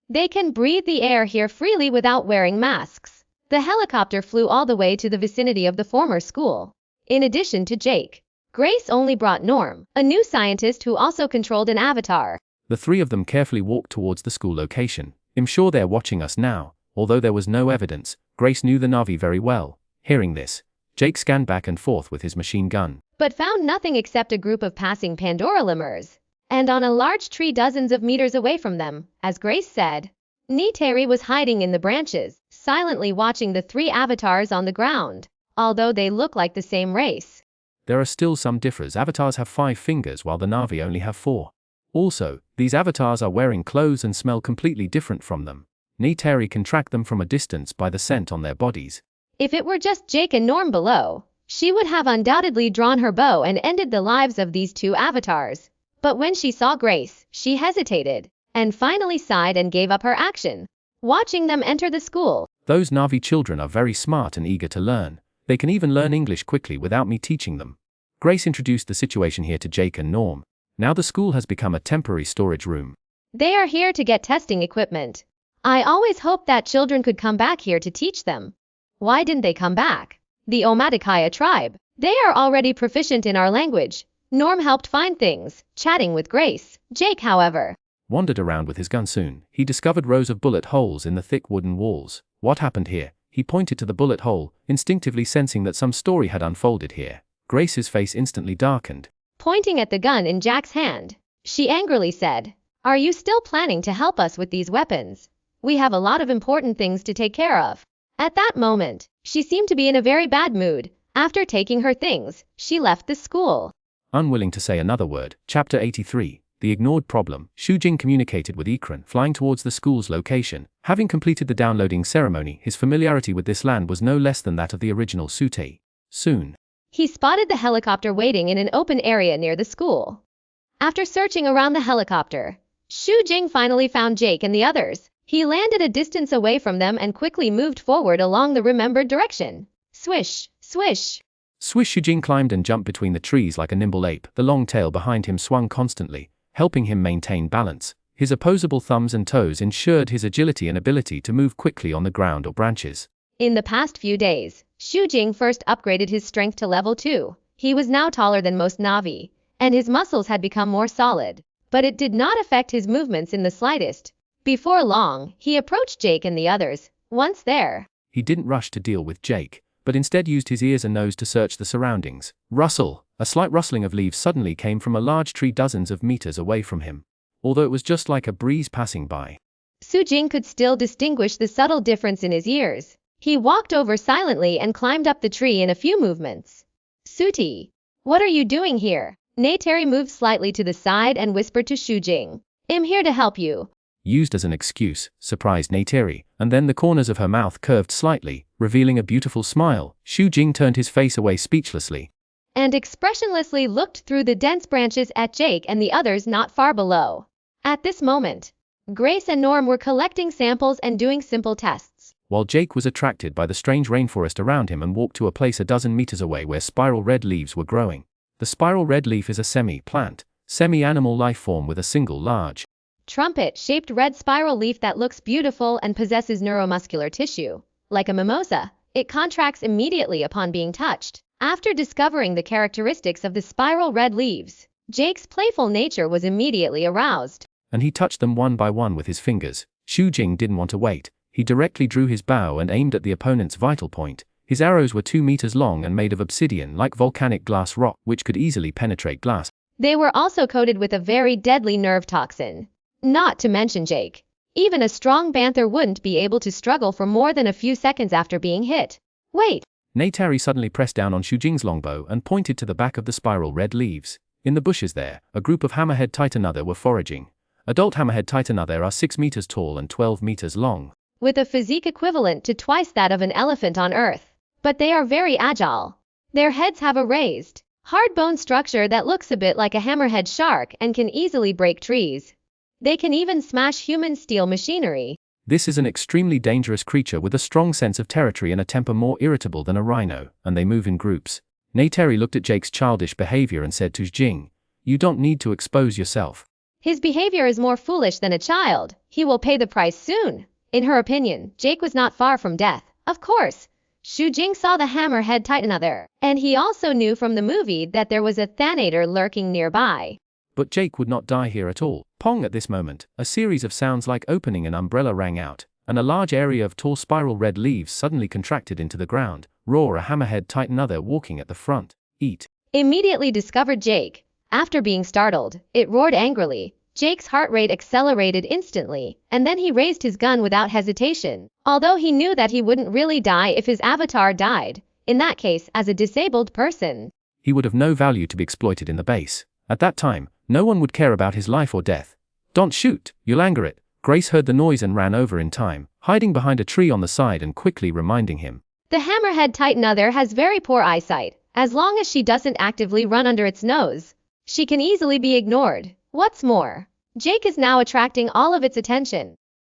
they can breathe the air here freely without wearing masks. The helicopter flew all the way to the vicinity of the former school. In addition to Jake, Grace only brought Norm, a new scientist who also controlled an avatar. The three of them carefully walked towards the school location. I'm sure they're watching us now. Although there was no evidence, Grace knew the Na'vi very well. Hearing this, Jake scanned back and forth with his machine gun, but found nothing except a group of passing Pandora lemurs. And on a large tree dozens of meters away from them, as Grace said, Neytiri was hiding in the branches, silently watching the three avatars on the ground. Although they look like the same race, there are still some differences. Avatars have 5 fingers while the Na'vi only have 4. Also, these avatars are wearing clothes and smell completely different from them. Neytiri can track them from a distance by the scent on their bodies. If it were just Jake and Norm below, she would have undoubtedly drawn her bow and ended the lives of these 2 avatars. But when she saw Grace, she hesitated, and finally sighed and gave up her action. Watching them enter the school. Those Na'vi children are very smart and eager to learn. They can even learn English quickly without me teaching them. Grace introduced the situation here to Jake and Norm. Now the school has become a temporary storage room. They are here to get testing equipment. I always hoped that children could come back here to teach them. Why didn't they come back? The Omaticaya tribe. They are already proficient in our language. Norm helped find things, chatting with Grace. Jake, however, wandered around with his gun. Soon, he discovered rows of bullet holes in the thick wooden walls. What happened here? He pointed to the bullet hole, instinctively sensing that some story had unfolded here. Grace's face instantly darkened. Pointing at the gun in Jack's hand, she angrily said, are you still planning to help us with these weapons? We have a lot of important things to take care of. At that moment, she seemed to be in a very bad mood. After taking her things, she left the school. Unwilling to say another word. Chapter 83. The Ignored Problem. Xu Jing communicated with Ikran, flying towards the school's location. Having completed the downloading ceremony, his familiarity with this land was no less than that of the original Sute. Soon, he spotted the helicopter waiting in an open area near the school. After searching around the helicopter, Xu Jing finally found Jake and the others. He landed a distance away from them and quickly moved forward along the remembered direction. Swish, swish. Swish. Xu Jing climbed and jumped between the trees like a nimble ape. The long tail behind him swung constantly, helping him maintain balance. His opposable thumbs and toes ensured his agility and ability to move quickly on the ground or branches. In the past few days, Xu Jing first upgraded his strength to level 2. He was now taller than most Na'vi, and his muscles had become more solid. But it did not affect his movements in the slightest. Before long, he approached Jake and the others. Once there, he didn't rush to deal with Jake, but instead used his ears and nose to search the surroundings. Rustle! A slight rustling of leaves suddenly came from a large tree dozens of meters away from him. Although it was just like a breeze passing by, Xu Jing could still distinguish the subtle difference in his ears. He walked over silently and climbed up the tree in a few movements. Suti, what are you doing here? Neytiri moved slightly to the side and whispered to Xu Jing. I'm here to help you. Used as an excuse, surprised Neytiri, and then the corners of her mouth curved slightly, revealing a beautiful smile. Xu Jing turned his face away speechlessly, and expressionlessly looked through the dense branches at Jake and the others not far below. At this moment, Grace and Norm were collecting samples and doing simple tests, while Jake was attracted by the strange rainforest around him and walked to a place a dozen meters away where spiral red leaves were growing. The spiral red leaf is a semi-plant, semi-animal life form with a single large trumpet-shaped red spiral leaf that looks beautiful and possesses neuromuscular tissue. Like a mimosa, it contracts immediately upon being touched. After discovering the characteristics of the spiral red leaves, Jake's playful nature was immediately aroused. And he touched them one by one with his fingers. Xu Jing didn't want to wait. He directly drew his bow and aimed at the opponent's vital point. His arrows were 2 meters long and made of obsidian like volcanic glass rock, which could easily penetrate glass. They were also coated with a very deadly nerve toxin. Not to mention Jake. Even a strong panther wouldn't be able to struggle for more than a few seconds after being hit. Wait! Neytari suddenly pressed down on Xu Jing's longbow and pointed to the back of the spiral red leaves. In the bushes there, a group of hammerhead titanother were foraging. Adult hammerhead titanother are 6 meters tall and 12 meters long, with a physique equivalent to twice that of an elephant on Earth. But they are very agile. Their heads have a raised, hard bone structure that looks a bit like a hammerhead shark and can easily break trees. They can even smash human steel machinery. This is an extremely dangerous creature with a strong sense of territory and a temper more irritable than a rhino, and they move in groups. Neytari looked at Jake's childish behavior and said to Xu Jing, "You don't need to expose yourself." His behavior is more foolish than a child. He will pay the price soon. In her opinion, Jake was not far from death. Of course, Xu Jing saw the hammerhead titanother, and he also knew from the movie that there was a thanator lurking nearby. But Jake would not die here at all. Pong! At this moment, a series of sounds like opening an umbrella rang out, and a large area of tall spiral red leaves suddenly contracted into the ground. Roar! A hammerhead titanother walking at the front. Eat! Immediately discovered Jake. After being startled, it roared angrily. Jake's heart rate accelerated instantly, and then he raised his gun without hesitation. Although he knew that he wouldn't really die if his avatar died, in that case as a disabled person, he would have no value to be exploited in the base. At that time, no one would care about his life or death. "Don't shoot, you'll anger it." Grace heard the noise and ran over in time, hiding behind a tree on the side and quickly reminding him. The hammerhead titanother has very poor eyesight. As long as she doesn't actively run under its nose, she can easily be ignored. What's more, Jake is now attracting all of its attention.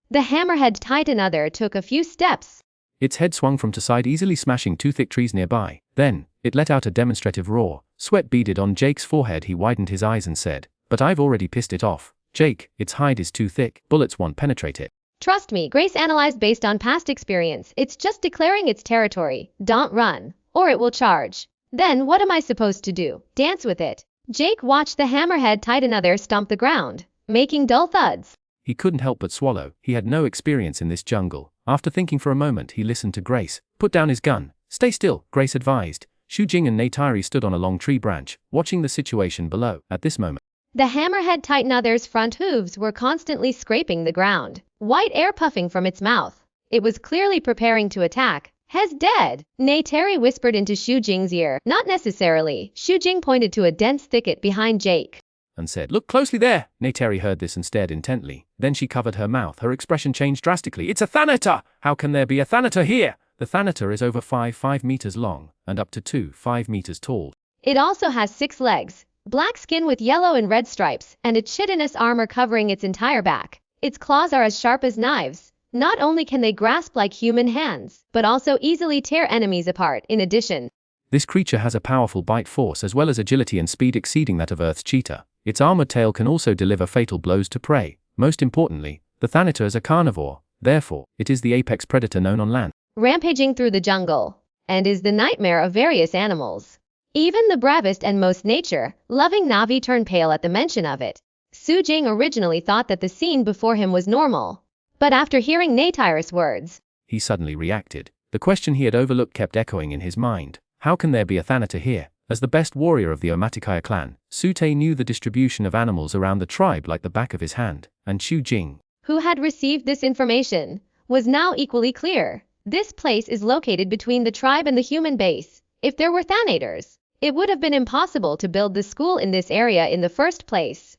The hammerhead titanother took a few steps. Its head swung from to side, easily smashing 2 thick trees nearby. Then, it let out a demonstrative roar. Sweat beaded on Jake's forehead. He widened his eyes and said, "But I've already pissed it off. Jake, its hide is too thick. Bullets won't penetrate it." Trust me, Grace analyzed based on past experience. It's just declaring its territory. Don't run, or it will charge. Then what am I supposed to do? Dance with it? Jake watched the hammerhead titanother stomp the ground, making dull thuds. He couldn't help but swallow. He had no experience in this jungle. After thinking for a moment, he listened to Grace. "Put down his gun. Stay still," Grace advised. Xu Jing and Neytari stood on a long tree branch, watching the situation below. At this moment, the hammerhead titanother's front hooves were constantly scraping the ground, white air puffing from its mouth. It was clearly preparing to attack. "Has dead," Neytari whispered into Xu Jing's ear. "Not necessarily." Xu Jing pointed to a dense thicket behind Jake and said, "Look closely there." Neytari heard this and stared intently. Then she covered her mouth. Her expression changed drastically. "It's a thanator! How can there be a thanator here?" The thanator is over 5 meters long, and up to 5 meters tall. It also has 6 legs, black skin with yellow and red stripes, and a chitinous armor covering its entire back. Its claws are as sharp as knives. Not only can they grasp like human hands, but also easily tear enemies apart. In addition, this creature has a powerful bite force as well as agility and speed exceeding that of Earth's cheetah. Its armored tail can also deliver fatal blows to prey. Most importantly, the thanator is a carnivore. Therefore, it is the apex predator known on land, rampaging through the jungle, and is the nightmare of various animals. Even the bravest and most nature-loving Navi turn pale at the mention of it. Xu Jing originally thought that the scene before him was normal, but after hearing Neytari's words, he suddenly reacted. The question he had overlooked kept echoing in his mind. How can there be a thanator here? As the best warrior of the Omaticaya clan, Su Te knew the distribution of animals around the tribe like the back of his hand, and Xu Jing, who had received this information, was now equally clear. This place is located between the tribe and the human base. If there were thanators, it would have been impossible to build the school in this area in the first place.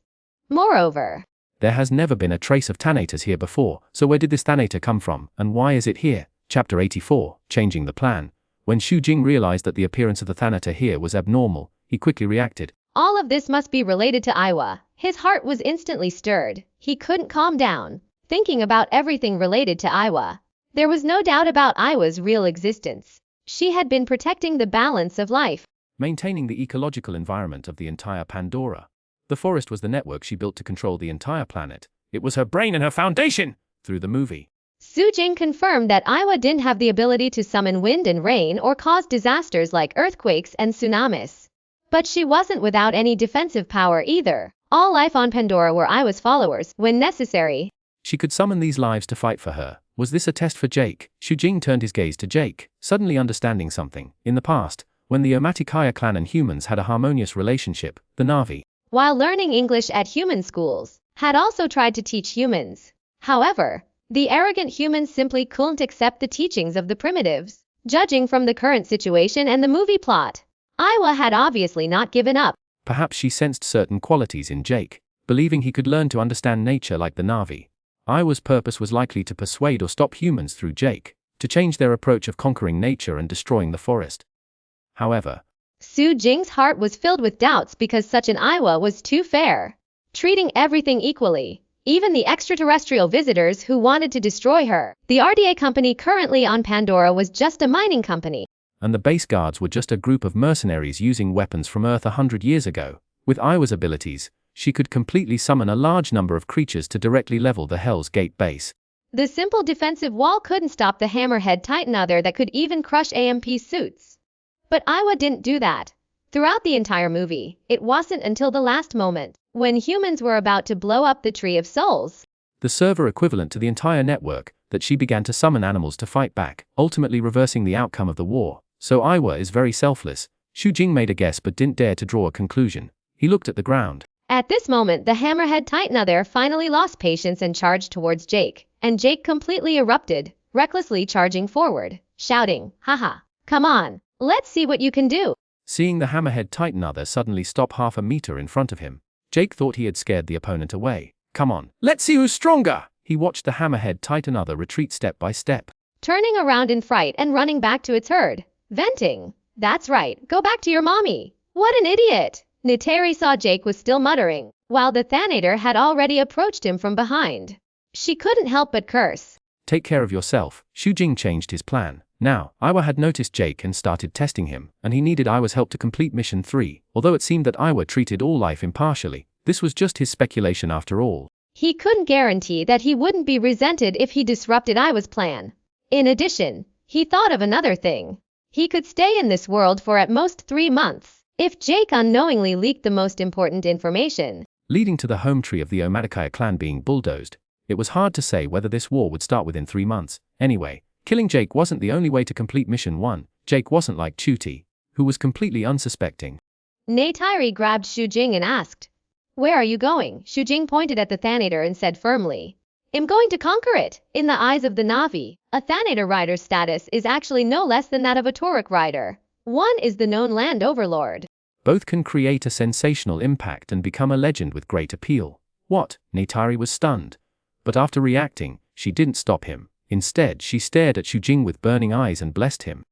Moreover, there has never been a trace of thanators here before, so where did this thanator come from, and why is it here? Chapter 84, Changing the Plan. When Xu Jing realized that the appearance of the thanator here was abnormal, he quickly reacted. All of this must be related to Iwa. His heart was instantly stirred. He couldn't calm down, thinking about everything related to Iwa. There was no doubt about Iwa's real existence. She had been protecting the balance of life, maintaining the ecological environment of the entire Pandora. The forest was the network she built to control the entire planet. It was her brain and her foundation! Through the movie, Su Jing confirmed that Iowa didn't have the ability to summon wind and rain or cause disasters like earthquakes and tsunamis. But she wasn't without any defensive power either. All life on Pandora were Iowa's followers when necessary. she could summon these lives to fight for her. Was this a test for Jake? Xu Jing turned his gaze to Jake, suddenly understanding something. In the past, when the Omaticaya clan and humans had a harmonious relationship, the Na'vi, While learning English at human schools, had also tried to teach humans. However, the arrogant humans simply couldn't accept the teachings of the primitives. Judging from the current situation and the movie plot, Iowa had obviously not given up. perhaps she sensed certain qualities in Jake, believing he could learn to understand nature like the Na'vi. Iowa's purpose was likely to persuade or stop humans through Jake, to change their approach of conquering nature and destroying the forest. However, Su Jing's heart was filled with doubts because such an Iowa was too fair, treating everything equally, even the extraterrestrial visitors who wanted to destroy her. The RDA company currently on Pandora was just a mining company. and the base guards were just a group of mercenaries using weapons from Earth 100 years ago. With Iowa's abilities, she could completely summon a large number of creatures to directly level the Hell's Gate base. The simple defensive wall couldn't stop the hammerhead titan other that could even crush AMP suits. But Iowa didn't do that. Throughout the entire movie, it wasn't until the last moment, when humans were about to blow up the Tree of Souls, The server equivalent to the entire network, that she began to summon animals to fight back, ultimately reversing the outcome of the war. So Iowa is very selfless. Xu Jing made a guess but didn't dare to draw a conclusion. He looked at the ground. At this moment, the hammerhead titan other finally lost patience and charged towards Jake, and Jake completely erupted, recklessly charging forward, shouting, "Haha, come on, let's see what you can do." Seeing the hammerhead titan other suddenly stop half a meter in front of him, Jake thought he had scared the opponent away. Come on, let's see who's stronger! He watched the hammerhead titan other retreat step by step. Turning around in fright and running back to its herd, venting, "That's right, go back to your mommy. What an idiot!" Nitari saw Jake was still muttering, while the Thanator had already approached him from behind. She couldn't help but curse. Take care of yourself. Xu Jing changed his plan. Now, Iowa had noticed Jake and started testing him, and he needed Iowa's help to complete Mission 3. Although it seemed that Iowa treated all life impartially, this was just his speculation after all. He couldn't guarantee that he wouldn't be resented if he disrupted Iowa's plan. In addition, he thought of another thing. He could stay in this world for at most 3 months, if Jake unknowingly leaked the most important information. Leading to the home tree of the Omaticaya clan being bulldozed, it was hard to say whether this war would start within 3 months. Anyway, killing Jake wasn't the only way to complete Mission 1. Jake wasn't like Chuti, who was completely unsuspecting. Neytiri grabbed Xu Jing and asked, "Where are you going?" Xu Jing pointed at the Thanator and said firmly, "I'm going to conquer it." In the eyes of the Na'vi, a Thanator rider's status is actually no less than that of a Tauric rider. One is the known land overlord. Both can create a sensational impact and become a legend with great appeal. What? Neytiri was stunned. But after reacting, she didn't stop him. Instead, she stared at Xu Jing with burning eyes and blessed him.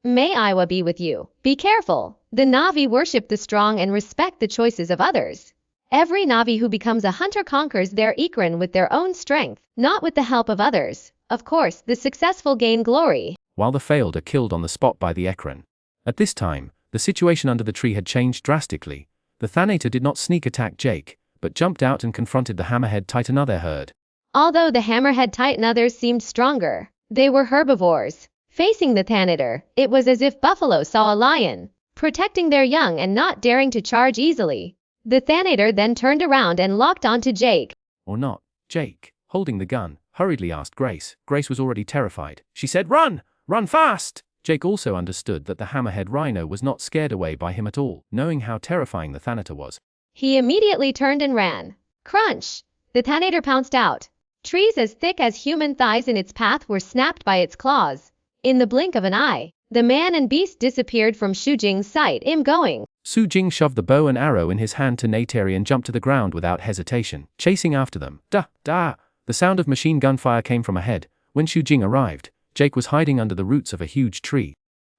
"May Iowa be with you. Be careful." The Na'vi worship the strong and respect the choices of others. Every Na'vi who becomes a hunter conquers their Ikran with their own strength, not with the help of others. Of course, the successful gain glory, while the failed are killed on the spot by the Ekran. At this time, the situation under the tree had changed drastically. The Thanator did not sneak attack Jake, but jumped out and confronted the hammerhead titan other herd. Although the hammerhead titan others seemed stronger, they were herbivores. Facing the Thanator, it was as if buffalo saw a lion, protecting their young and not daring to charge easily. The Thanator then turned around and locked onto Jake. Or not. Jake, holding the gun, hurriedly asked Grace. Grace was already terrified. She said, "Run! Run fast!" Jake also understood that the hammerhead rhino was not scared away by him at all, knowing how terrifying the Thanator was. He immediately turned and ran. Crunch! The Thanator pounced out. Trees as thick as human thighs in its path were snapped by its claws. In the blink of an eye, the man and beast disappeared from Xu Jing's sight. Going. Xu Jing shoved the bow and arrow in his hand to Neytiri and jumped to the ground without hesitation, chasing after them. Da! Da! The sound of machine gun fire came from ahead. When Xu Jing arrived, Jake was hiding under the roots of a huge tree.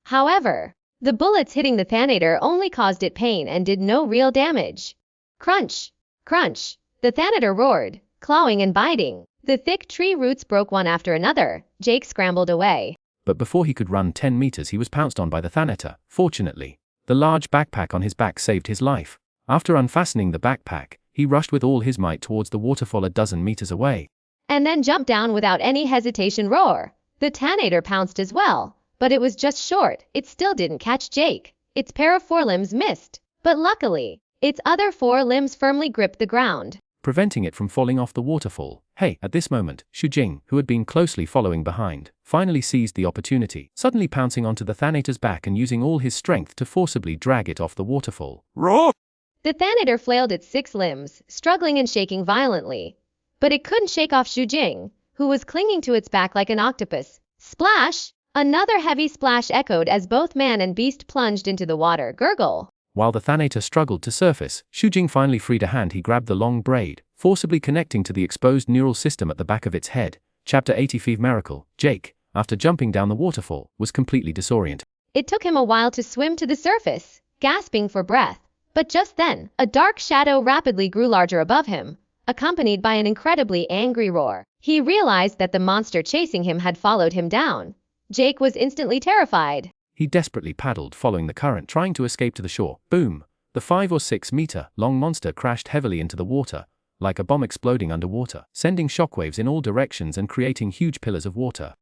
However, the bullets hitting the Thanator only caused it pain and did no real damage. Crunch! Crunch! The Thanator roared, clawing and biting. The thick tree roots broke one after another. Jake scrambled away. But before he could run 10 meters, he was pounced on by the Thanator. Fortunately, the large backpack on his back saved his life. After unfastening the backpack, he rushed with all his might towards the waterfall a dozen meters away. And then jumped down without any hesitation. Roar! The Tanator pounced as well, but it was just short. It still didn't catch Jake. Its pair of forelimbs missed, but luckily, its other four limbs firmly gripped the ground, preventing it from falling off the waterfall. Hey, at this moment, Xu, who had been closely following behind, finally seized the opportunity, suddenly pouncing onto the Thanator's back and using all his strength to forcibly drag it off the waterfall. Roar! The Thanator flailed its 6 limbs, struggling and shaking violently. But it couldn't shake off Xu, who was clinging to its back like an octopus. Splash! Another heavy splash echoed as both man and beast plunged into the water. Gurgle! While the Thanator struggled to surface, Xu finally freed a hand. He grabbed the long braid, forcibly connecting to the exposed neural system at the back of its head. Chapter 85 Miracle. Jake, after jumping down the waterfall, was completely disoriented. It took him a while to swim to the surface, gasping for breath. But just then, a dark shadow rapidly grew larger above him, accompanied by an incredibly angry roar. He realized that the monster chasing him had followed him down. Jake was instantly terrified. He desperately paddled, following the current, trying to escape to the shore. Boom! The 5 or 6 meter long monster crashed heavily into the water, like a bomb exploding underwater, sending shockwaves in all directions and creating huge pillars of water.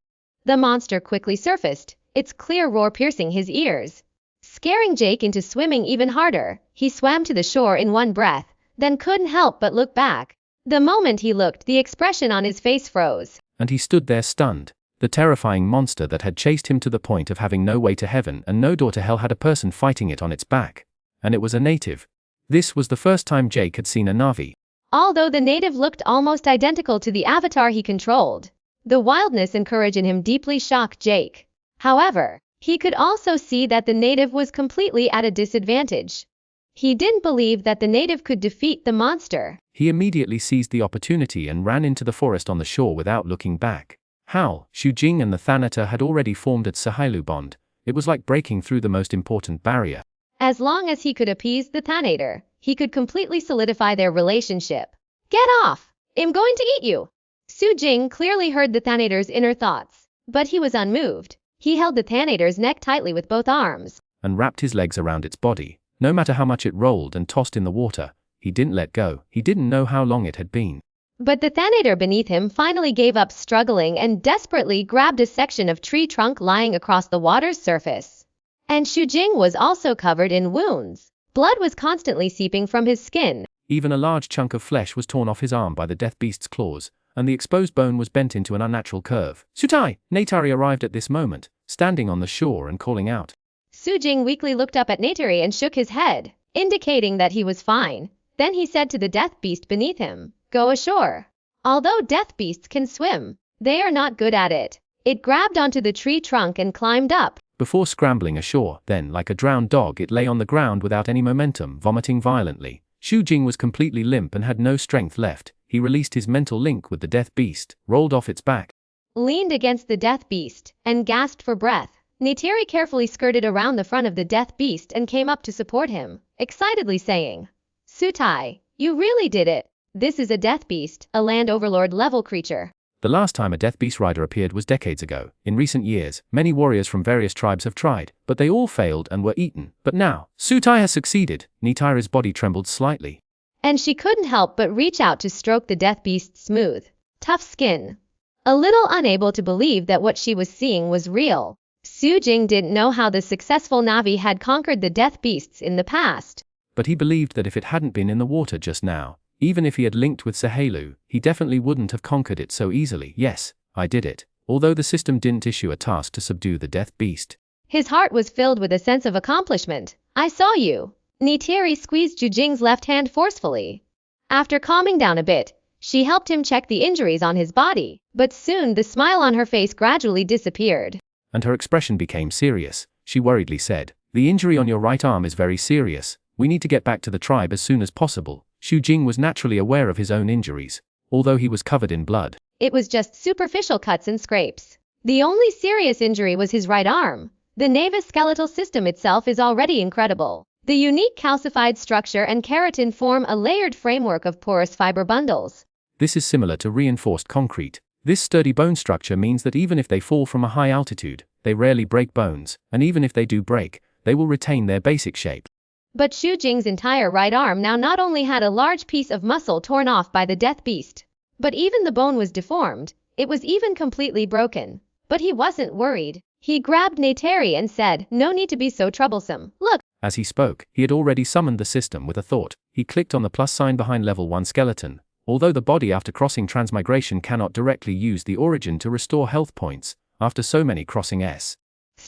The monster quickly surfaced, its clear roar piercing his ears, scaring Jake into swimming even harder. He swam to the shore in one breath, then couldn't help but look back. The moment he looked, the expression on his face froze. And he stood there stunned. The terrifying monster that had chased him to the point of having no way to heaven and no door to hell had a person fighting it on its back. And it was a native. This was the first time Jake had seen a Navi. Although the native looked almost identical to the avatar he controlled, the wildness and courage in him deeply shocked Jake. However, he could also see that the native was completely at a disadvantage. He didn't believe that the native could defeat the monster. He immediately seized the opportunity and ran into the forest on the shore without looking back. How? Xu and the Thanator had already formed a Sahailu bond. It was like breaking through the most important barrier. As long as he could appease the Thanator, he could completely solidify their relationship. Get off! I'm going to eat you! Xu clearly heard the Thanator's inner thoughts, but he was unmoved. He held the Thanator's neck tightly with both arms and wrapped his legs around its body. No matter how much it rolled and tossed in the water, he didn't let go. He didn't know how long it had been. But the Thanator beneath him finally gave up struggling and desperately grabbed a section of tree trunk lying across the water's surface. And Xu was also covered in wounds. Blood was constantly seeping from his skin. Even a large chunk of flesh was torn off his arm by the death beast's claws, and the exposed bone was bent into an unnatural curve. Sutai! Natari arrived at this moment, standing on the shore and calling out. Xu weakly looked up at Natari and shook his head, indicating that he was fine. Then he said to the death beast beneath him, "Go ashore." Although death beasts can swim, they are not good at it. It grabbed onto the tree trunk and climbed up. Before scrambling ashore, then like a drowned dog it lay on the ground without any momentum, vomiting violently. Xu was completely limp and had no strength left. He released his mental link with the death beast, rolled off its back, leaned against the death beast, and gasped for breath. Natari carefully skirted around the front of the death beast and came up to support him, excitedly saying, "Sutai, you really did it. This is a death beast, a land overlord level creature." The last time a death beast rider appeared was decades ago. In recent years, many warriors from various tribes have tried, but they all failed and were eaten. But now, Sutai has succeeded. Natari's body trembled slightly, and she couldn't help but reach out to stroke the death beast's smooth, tough skin. A little unable to believe that what she was seeing was real. Xu didn't know how the successful Navi had conquered the death beasts in the past. But he believed that if it hadn't been in the water just now, even if he had linked with Sahailu, he definitely wouldn't have conquered it so easily. Yes, I did it. Although the system didn't issue a task to subdue the death beast. His heart was filled with a sense of accomplishment. "I saw you." Natari squeezed Xu left hand forcefully. After calming down a bit, she helped him check the injuries on his body, but soon the smile on her face gradually disappeared. And her expression became serious. She worriedly said, "The injury on your right arm is very serious. We need to get back to the tribe as soon as possible." Xu was naturally aware of his own injuries, although he was covered in blood. It was just superficial cuts and scrapes. The only serious injury was his right arm. The Navis skeletal system itself is already incredible. The unique calcified structure and keratin form a layered framework of porous fiber bundles. This is similar to reinforced concrete. This sturdy bone structure means that even if they fall from a high altitude, they rarely break bones, and even if they do break, they will retain their basic shape. But Xu Jing's entire right arm now not only had a large piece of muscle torn off by the death beast, but even the bone was deformed. It was even completely broken. But he wasn't worried. He grabbed Neytiri and said, "No need to be so troublesome. Look." As he spoke, he had already summoned the system with a thought. He clicked on the plus sign behind level 1 skeleton. Although the body after crossing transmigration cannot directly use the origin to restore health points, after so many crossing S.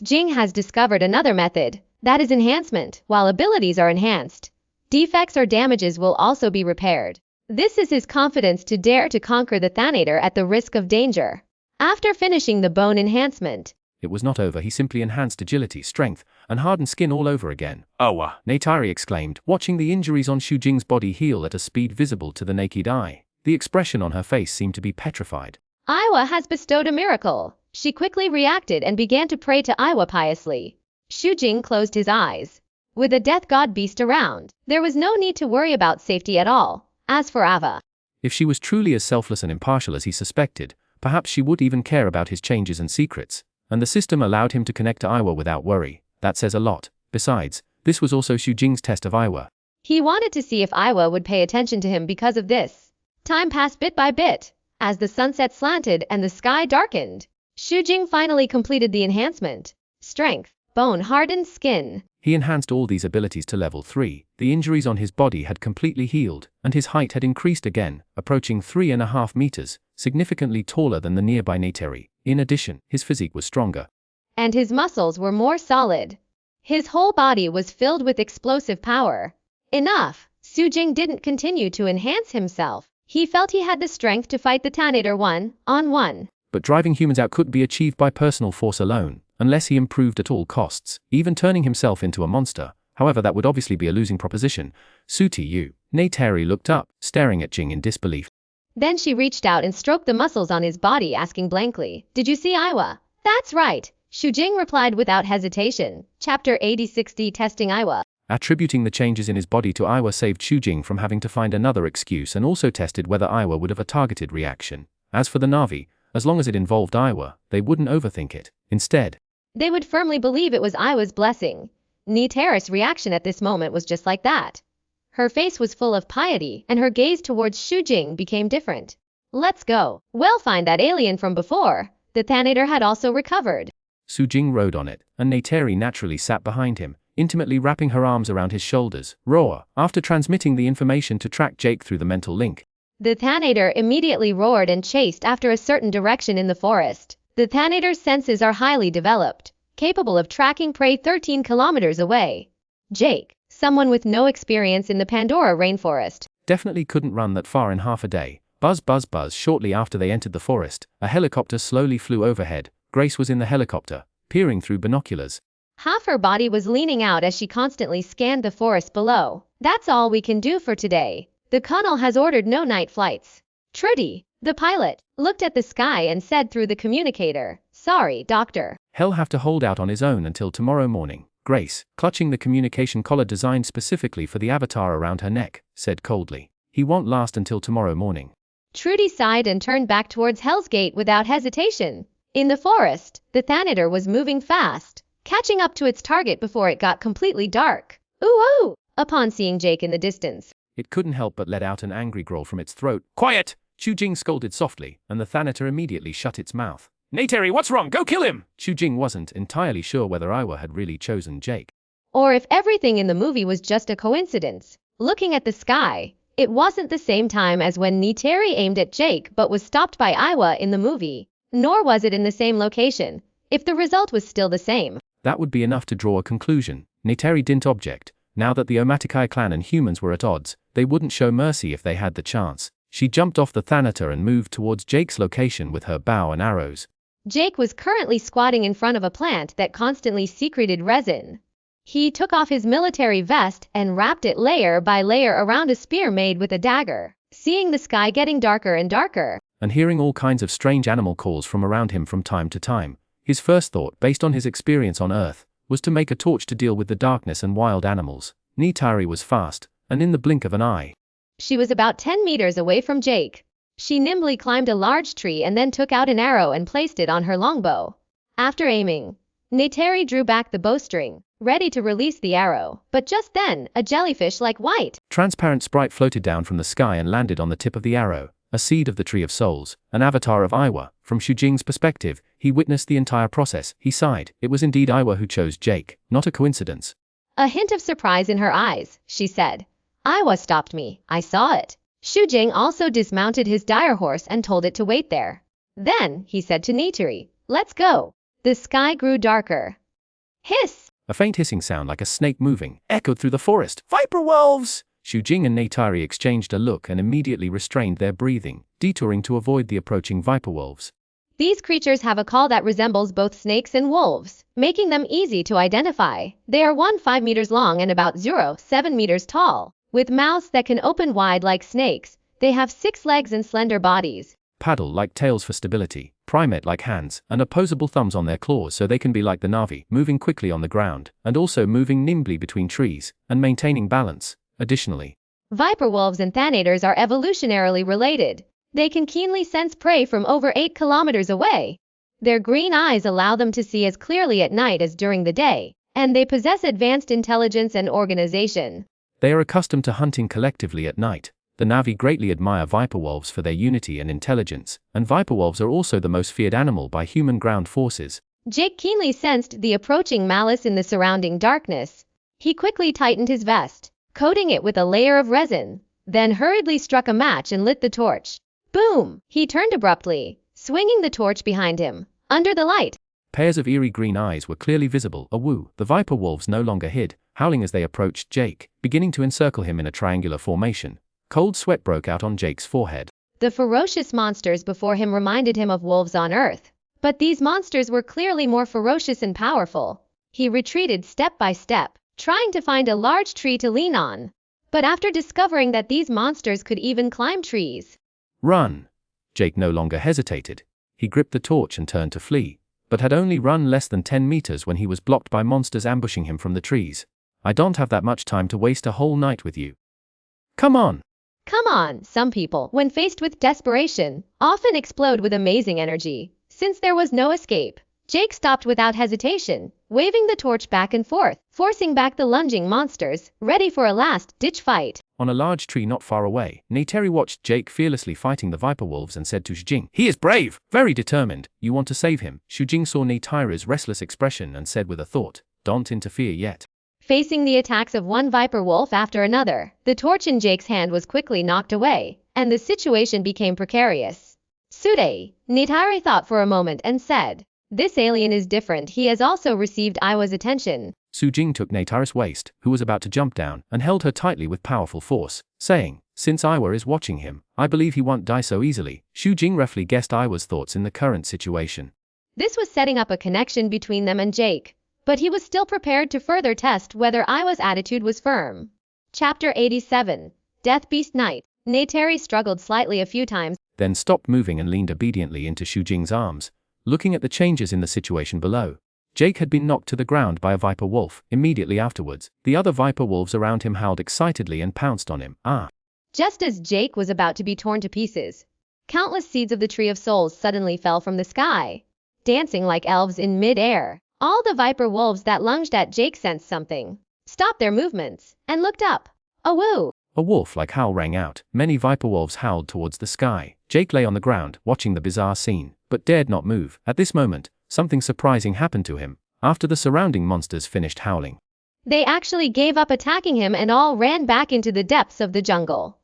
Jing has discovered another method, that is enhancement. While abilities are enhanced, defects or damages will also be repaired. This is his confidence to dare to conquer the Thanator at the risk of danger. After finishing the bone enhancement, it was not over. He simply enhanced agility, strength, and hardened skin all over again. "Oh, Neytiri exclaimed, watching the injuries on Xu Jing's body heal at a speed visible to the naked eye. The expression on her face seemed to be petrified. Aiwa has bestowed a miracle. She quickly reacted and began to pray to Aiwa piously. Xu Jing closed his eyes. With a death god beast around, there was no need to worry about safety at all. As for Ava, if she was truly as selfless and impartial as he suspected, perhaps she would even care about his changes and secrets. And the system allowed him to connect to Aiwa without worry. That says a lot. Besides, this was also Xu Jing's test of Aiwa. He wanted to see if Aiwa would pay attention to him because of this. Time passed bit by bit. As the sunset slanted and the sky darkened, Xu Jing finally completed the enhancement. Strength, bone hardened skin. He enhanced all these abilities to level 3. The injuries on his body had completely healed, and his height had increased again, approaching 3.5 meters, significantly taller than the nearby Neytiri. In addition, his physique was stronger. And his muscles were more solid. His whole body was filled with explosive power. Enough. Xu Jing didn't continue to enhance himself. He felt he had the strength to fight the Thanator 1-on-1. But driving humans out couldn't be achieved by personal force alone, unless he improved at all costs, even turning himself into a monster. However, that would obviously be a losing proposition. Suti Yu. Neytiri looked up, staring at Jing in disbelief. Then she reached out and stroked the muscles on his body, asking blankly, "Did you see Aiwa?" "That's right," Xu Jing replied without hesitation. Chapter 8060 Testing Aiwa. Attributing the changes in his body to Aiwa saved Xu Jing from having to find another excuse, and also tested whether Aiwa would have a targeted reaction. As for the Na'vi, as long as it involved Aiwa, they wouldn't overthink it. Instead, they would firmly believe it was Aiwa's blessing. Neytiri's reaction at this moment was just like that. Her face was full of piety, and her gaze towards Xu Jing became different. "Let's go. We'll find that alien from before." The Thanator had also recovered. Xu Jing rode on it, and Neytiri naturally sat behind him, intimately wrapping her arms around his shoulders. Roar, after transmitting the information to track Jake through the mental link. The Thanator immediately roared and chased after a certain direction in the forest. The Thanator's senses are highly developed, capable of tracking prey 13 kilometers away. Jake, someone with no experience in the Pandora rainforest, definitely couldn't run that far in half a day. Buzz buzz buzz. Shortly after they entered the forest, a helicopter slowly flew overhead. Grace was in the helicopter, peering through binoculars. Half her body was leaning out as she constantly scanned the forest below. "That's all we can do for today. The Colonel has ordered no night flights." Trudy, the pilot, looked at the sky and said through the communicator, "Sorry, Doctor." He'll have to hold out on his own until tomorrow morning. Grace, clutching the communication collar designed specifically for the avatar around her neck, said coldly, "He won't last until tomorrow morning." Trudy sighed and turned back towards Hell's Gate without hesitation. In the forest, the Thanator was moving fast, catching up to its target before it got completely dark. "Ooh ooh!" Upon seeing Jake in the distance, it couldn't help but let out an angry growl from its throat. "Quiet!" Xu Jing scolded softly, and the Thanator immediately shut its mouth. "Neytiri, what's wrong? Go kill him!" Xu Jing wasn't entirely sure whether Aiwa had really chosen Jake, or if everything in the movie was just a coincidence. Looking at the sky, it wasn't the same time as when Neytiri aimed at Jake but was stopped by Aiwa in the movie. Nor was it in the same location. If the result was still the same, that would be enough to draw a conclusion. Neytiri didn't object. Now that the Omatikai clan and humans were at odds, they wouldn't show mercy if they had the chance. She jumped off the Thanator and moved towards Jake's location with her bow and arrows. Jake was currently squatting in front of a plant that constantly secreted resin. He took off his military vest and wrapped it layer by layer around a spear made with a dagger. Seeing the sky getting darker and darker, and hearing all kinds of strange animal calls from around him from time to time, his first thought, based on his experience on Earth, was to make a torch to deal with the darkness and wild animals. Neytiri was fast, and in the blink of an eye, she was about 10 meters away from Jake. She nimbly climbed a large tree and then took out an arrow and placed it on her longbow. After aiming, Neytiri drew back the bowstring, ready to release the arrow. But just then, a jellyfish-like white, transparent sprite floated down from the sky and landed on the tip of the arrow, a seed of the Tree of Souls, an avatar of Aiwa. From Xu Jing's perspective, he witnessed the entire process. He sighed. It was indeed Aiwa who chose Jake, not a coincidence. A hint of surprise in her eyes, she said. Aiwa stopped me. I saw it. Xu Jing also dismounted his dire horse and told it to wait there. Then, he said to Neytiri, let's go. The sky grew darker. Hiss! A faint hissing sound like a snake moving echoed through the forest. Viper wolves! Xu Jing and Neytiri exchanged a look and immediately restrained their breathing, detouring to avoid the approaching viper wolves. These creatures have a call that resembles both snakes and wolves, making them easy to identify. They are 5 meters long and about 0.7 meters tall. With mouths that can open wide like snakes, they have 6 legs and slender bodies. Paddle-like tails for stability, primate-like hands, and opposable thumbs on their claws so they can be like the Navi, moving quickly on the ground, and also moving nimbly between trees, and maintaining balance. Additionally, viper wolves and thanators are evolutionarily related. They can keenly sense prey from over 8 kilometers away. Their green eyes allow them to see as clearly at night as during the day, and they possess advanced intelligence and organization. They are accustomed to hunting collectively at night. The Navi greatly admire viper wolves for their unity and intelligence, and viper wolves are also the most feared animal by human ground forces. Jake keenly sensed the approaching malice in the surrounding darkness. He quickly tightened his vest, coating it with a layer of resin, then hurriedly struck a match and lit the torch. Boom! He turned abruptly, swinging the torch behind him. Under the light, pairs of eerie green eyes were clearly visible. Awoo! The viper wolves no longer hid, howling as they approached Jake, beginning to encircle him in a triangular formation. Cold sweat broke out on Jake's forehead. The ferocious monsters before him reminded him of wolves on Earth. But these monsters were clearly more ferocious and powerful. He retreated step by step, trying to find a large tree to lean on. But after discovering that these monsters could even climb trees, run! Jake no longer hesitated. He gripped the torch and turned to flee, but had only run less than 10 meters when he was blocked by monsters ambushing him from the trees. I don't have that much time to waste a whole night with you. Come on! Come on! Some people, when faced with desperation, often explode with amazing energy. Since there was no escape, Jake stopped without hesitation, waving the torch back and forth, forcing back the lunging monsters, ready for a last-ditch fight. On a large tree not far away, Neytiri watched Jake fearlessly fighting the viper wolves and said to Xu Jing, "He is brave, very determined. You want to save him." Xu Jing saw Neytiri's restless expression and said with a thought, "Don't interfere yet." Facing the attacks of one viper wolf after another, the torch in Jake's hand was quickly knocked away, and the situation became precarious. Sude, Neytiri thought for a moment and said, "This alien is different. He has also received Aiwa's attention." Xu Jing took Neytiri's waist, who was about to jump down, and held her tightly with powerful force, saying, "Since Aiwa is watching him, I believe he won't die so easily." Xu Jing roughly guessed Aiwa's thoughts in the current situation. This was setting up a connection between them and Jake, but he was still prepared to further test whether Aiwa's attitude was firm. Chapter 87. Death Beast Night. Neytiri struggled slightly a few times, then stopped moving and leaned obediently into Xu Jing's arms, looking at the changes in the situation below. Jake had been knocked to the ground by a viper wolf. Immediately afterwards, the other viper wolves around him howled excitedly and pounced on him. Just as Jake was about to be torn to pieces, countless seeds of the Tree of Souls suddenly fell from the sky, dancing like elves in mid-air. All the viper wolves that lunged at Jake sensed something, stopped their movements, and looked up. Awoo! A wolf-like howl rang out. Many viper wolves howled towards the sky. Jake lay on the ground, watching the bizarre scene, but dared not move. At this moment, something surprising happened to him. After the surrounding monsters finished howling, they actually gave up attacking him and all ran back into the depths of the jungle.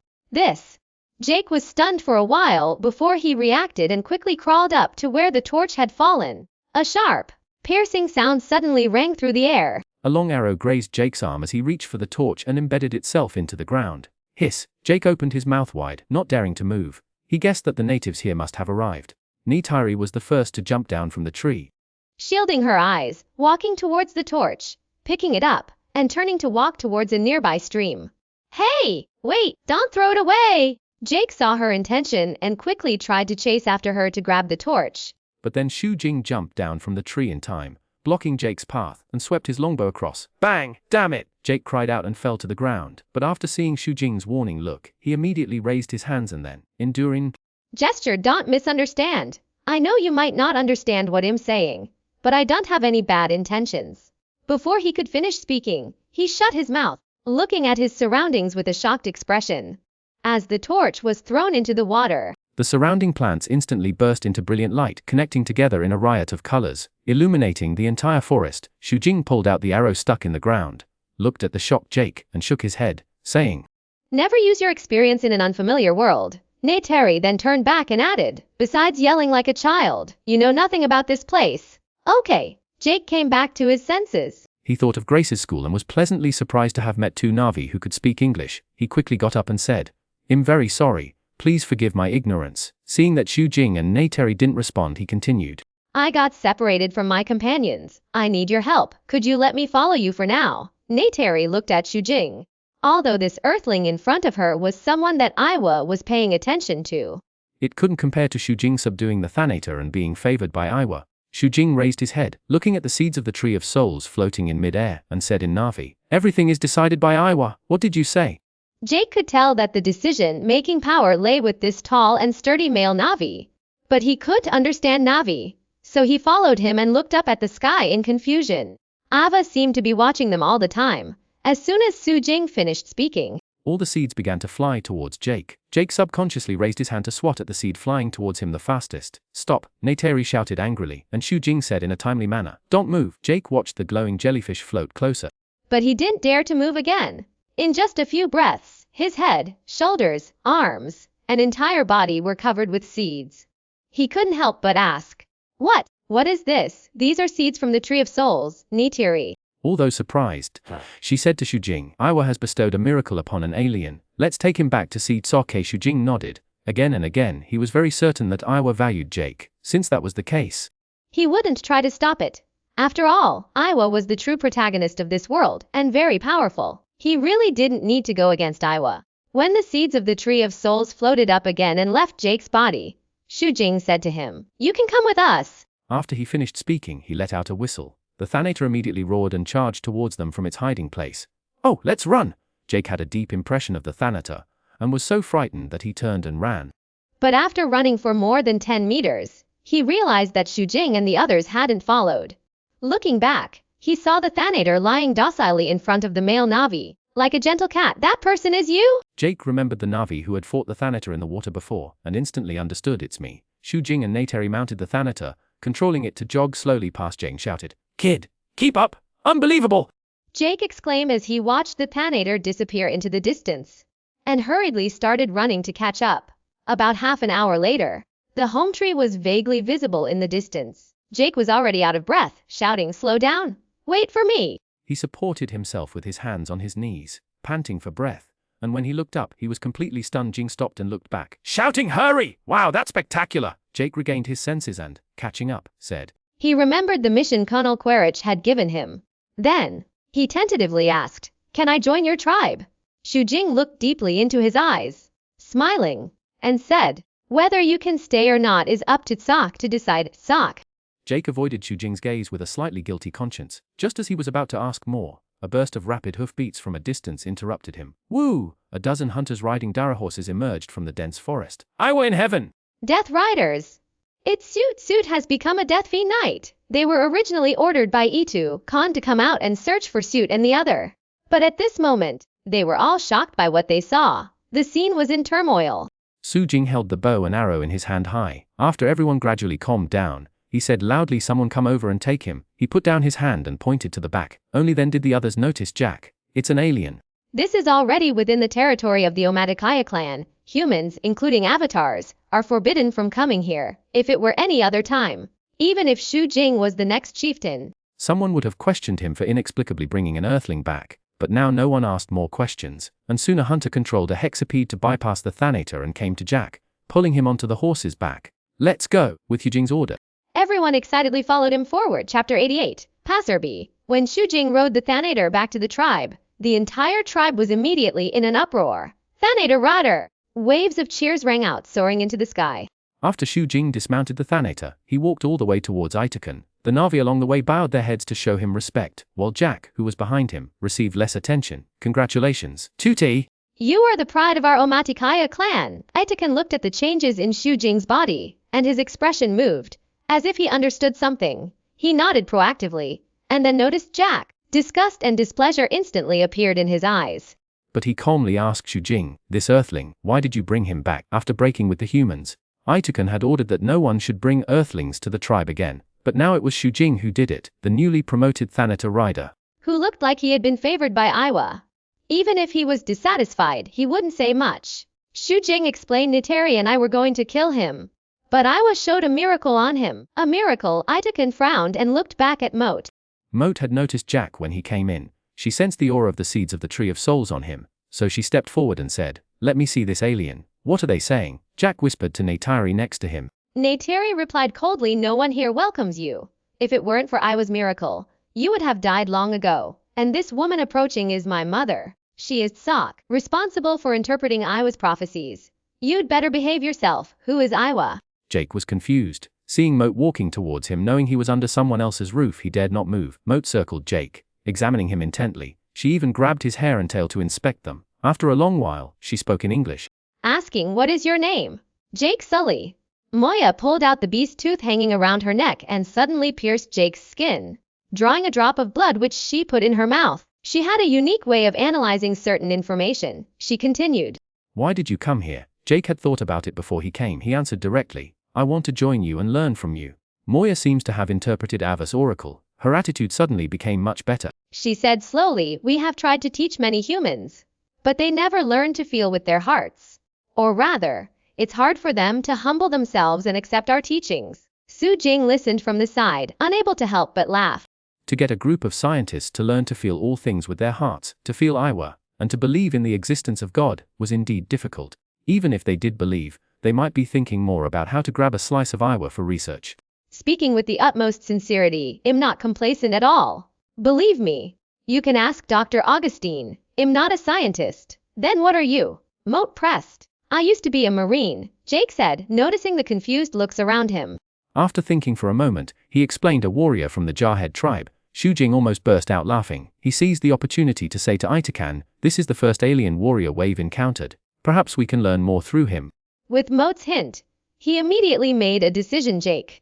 Jake was stunned for a while before he reacted and quickly crawled up to where the torch had fallen. A sharp, piercing sound suddenly rang through the air. A long arrow grazed Jake's arm as he reached for the torch and embedded itself into the ground. Hiss! Jake opened his mouth wide, not daring to move. He guessed that the natives here must have arrived. Neytiri was the first to jump down from the tree, shielding her eyes, walking towards the torch, picking it up, and turning to walk towards a nearby stream. "Hey! Wait! Don't throw it away!" Jake saw her intention and quickly tried to chase after her to grab the torch. But then Xu Jing jumped down from the tree in time, blocking Jake's path, and swept his longbow across. Bang! Damn it! Jake cried out and fell to the ground, but after seeing Xu Jing's warning look, he immediately raised his hands and then, enduring gesture, "Don't misunderstand. I know you might not understand what I'm saying, but I don't have any bad intentions. Before he could finish speaking, he shut his mouth, looking at his surroundings with a shocked expression. As the torch was thrown into the water, the surrounding plants instantly burst into brilliant light, connecting together in a riot of colors, illuminating the entire forest. Xu Jing pulled out the arrow stuck in the ground, looked at the shocked Jake, and shook his head, saying, "Never use your experience in an unfamiliar world." Neytiri then turned back and added, "Besides yelling like a child, you know nothing about this place." Okay, Jake came back to his senses. He thought of Grace's school and was pleasantly surprised to have met two Na'vi who could speak English. He quickly got up and said, "I'm very sorry. Please forgive my ignorance." Seeing that Xu Jing and Neytiri didn't respond, he continued, "I got separated from my companions. I need your help. Could you let me follow you for now?" Neytiri looked at Xu Jing. Although this earthling in front of her was someone that Aiwa was paying attention to, it couldn't compare to Xu Jing subduing the Thanator and being favored by Aiwa. Xu Jing raised his head, looking at the seeds of the Tree of Souls floating in mid-air, and said in Na'vi, "Everything is decided by Aiwa. What did you say?" Jake could tell that the decision-making power lay with this tall and sturdy male Na'vi. But he couldn't understand Na'vi, so he followed him and looked up at the sky in confusion. Ava seemed to be watching them all the time. As soon as Xu Jing finished speaking, all the seeds began to fly towards Jake. Jake subconsciously raised his hand to swat at the seed flying towards him the fastest. "Stop!" Neytiri shouted angrily, and Xu Jing said in a timely manner, "Don't move." Jake watched the glowing jellyfish float closer, but he didn't dare to move again. In just a few breaths, his head, shoulders, arms, and entire body were covered with seeds. He couldn't help but ask, What is this?" "These are seeds from the Tree of Souls, Neytiri." Although surprised, she said to Xu Jing, "Aiwa has bestowed a miracle upon an alien. Let's take him back to Seed Soke." Xu Jing nodded. Again and again, he was very certain that Aiwa valued Jake. Since that was the case, he wouldn't try to stop it. After all, Aiwa was the true protagonist of this world, and very powerful. He really didn't need to go against Aiwa. When the seeds of the Tree of Souls floated up again and left Jake's body, Xu Jing said to him, "You can come with us." After he finished speaking, he let out a whistle. The Thanator immediately roared and charged towards them from its hiding place. "Oh, let's run!" Jake had a deep impression of the Thanator, and was so frightened that he turned and ran. But after running for more than 10 meters, he realized that Xu Jing and the others hadn't followed. Looking back, he saw the Thanator lying docilely in front of the male Na'vi, like a gentle cat. "That person is you?" Jake remembered the Na'vi who had fought the Thanator in the water before, and instantly understood, "It's me." Xu Jing and Neytiri mounted the Thanator, controlling it to jog slowly past Jake, and shouted, "Kid, keep up! Unbelievable!" Jake exclaimed as he watched the Thanator disappear into the distance, and hurriedly started running to catch up. About half an hour later, the home tree was vaguely visible in the distance. Jake was already out of breath, shouting, "Slow down! Wait for me!" He supported himself with his hands on his knees, panting for breath, and when he looked up, he was completely stunned. Jing stopped and looked back, shouting, "Hurry! Wow, that's spectacular!" Jake regained his senses and, catching up, said, He remembered the mission Colonel Quaritch had given him. Then, he tentatively asked, "Can I join your tribe?" Xu Jing looked deeply into his eyes, smiling, and said, "Whether you can stay or not is up to Sock to decide." Sock. Jake avoided Xu Jing's gaze with a slightly guilty conscience. Just as he was about to ask more, a burst of rapid hoofbeats from a distance interrupted him. Woo! A dozen hunters riding Dara horses emerged from the dense forest. "Aiwa in heaven!" Death Riders. Its suit has become a Death Fiend Knight. They were originally ordered by Itu Khan to come out and search for Suit and the other. But at this moment, they were all shocked by what they saw. The scene was in turmoil. Xu Jing held the bow and arrow in his hand high. After everyone gradually calmed down, he said loudly, "Someone come over and take him." He put down his hand and pointed to the back. Only then did the others notice Jack. "It's an alien." This is already within the territory of the Omaticaya clan. Humans, including avatars, are forbidden from coming here. If it were any other time, even if Xu Jing was the next chieftain, someone would have questioned him for inexplicably bringing an earthling back. But now no one asked more questions, and soon a hunter controlled a hexapede to bypass the Thanator and came to Jack, pulling him onto the horse's back. "Let's go," with Xu Jing's order. Everyone excitedly followed him forward. Chapter 88. Passerby. When Xu Jing rode the Thanator back to the tribe, the entire tribe was immediately in an uproar. "Thanator Rider!" Waves of cheers rang out, soaring into the sky. After Xu Jing dismounted the Thanator, he walked all the way towards Itakan. The Na'vi along the way bowed their heads to show him respect, while Jack, who was behind him, received less attention. "Congratulations, Tuti! You are the pride of our Omaticaya clan." Itakan looked at the changes in Xu Jing's body, and his expression moved, as if he understood something. He nodded proactively, and then noticed Jack. Disgust and displeasure instantly appeared in his eyes. But he calmly asked Xu Jing, this earthling, why did you bring him back after breaking with the humans? Itukan had ordered that no one should bring earthlings to the tribe again, but now it was Xu Jing who did it, the newly promoted Thanatar rider, who looked like he had been favored by Iwa. Even if he was dissatisfied, he wouldn't say much. Xu Jing explained Nitari and I were going to kill him. But Iwa showed a miracle on him. A miracle. Itukan frowned and looked back at Moat. Moat had noticed Jack when he came in. She sensed the aura of the seeds of the Tree of Souls on him, so she stepped forward and said, let me see this alien. What are they saying? Jack whispered to Neytiri next to him. Neytiri replied coldly, no one here welcomes you. If it weren't for Iwa's miracle, you would have died long ago. And this woman approaching is my mother. She is Sok, responsible for interpreting Iwa's prophecies. You'd better behave yourself. Who is Iwa? Jake was confused. Seeing Moat walking towards him, knowing he was under someone else's roof, he dared not move. Moat circled Jake, examining him intently. She even grabbed his hair and tail to inspect them. After a long while, she spoke in English. Asking, what is your name? Jake Sully. Moya pulled out the beast tooth hanging around her neck and suddenly pierced Jake's skin, drawing a drop of blood which she put in her mouth. She had a unique way of analyzing certain information. She continued. Why did you come here? Jake had thought about it before he came. He answered directly. I want to join you and learn from you. Moya seems to have interpreted Ava's oracle. Her attitude suddenly became much better. She said slowly, we have tried to teach many humans, but they never learn to feel with their hearts. Or rather, it's hard for them to humble themselves and accept our teachings. Xu Jing listened from the side, unable to help but laugh. To get a group of scientists to learn to feel all things with their hearts, to feel Iwa, and to believe in the existence of God, was indeed difficult. Even if they did believe, they might be thinking more about how to grab a slice of Iwa for research. Speaking with the utmost sincerity, I'm not complacent at all. Believe me. You can ask Dr. Augustine. I'm not a scientist. Then what are you? Moat pressed. I used to be a Marine, Jake said, noticing the confused looks around him. After thinking for a moment, he explained a warrior from the Jarhead tribe. Xu Jing almost burst out laughing. He seized the opportunity to say to Itukan, this is the first alien warrior wave encountered. Perhaps we can learn more through him. With Moat's hint, he immediately made a decision. Jake.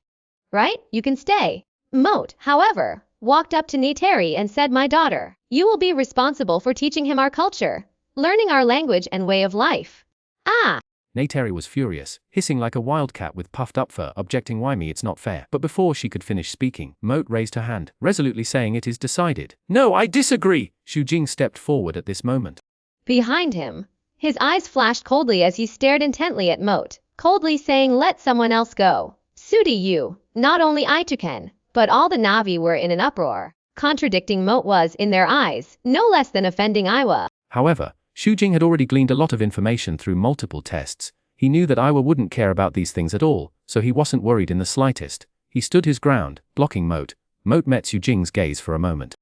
Right? You can stay. Moat, however, walked up to Neytiri and said, my daughter, you will be responsible for teaching him our culture, learning our language and way of life. Ah! Neytiri was furious, hissing like a wildcat with puffed up fur, objecting, why me, it's not fair. But before she could finish speaking, Moat raised her hand, resolutely saying, it is decided. No, I disagree! Xu Jing stepped forward at this moment. Behind him, his eyes flashed coldly as he stared intently at Moat, coldly saying, let someone else go. Sudi you. Not only Itukan, but all the Navi were in an uproar. Contradicting Moat was, in their eyes, no less than offending Iwa. However, Xu Jing had already gleaned a lot of information through multiple tests. He knew that Iwa wouldn't care about these things at all, so he wasn't worried in the slightest. He stood his ground, blocking Moat. Moat met Xu Jing's gaze for a moment.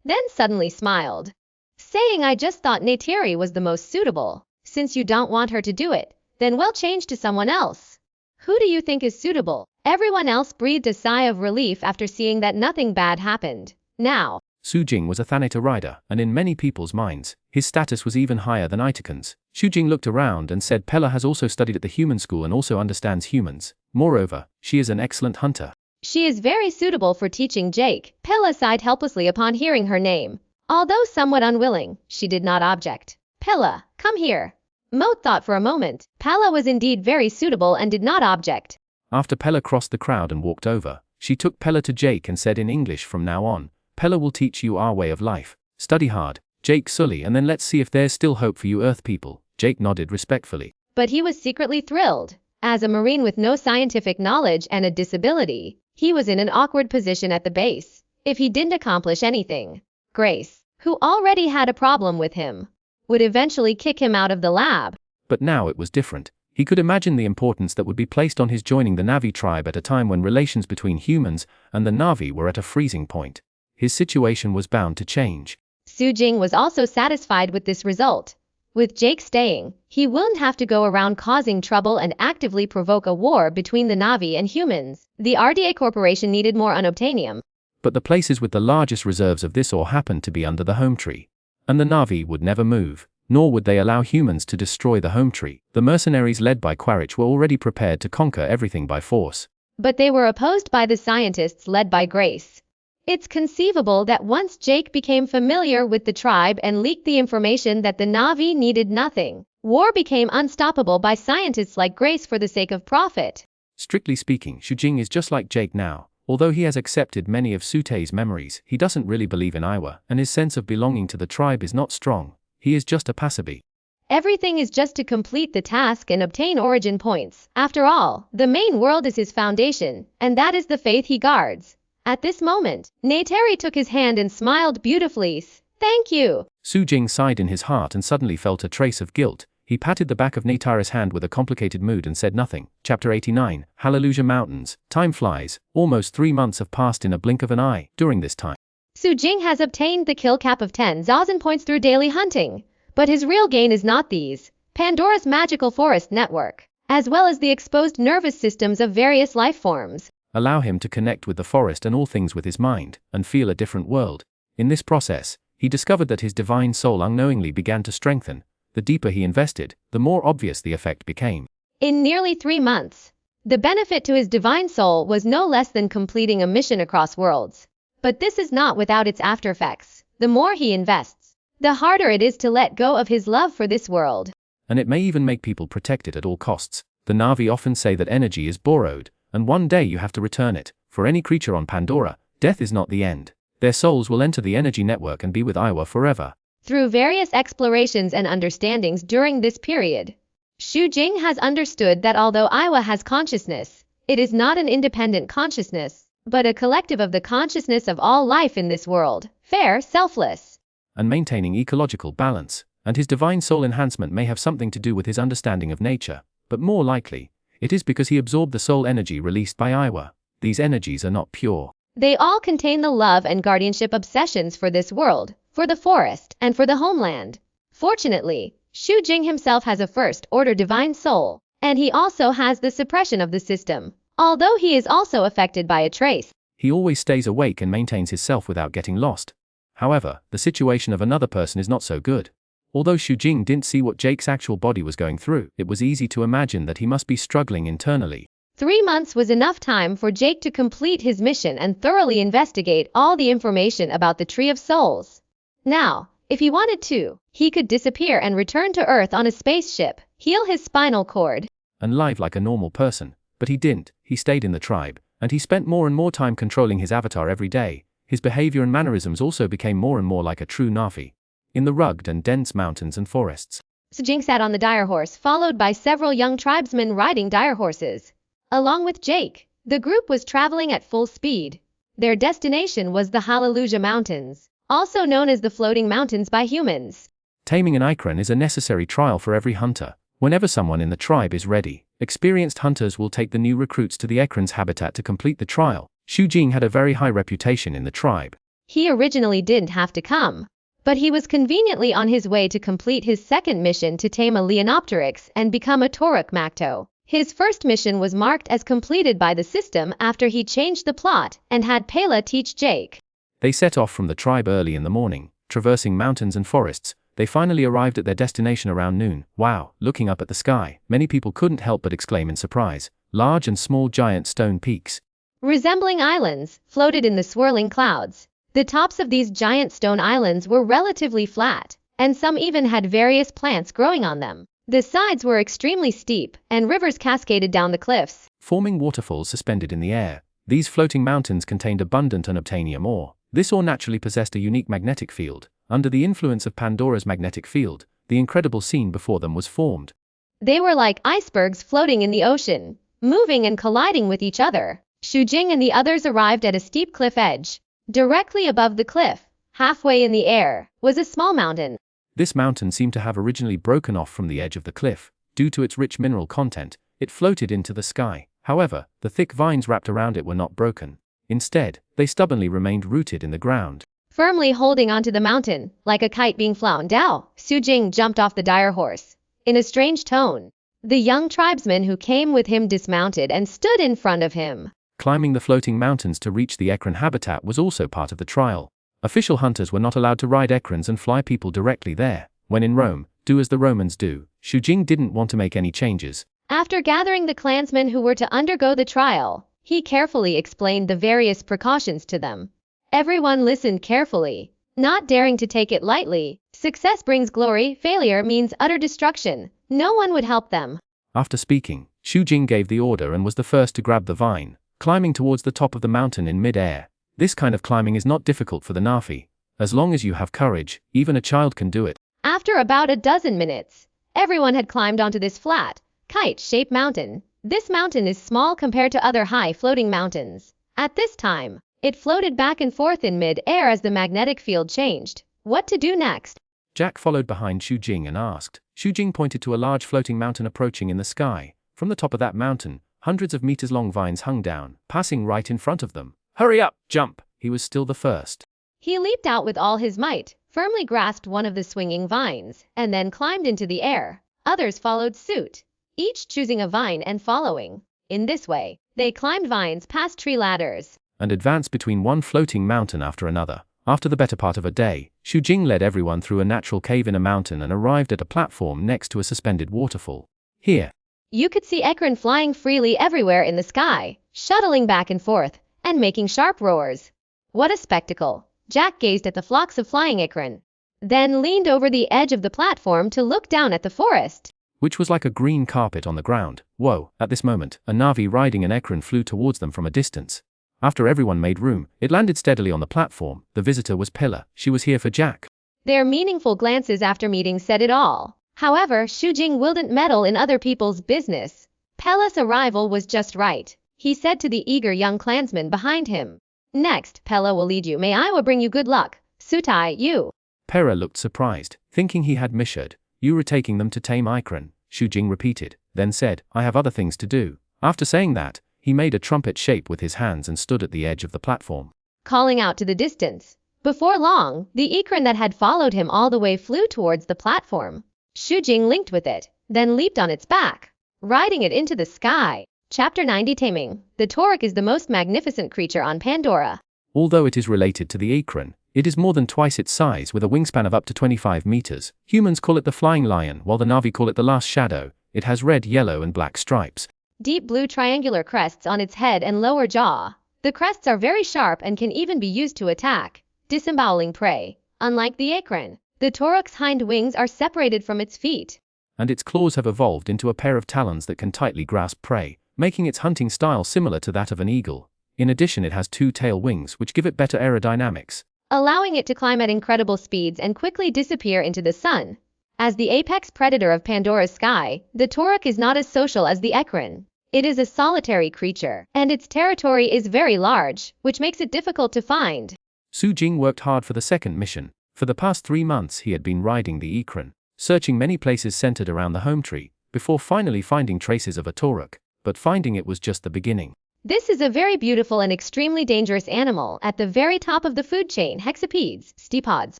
Then suddenly smiled, saying, I just thought Neytiri was the most suitable. Since you don't want her to do it, then we'll change to someone else. Who do you think is suitable? Everyone else breathed a sigh of relief after seeing that nothing bad happened. Now, Xu Jing was a Thanatar rider, and in many people's minds, his status was even higher than Itukan's. Xu Jing looked around and said, Pella has also studied at the human school and also understands humans. Moreover, she is an excellent hunter. She is very suitable for teaching Jake. Pella sighed helplessly upon hearing her name. Although somewhat unwilling, she did not object. Pella, come here. Moat thought for a moment. Pella was indeed very suitable and did not object. After Pella crossed the crowd and walked over, she took Pella to Jake and said in English, from now on, Pella will teach you our way of life. Study hard, Jake Sully, and then let's see if there's still hope for you Earth people. Jake nodded respectfully. But he was secretly thrilled. As a Marine with no scientific knowledge and a disability, he was in an awkward position at the base. If he didn't accomplish anything, Grace, who already had a problem with him, would eventually kick him out of the lab. But now it was different. He could imagine the importance that would be placed on his joining the Navi tribe at a time when relations between humans and the Navi were at a freezing point. His situation was bound to change. Xu Jing was also satisfied with this result. With Jake staying, he wouldn't have to go around causing trouble and actively provoke a war between the Navi and humans. The RDA Corporation needed more unobtainium. But the places with the largest reserves of this ore happened to be under the home tree. And the Navi would never move, nor would they allow humans to destroy the home tree. The mercenaries led by Quaritch were already prepared to conquer everything by force. But they were opposed by the scientists led by Grace. It's conceivable that once Jake became familiar with the tribe and leaked the information that the Na'vi needed nothing, war became unstoppable by scientists like Grace for the sake of profit. Strictly speaking, Xu Jing is just like Jake now. Although he has accepted many of Sutei's memories, he doesn't really believe in Aiwa, and his sense of belonging to the tribe is not strong. He is just a passerby. Everything is just to complete the task and obtain origin points. After all, the main world is his foundation, and that is the faith he guards. At this moment, Neytiri took his hand and smiled beautifully. Thank you. Xu Jing sighed in his heart and suddenly felt a trace of guilt. He patted the back of Neytiri's hand with a complicated mood and said nothing. Chapter 89, Hallelujah Mountains. Time flies. Almost 3 months have passed in a blink of an eye. During this time, Xu Jing has obtained the kill cap of 10,000 points through daily hunting. But his real gain is not these. Pandora's magical forest network, as well as the exposed nervous systems of various life forms, allow him to connect with the forest and all things with his mind, and feel a different world. In this process, he discovered that his divine soul unknowingly began to strengthen. The deeper he invested, the more obvious the effect became. In nearly 3 months, the benefit to his divine soul was no less than completing a mission across worlds. But this is not without its after effects. The more he invests, the harder it is to let go of his love for this world. And it may even make people protect it at all costs. The Na'vi often say that energy is borrowed, and one day you have to return it. For any creature on Pandora, death is not the end. Their souls will enter the energy network and be with Aiwa forever. Through various explorations and understandings during this period, Xu Jing has understood that although Aiwa has consciousness, it is not an independent consciousness, but a collective of the consciousness of all life in this world, fair, selfless, and maintaining ecological balance. And his divine soul enhancement may have something to do with his understanding of nature, but more likely, it is because he absorbed the soul energy released by Aiwa. These energies are not pure. They all contain the love and guardianship obsessions for this world, for the forest, and for the homeland. Fortunately, Xu Jing himself has a first-order divine soul, and he also has the suppression of the system, although he is also affected by a trace. He always stays awake and maintains his self without getting lost. However, the situation of another person is not so good. Although Xu Jing didn't see what Jake's actual body was going through, it was easy to imagine that he must be struggling internally. 3 months was enough time for Jake to complete his mission and thoroughly investigate all the information about the Tree of Souls. Now, if he wanted to, he could disappear and return to Earth on a spaceship, heal his spinal cord, and live like a normal person. But he didn't. He stayed in the tribe, and he spent more and more time controlling his avatar every day. His behavior and mannerisms also became more and more like a true Na'vi. In the rugged and dense mountains and forests, Xu Jing sat on the dire horse, followed by several young tribesmen riding dire horses. Along with Jake, the group was traveling at full speed. Their destination was the Hallelujah Mountains, also known as the Floating Mountains by humans. Taming an ikran is a necessary trial for every hunter. Whenever someone in the tribe is ready, experienced hunters will take the new recruits to the ikran's habitat to complete the trial. Xu Jing had a very high reputation in the tribe. He originally didn't have to come, but he was conveniently on his way to complete his second mission to tame a Leonopteryx and become a Toruk Macto. His first mission was marked as completed by the system after he changed the plot and had Pela teach Jake. They set off from the tribe early in the morning, traversing mountains and forests. They finally arrived at their destination around noon. Wow! Looking up at the sky, many people couldn't help but exclaim in surprise. Large and small giant stone peaks, resembling islands, floated in the swirling clouds. The tops of these giant stone islands were relatively flat, and some even had various plants growing on them. The sides were extremely steep, and rivers cascaded down the cliffs, forming waterfalls suspended in the air. These floating mountains contained abundant unobtainium ore. This ore naturally possessed a unique magnetic field. Under the influence of Pandora's magnetic field, the incredible scene before them was formed. They were like icebergs floating in the ocean, moving and colliding with each other. Xu Jing and the others arrived at a steep cliff edge. Directly above the cliff, halfway in the air, was a small mountain. This mountain seemed to have originally broken off from the edge of the cliff. Due to its rich mineral content, it floated into the sky. However, the thick vines wrapped around it were not broken. Instead, they stubbornly remained rooted in the ground. Firmly holding onto the mountain, like a kite being flown down, Xu Jing jumped off the dire horse. In a strange tone, the young tribesmen who came with him dismounted and stood in front of him. Climbing the floating mountains to reach the Ekran habitat was also part of the trial. Official hunters were not allowed to ride Ekrans and fly people directly there. When in Rome, do as the Romans do. Xu Jing didn't want to make any changes. After gathering the clansmen who were to undergo the trial, he carefully explained the various precautions to them. Everyone listened carefully, not daring to take it lightly. Success brings glory, failure means utter destruction. No one would help them. After speaking, Xu Jing gave the order and was the first to grab the vine, climbing towards the top of the mountain in mid-air. This kind of climbing is not difficult for the Na'vi. As long as you have courage, even a child can do it. After about a dozen minutes, everyone had climbed onto this flat, kite-shaped mountain. This mountain is small compared to other high-floating mountains. At this time, it floated back and forth in mid-air as the magnetic field changed. What to do next? Jack followed behind Xu Jing and asked. Xu Jing pointed to a large floating mountain approaching in the sky. From the top of that mountain, hundreds of meters-long vines hung down, passing right in front of them. Hurry up, jump! He was still the first. He leaped out with all his might, firmly grasped one of the swinging vines, and then climbed into the air. Others followed suit, each choosing a vine and following. In this way, they climbed vines past tree ladders and advanced between one floating mountain after another. After the better part of a day, Xu Jing led everyone through a natural cave in a mountain and arrived at a platform next to a suspended waterfall. Here, you could see Ekron flying freely everywhere in the sky, shuttling back and forth, and making sharp roars. What a spectacle! Jack gazed at the flocks of flying Ekron, then leaned over the edge of the platform to look down at the forest, which was like a green carpet on the ground. Whoa! At this moment, a Na'vi riding an Ekron flew towards them from a distance. After everyone made room, it landed steadily on the platform. The visitor was Pillar. She was here for Jack. Their meaningful glances after meeting said it all. However, Xu Jing wouldn't meddle in other people's business. Pella's arrival was just right, he said to the eager young clansman behind him. Next, Pella will lead you. May I will bring you good luck. Sutai, you. Pera looked surprised, thinking he had misheard. You were taking them to tame Ikran, Xu Jing repeated, then said, I have other things to do. After saying that, he made a trumpet shape with his hands and stood at the edge of the platform, calling out to the distance. Before long, the Ikran that had followed him all the way flew towards the platform. Xu Jing linked with it, then leaped on its back, riding it into the sky. Chapter 90 Taming. The Torok is the most magnificent creature on Pandora. Although it is related to the Ikran, it is more than twice its size with a wingspan of up to 25 meters. Humans call it the flying lion while the Na'vi call it the last shadow. It has red, yellow and black stripes. Deep blue triangular crests on its head and lower jaw. The crests are very sharp and can even be used to attack, disemboweling prey. Unlike the Ikran, the Torok's hind wings are separated from its feet, and its claws have evolved into a pair of talons that can tightly grasp prey, making its hunting style similar to that of an eagle. In addition, it has two tail wings which give it better aerodynamics, allowing it to climb at incredible speeds and quickly disappear into the sun. As the apex predator of Pandora's sky, the Torok is not as social as the Ekran. It is a solitary creature, and its territory is very large, which makes it difficult to find. Xu Jing worked hard for the second mission. For the past 3 months he had been riding the Ikran, searching many places centered around the home tree, before finally finding traces of a Torok, but finding it was just the beginning. This is a very beautiful and extremely dangerous animal at the very top of the food chain. Hexapods, stepods,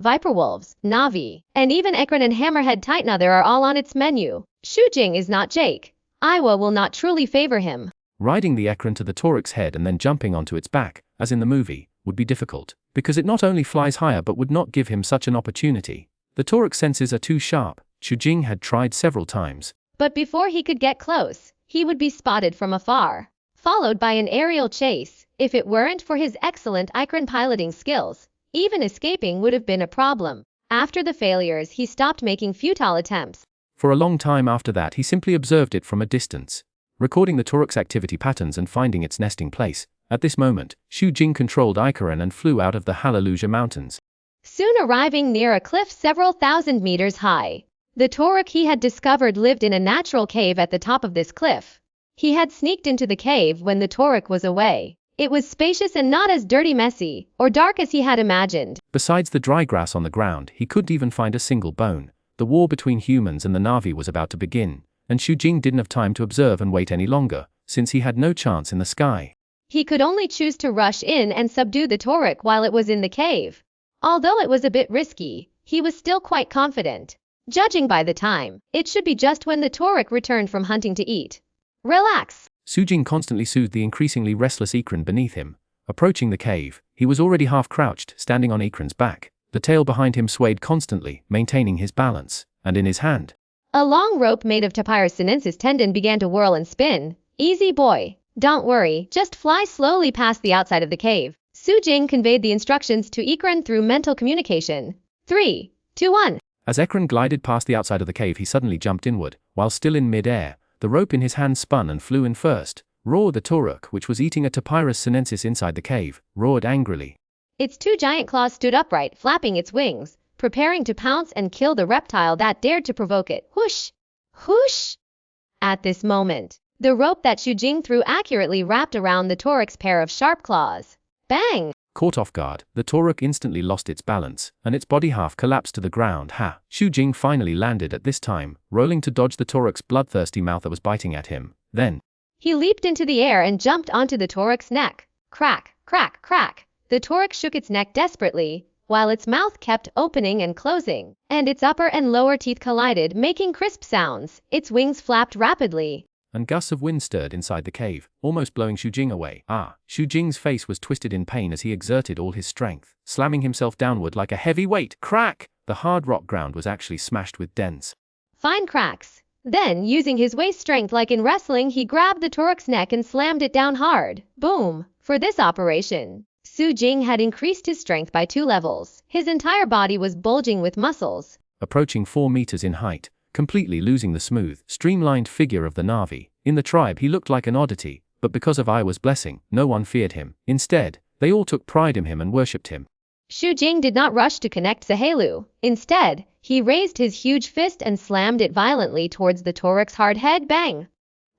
viper wolves, Na'vi, and even Ekran and hammerhead titanother are all on its menu. Xu Jing is not Jake. Iowa will not truly favor him. Riding the Ekran to the Torok's head and then jumping onto its back, as in the movie, would be difficult, because it not only flies higher but would not give him such an opportunity. The Torok's senses are too sharp. Xu Jing had tried several times, but before he could get close, he would be spotted from afar, followed by an aerial chase. If it weren't for his excellent Ikran piloting skills, even escaping would have been a problem. After the failures, he stopped making futile attempts. For a long time after that he simply observed it from a distance, recording the Torok's activity patterns and finding its nesting place. At this moment, Xu Jing controlled Ikran and flew out of the Hallelujah Mountains, soon arriving near a cliff several thousand meters high. The Torok he had discovered lived in a natural cave at the top of this cliff. He had sneaked into the cave when the Torok was away. It was spacious and not as dirty, messy, or dark as he had imagined. Besides the dry grass on the ground, he couldn't even find a single bone. The war between humans and the Na'vi was about to begin, and Xu Jing didn't have time to observe and wait any longer, since he had no chance in the sky. He could only choose to rush in and subdue the Torok while it was in the cave. Although it was a bit risky, he was still quite confident. Judging by the time, it should be just when the Torok returned from hunting to eat. Relax. Xu Jing constantly soothed the increasingly restless Ikran beneath him. Approaching the cave, he was already half crouched, standing on Ikran's back. The tail behind him swayed constantly, maintaining his balance, and in his hand, a long rope made of Tapirus sinensis tendon began to whirl and spin. Easy boy, don't worry, just fly slowly past the outside of the cave. Su Jing conveyed the instructions to Ikran through mental communication. 3, 2, 1. As Ekran glided past the outside of the cave, he suddenly jumped inward. While still in mid-air, the rope in his hand spun and flew in first. Roar the Toruk, which was eating a Tapirus sinensis inside the cave, roared angrily. Its two giant claws stood upright, flapping its wings, preparing to pounce and kill the reptile that dared to provoke it. Whoosh! Whoosh! At this moment, the rope that Su Jing threw accurately wrapped around the Toruk's pair of sharp claws. Bang! Caught off guard, the Toruk instantly lost its balance, and its body half collapsed to the ground. Su Jing finally landed at this time, rolling to dodge the Toruk's bloodthirsty mouth that was biting at him. Then, he leaped into the air and jumped onto the Toruk's neck. Crack, crack, crack. The Toruk shook its neck desperately, while its mouth kept opening and closing, and its upper and lower teeth collided, making crisp sounds. Its wings flapped rapidly, and gusts of wind stirred inside the cave, almost blowing Su Jing away. Su Jing's face was twisted in pain as he exerted all his strength, slamming himself downward like a heavy weight. Crack! The hard rock ground was actually smashed with dense, fine cracks. Then, using his waist strength like in wrestling, he grabbed the Toruk's neck and slammed it down hard. Boom! For this operation, Su Jing had increased his strength by 2 levels. His entire body was bulging with muscles, approaching 4 meters in height, completely losing the smooth, streamlined figure of the Na'vi. In the tribe he looked like an oddity, but because of Iwa's blessing, no one feared him. Instead, they all took pride in him and worshipped him. Su Jing did not rush to connect Sahelu. Instead, he raised his huge fist and slammed it violently towards the Toruk's hard head. Bang!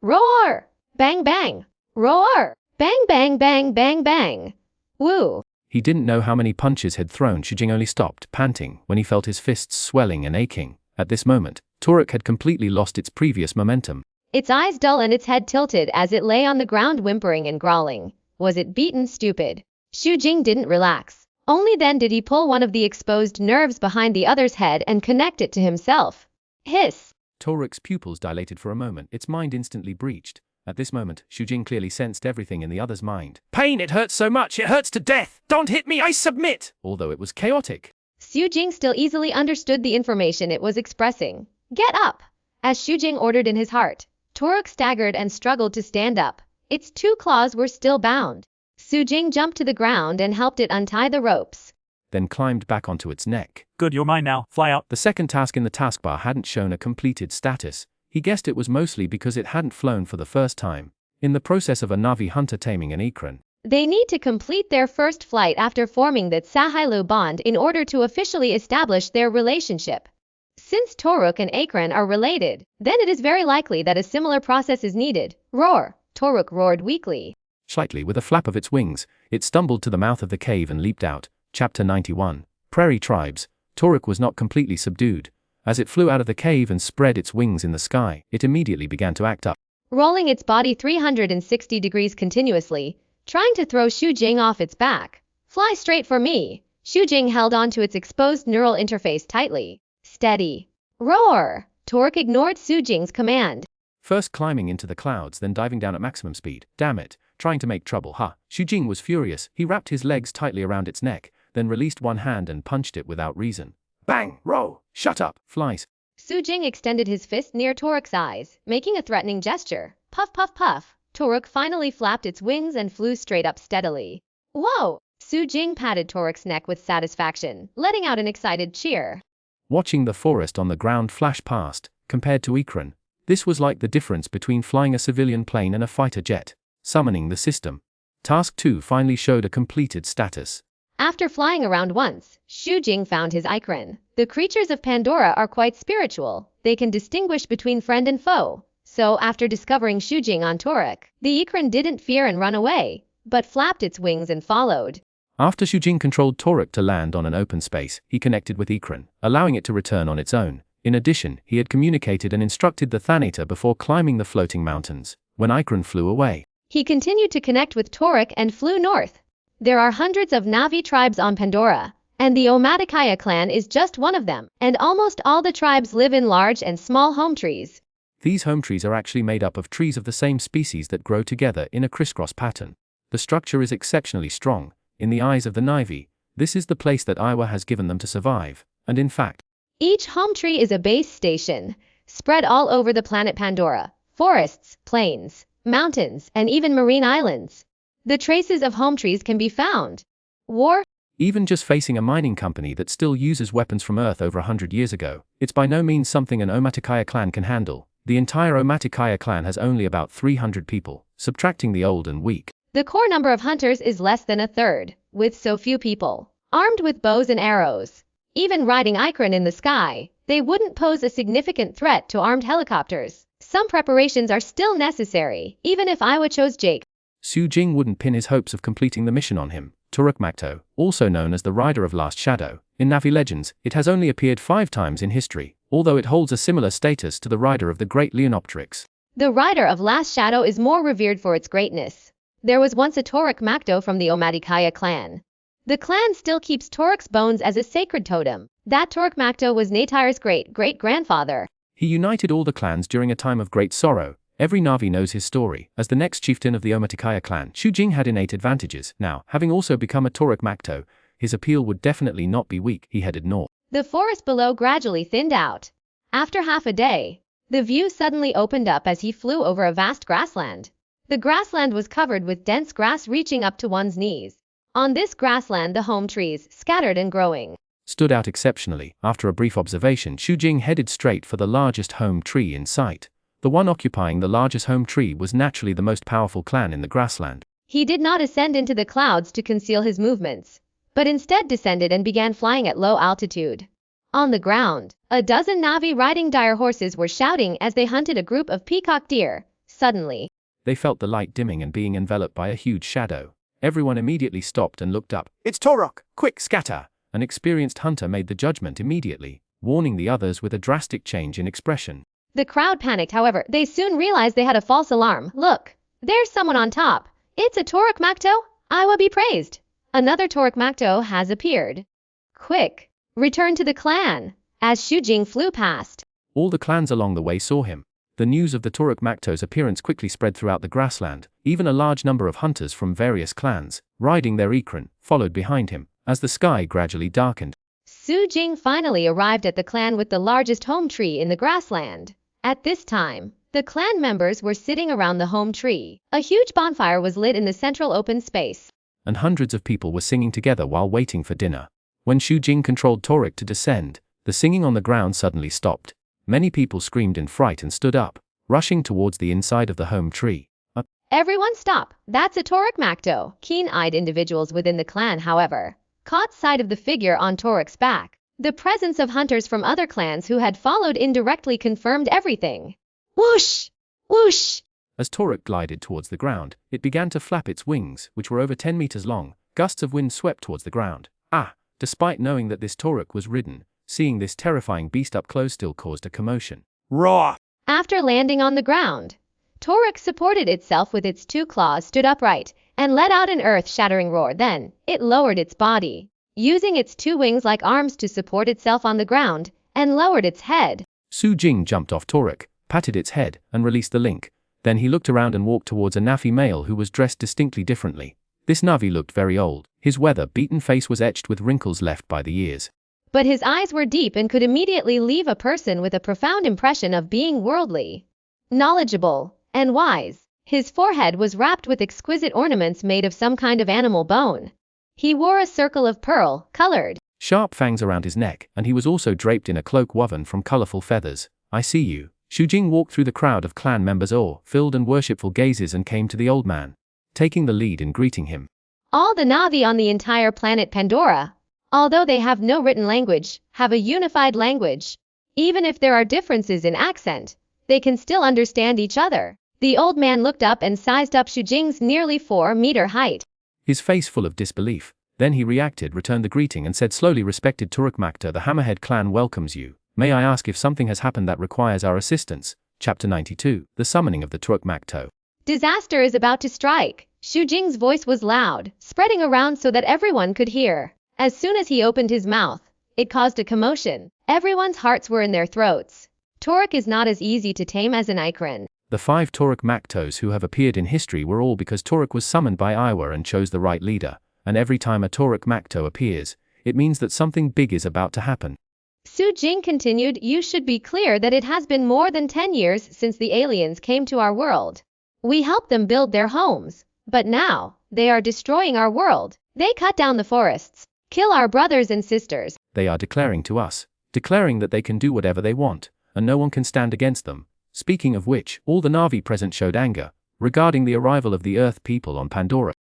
Roar! Bang bang! Roar! Bang bang bang bang bang! Woo! He didn't know how many punches he'd thrown. Su Jing only stopped panting when he felt his fists swelling and aching. At this moment, Toruk had completely lost its previous momentum. Its eyes dull and its head tilted as it lay on the ground whimpering and growling. Was it beaten? Stupid. Su Jing didn't relax. Only then did he pull one of the exposed nerves behind the other's head and connect it to himself. Hiss! Toruk's pupils dilated for a moment, its mind instantly breached. At this moment, Su Jing clearly sensed everything in the other's mind. Pain! It hurts so much! It hurts to death! Don't hit me! I submit! Although it was chaotic, Su Jing still easily understood the information it was expressing. Get up! As Su Jing ordered in his heart, Toruk staggered and struggled to stand up. Its 2 claws were still bound. Su Jing jumped to the ground and helped it untie the ropes, then climbed back onto its neck. Good, you're mine now. Fly out. The second task in the taskbar hadn't shown a completed status. He guessed it was mostly because it hadn't flown for the first time. In the process of a Na'vi hunter taming an Ikran, they need to complete their first flight after forming that Sahelu bond in order to officially establish their relationship. Since Toruk and Ikran are related, then it is very likely that a similar process is needed. Roar! Toruk roared weakly. Slightly, with a flap of its wings, it stumbled to the mouth of the cave and leaped out. Chapter 91. Prairie Tribes. Toruk was not completely subdued. As it flew out of the cave and spread its wings in the sky, it immediately began to act up, rolling its body 360 degrees continuously, trying to throw Su Jing off its back. Fly straight for me! Su Jing held onto its exposed neural interface tightly. Steady. Roar! Toruk ignored Su Jing's command, first climbing into the clouds, then diving down at maximum speed. Damn it, trying to make trouble, huh? Su Jing was furious. He wrapped his legs tightly around its neck, then released one hand and punched it without reason. Bang! Row! Shut up! Flies! Su Jing extended his fist near Toruk's eyes, making a threatening gesture. Puff puff puff. Toruk finally flapped its wings and flew straight up steadily. Whoa! Su Jing patted Toruk's neck with satisfaction, letting out an excited cheer. Watching the forest on the ground flash past, compared to Ikran, this was like the difference between flying a civilian plane and a fighter jet. Summoning the system. Task 2 finally showed a completed status. After flying around once, Su Jing found his Ikran. The creatures of Pandora are quite spiritual. They can distinguish between friend and foe. So after discovering Su Jing on Toruk, the Ikran didn't fear and run away, but flapped its wings and followed. After Su Jing controlled Toruk to land on an open space, he connected with Ikran, allowing it to return on its own. In addition, he had communicated and instructed the Thanator before climbing the floating mountains. When Ikran flew away, he continued to connect with Toruk and flew north. There are hundreds of Na'vi tribes on Pandora, and the Omaticaya clan is just one of them, and almost all the tribes live in large and small home trees. These home trees are actually made up of trees of the same species that grow together in a crisscross pattern. The structure is exceptionally strong. In the eyes of the Na'vi, this is the place that Iwa has given them to survive, and in fact, each home tree is a base station, spread all over the planet Pandora. Forests, plains, mountains, and even marine islands. The traces of home trees can be found. War? Even just facing a mining company that still uses weapons from Earth over 100 years ago, it's by no means something an Omaticaya clan can handle. The entire Omaticaya clan has only about 300 people, subtracting the old and weak. The core number of hunters is less than a third, with so few people, armed with bows and arrows. Even riding Ikran in the sky, they wouldn't pose a significant threat to armed helicopters. Some preparations are still necessary, even if Iowa chose Jake. Xu Jing wouldn't pin his hopes of completing the mission on him. Turok Makto, also known as the Rider of Last Shadow, in Navi legends, it has only appeared 5 times in history, although it holds a similar status to the Rider of the Great Leonopteryx. The Rider of Last Shadow is more revered for its greatness. There was once a Turok Makto from the Omaticaya clan. The clan still keeps Turok's bones as a sacred totem. That Turok Makto was Natir's great-great-grandfather. He united all the clans during a time of great sorrow. Every Navi knows his story. As the next chieftain of the Omaticaya clan, Xu Jing had innate advantages. Now, having also become a Turok Makto, his appeal would definitely not be weak. He headed north. The forest below gradually thinned out. After half a day, the view suddenly opened up as he flew over a vast grassland. The grassland was covered with dense grass reaching up to one's knees. On this grassland the home trees, scattered and growing, stood out exceptionally. After a brief observation, Xu Jing headed straight for the largest home tree in sight. The one occupying the largest home tree was naturally the most powerful clan in the grassland. He did not ascend into the clouds to conceal his movements, but instead descended and began flying at low altitude. On the ground, a dozen Navi riding dire horses were shouting as they hunted a group of peacock deer. Suddenly, they felt the light dimming and being enveloped by a huge shadow. Everyone immediately stopped and looked up. "It's Turok! Quick, scatter!" An experienced hunter made the judgment immediately, warning the others with a drastic change in expression. The crowd panicked, however, they soon realized they had a false alarm. "Look, there's someone on top. It's a Turok Makto. I will be praised. Another Turok Makto has appeared. Quick, return to the clan." As Xu Jing flew past, all the clans along the way saw him. The news of the Turok Makto's appearance quickly spread throughout the grassland. Even a large number of hunters from various clans, riding their Ikran, followed behind him, as the sky gradually darkened. Xu Jing finally arrived at the clan with the largest home tree in the grassland. At this time, the clan members were sitting around the home tree. A huge bonfire was lit in the central open space, and hundreds of people were singing together while waiting for dinner. When Xu Jing controlled Turok to descend, the singing on the ground suddenly stopped. Many people screamed in fright and stood up, rushing towards the inside of the home tree. Everyone stop! That's a Turok Makto. Keen-eyed individuals within the clan, however, caught sight of the figure on Turok's back. The presence of hunters from other clans who had followed indirectly confirmed everything. Whoosh! Whoosh! As Turok glided towards the ground, it began to flap its wings, which were over 10 meters long. Gusts of wind swept towards the ground. Despite knowing that this Turok was ridden, seeing this terrifying beast up close still caused a commotion. Roar! After landing on the ground, Turok supported itself with its 2 claws, stood upright, and let out an earth-shattering roar. Then, it lowered its body, using its 2 wings like arms to support itself on the ground, and lowered its head. Xu Jing jumped off Turok, patted its head, and released the link. Then he looked around and walked towards a Navi male who was dressed distinctly differently. This Navi looked very old. His weather-beaten face was etched with wrinkles left by the years. But his eyes were deep and could immediately leave a person with a profound impression of being worldly, knowledgeable, and wise. His forehead was wrapped with exquisite ornaments made of some kind of animal bone. He wore a circle of pearl-colored sharp fangs around his neck, and he was also draped in a cloak woven from colorful feathers. "I see you." Xu Jing walked through the crowd of clan members' awe-filled and worshipful gazes and came to the old man, taking the lead in greeting him. All the Navi on the entire planet Pandora, although they have no written language, have a unified language. Even if there are differences in accent, they can still understand each other. The old man looked up and sized up Xu Jing's nearly 4-meter height. His face full of disbelief. Then he reacted, returned the greeting and said slowly, "Respected Turok Makto, the Hammerhead clan welcomes you. May I ask if something has happened that requires our assistance?" Chapter 92, The Summoning of the Turok Makto. Disaster is about to strike. Xu Jing's voice was loud, spreading around so that everyone could hear. As soon as he opened his mouth, it caused a commotion. Everyone's hearts were in their throats. Turok is not as easy to tame as an Ikran. The 5 Turok Maktos who have appeared in history were all because Turok was summoned by Iowa and chose the right leader. And every time a Turok Makto appears, it means that something big is about to happen. Xu Jing continued, "You should be clear that it has been more than 10 years since the aliens came to our world. We helped them build their homes, but now, they are destroying our world. They cut down the forests, kill our brothers and sisters. They are declaring to us, declaring that they can do whatever they want, and no one can stand against them. Speaking of which, all the Na'vi present showed anger regarding the arrival of the Earth people on Pandora.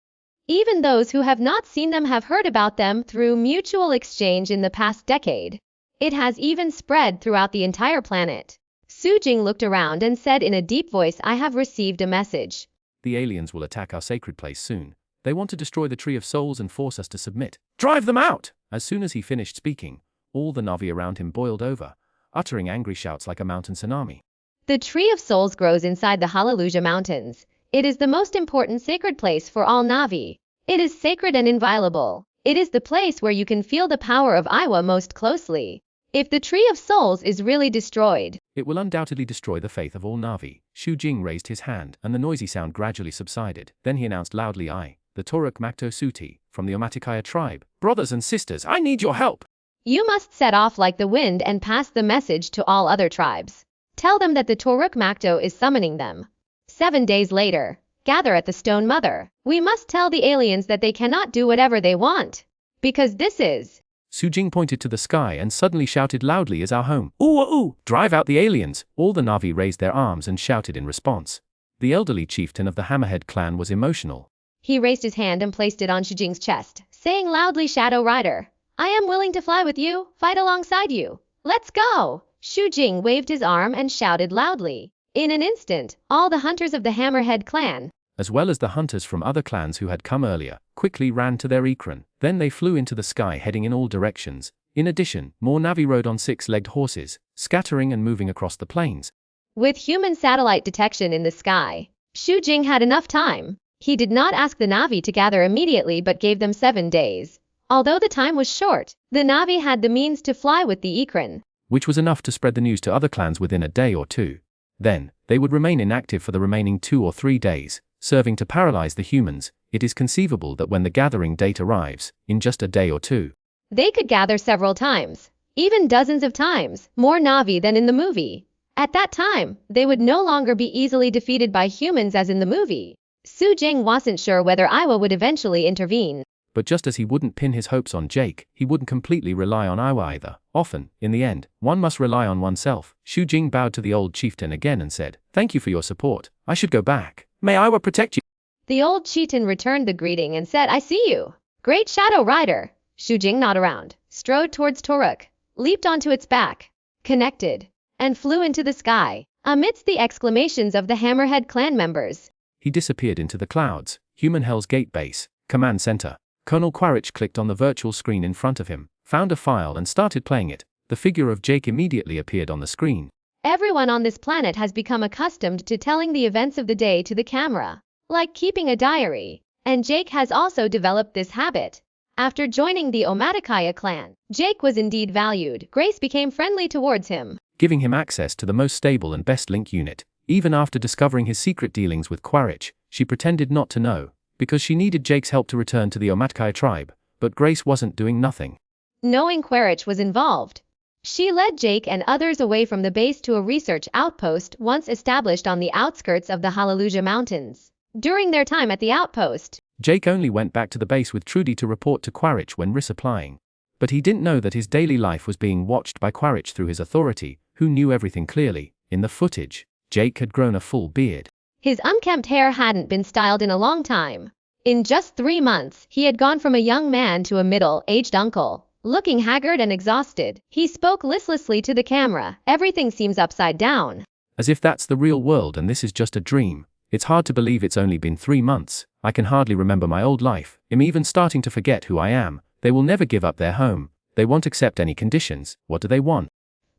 Even those who have not seen them have heard about them through mutual exchange in the past decade. It has even spread throughout the entire planet. Su Jing looked around and said in a deep voice, I have received a message. The aliens will attack our sacred place soon. They want to destroy the Tree of Souls and force us to submit. Drive them out! As soon as he finished speaking, all the Na'vi around him boiled over, uttering angry shouts like a mountain tsunami. The Tree of Souls grows inside the Hallelujah Mountains. It is the most important sacred place for all Na'vi. It is sacred and inviolable. It is the place where you can feel the power of Iwa most closely. If the Tree of Souls is really destroyed, it will undoubtedly destroy the faith of all Na'vi. Su Jing raised his hand, and the noisy sound gradually subsided. Then he announced loudly, I, the Toruk Makto Suti, from the Omaticaya tribe. Brothers and sisters, I need your help! You must set off like the wind and pass the message to all other tribes. Tell them that the Toruk Makto is summoning them. 7 days later, gather at the Stone Mother. We must tell the aliens that they cannot do whatever they want. Because this is... Su Jing pointed to the sky and suddenly shouted loudly as our home. Ooh, ooh, drive out the aliens! All the Na'vi raised their arms and shouted in response. The elderly chieftain of the Hammerhead clan was emotional. He raised his hand and placed it on Su Jing's chest, saying loudly, Shadow Rider, I am willing to fly with you, fight alongside you. Let's go! Su Jing waved his arm and shouted loudly. In an instant, all the hunters of the Hammerhead clan, as well as the hunters from other clans who had come earlier, quickly ran to their Ikran. Then they flew into the sky heading in all directions. In addition, more Na'vi rode on 6-legged horses, scattering and moving across the plains. With human satellite detection in the sky, Su Jing had enough time. He did not ask the Na'vi to gather immediately but gave them 7 days. Although the time was short, the Na'vi had the means to fly with the Ikran, which was enough to spread the news to other clans within a day or two. Then, they would remain inactive for the remaining 2 or 3 days, serving to paralyze the humans. It is conceivable that when the gathering date arrives, in just a day or two, they could gather several times, even dozens of times, more Na'vi than in the movie. At that time, they would no longer be easily defeated by humans as in the movie. Su Jing wasn't sure whether Iwa would eventually intervene. But just as he wouldn't pin his hopes on Jake, he wouldn't completely rely on Iwa either. Often, in the end, one must rely on oneself. Su Jing bowed to the old chieftain again and said, Thank you for your support. I should go back. May Iwa protect you. The old chieftain returned the greeting and said, I see you. Great Shadow Rider. Su Jing nodded around, strode towards Toruk, leaped onto its back, connected, and flew into the sky, amidst the exclamations of the Hammerhead clan members. He disappeared into the clouds. Human Hell's Gate Base, Command Center. Colonel Quaritch clicked on the virtual screen in front of him, found a file and started playing it. The figure of Jake immediately appeared on the screen. Everyone on this planet has become accustomed to telling the events of the day to the camera, like keeping a diary, and Jake has also developed this habit. After joining the Omaticaya clan, Jake was indeed valued. Grace became friendly towards him, giving him access to the most stable and best link unit. Even after discovering his secret dealings with Quaritch, she pretended not to know, because she needed Jake's help to return to the Omaticaya tribe, but Grace wasn't doing nothing. Knowing Quaritch was involved, she led Jake and others away from the base to a research outpost once established on the outskirts of the Hallelujah Mountains. During their time at the outpost, Jake only went back to the base with Trudy to report to Quaritch when resupplying. But he didn't know that his daily life was being watched by Quaritch through his authority, who knew everything clearly. In the footage, Jake had grown a full beard. His unkempt hair hadn't been styled in a long time. In just 3 months, he had gone from a young man to a middle-aged uncle. Looking haggard and exhausted, he spoke listlessly to the camera. Everything seems upside down. As if that's the real world and this is just a dream. It's hard to believe it's only been 3 months. I can hardly remember my old life. I'm even starting to forget who I am. They will never give up their home. They won't accept any conditions. What do they want?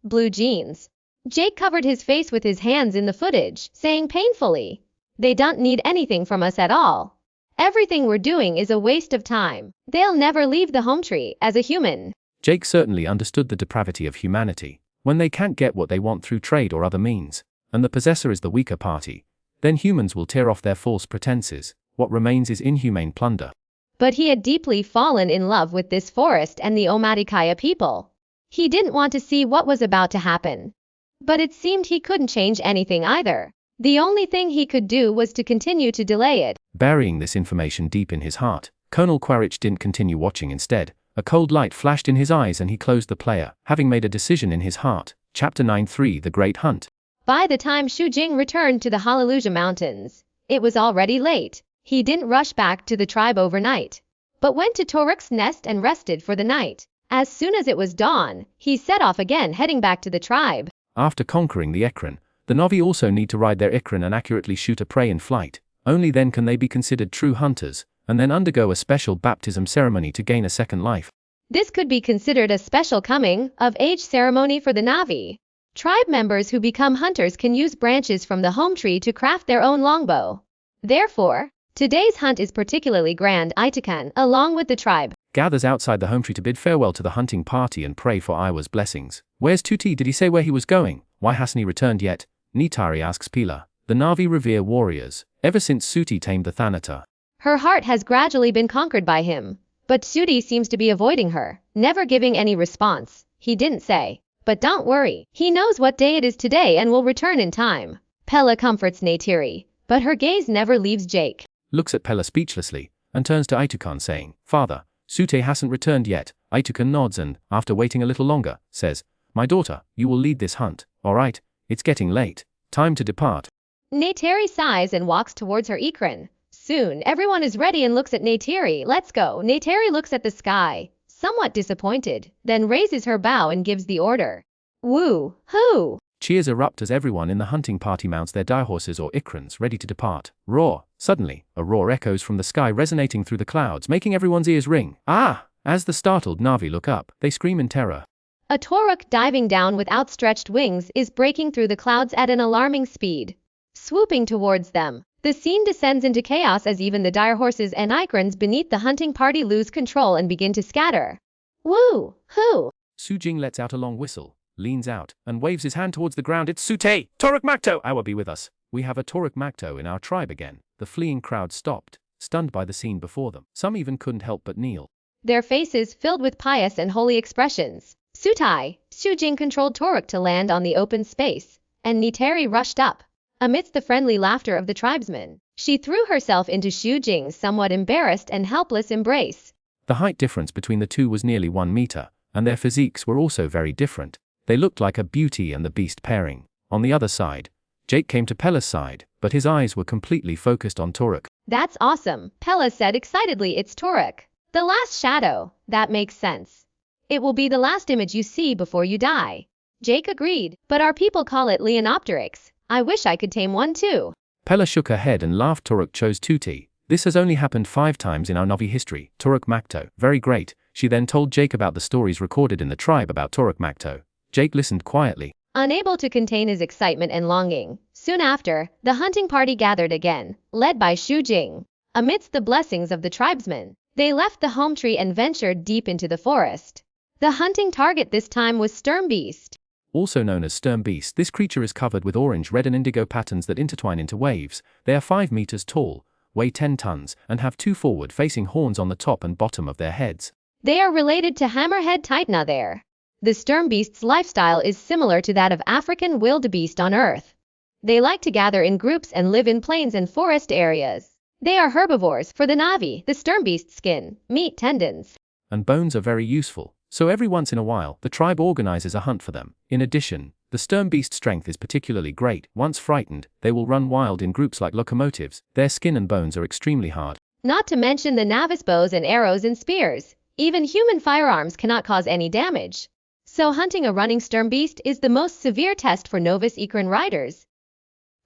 Blue jeans. Jake covered his face with his hands in the footage, saying painfully, They don't need anything from us at all. Everything we're doing is a waste of time. They'll never leave the home tree as a human. Jake certainly understood the depravity of humanity. When they can't get what they want through trade or other means, and the possessor is the weaker party, then humans will tear off their false pretenses. What remains is inhumane plunder. But he had deeply fallen in love with this forest and the Omaticaya people. He didn't want to see what was about to happen. But it seemed he couldn't change anything either. The only thing he could do was to continue to delay it. Burying this information deep in his heart, Colonel Quaritch didn't continue watching instead. A cold light flashed in his eyes and he closed the player, having made a decision in his heart. Chapter 9:3 The Great Hunt. By the time Xu Jing returned to the Hallelujah Mountains, it was already late. He didn't rush back to the tribe overnight, but went to Toruk's nest and rested for the night. As soon as it was dawn, he set off again, heading back to the tribe. After conquering the Ikran, the Navi also need to ride their Ikran and accurately shoot a prey in flight. Only then can they be considered true hunters, and then undergo a special baptism ceremony to gain a second life. This could be considered a special coming-of-age ceremony for the Navi. Tribe members who become hunters can use branches from the home tree to craft their own longbow. Therefore, today's hunt is particularly grand. Itakan, along with the tribe, gathers outside the home tree to bid farewell to the hunting party and pray for Iwa's blessings. Where's Tuti? Did he say where he was going? Why hasn't he returned yet? Nitari asks Pila. The Navi revere warriors, ever since Suti tamed the Thanatar. Her heart has gradually been conquered by him, but Suti seems to be avoiding her, never giving any response. He didn't say, but don't worry, he knows what day it is today and will return in time. Pella comforts Neytiri, but her gaze never leaves Jake. Looks at Pella speechlessly, and turns to Itukan saying, Father, Sute hasn't returned yet. Itukan nods and, after waiting a little longer, says, My daughter, you will lead this hunt, alright? It's getting late. Time to depart. Neytiri sighs and walks towards her Ikran. Soon, everyone is ready and looks at Neytiri. Let's go. Neytiri looks at the sky, somewhat disappointed, then raises her bow and gives the order. Woo! Hoo! Cheers erupt as everyone in the hunting party mounts their dire horses or Ikrans ready to depart. Roar! Suddenly, a roar echoes from the sky, resonating through the clouds, making everyone's ears ring. Ah! As the startled Navi look up, they scream in terror. A Toruk diving down with outstretched wings is breaking through the clouds at an alarming speed. Swooping towards them, the scene descends into chaos as even the dire horses and Ikrans beneath the hunting party lose control and begin to scatter. Woo! Hoo! Sujing lets out a long whistle, leans out, and waves his hand towards the ground. It's Sute! Toruk Makto! Awa be with us. We have a Toruk Makto in our tribe again. The fleeing crowd stopped, stunned by the scene before them. Some even couldn't help but kneel. Their faces filled with pious and holy expressions. Sutai, Sujing controlled Toruk to land on the open space, and Neytiri rushed up. Amidst the friendly laughter of the tribesmen, she threw herself into Sujing's somewhat embarrassed and helpless embrace. The height difference between the two was nearly 1 meter, and their physiques were also very different. They looked like a Beauty and the Beast pairing. On the other side, Jake came to Pella's side, but his eyes were completely focused on Toruk. That's awesome, Pella said excitedly. It's Toruk. The last shadow. That makes sense. It will be the last image you see before you die. Jake agreed, but our people call it Leonopteryx. I wish I could tame one too. Pella shook her head and laughed. Toruk chose Tuti. This has only happened 5 times in our Navi history. Toruk Makto. Very great. She then told Jake about the stories recorded in the tribe about Toruk Makto. Jake listened quietly, unable to contain his excitement and longing. Soon after, the hunting party gathered again, led by Xu Jing. Amidst the blessings of the tribesmen, they left the home tree and ventured deep into the forest. The hunting target this time was Sturmbeast. Also known as Sturmbeast, this creature is covered with orange, red and indigo patterns that intertwine into waves. They are 5 meters tall, weigh 10 tons, and have 2 forward-facing horns on the top and bottom of their heads. They are related to hammerhead titana there. The Sturmbeast's lifestyle is similar to that of African wildebeest on Earth. They like to gather in groups and live in plains and forest areas. They are herbivores. For the Navi, the Sturmbeast's skin, meat, tendons, and bones are very useful, so every once in a while, the tribe organizes a hunt for them. In addition, the Sturmbeast's strength is particularly great. Once frightened, they will run wild in groups like locomotives. Their skin and bones are extremely hard. Not to mention the Navis bows and arrows and spears. Even human firearms cannot cause any damage. So hunting a running Sturmbeast is the most severe test for novice Ikran riders.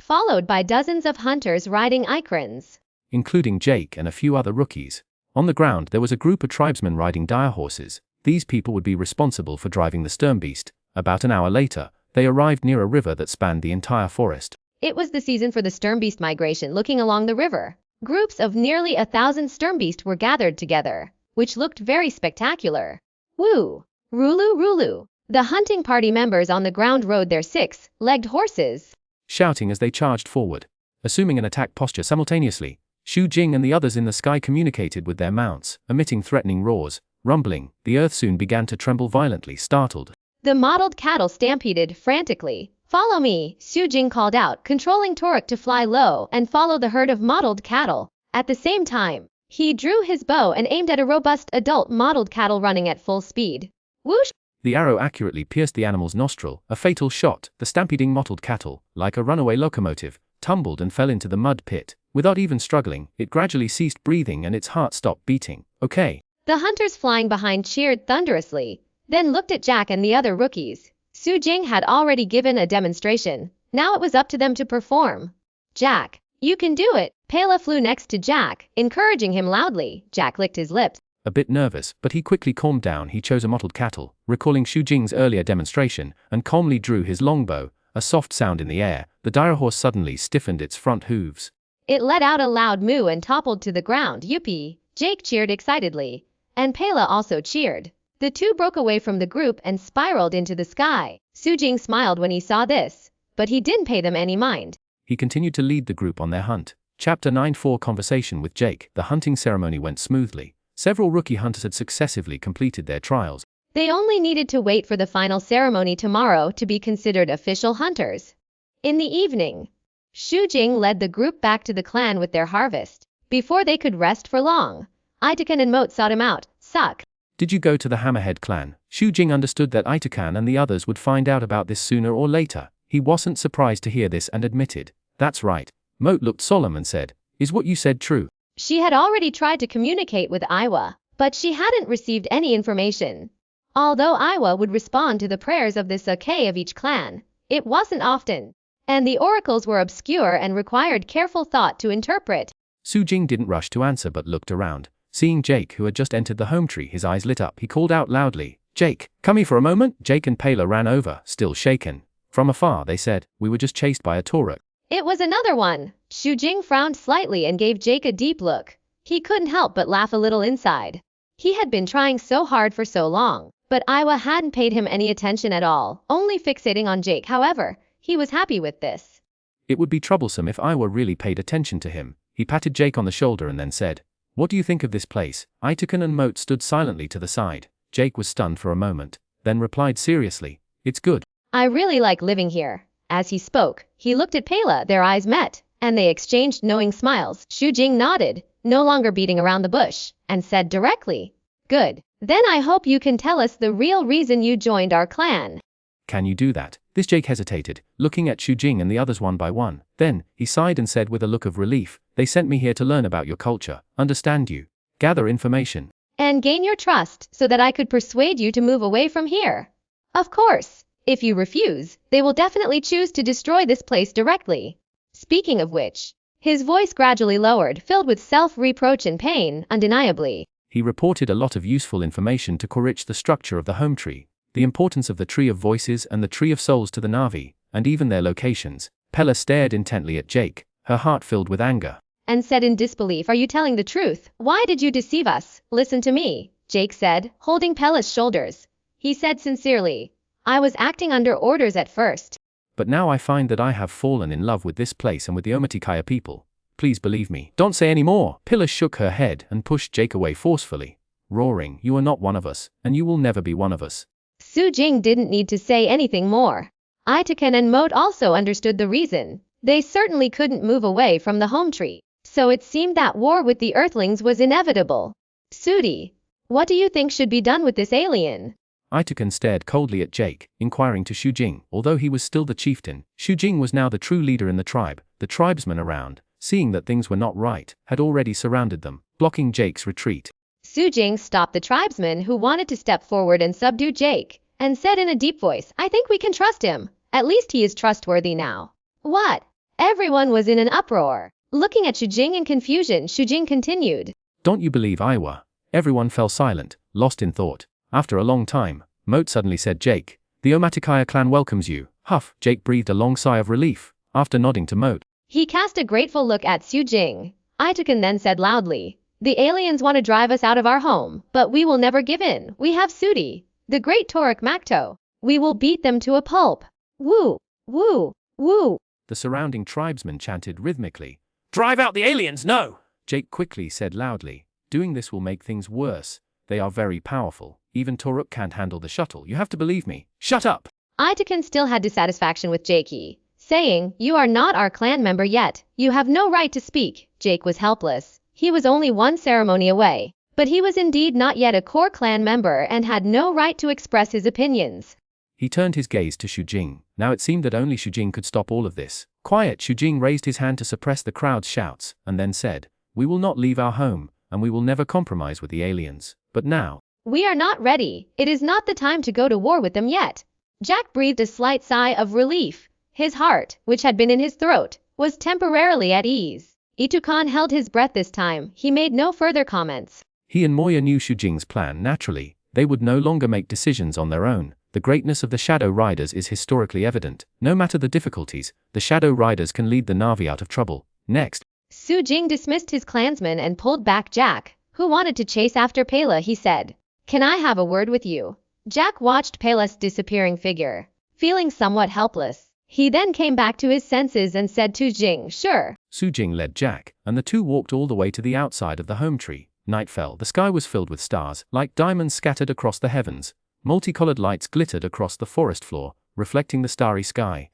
Followed by dozens of hunters riding Ikrans, including Jake and a few other rookies. On the ground there was a group of tribesmen riding dire horses. These people would be responsible for driving the Sturmbeast. About an hour later, they arrived near a river that spanned the entire forest. It was the season for the Sturmbeast migration. Looking along the river, groups of nearly 1,000 Sturmbeast were gathered together, which looked very spectacular. Woo! Rulu Rulu! The hunting party members on the ground rode their 6-legged horses, shouting as they charged forward. Assuming an attack posture simultaneously, Xu Jing and the others in the sky communicated with their mounts, emitting threatening roars. Rumbling, the earth soon began to tremble violently. Startled, the mottled cattle stampeded frantically. Follow me, Xu Jing called out, controlling Toruk to fly low and follow the herd of mottled cattle. At the same time, He drew his bow and aimed at a robust adult mottled cattle running at full speed. Whoosh! The arrow accurately pierced the animal's nostril, a fatal shot. The stampeding mottled cattle, like a runaway locomotive, tumbled and fell into the mud pit. Without even struggling, it gradually ceased breathing and its heart stopped beating. Okay. The hunters flying behind cheered thunderously, then looked at Jack and the other rookies. Su Jing had already given a demonstration. Now it was up to them to perform. Jack, you can do it. Pela flew next to Jack, encouraging him loudly. Jack licked his lips. A bit nervous, but he quickly calmed down. He chose a mottled cattle, recalling Xu Jing's earlier demonstration, and calmly drew his longbow. A soft sound in the air. The dire horse suddenly stiffened its front hooves. It let out a loud moo and toppled to the ground. Yippee! Jake cheered excitedly, and Pela also cheered. The two broke away from the group and spiraled into the sky. Su Jing smiled when he saw this, but he didn't pay them any mind. He continued to lead the group on their hunt. Chapter 9:4 Conversation with Jake. The hunting ceremony went smoothly. Several rookie hunters had successively completed their trials. They only needed to wait for the final ceremony tomorrow to be considered official hunters. In the evening, Xu Jing led the group back to the clan with their harvest. Before they could rest for long, Itakan and Moat sought him out. Suck. Did you go to the Hammerhead clan? Xu Jing understood that Itakan and the others would find out about this sooner or later. He wasn't surprised to hear this and admitted, "That's right." Moat looked solemn and said, "Is what you said true?" She had already tried to communicate with Iwa, but she hadn't received any information. Although Iwa would respond to the prayers of the sake of each clan, it wasn't often, and the oracles were obscure and required careful thought to interpret. Su Jing didn't rush to answer but looked around. Seeing Jake, who had just entered the home tree, his eyes lit up. He called out loudly, "Jake, come here for a moment." Jake and Pela ran over, still shaken. From afar they said, "We were just chased by a Toruk." It was another one. Xu Jing frowned slightly and gave Jake a deep look. He couldn't help but laugh a little inside. He had been trying so hard for so long, but Iwa hadn't paid him any attention at all, only fixating on Jake. However, he was happy with this. It would be troublesome if Iwa really paid attention to him. He patted Jake on the shoulder and then said, "What do you think of this place?" Itakan and Moat stood silently to the side. Jake was stunned for a moment, then replied seriously, "It's good. I really like living here." As he spoke, he looked at Pela. Their eyes met, and they exchanged knowing smiles. Xu Jing nodded, no longer beating around the bush, and said directly, "Good. Then I hope you can tell us the real reason you joined our clan." "Can you do that?" This Jake hesitated, looking at Xu Jing and the others one by one. Then, he sighed and said with a look of relief, "They sent me here to learn about your culture, understand you, gather information, and gain your trust so that I could persuade you to move away from here. Of course, if you refuse, they will definitely choose to destroy this place directly. Speaking of which," his voice gradually lowered, filled with self-reproach and pain, undeniably. He reported a lot of useful information to Korich, the structure of the home tree, the importance of the Tree of Voices and the Tree of Souls to the Na'vi, and even their locations. Pela stared intently at Jake, her heart filled with anger. And said in disbelief, "Are you telling the truth? Why did you deceive us?" "Listen to me," Jake said, holding Pela's shoulders. He said sincerely, "I was acting under orders at first. But now I find that I have fallen in love with this place and with the Omaticaya people. Please believe me." "Don't say any more." Pela shook her head and pushed Jake away forcefully, roaring, "You are not one of us, and you will never be one of us." Su Jing didn't need to say anything more. Itakan and Moat also understood the reason. They certainly couldn't move away from the home tree, so it seemed that war with the Earthlings was inevitable. "Sudi, what do you think should be done with this alien?" Itakan stared coldly at Jake, inquiring to Xu Jing. Although he was still the chieftain, Xu Jing was now the true leader in the tribe. The tribesmen around, seeing that things were not right, had already surrounded them, blocking Jake's retreat. Su Jing stopped the tribesmen who wanted to step forward and subdue Jake, and said in a deep voice, "I think we can trust him. At least he is trustworthy now." "What?" Everyone was in an uproar. Looking at Xu Jing in confusion, Xu Jing continued, "Don't you believe Iwa?" Everyone fell silent, lost in thought. After a long time, Moat suddenly said, "Jake, the Omaticaya clan welcomes you." Huff! Jake breathed a long sigh of relief, after nodding to Moat. He cast a grateful look at Xu Jing. Itakan then said loudly, "The aliens want to drive us out of our home, but we will never give in. We have Sudi, the great Toruk Makto. We will beat them to a pulp. Woo! Woo! Woo!" The surrounding tribesmen chanted rhythmically, "Drive out the aliens, no!" Jake quickly said loudly, "Doing this will make things worse. They are very powerful. Even Toruk can't handle the shuttle. You have to believe me." "Shut up!" Itakan still had dissatisfaction with Jakey, saying, "You are not our clan member yet. You have no right to speak." Jake was helpless. He was only one ceremony away, but he was indeed not yet a core clan member and had no right to express his opinions. He turned his gaze to Xu Jing. Now it seemed that only Xu Jing could stop all of this. Quiet, Xu Jing raised his hand to suppress the crowd's shouts, and then said, "We will not leave our home, and we will never compromise with the aliens. But now, We are not ready. It is not the time to go to war with them yet." Jack breathed a slight sigh of relief. His heart, which had been in his throat, was temporarily at ease. Itukan held his breath this time. He made no further comments. he and Moya knew Xu Jing's plan. Naturally, they would no longer make decisions on their own. The greatness of the Shadow Riders is historically evident. No matter the difficulties, the Shadow Riders can lead the Na'vi out of trouble. Next, Xu Jing dismissed his clansmen and pulled back Jack, who wanted to chase after Pela. He said, "Can I have a word with you?" Jack watched Pela's disappearing figure, feeling somewhat helpless. He then came back to his senses and said to Jing, "Sure." Xu Jing led Jack, and the two walked all the way to the outside of the home tree. Night fell. The sky was filled with stars, like diamonds scattered across the heavens. Multicolored lights glittered across the forest floor, reflecting the starry sky.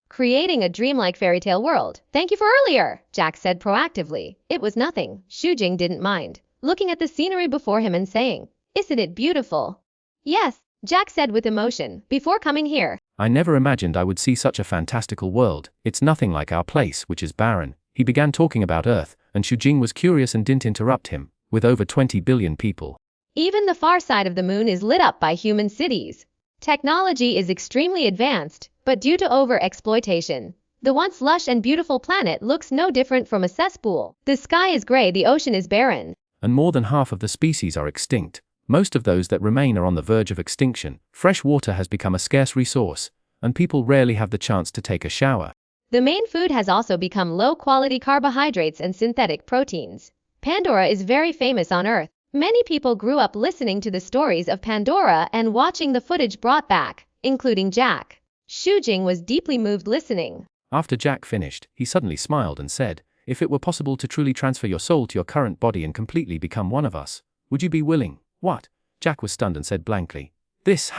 "Creating a dreamlike fairy tale world. Thank you for earlier," Jack said proactively. It was nothing. Xu Jing didn't mind, looking at the scenery before him and saying, "Isn't it beautiful?" "Yes," Jack said with emotion, "before coming here. I never imagined I would see such a fantastical world. It's nothing like our place, which is barren." He began talking about Earth, and Xu Jing was curious and didn't interrupt him. With over 20 billion people, Even the far side of the moon is lit up by human cities. Technology is extremely advanced, but due to over-exploitation, the once lush and beautiful planet looks no different from a cesspool. The sky is gray, the ocean is barren. and more than half of the species are extinct. Most of those that remain are on the verge of extinction. Fresh water has become a scarce resource, and people rarely have the chance to take a shower. The main food has also become low-quality carbohydrates and synthetic proteins. Pandora is very famous on Earth. Many people grew up listening to the stories of Pandora and watching the footage brought back, including Jack. Xu Jing was deeply moved listening. After Jack finished, he suddenly smiled and said, "If it were possible to truly transfer your soul to your current body and completely become one of us, would you be willing?" "What?" Jack was stunned and said blankly,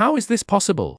How is this possible?"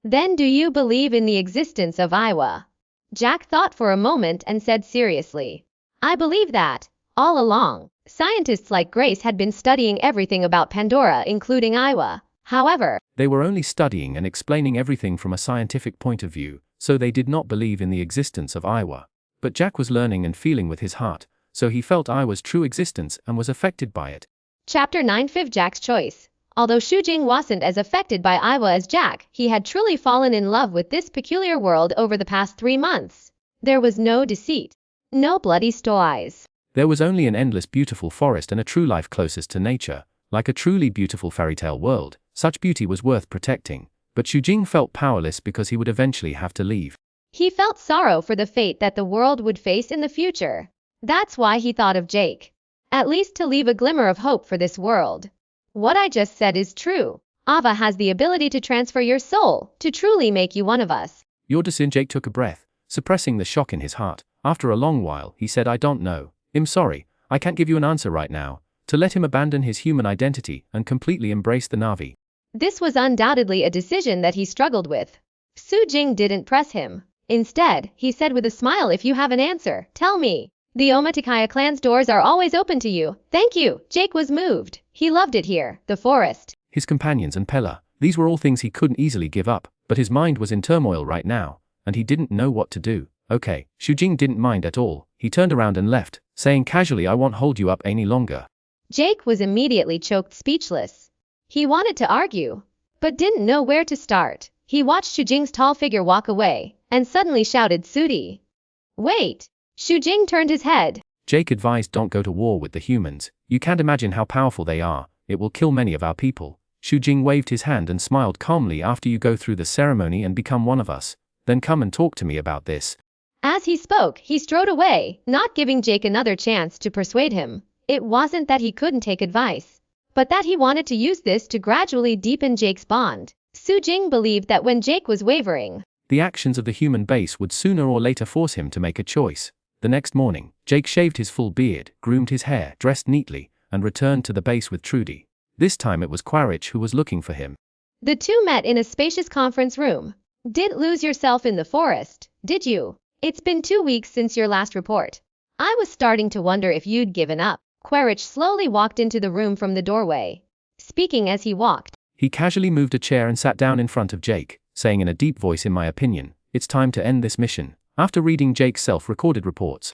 "Then do you believe in the existence of Iwa?" Jack thought for a moment and said seriously, "I believe that. All along, scientists like Grace had been studying everything about Pandora, including Iwa. However, They were only studying and explaining everything from a scientific point of view, so they did not believe in the existence of Iwa. But Jack was learning and feeling with his heart, so he felt Iwa's true existence and was affected by it. Chapter 9 5 Jack's Choice. Although Xu Jing wasn't as affected by Iwa as Jack, he had truly fallen in love with this peculiar world over the past 3 months. There was no deceit, no bloody stories. There was only an endless beautiful forest and a true life closest to nature, like a truly beautiful fairy tale world. Such beauty was worth protecting, but Xu Jing felt powerless because he would eventually have to leave. He felt sorrow for the fate that the world would face in the future. That's why he thought of Jake. At least to leave a glimmer of hope for this world. What I just said is true. Ava has the ability to transfer your soul, to truly make you one of us. Your decision. Jake took a breath, suppressing the shock in his heart. After a long while, he said, "I don't know. I'm sorry, I can't give you an answer right now." To let him abandon his human identity and completely embrace the Na'vi. This was undoubtedly a decision that he struggled with. Xu Jing didn't press him. Instead, he said with a smile, "If you have an answer, tell me. The Omaticaya clan's doors are always open to you." "Thank you." Jake was moved. He loved it here, the forest, His companions and Pella, these were all things he couldn't easily give up, but his mind was in turmoil right now, and he didn't know what to do. "Okay." Xu Jing didn't mind at all. He turned around and left, saying casually, "I won't hold you up any longer." Jake was immediately choked speechless. He wanted to argue, but didn't know where to start. He watched Xu Jing's tall figure walk away, and suddenly shouted, "Sudi! Wait!" Xu Jing turned his head. Jake advised, "Don't go to war with the humans. You can't imagine how powerful they are. It will kill many of our people." Xu Jing waved his hand and smiled calmly. "After you go through the ceremony and become one of us, then come and talk to me about this." As he spoke, he strode away, not giving Jake another chance to persuade him. It wasn't that he couldn't take advice, but that he wanted to use this to gradually deepen Jake's bond. Xu Jing believed that when Jake was wavering, the actions of the human base would sooner or later force him to make a choice. The next morning, Jake shaved his full beard, groomed his hair, dressed neatly, and returned to the base with Trudy. This time it was Quaritch who was looking for him. The two met in a spacious conference room. "Didn't lose yourself in the forest, did you? It's been 2 weeks since your last report. I was starting to wonder if you'd given up." Quaritch slowly walked into the room from the doorway. Speaking as he walked, He casually moved a chair and sat down in front of Jake, saying in a deep voice, in my opinion, it's time to end this mission. After reading Jake's self-recorded reports,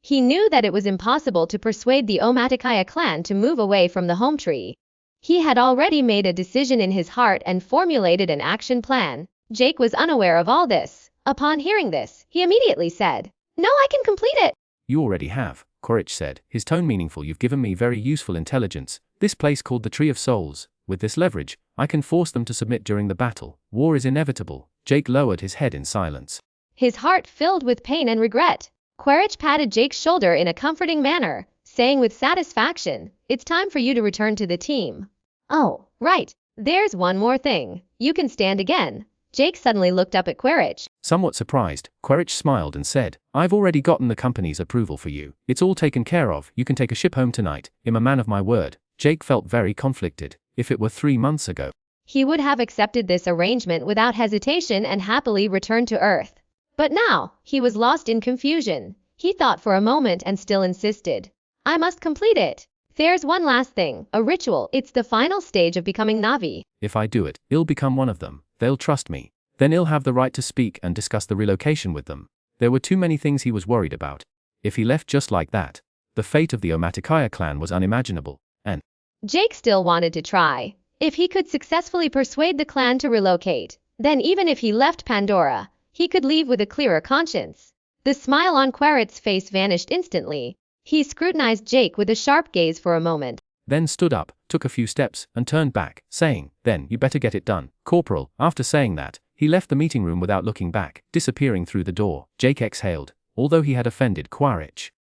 he knew that it was impossible to persuade the Omaticaya clan to move away from the home tree. He had already made a decision in his heart and formulated an action plan. Jake was unaware of all this. Upon hearing this, he immediately said, "No, I can complete it." You already have, Quaritch said, his tone meaningful. You've given me very useful intelligence. This place called the Tree of Souls. With this leverage, I can force them to submit during the battle. War is inevitable. Jake lowered his head in silence. His heart filled with pain and regret. Quaritch patted Jake's shoulder in a comforting manner, saying with satisfaction, "It's time for you to return to the team." "Oh, right. There's one more thing. You can stand again." Jake suddenly looked up at Quaritch. Somewhat surprised, Quaritch smiled and said, "I've already gotten the company's approval for you. It's all taken care of. You can take a ship home tonight. I'm a man of my word." Jake felt very conflicted. If it were 3 months ago, he would have accepted this arrangement without hesitation and happily returned to Earth. But now, he was lost in confusion. He thought for a moment and still insisted, "I must complete it. There's one last thing, a ritual. It's the final stage of becoming Navi. If I do it, I'll become one of them. They'll trust me. Then I'll have the right to speak and discuss the relocation with them." There were too many things he was worried about. If he left just like that, the fate of the Omaticaya clan was unimaginable, and Jake still wanted to try. If he could successfully persuade the clan to relocate, then even if he left Pandora, he could leave with a clearer conscience. The smile on Quaritch's face vanished instantly. He scrutinized Jake with a sharp gaze for a moment, then stood up, took a few steps, and turned back, saying, "Then you better get it done, Corporal." After saying that, he left the meeting room without looking back, disappearing through the door. Jake exhaled, although he had offended Quaritch.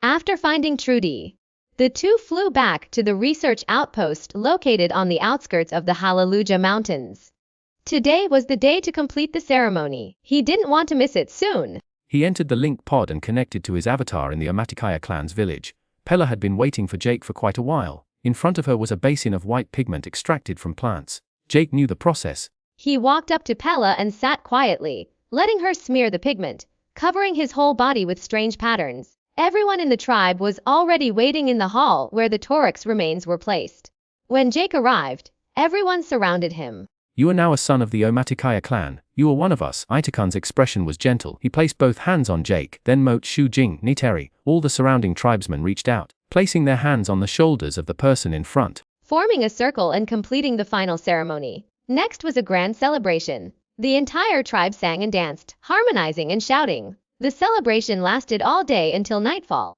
After finding Trudy, the two flew back to the research outpost located on the outskirts of the Hallelujah Mountains. Today was the day to complete the ceremony. He didn't want to miss it soon. He entered the link pod and connected to his avatar in the Omaticaya clan's village. Pella had been waiting for Jake for quite a while. In front of her was a basin of white pigment extracted from plants. Jake knew the process. He walked up to Pella and sat quietly, letting her smear the pigment, covering his whole body with strange patterns. Everyone in the tribe was already waiting in the hall where the Torix remains were placed. When Jake arrived, everyone surrounded him. "You are now a son of the Omaticaya clan. You are one of us." Itakan's expression was gentle. He placed both hands on Jake, then Moat Shu Jing, Niteri. All the surrounding tribesmen reached out, placing their hands on the shoulders of the person in front, forming a circle and completing the final ceremony. Next was a grand celebration. The entire tribe sang and danced, harmonizing and shouting. The celebration lasted all day until nightfall.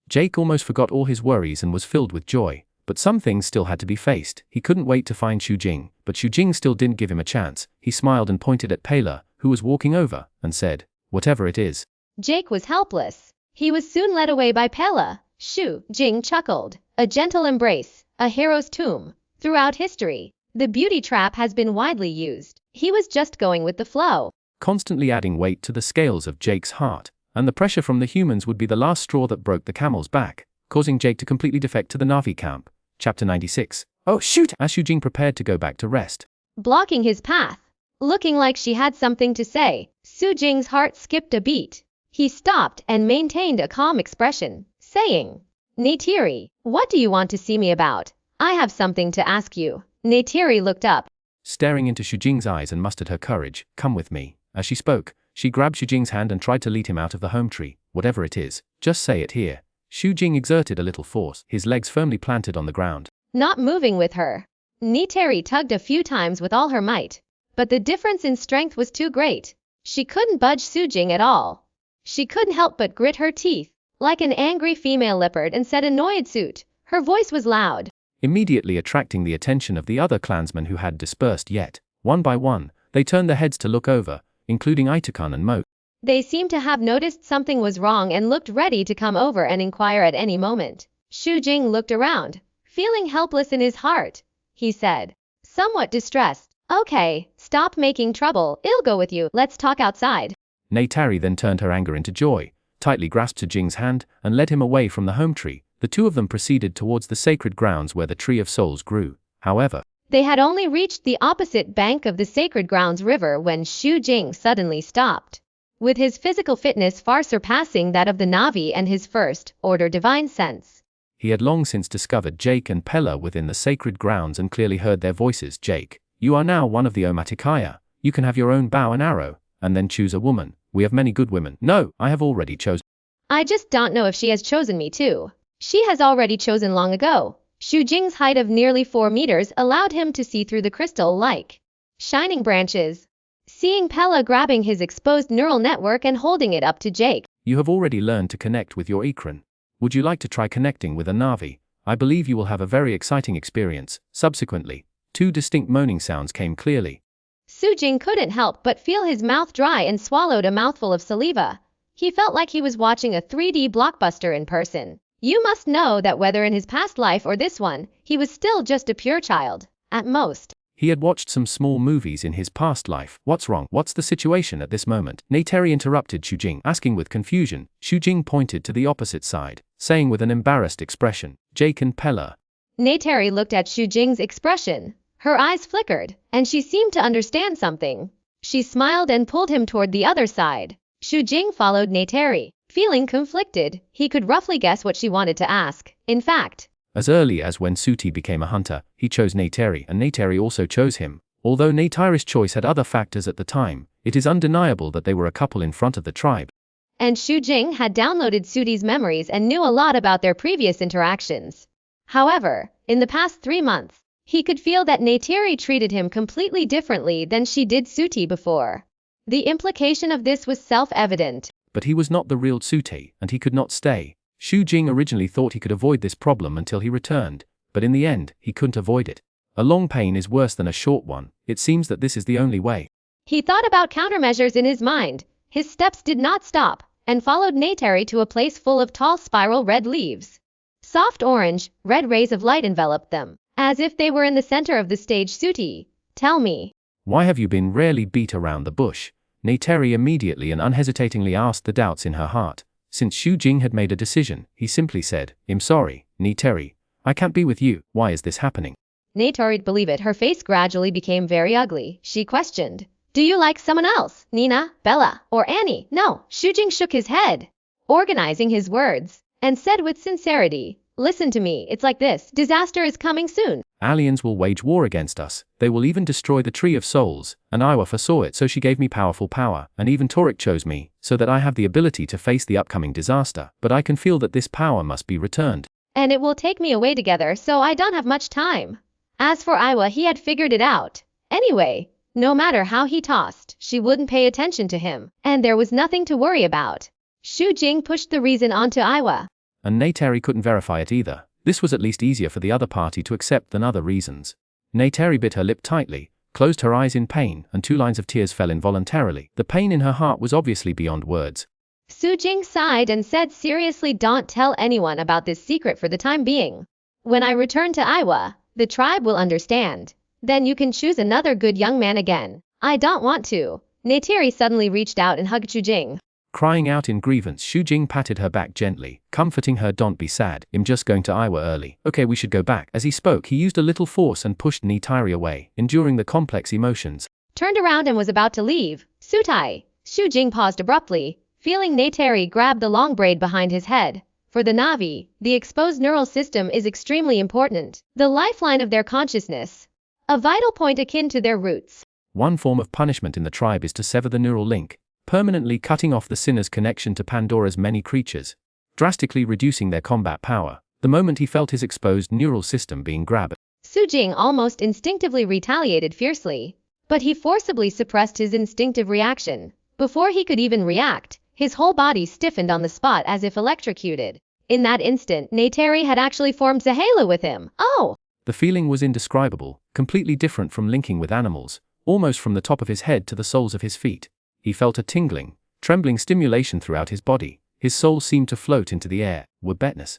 Jake almost forgot all his worries and was filled with joy. But some things still had to be faced. He couldn't wait to find Shu Jing, but Shu Jing still didn't give him a chance. He smiled and pointed at Pela, who was walking over, and said, "Whatever it is." Jake was helpless. He was soon led away by Pela. Shu Jing chuckled. "A gentle embrace, a hero's tomb. Throughout history, the beauty trap has been widely used." He was just going with the flow, constantly adding weight to the scales of Jake's heart, and the pressure from the humans would be the last straw that broke the camel's back, causing Jake to completely defect to the Navi camp. Chapter 96. "Oh shoot!" As Shu Jing prepared to go back to rest, blocking his path. Looking like she had something to say, Shu Jing's heart skipped a beat. He stopped and maintained a calm expression, saying, "Neytiri, what do you want to see me about? I have something to ask you." Neytiri looked up, staring into Shu Jing's eyes, and mustered her courage. "Come with me." As she spoke, she grabbed Shu Jing's hand and tried to lead him out of the home tree. "Whatever it is, just say it here." Shu Jing exerted a little force, his legs firmly planted on the ground, not moving with her. Neytiri tugged a few times with all her might, but the difference in strength was too great. She couldn't budge Shu Jing at all. She couldn't help but grit her teeth, like an angry female leopard, and said annoyed suit. Her voice was loud, immediately attracting the attention of the other clansmen who had dispersed yet. One by one, they turned their heads to look over, including Itakan and Moat. They seemed to have noticed something was wrong and looked ready to come over and inquire at any moment. Shu Jing looked around, feeling helpless in his heart. He said, somewhat distressed, "Okay, stop making trouble, I'll go with you, let's talk outside." Neytari then turned her anger into joy, tightly grasped Shu Jing's hand, and led him away from the home tree. The two of them proceeded towards the sacred grounds where the Tree of Souls grew. However, they had only reached the opposite bank of the Sacred Grounds River when Shu Jing suddenly stopped. With his physical fitness far surpassing that of the Navi and his first-order divine sense, He had long since discovered Jake and Pella within the sacred grounds and clearly heard their voices. Jake, you are now one of the Omaticaya. You can have your own bow and arrow, and then choose a woman. We have many good women. No, I have already chosen. I just don't know if she has chosen me too. She has already chosen long ago. Xu Jing's height of nearly 4 meters allowed him to see through the crystal-like shining branches. Seeing Pella grabbing his exposed neural network and holding it up to Jake. You have already learned to connect with your Ikran. Would you like to try connecting with a Navi? I believe you will have a very exciting experience. Subsequently, 2 distinct moaning sounds came clearly. Xu Jing couldn't help but feel his mouth dry and swallowed a mouthful of saliva. He felt like he was watching a 3D blockbuster in person. You must know that whether in his past life or this one, he was still just a pure child, at most. He had watched some small movies in his past life. What's wrong? What's the situation at this moment? Neytiri interrupted Xu Jing, asking with confusion. Xu Jing pointed to the opposite side, saying with an embarrassed expression, Jake and Pella. Neytiri looked at Xu Jing's expression. Her eyes flickered, and she seemed to understand something. She smiled and pulled him toward the other side. Xu Jing followed Neytiri. Feeling conflicted, he could roughly guess what she wanted to ask. In fact, as early as when Suti became a hunter, he chose Neytiri and Neytiri also chose him. Although Neytiri's choice had other factors at the time, it is undeniable that they were a couple in front of the tribe. And Xu Jing had downloaded Suti's memories and knew a lot about their previous interactions. However, in the past 3 months, he could feel that Neytiri treated him completely differently than she did Suti before. The implication of this was self-evident. But he was not the real Suti, and he could not stay. Xu Jing originally thought he could avoid this problem until he returned, but in the end, he couldn't avoid it. A long pain is worse than a short one. It seems that this is the only way. He thought about countermeasures in his mind. His steps did not stop, and followed Neytiri to a place full of tall spiral red leaves. Soft orange, red rays of light enveloped them, as if they were in the center of the stage. Suti, tell me. Why have you been rarely beat around the bush? Neytiri immediately and unhesitatingly asked the doubts in her heart. Since Xu Jing had made a decision, he simply said, I'm sorry, Neytiri. I can't be with you. Why is this happening? Neytiri believed it. Her face gradually became very ugly. She questioned, do you like someone else? Nina, Bella, or Annie? No. Xu Jing shook his head, organizing his words, and said with sincerity, listen to me, it's like this. Disaster is coming soon. Aliens will wage war against us. They will even destroy the Tree of Souls, and Iwa foresaw it, so she gave me powerful power, and even Torik chose me, so that I have the ability to face the upcoming disaster, but I can feel that this power must be returned. And it will take me away together, so I don't have much time. As for Iwa, he had figured it out. Anyway, no matter how he tossed, she wouldn't pay attention to him, and there was nothing to worry about. Xu Jing pushed the reason onto Iwa. And Neytiri couldn't verify it either. This was at least easier for the other party to accept than other reasons. Neytiri bit her lip tightly, closed her eyes in pain, and 2 lines of tears fell involuntarily. The pain in her heart was obviously beyond words. Xu Jing sighed and said seriously, don't tell anyone about this secret for the time being. When I return to Iwa, the tribe will understand. Then you can choose another good young man again. I don't want to. Neytiri suddenly reached out and hugged Xu Jing. Crying out in grievance, Xu Jing patted her back gently, comforting her. Don't be sad, I'm just going to Iwa early. Okay, we should go back. As he spoke, he used a little force and pushed Neytiri away, enduring the complex emotions. Turned around and was about to leave. Sutai. Xu Jing paused abruptly, feeling Neytiri grab the long braid behind his head. For the Navi, the exposed neural system is extremely important, the lifeline of their consciousness. A vital point akin to their roots. One form of punishment in the tribe is to sever the neural link, permanently cutting off the sinner's connection to Pandora's many creatures, drastically reducing their combat power, the moment he felt his exposed neural system being grabbed. Xu Jing almost instinctively retaliated fiercely, but he forcibly suppressed his instinctive reaction. Before he could even react, his whole body stiffened on the spot as if electrocuted. In that instant, Neytiri had actually formed a halo with him. Oh! The feeling was indescribable, completely different from linking with animals, almost from the top of his head to the soles of his feet. He felt a tingling, trembling stimulation throughout his body. His soul seemed to float into the air. Webetness.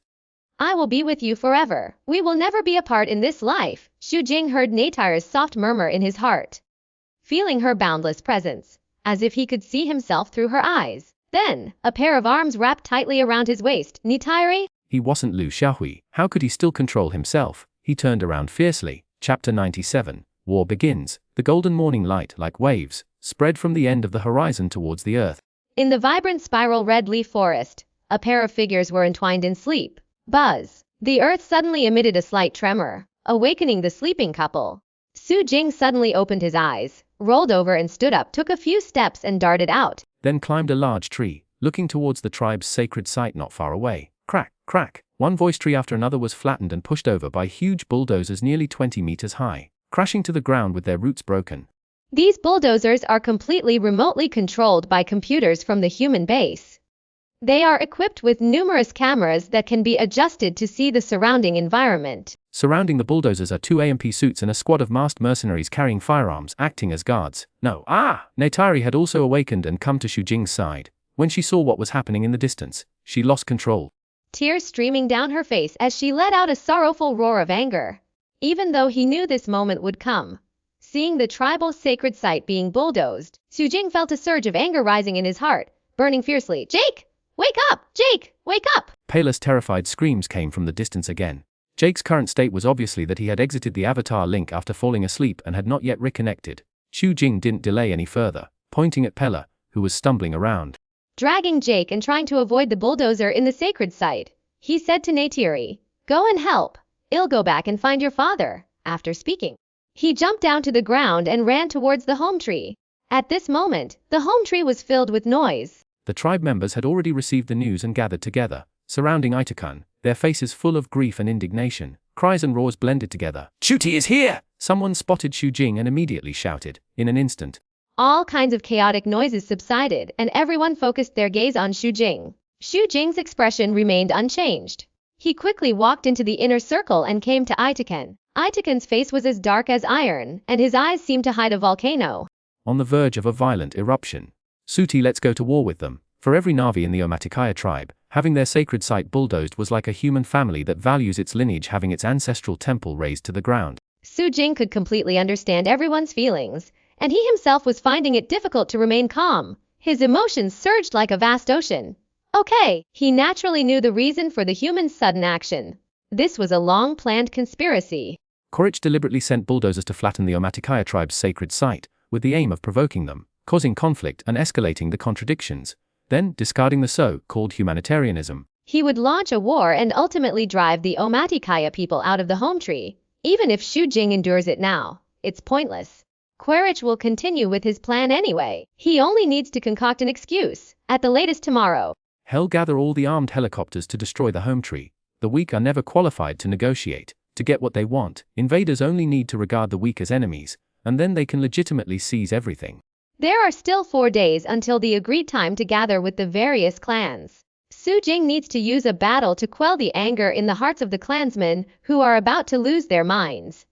I will be with you forever. We will never be apart in this life. Xu Jing heard Neytiri's soft murmur in his heart, feeling her boundless presence, as if he could see himself through her eyes. Then, a pair of arms wrapped tightly around his waist. Neytiri? He wasn't Lu Xiaohui. How could he still control himself? He turned around fiercely. Chapter 97. War begins. The golden morning light, like waves, spread from the end of the horizon towards the earth. In the vibrant spiral red leaf forest, a pair of figures were entwined in sleep. Buzz, The earth suddenly emitted a slight tremor, awakening the sleeping couple. Xu Jing suddenly opened his eyes, rolled over and stood up, took a few steps and darted out. Then climbed a large tree, looking towards the tribe's sacred site not far away. Crack, crack. One voice tree after another was flattened and pushed over by huge bulldozers nearly 20 meters high, crashing to the ground with their roots broken. These bulldozers are completely remotely controlled by computers from the human base. They are equipped with numerous cameras that can be adjusted to see the surrounding environment. Surrounding the bulldozers are 2 AMP suits and a squad of masked mercenaries carrying firearms, acting as guards. No. Neytiri had also awakened and come to Xu Jing's side. When she saw what was happening in the distance, she lost control. Tears streaming down her face as she let out a sorrowful roar of anger. Even though he knew this moment would come, seeing the tribal sacred site being bulldozed, Xu Jing felt a surge of anger rising in his heart, burning fiercely. Jake! Wake up! Jake! Wake up! Payless terrified screams came from the distance again. Jake's current state was obviously that he had exited the avatar link after falling asleep and had not yet reconnected. Xu Jing didn't delay any further, pointing at Pella, who was stumbling around. Dragging Jake and trying to avoid the bulldozer in the sacred site, he said to Neytiri, "Go and help. I'll go back and find your father." After speaking, he jumped down to the ground and ran towards the home tree. At this moment, the home tree was filled with noise. The tribe members had already received the news and gathered together, surrounding Itakan, their faces full of grief and indignation. Cries and roars blended together. "Chuti is here!" Someone spotted Xu Jing and immediately shouted. In an instant, all kinds of chaotic noises subsided and everyone focused their gaze on Xu Jing. Xu Jing's expression remained unchanged. He quickly walked into the inner circle and came to Itakan. Itakan's face was as dark as iron, and his eyes seemed to hide a volcano. On the verge of a violent eruption. Suti, let's go to war with them. For every Navi in the Omaticaya tribe, having their sacred site bulldozed was like a human family that values its lineage having its ancestral temple razed to the ground. Xu Jing could completely understand everyone's feelings, and he himself was finding it difficult to remain calm. His emotions surged like a vast ocean. Okay, he naturally knew the reason for the humans' sudden action. This was a long-planned conspiracy. Korich deliberately sent bulldozers to flatten the Omaticaya tribe's sacred site, with the aim of provoking them, causing conflict and escalating the contradictions. Then, discarding the so-called humanitarianism, he would launch a war and ultimately drive the Omaticaya people out of the home tree. Even if Xu Jing endures it now, it's pointless. Quaritch will continue with his plan anyway. He only needs to concoct an excuse, at the latest tomorrow. Hell, gather all the armed helicopters to destroy the home tree. The weak are never qualified to negotiate. To get what they want, invaders only need to regard the weak as enemies, and then they can legitimately seize everything. There are still 4 days until the agreed time to gather with the various clans. Xu Jing needs to use a battle to quell the anger in the hearts of the clansmen who are about to lose their minds,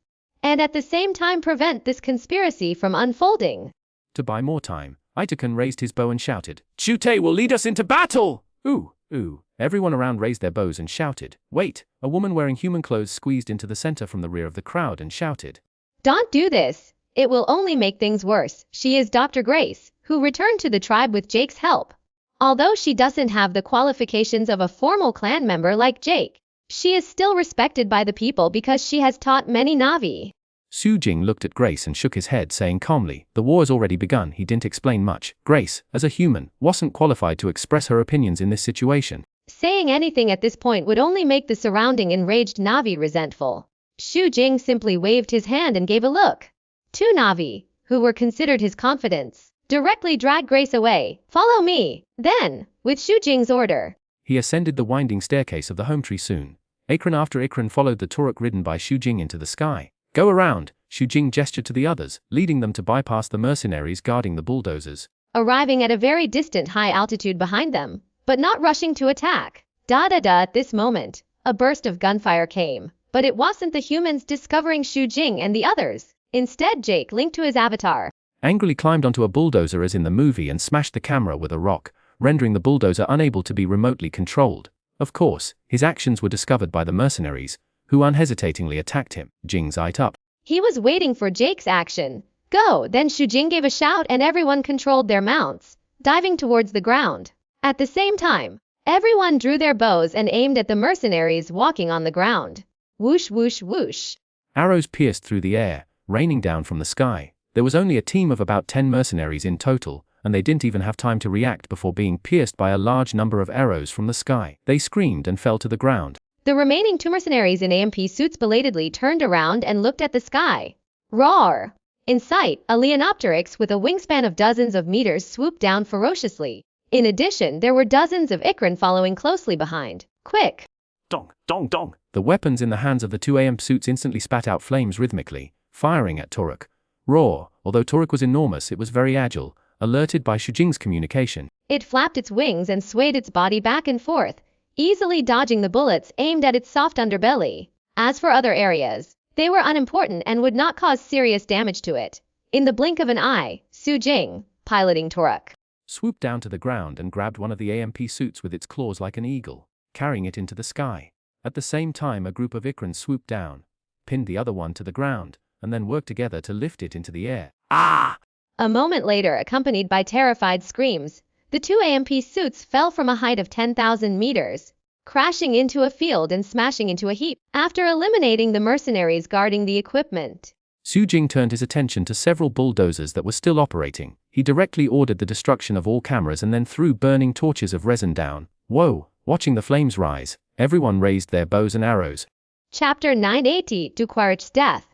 and at the same time prevent this conspiracy from unfolding. To buy more time, Itakan raised his bow and shouted, "Chute will lead us into battle!" Ooh, ooh. Everyone around raised their bows and shouted. Wait, a woman wearing human clothes squeezed into the center from the rear of the crowd and shouted, "Don't do this. It will only make things worse." She is Dr. Grace, who returned to the tribe with Jake's help. Although she doesn't have the qualifications of a formal clan member like Jake, she is still respected by the people because she has taught many Navi. Xu Jing looked at Grace and shook his head, saying calmly, "The war has already begun." He didn't explain much. Grace, as a human, wasn't qualified to express her opinions in this situation. Saying anything at this point would only make the surrounding enraged Navi resentful. Xu Jing simply waved his hand and gave a look. 2 Navi, who were considered his confidants, directly dragged Grace away. "Follow me." Then, with Xu Jing's order, he ascended the winding staircase of the home tree soon. Akron after Akron followed the Turok ridden by Xu Jing into the sky. "Go around," Xu Jing gestured to the others, leading them to bypass the mercenaries guarding the bulldozers. Arriving at a very distant high altitude behind them, but not rushing to attack. At this moment, a burst of gunfire came, but it wasn't the humans discovering Xu Jing and the others. Instead, Jake linked to his avatar. Angrily climbed onto a bulldozer as in the movie and smashed the camera with a rock, rendering the bulldozer unable to be remotely controlled. Of course, his actions were discovered by the mercenaries, who unhesitatingly attacked him. Jing's eyed up. He was waiting for Jake's action. Go! Then Xu Jing gave a shout and everyone controlled their mounts, diving towards the ground. At the same time, everyone drew their bows and aimed at the mercenaries walking on the ground. Whoosh whoosh whoosh. Arrows pierced through the air, raining down from the sky. There was only a team of about 10 mercenaries in total, and they didn't even have time to react before being pierced by a large number of arrows from the sky. They screamed and fell to the ground. The remaining two mercenaries in AMP suits belatedly turned around and looked at the sky. Roar! In sight, a Leonopteryx with a wingspan of dozens of meters swooped down ferociously. In addition, there were dozens of Ikran following closely behind. Quick! Dong, dong, dong! The weapons in the hands of the two AMP suits instantly spat out flames rhythmically, firing at Turok. Roar! Although Turok was enormous, it was very agile, alerted by Shujing's communication. It flapped its wings and swayed its body back and forth, easily dodging the bullets aimed at its soft underbelly. As for other areas, they were unimportant and would not cause serious damage to it. In the blink of an eye, Xujing, piloting Turok, swooped down to the ground and grabbed one of the AMP suits with its claws like an eagle, carrying it into the sky. At the same time, a group of Ikrans swooped down, pinned the other one to the ground, and then worked together to lift it into the air. Ah! A moment later, accompanied by terrified screams, the two AMP suits fell from a height of 10,000 meters, crashing into a field and smashing into a heap. After eliminating the mercenaries guarding the equipment, Xujing turned his attention to several bulldozers that were still operating. He directly ordered the destruction of all cameras and then threw burning torches of resin down. Whoa! Watching the flames rise, everyone raised their bows and arrows. Chapter 980 to Quaritch's death.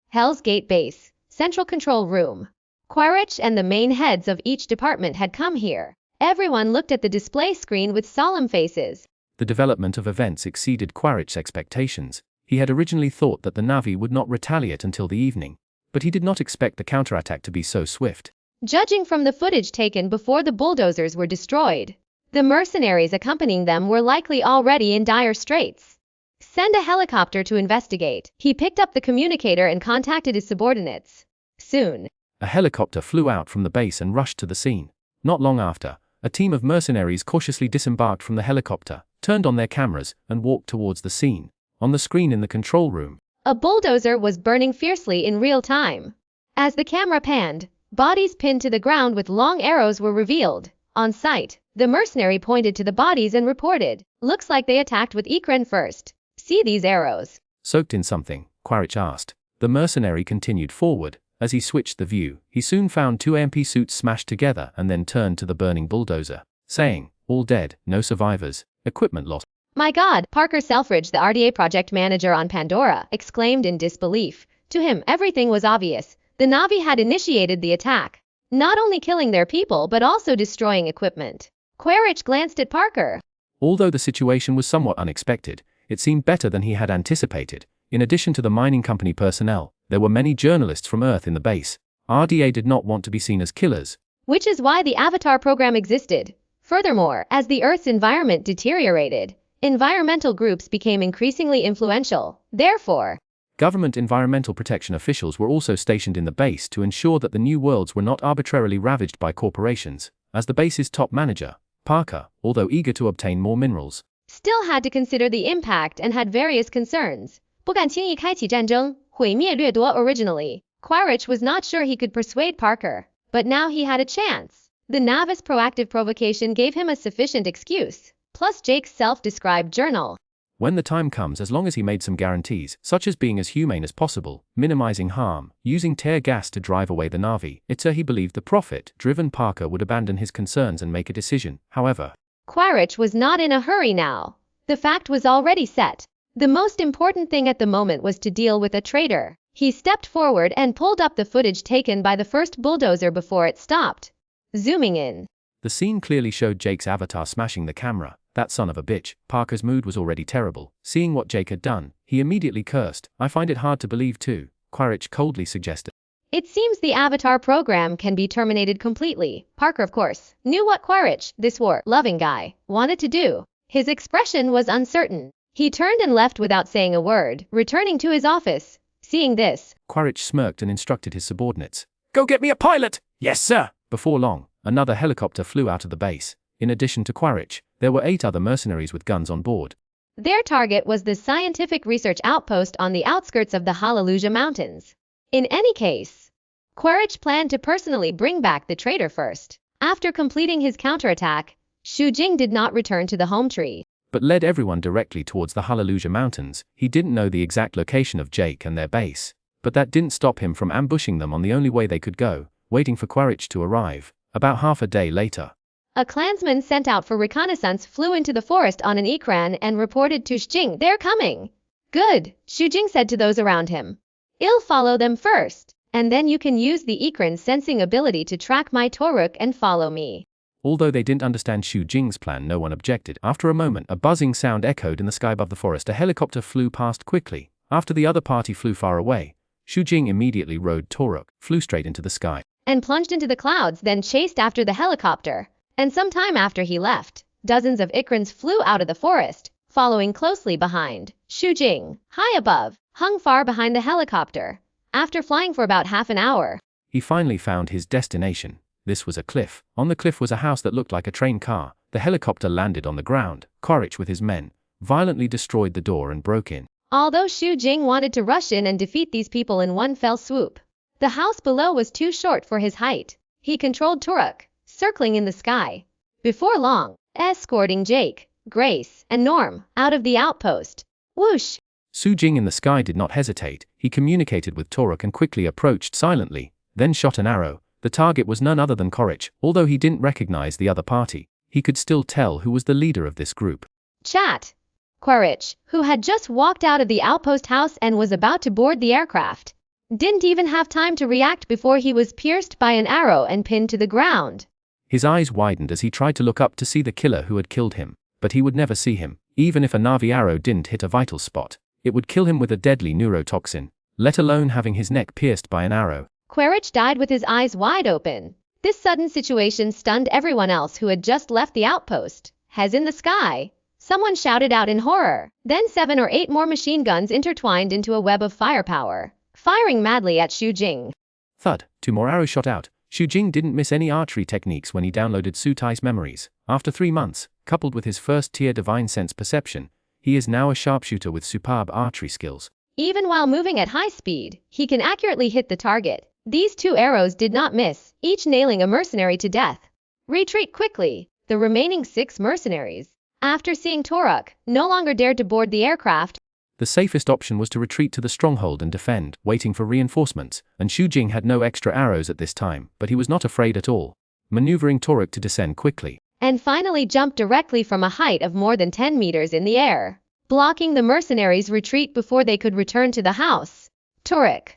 Hell's Gate Base, Central Control Room. Quaritch and the main heads of each department had come here. Everyone looked at the display screen with solemn faces. The development of events exceeded Quaritch's expectations. He had originally thought that the Na'vi would not retaliate until the evening, but he did not expect the counterattack to be so swift. Judging from the footage taken before the bulldozers were destroyed, the mercenaries accompanying them were likely already in dire straits. Send a helicopter to investigate. He picked up the communicator and contacted his subordinates. Soon, a helicopter flew out from the base and rushed to the scene. Not long after, a team of mercenaries cautiously disembarked from the helicopter, turned on their cameras, and walked towards the scene. On the screen in the control room, a bulldozer was burning fiercely in real time. As the camera panned, bodies pinned to the ground with long arrows were revealed. On sight, the mercenary pointed to the bodies and reported, "Looks like they attacked with Ikran first. See these arrows?" Soaked in something, Quaritch asked. The mercenary continued forward. As he switched the view, he soon found two AMP suits smashed together and then turned to the burning bulldozer, saying, "All dead, no survivors, equipment lost." "My God!" Parker Selfridge, the RDA project manager on Pandora, exclaimed in disbelief. To him, everything was obvious. The Na'vi had initiated the attack, not only killing their people but also destroying equipment. Quaritch glanced at Parker. Although the situation was somewhat unexpected, it seemed better than he had anticipated. In addition to the mining company personnel, there were many journalists from Earth in the base. RDA did not want to be seen as killers, which is why the Avatar program existed. Furthermore, as the Earth's environment deteriorated, environmental groups became increasingly influential. Therefore, government environmental protection officials were also stationed in the base to ensure that the new worlds were not arbitrarily ravaged by corporations. As the base's top manager, Parker, although eager to obtain more minerals, still had to consider the impact and had various concerns. 不敢轻易开启战争，毁灭掠夺. Originally, Quaritch was not sure he could persuade Parker, but now he had a chance. The Navis' proactive provocation gave him a sufficient excuse, plus Jake's self-described journal. When the time comes, as long as he made some guarantees, such as being as humane as possible, minimizing harm, using tear gas to drive away the Na'vi, he believed the profit-driven Parker would abandon his concerns and make a decision. However, Quaritch was not in a hurry now. The fact was already set. The most important thing at the moment was to deal with a traitor. He stepped forward and pulled up the footage taken by the first bulldozer before it stopped. Zooming in, the scene clearly showed Jake's avatar smashing the camera. That son of a bitch. Parker's mood was already terrible. Seeing what Jake had done, he immediately cursed. "I find it hard to believe too," Quaritch coldly suggested. "It seems the Avatar program can be terminated completely." Parker, of course, knew what Quaritch, this war-loving guy, wanted to do. His expression was uncertain. He turned and left without saying a word, returning to his office. Seeing this, Quaritch smirked and instructed his subordinates, "Go get me a pilot!" "Yes, sir!" Before long, another helicopter flew out of the base. In addition to Quaritch, there were 8 other mercenaries with guns on board. Their target was the scientific research outpost on the outskirts of the Hallelujah Mountains. In any case, Quaritch planned to personally bring back the traitor first. After completing his counterattack, Xujing did not return to the home tree, but led everyone directly towards the Hallelujah Mountains. He didn't know the exact location of Jake and their base, but that didn't stop him from ambushing them on the only way they could go, waiting for Quaritch to arrive. About half a day later, A clansman sent out for reconnaissance flew into the forest on an ikran and reported to Xujing, "They're coming." "Good," Xujing said to those around him. "I'll follow them first, and then you can use the ikran's sensing ability to track my Toruk and follow me." Although they didn't understand Xu Jing's plan, no one objected. After a moment, a buzzing sound echoed in the sky above the forest. A helicopter flew past quickly. After the other party flew far away, Xu Jing immediately rode Toruk, flew straight into the sky, and plunged into the clouds, then chased after the helicopter. And some time after he left, dozens of ikrans flew out of the forest, following closely behind. Xu Jing, high above, hung far behind the helicopter. After flying for about half an hour, he finally found his destination. This was a cliff. On the cliff was a house that looked like a train car. The helicopter landed on the ground. Quaritch with his men violently destroyed the door and broke in. Although Xu Jing wanted to rush in and defeat these people in one fell swoop, the house below was too short for his height. He controlled Toruk, circling in the sky. Before long, escorting Jake, Grace, and Norm out of the outpost. Whoosh! Xu Jing in the sky did not hesitate. He communicated with Toruk and quickly approached silently, then shot an arrow. The target was none other than Quaritch. Although he didn't recognize the other party, he could still tell who was the leader of this group. Chat! Quaritch, who had just walked out of the outpost house and was about to board the aircraft, didn't even have time to react before he was pierced by an arrow and pinned to the ground. His eyes widened as he tried to look up to see the killer who had killed him, but he would never see him. Even if a Navi arrow didn't hit a vital spot, it would kill him with a deadly neurotoxin, let alone having his neck pierced by an arrow. Quaritch died with his eyes wide open. This sudden situation stunned everyone else who had just left the outpost. "Has in the sky!" Someone shouted out in horror. Then 7 or 8 more machine guns intertwined into a web of firepower, firing madly at Xu Jing. Thud, 2 more arrows shot out. Xu Jing didn't miss any archery techniques when he downloaded Sutai's memories. After 3 months, coupled with his first-tier divine sense perception, he is now a sharpshooter with superb archery skills. Even while moving at high speed, he can accurately hit the target. These 2 arrows did not miss, each nailing a mercenary to death. Retreat quickly. The remaining 6 mercenaries, after seeing Toruk, no longer dared to board the aircraft. The safest option was to retreat to the stronghold and defend, waiting for reinforcements, and Xu Jing had no extra arrows at this time, but he was not afraid at all, maneuvering Toruk to descend quickly, and finally jumped directly from a height of more than 10 meters in the air, blocking the mercenaries' retreat before they could return to the house. Toruk,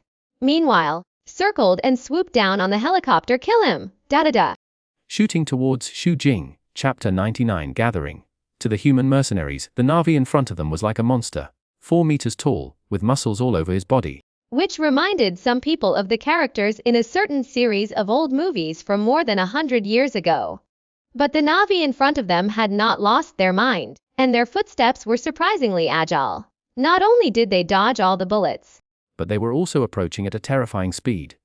meanwhile, circled and swooped down on the helicopter. "Kill him! Da-da-da!" Shooting towards Xu Jing. Chapter 99 Gathering. To the human mercenaries, the Navi in front of them was like a monster, 4 meters tall, with muscles all over his body, which reminded some people of the characters in a certain series of old movies from more than 100 years ago. But the Navi in front of them had not lost their mind, and their footsteps were surprisingly agile. Not only did they dodge all the bullets, but they were also approaching at a terrifying speed.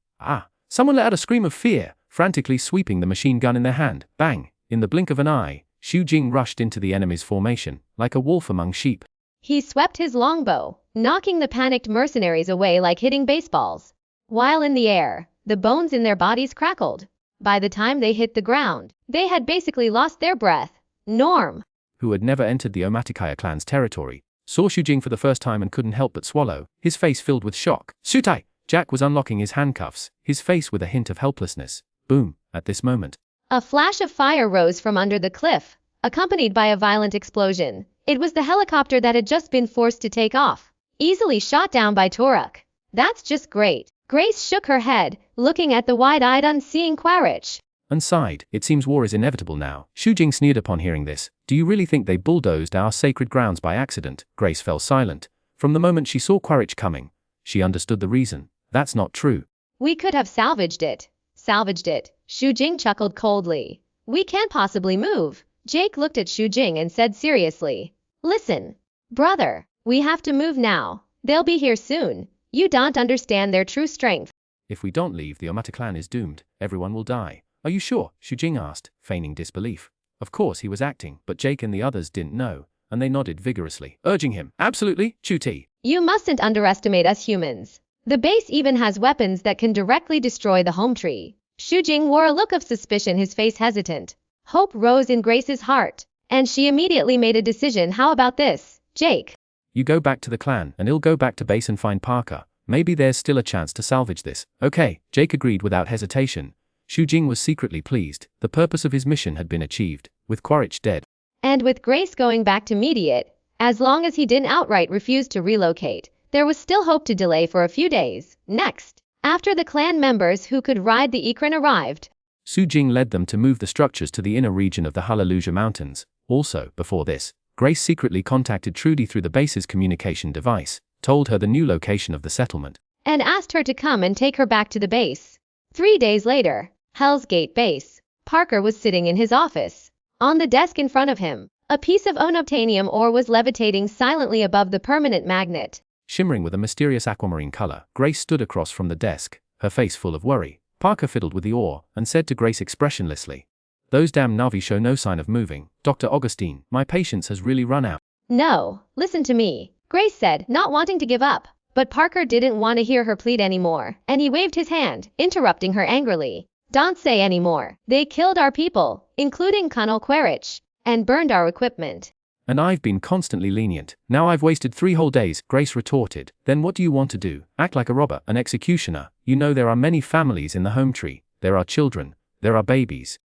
Someone let out a scream of fear, frantically sweeping the machine gun in their hand. Bang! In the blink of an eye, Xu Jing rushed into the enemy's formation, like a wolf among sheep. He swept his longbow, knocking the panicked mercenaries away like hitting baseballs. While in the air, the bones in their bodies crackled. By the time they hit the ground, they had basically lost their breath. Norm, who had never entered the Omaticaya clan's territory, saw Xu Jing for the first time and couldn't help but swallow, his face filled with shock. "Sutai!" Jack was unlocking his handcuffs, his face with a hint of helplessness. Boom! At this moment, a flash of fire rose from under the cliff, accompanied by a violent explosion. It was the helicopter that had just been forced to take off, easily shot down by Toruk. "That's just great." Grace shook her head, looking at the wide-eyed unseeing Quaritch, and sighed. "It seems war is inevitable now." Xu Jing sneered upon hearing this. "Do you really think they bulldozed our sacred grounds by accident?" Grace fell silent. From the moment she saw Quaritch coming, she understood the reason. "That's not true." "We could have salvaged it." "Salvaged it?" Xu Jing chuckled coldly. "We can't possibly move." Jake looked at Xu Jing and said seriously, "Listen, brother, we have to move now. They'll be here soon. You don't understand their true strength." "If we don't leave, the Omata clan is doomed. Everyone will die." "Are you sure?" Xu Jing asked, feigning disbelief. Of course he was acting, but Jake and the others didn't know, and they nodded vigorously, urging him, "Absolutely, Chuti." "You mustn't underestimate us humans. The base even has weapons that can directly destroy the home tree." Xu Jing wore a look of suspicion, his face hesitant. Hope rose in Grace's heart, and she immediately made a decision. "How about this, Jake? You go back to the clan, and I'll go back to base and find Parker. Maybe there's still a chance to salvage this." "Okay," Jake agreed without hesitation. Xu Jing was secretly pleased. The purpose of his mission had been achieved, with Quaritch dead. And with Grace going back to mediate, as long as he didn't outright refuse to relocate, there was still hope to delay for a few days. Next, after the clan members who could ride the Ikran arrived, Xu Jing led them to move the structures to the inner region of the Hallelujah Mountains. Also, before this, Grace secretly contacted Trudy through the base's communication device, told her the new location of the settlement, and asked her to come and take her back to the base. 3 days later, Hell's Gate base. Parker was sitting in his office. On the desk in front of him, a piece of unobtainium ore was levitating silently above the permanent magnet. Shimmering with a mysterious aquamarine color, Grace stood across from the desk, her face full of worry. Parker fiddled with the ore and said to Grace expressionlessly, "Those damn Navi show no sign of moving. Dr. Augustine, my patience has really run out." "No, listen to me," Grace said, not wanting to give up. But Parker didn't want to hear her plead anymore, and he waved his hand, interrupting her angrily. "Don't say anymore. They killed our people, including Colonel Quaritch, and burned our equipment." "And I've been constantly lenient. Now I've wasted 3 whole days," Grace retorted. "Then what do you want to do? Act like a robber, an executioner? You know there are many families in the home tree. There are children. There are babies."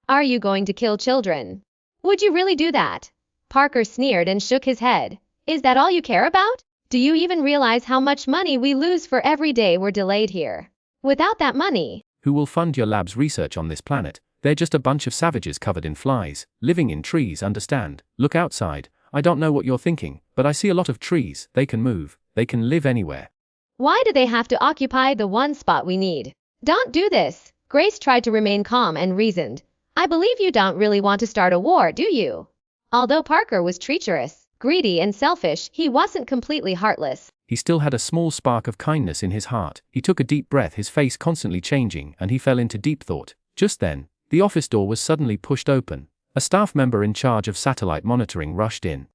"Are you going to kill children? Would you really do that?" Parker sneered and shook his head. "Is that all you care about? Do you even realize how much money we lose for every day we're delayed here? Without that money, who will fund your lab's research on this planet? They're just a bunch of savages covered in flies, living in trees, understand? Look outside. I don't know what you're thinking, but I see a lot of trees. They can move. They can live anywhere. Why do they have to occupy the one spot we need? Don't do this." Grace tried to remain calm and reasoned. "I believe you don't really want to start a war, do you?" Although Parker was treacherous, greedy and selfish, he wasn't completely heartless. He still had a small spark of kindness in his heart. He took a deep breath, his face constantly changing, and he fell into deep thought. Just then, the office door was suddenly pushed open. A staff member in charge of satellite monitoring rushed in,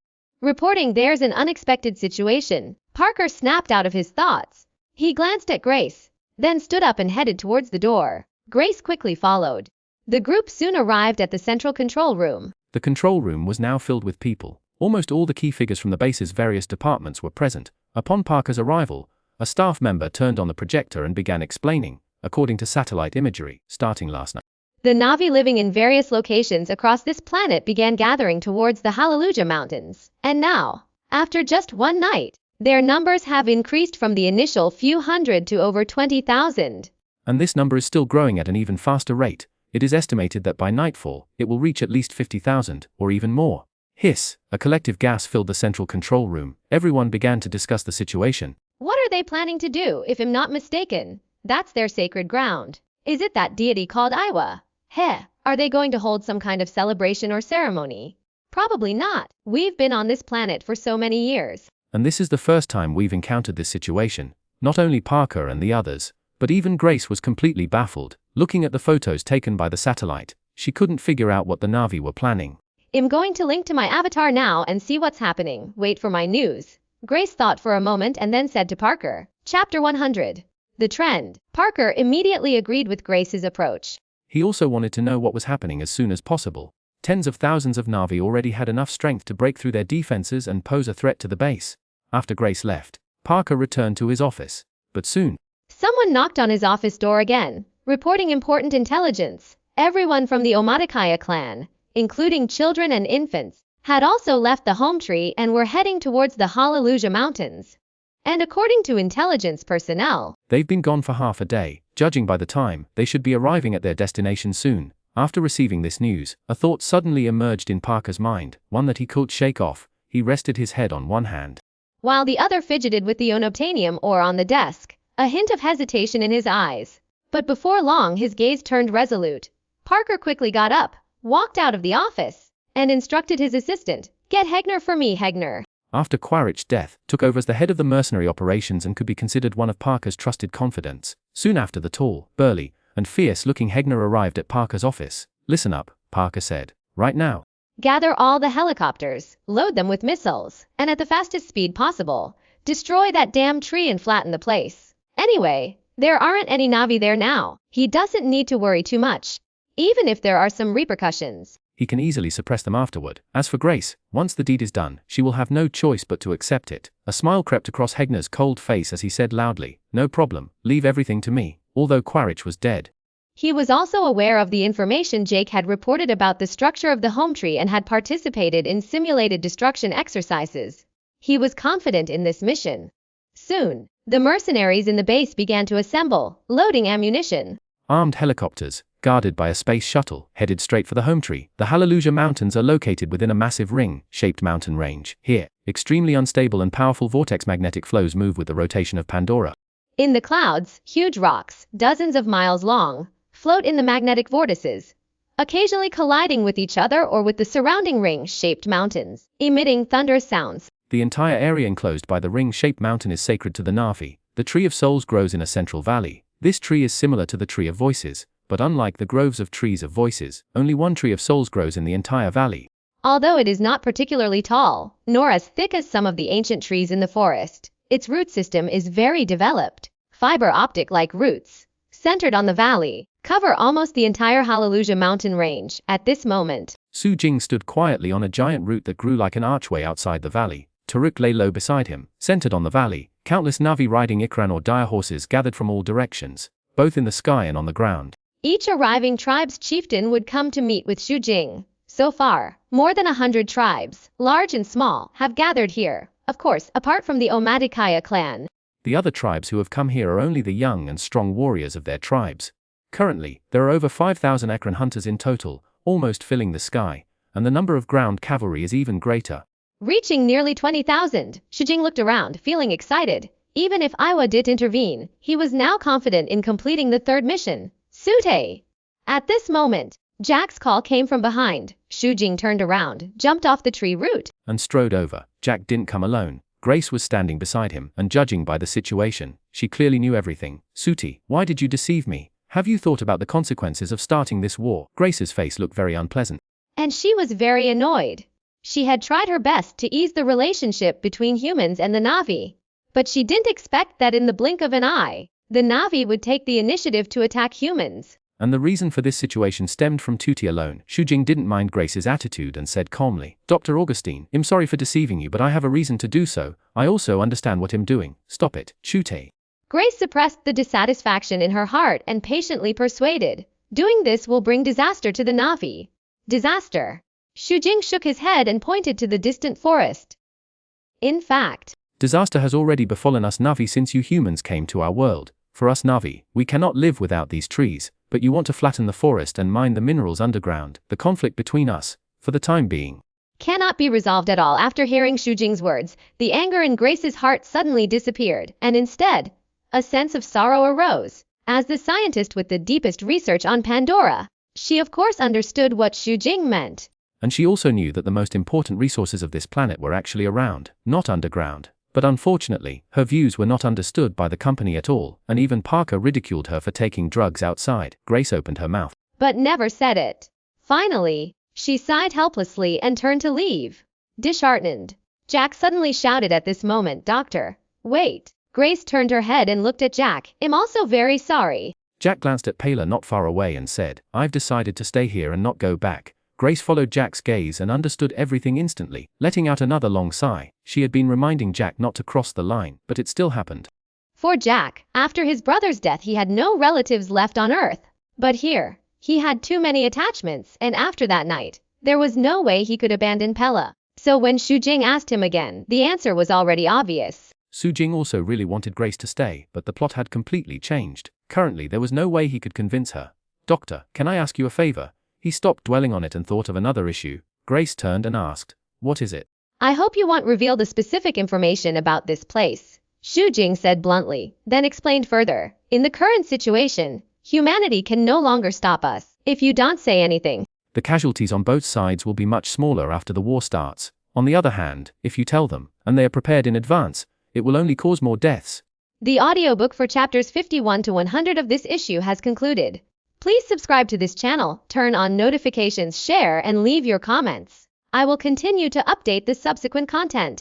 reporting there's an unexpected situation. Parker snapped out of his thoughts. He glanced at Grace, then stood up and headed towards the door. Grace quickly followed. The group soon arrived at the central control room. The control room was now filled with people. Almost all the key figures from the base's various departments were present. Upon Parker's arrival, a staff member turned on the projector and began explaining, according to satellite imagery, starting last night. The Navi living in various locations across this planet began gathering towards the Hallelujah Mountains. And now, after just one night, their numbers have increased from the initial few hundred to over 20,000. And this number is still growing at an even faster rate. It is estimated that by nightfall, it will reach at least 50,000, or even more. Hiss! A collective gasp filled the central control room. Everyone began to discuss the situation. What are they planning to do, if I'm not mistaken? That's their sacred ground. Is it that deity called Iwa? Heh, are they going to hold some kind of celebration or ceremony? Probably not. We've been on this planet for so many years. And this is the first time we've encountered this situation. Not only Parker and the others, but even Grace was completely baffled. Looking at the photos taken by the satellite, she couldn't figure out what the Navi were planning. I'm going to link to my avatar now and see what's happening. Wait for my news. Grace thought for a moment and then said to Parker, Chapter 100. The trend. Parker immediately agreed with Grace's approach. He also wanted to know what was happening as soon as possible. Tens of thousands of Navi already had enough strength to break through their defenses and pose a threat to the base. After Grace left, Parker returned to his office. But soon, someone knocked on his office door again, reporting important intelligence. Everyone from the Omaticaya clan, including children and infants, had also left the home tree and were heading towards the Hallelujah Mountains. And according to intelligence personnel, they've been gone for half a day. Judging by the time, they should be arriving at their destination soon. After receiving this news, a thought suddenly emerged in Parker's mind, one that he couldn't shake off. He rested his head on one hand, while the other fidgeted with the unobtainium ore on the desk, a hint of hesitation in his eyes. But before long his gaze turned resolute. Parker quickly got up, walked out of the office, and instructed his assistant, "Get Hegner for me, Hegner." After Quaritch's death, took over as the head of the mercenary operations and could be considered one of Parker's trusted confidants. Soon after, the tall, burly, and fierce-looking Hegner arrived at Parker's office. "Listen up," Parker said. "Right now, gather all the helicopters, load them with missiles, and at the fastest speed possible, destroy that damn tree and flatten the place. Anyway, there aren't any Navi there now. He doesn't need to worry too much. Even if there are some repercussions, he can easily suppress them afterward. As for Grace, once the deed is done, she will have no choice but to accept it." A smile crept across Hegner's cold face as he said loudly, "No problem, leave everything to me." Although Quaritch was dead, He was also aware of the information Jake had reported about the structure of the home tree and had participated in simulated destruction exercises. He was confident in this mission. Soon, the mercenaries in the base began to assemble, loading ammunition. Armed helicopters, guarded by a space shuttle, headed straight for the home tree. The Hallelujah Mountains are located within a massive ring-shaped mountain range. Here, extremely unstable and powerful vortex magnetic flows move with the rotation of Pandora. In the clouds, huge rocks, dozens of miles long, float in the magnetic vortices, occasionally colliding with each other or with the surrounding ring-shaped mountains, emitting thunderous sounds. The entire area enclosed by the ring-shaped mountain is sacred to the Na'vi. The Tree of Souls grows in a central valley. This tree is similar to the Tree of Voices, but unlike the groves of trees of voices, only one Tree of Souls grows in the entire valley. Although it is not particularly tall, nor as thick as some of the ancient trees in the forest, its root system is very developed. Fiber optic-like roots, centered on the valley, cover almost the entire Hallelujah mountain range. At this moment, Su Jing stood quietly on a giant root that grew like an archway outside the valley. Taruk lay low beside him, centered on the valley. Countless Na'vi riding Ikran or dire horses gathered from all directions, both in the sky and on the ground. Each arriving tribe's chieftain would come to meet with Su Jing. So far, more than 100 tribes, large and small, have gathered here, of course, apart from the Omadikaya clan. The other tribes who have come here are only the young and strong warriors of their tribes. Currently, there are over 5,000 Ekran hunters in total, almost filling the sky, and the number of ground cavalry is even greater. Reaching nearly 20,000, Su Jing looked around, feeling excited. Even if Iwa did intervene, he was now confident in completing the third mission. Sute! At this moment, Jack's call came from behind. Su Jing turned around, jumped off the tree root, and strode over. Jack didn't come alone. Grace was standing beside him, and judging by the situation, she clearly knew everything. Suti, why did you deceive me? Have you thought about the consequences of starting this war? Grace's face looked very unpleasant. And she was very annoyed. She had tried her best to ease the relationship between humans and the Na'vi. But she didn't expect that in the blink of an eye, the Na'vi would take the initiative to attack humans. And the reason for this situation stemmed from Tuti alone. Su Jing didn't mind Grace's attitude and said calmly, Dr. Augustine, I'm sorry for deceiving you, but I have a reason to do so. I also understand what I'm doing. Stop it, Chute. Grace suppressed the dissatisfaction in her heart and patiently persuaded, doing this will bring disaster to the Na'vi. Disaster. Su Jing shook his head and pointed to the distant forest. In fact, disaster has already befallen us Na'vi since you humans came to our world. For us Na'vi, we cannot live without these trees, but you want to flatten the forest and mine the minerals underground. The conflict between us, for the time being, cannot be resolved at all. After hearing Su Jing's words, the anger in Grace's heart suddenly disappeared, and instead, a sense of sorrow arose. As the scientist with the deepest research on Pandora, she of course understood what Su Jing meant. And she also knew that the most important resources of this planet were actually around, not underground. But unfortunately, her views were not understood by the company at all, and even Parker ridiculed her for taking drugs outside. Grace opened her mouth, but never said it. Finally, she sighed helplessly and turned to leave. Disheartened, Jack suddenly shouted at this moment, Doctor, wait. Grace turned her head and looked at Jack. I'm also very sorry. Jack glanced at Paler not far away and said, I've decided to stay here and not go back. Grace followed Jack's gaze and understood everything instantly, letting out another long sigh. She had been reminding Jack not to cross the line, but it still happened. For Jack, after his brother's death he had no relatives left on Earth. But here, he had too many attachments, and after that night, there was no way he could abandon Pella. So when Su Jing asked him again, the answer was already obvious. Su Jing also really wanted Grace to stay, but the plot had completely changed. Currently there was no way he could convince her. Doctor, can I ask you a favor? He stopped dwelling on it and thought of another issue. Grace turned and asked, what is it? I hope you won't reveal the specific information about this place, Su Jing said bluntly, then explained further. In the current situation, humanity can no longer stop us. If you don't say anything, the casualties on both sides will be much smaller after the war starts. On the other hand, if you tell them, and they are prepared in advance, it will only cause more deaths. The audiobook for chapters 51 to 100 of this issue has concluded. Please subscribe to this channel, turn on notifications, share, and leave your comments. I will continue to update the subsequent content.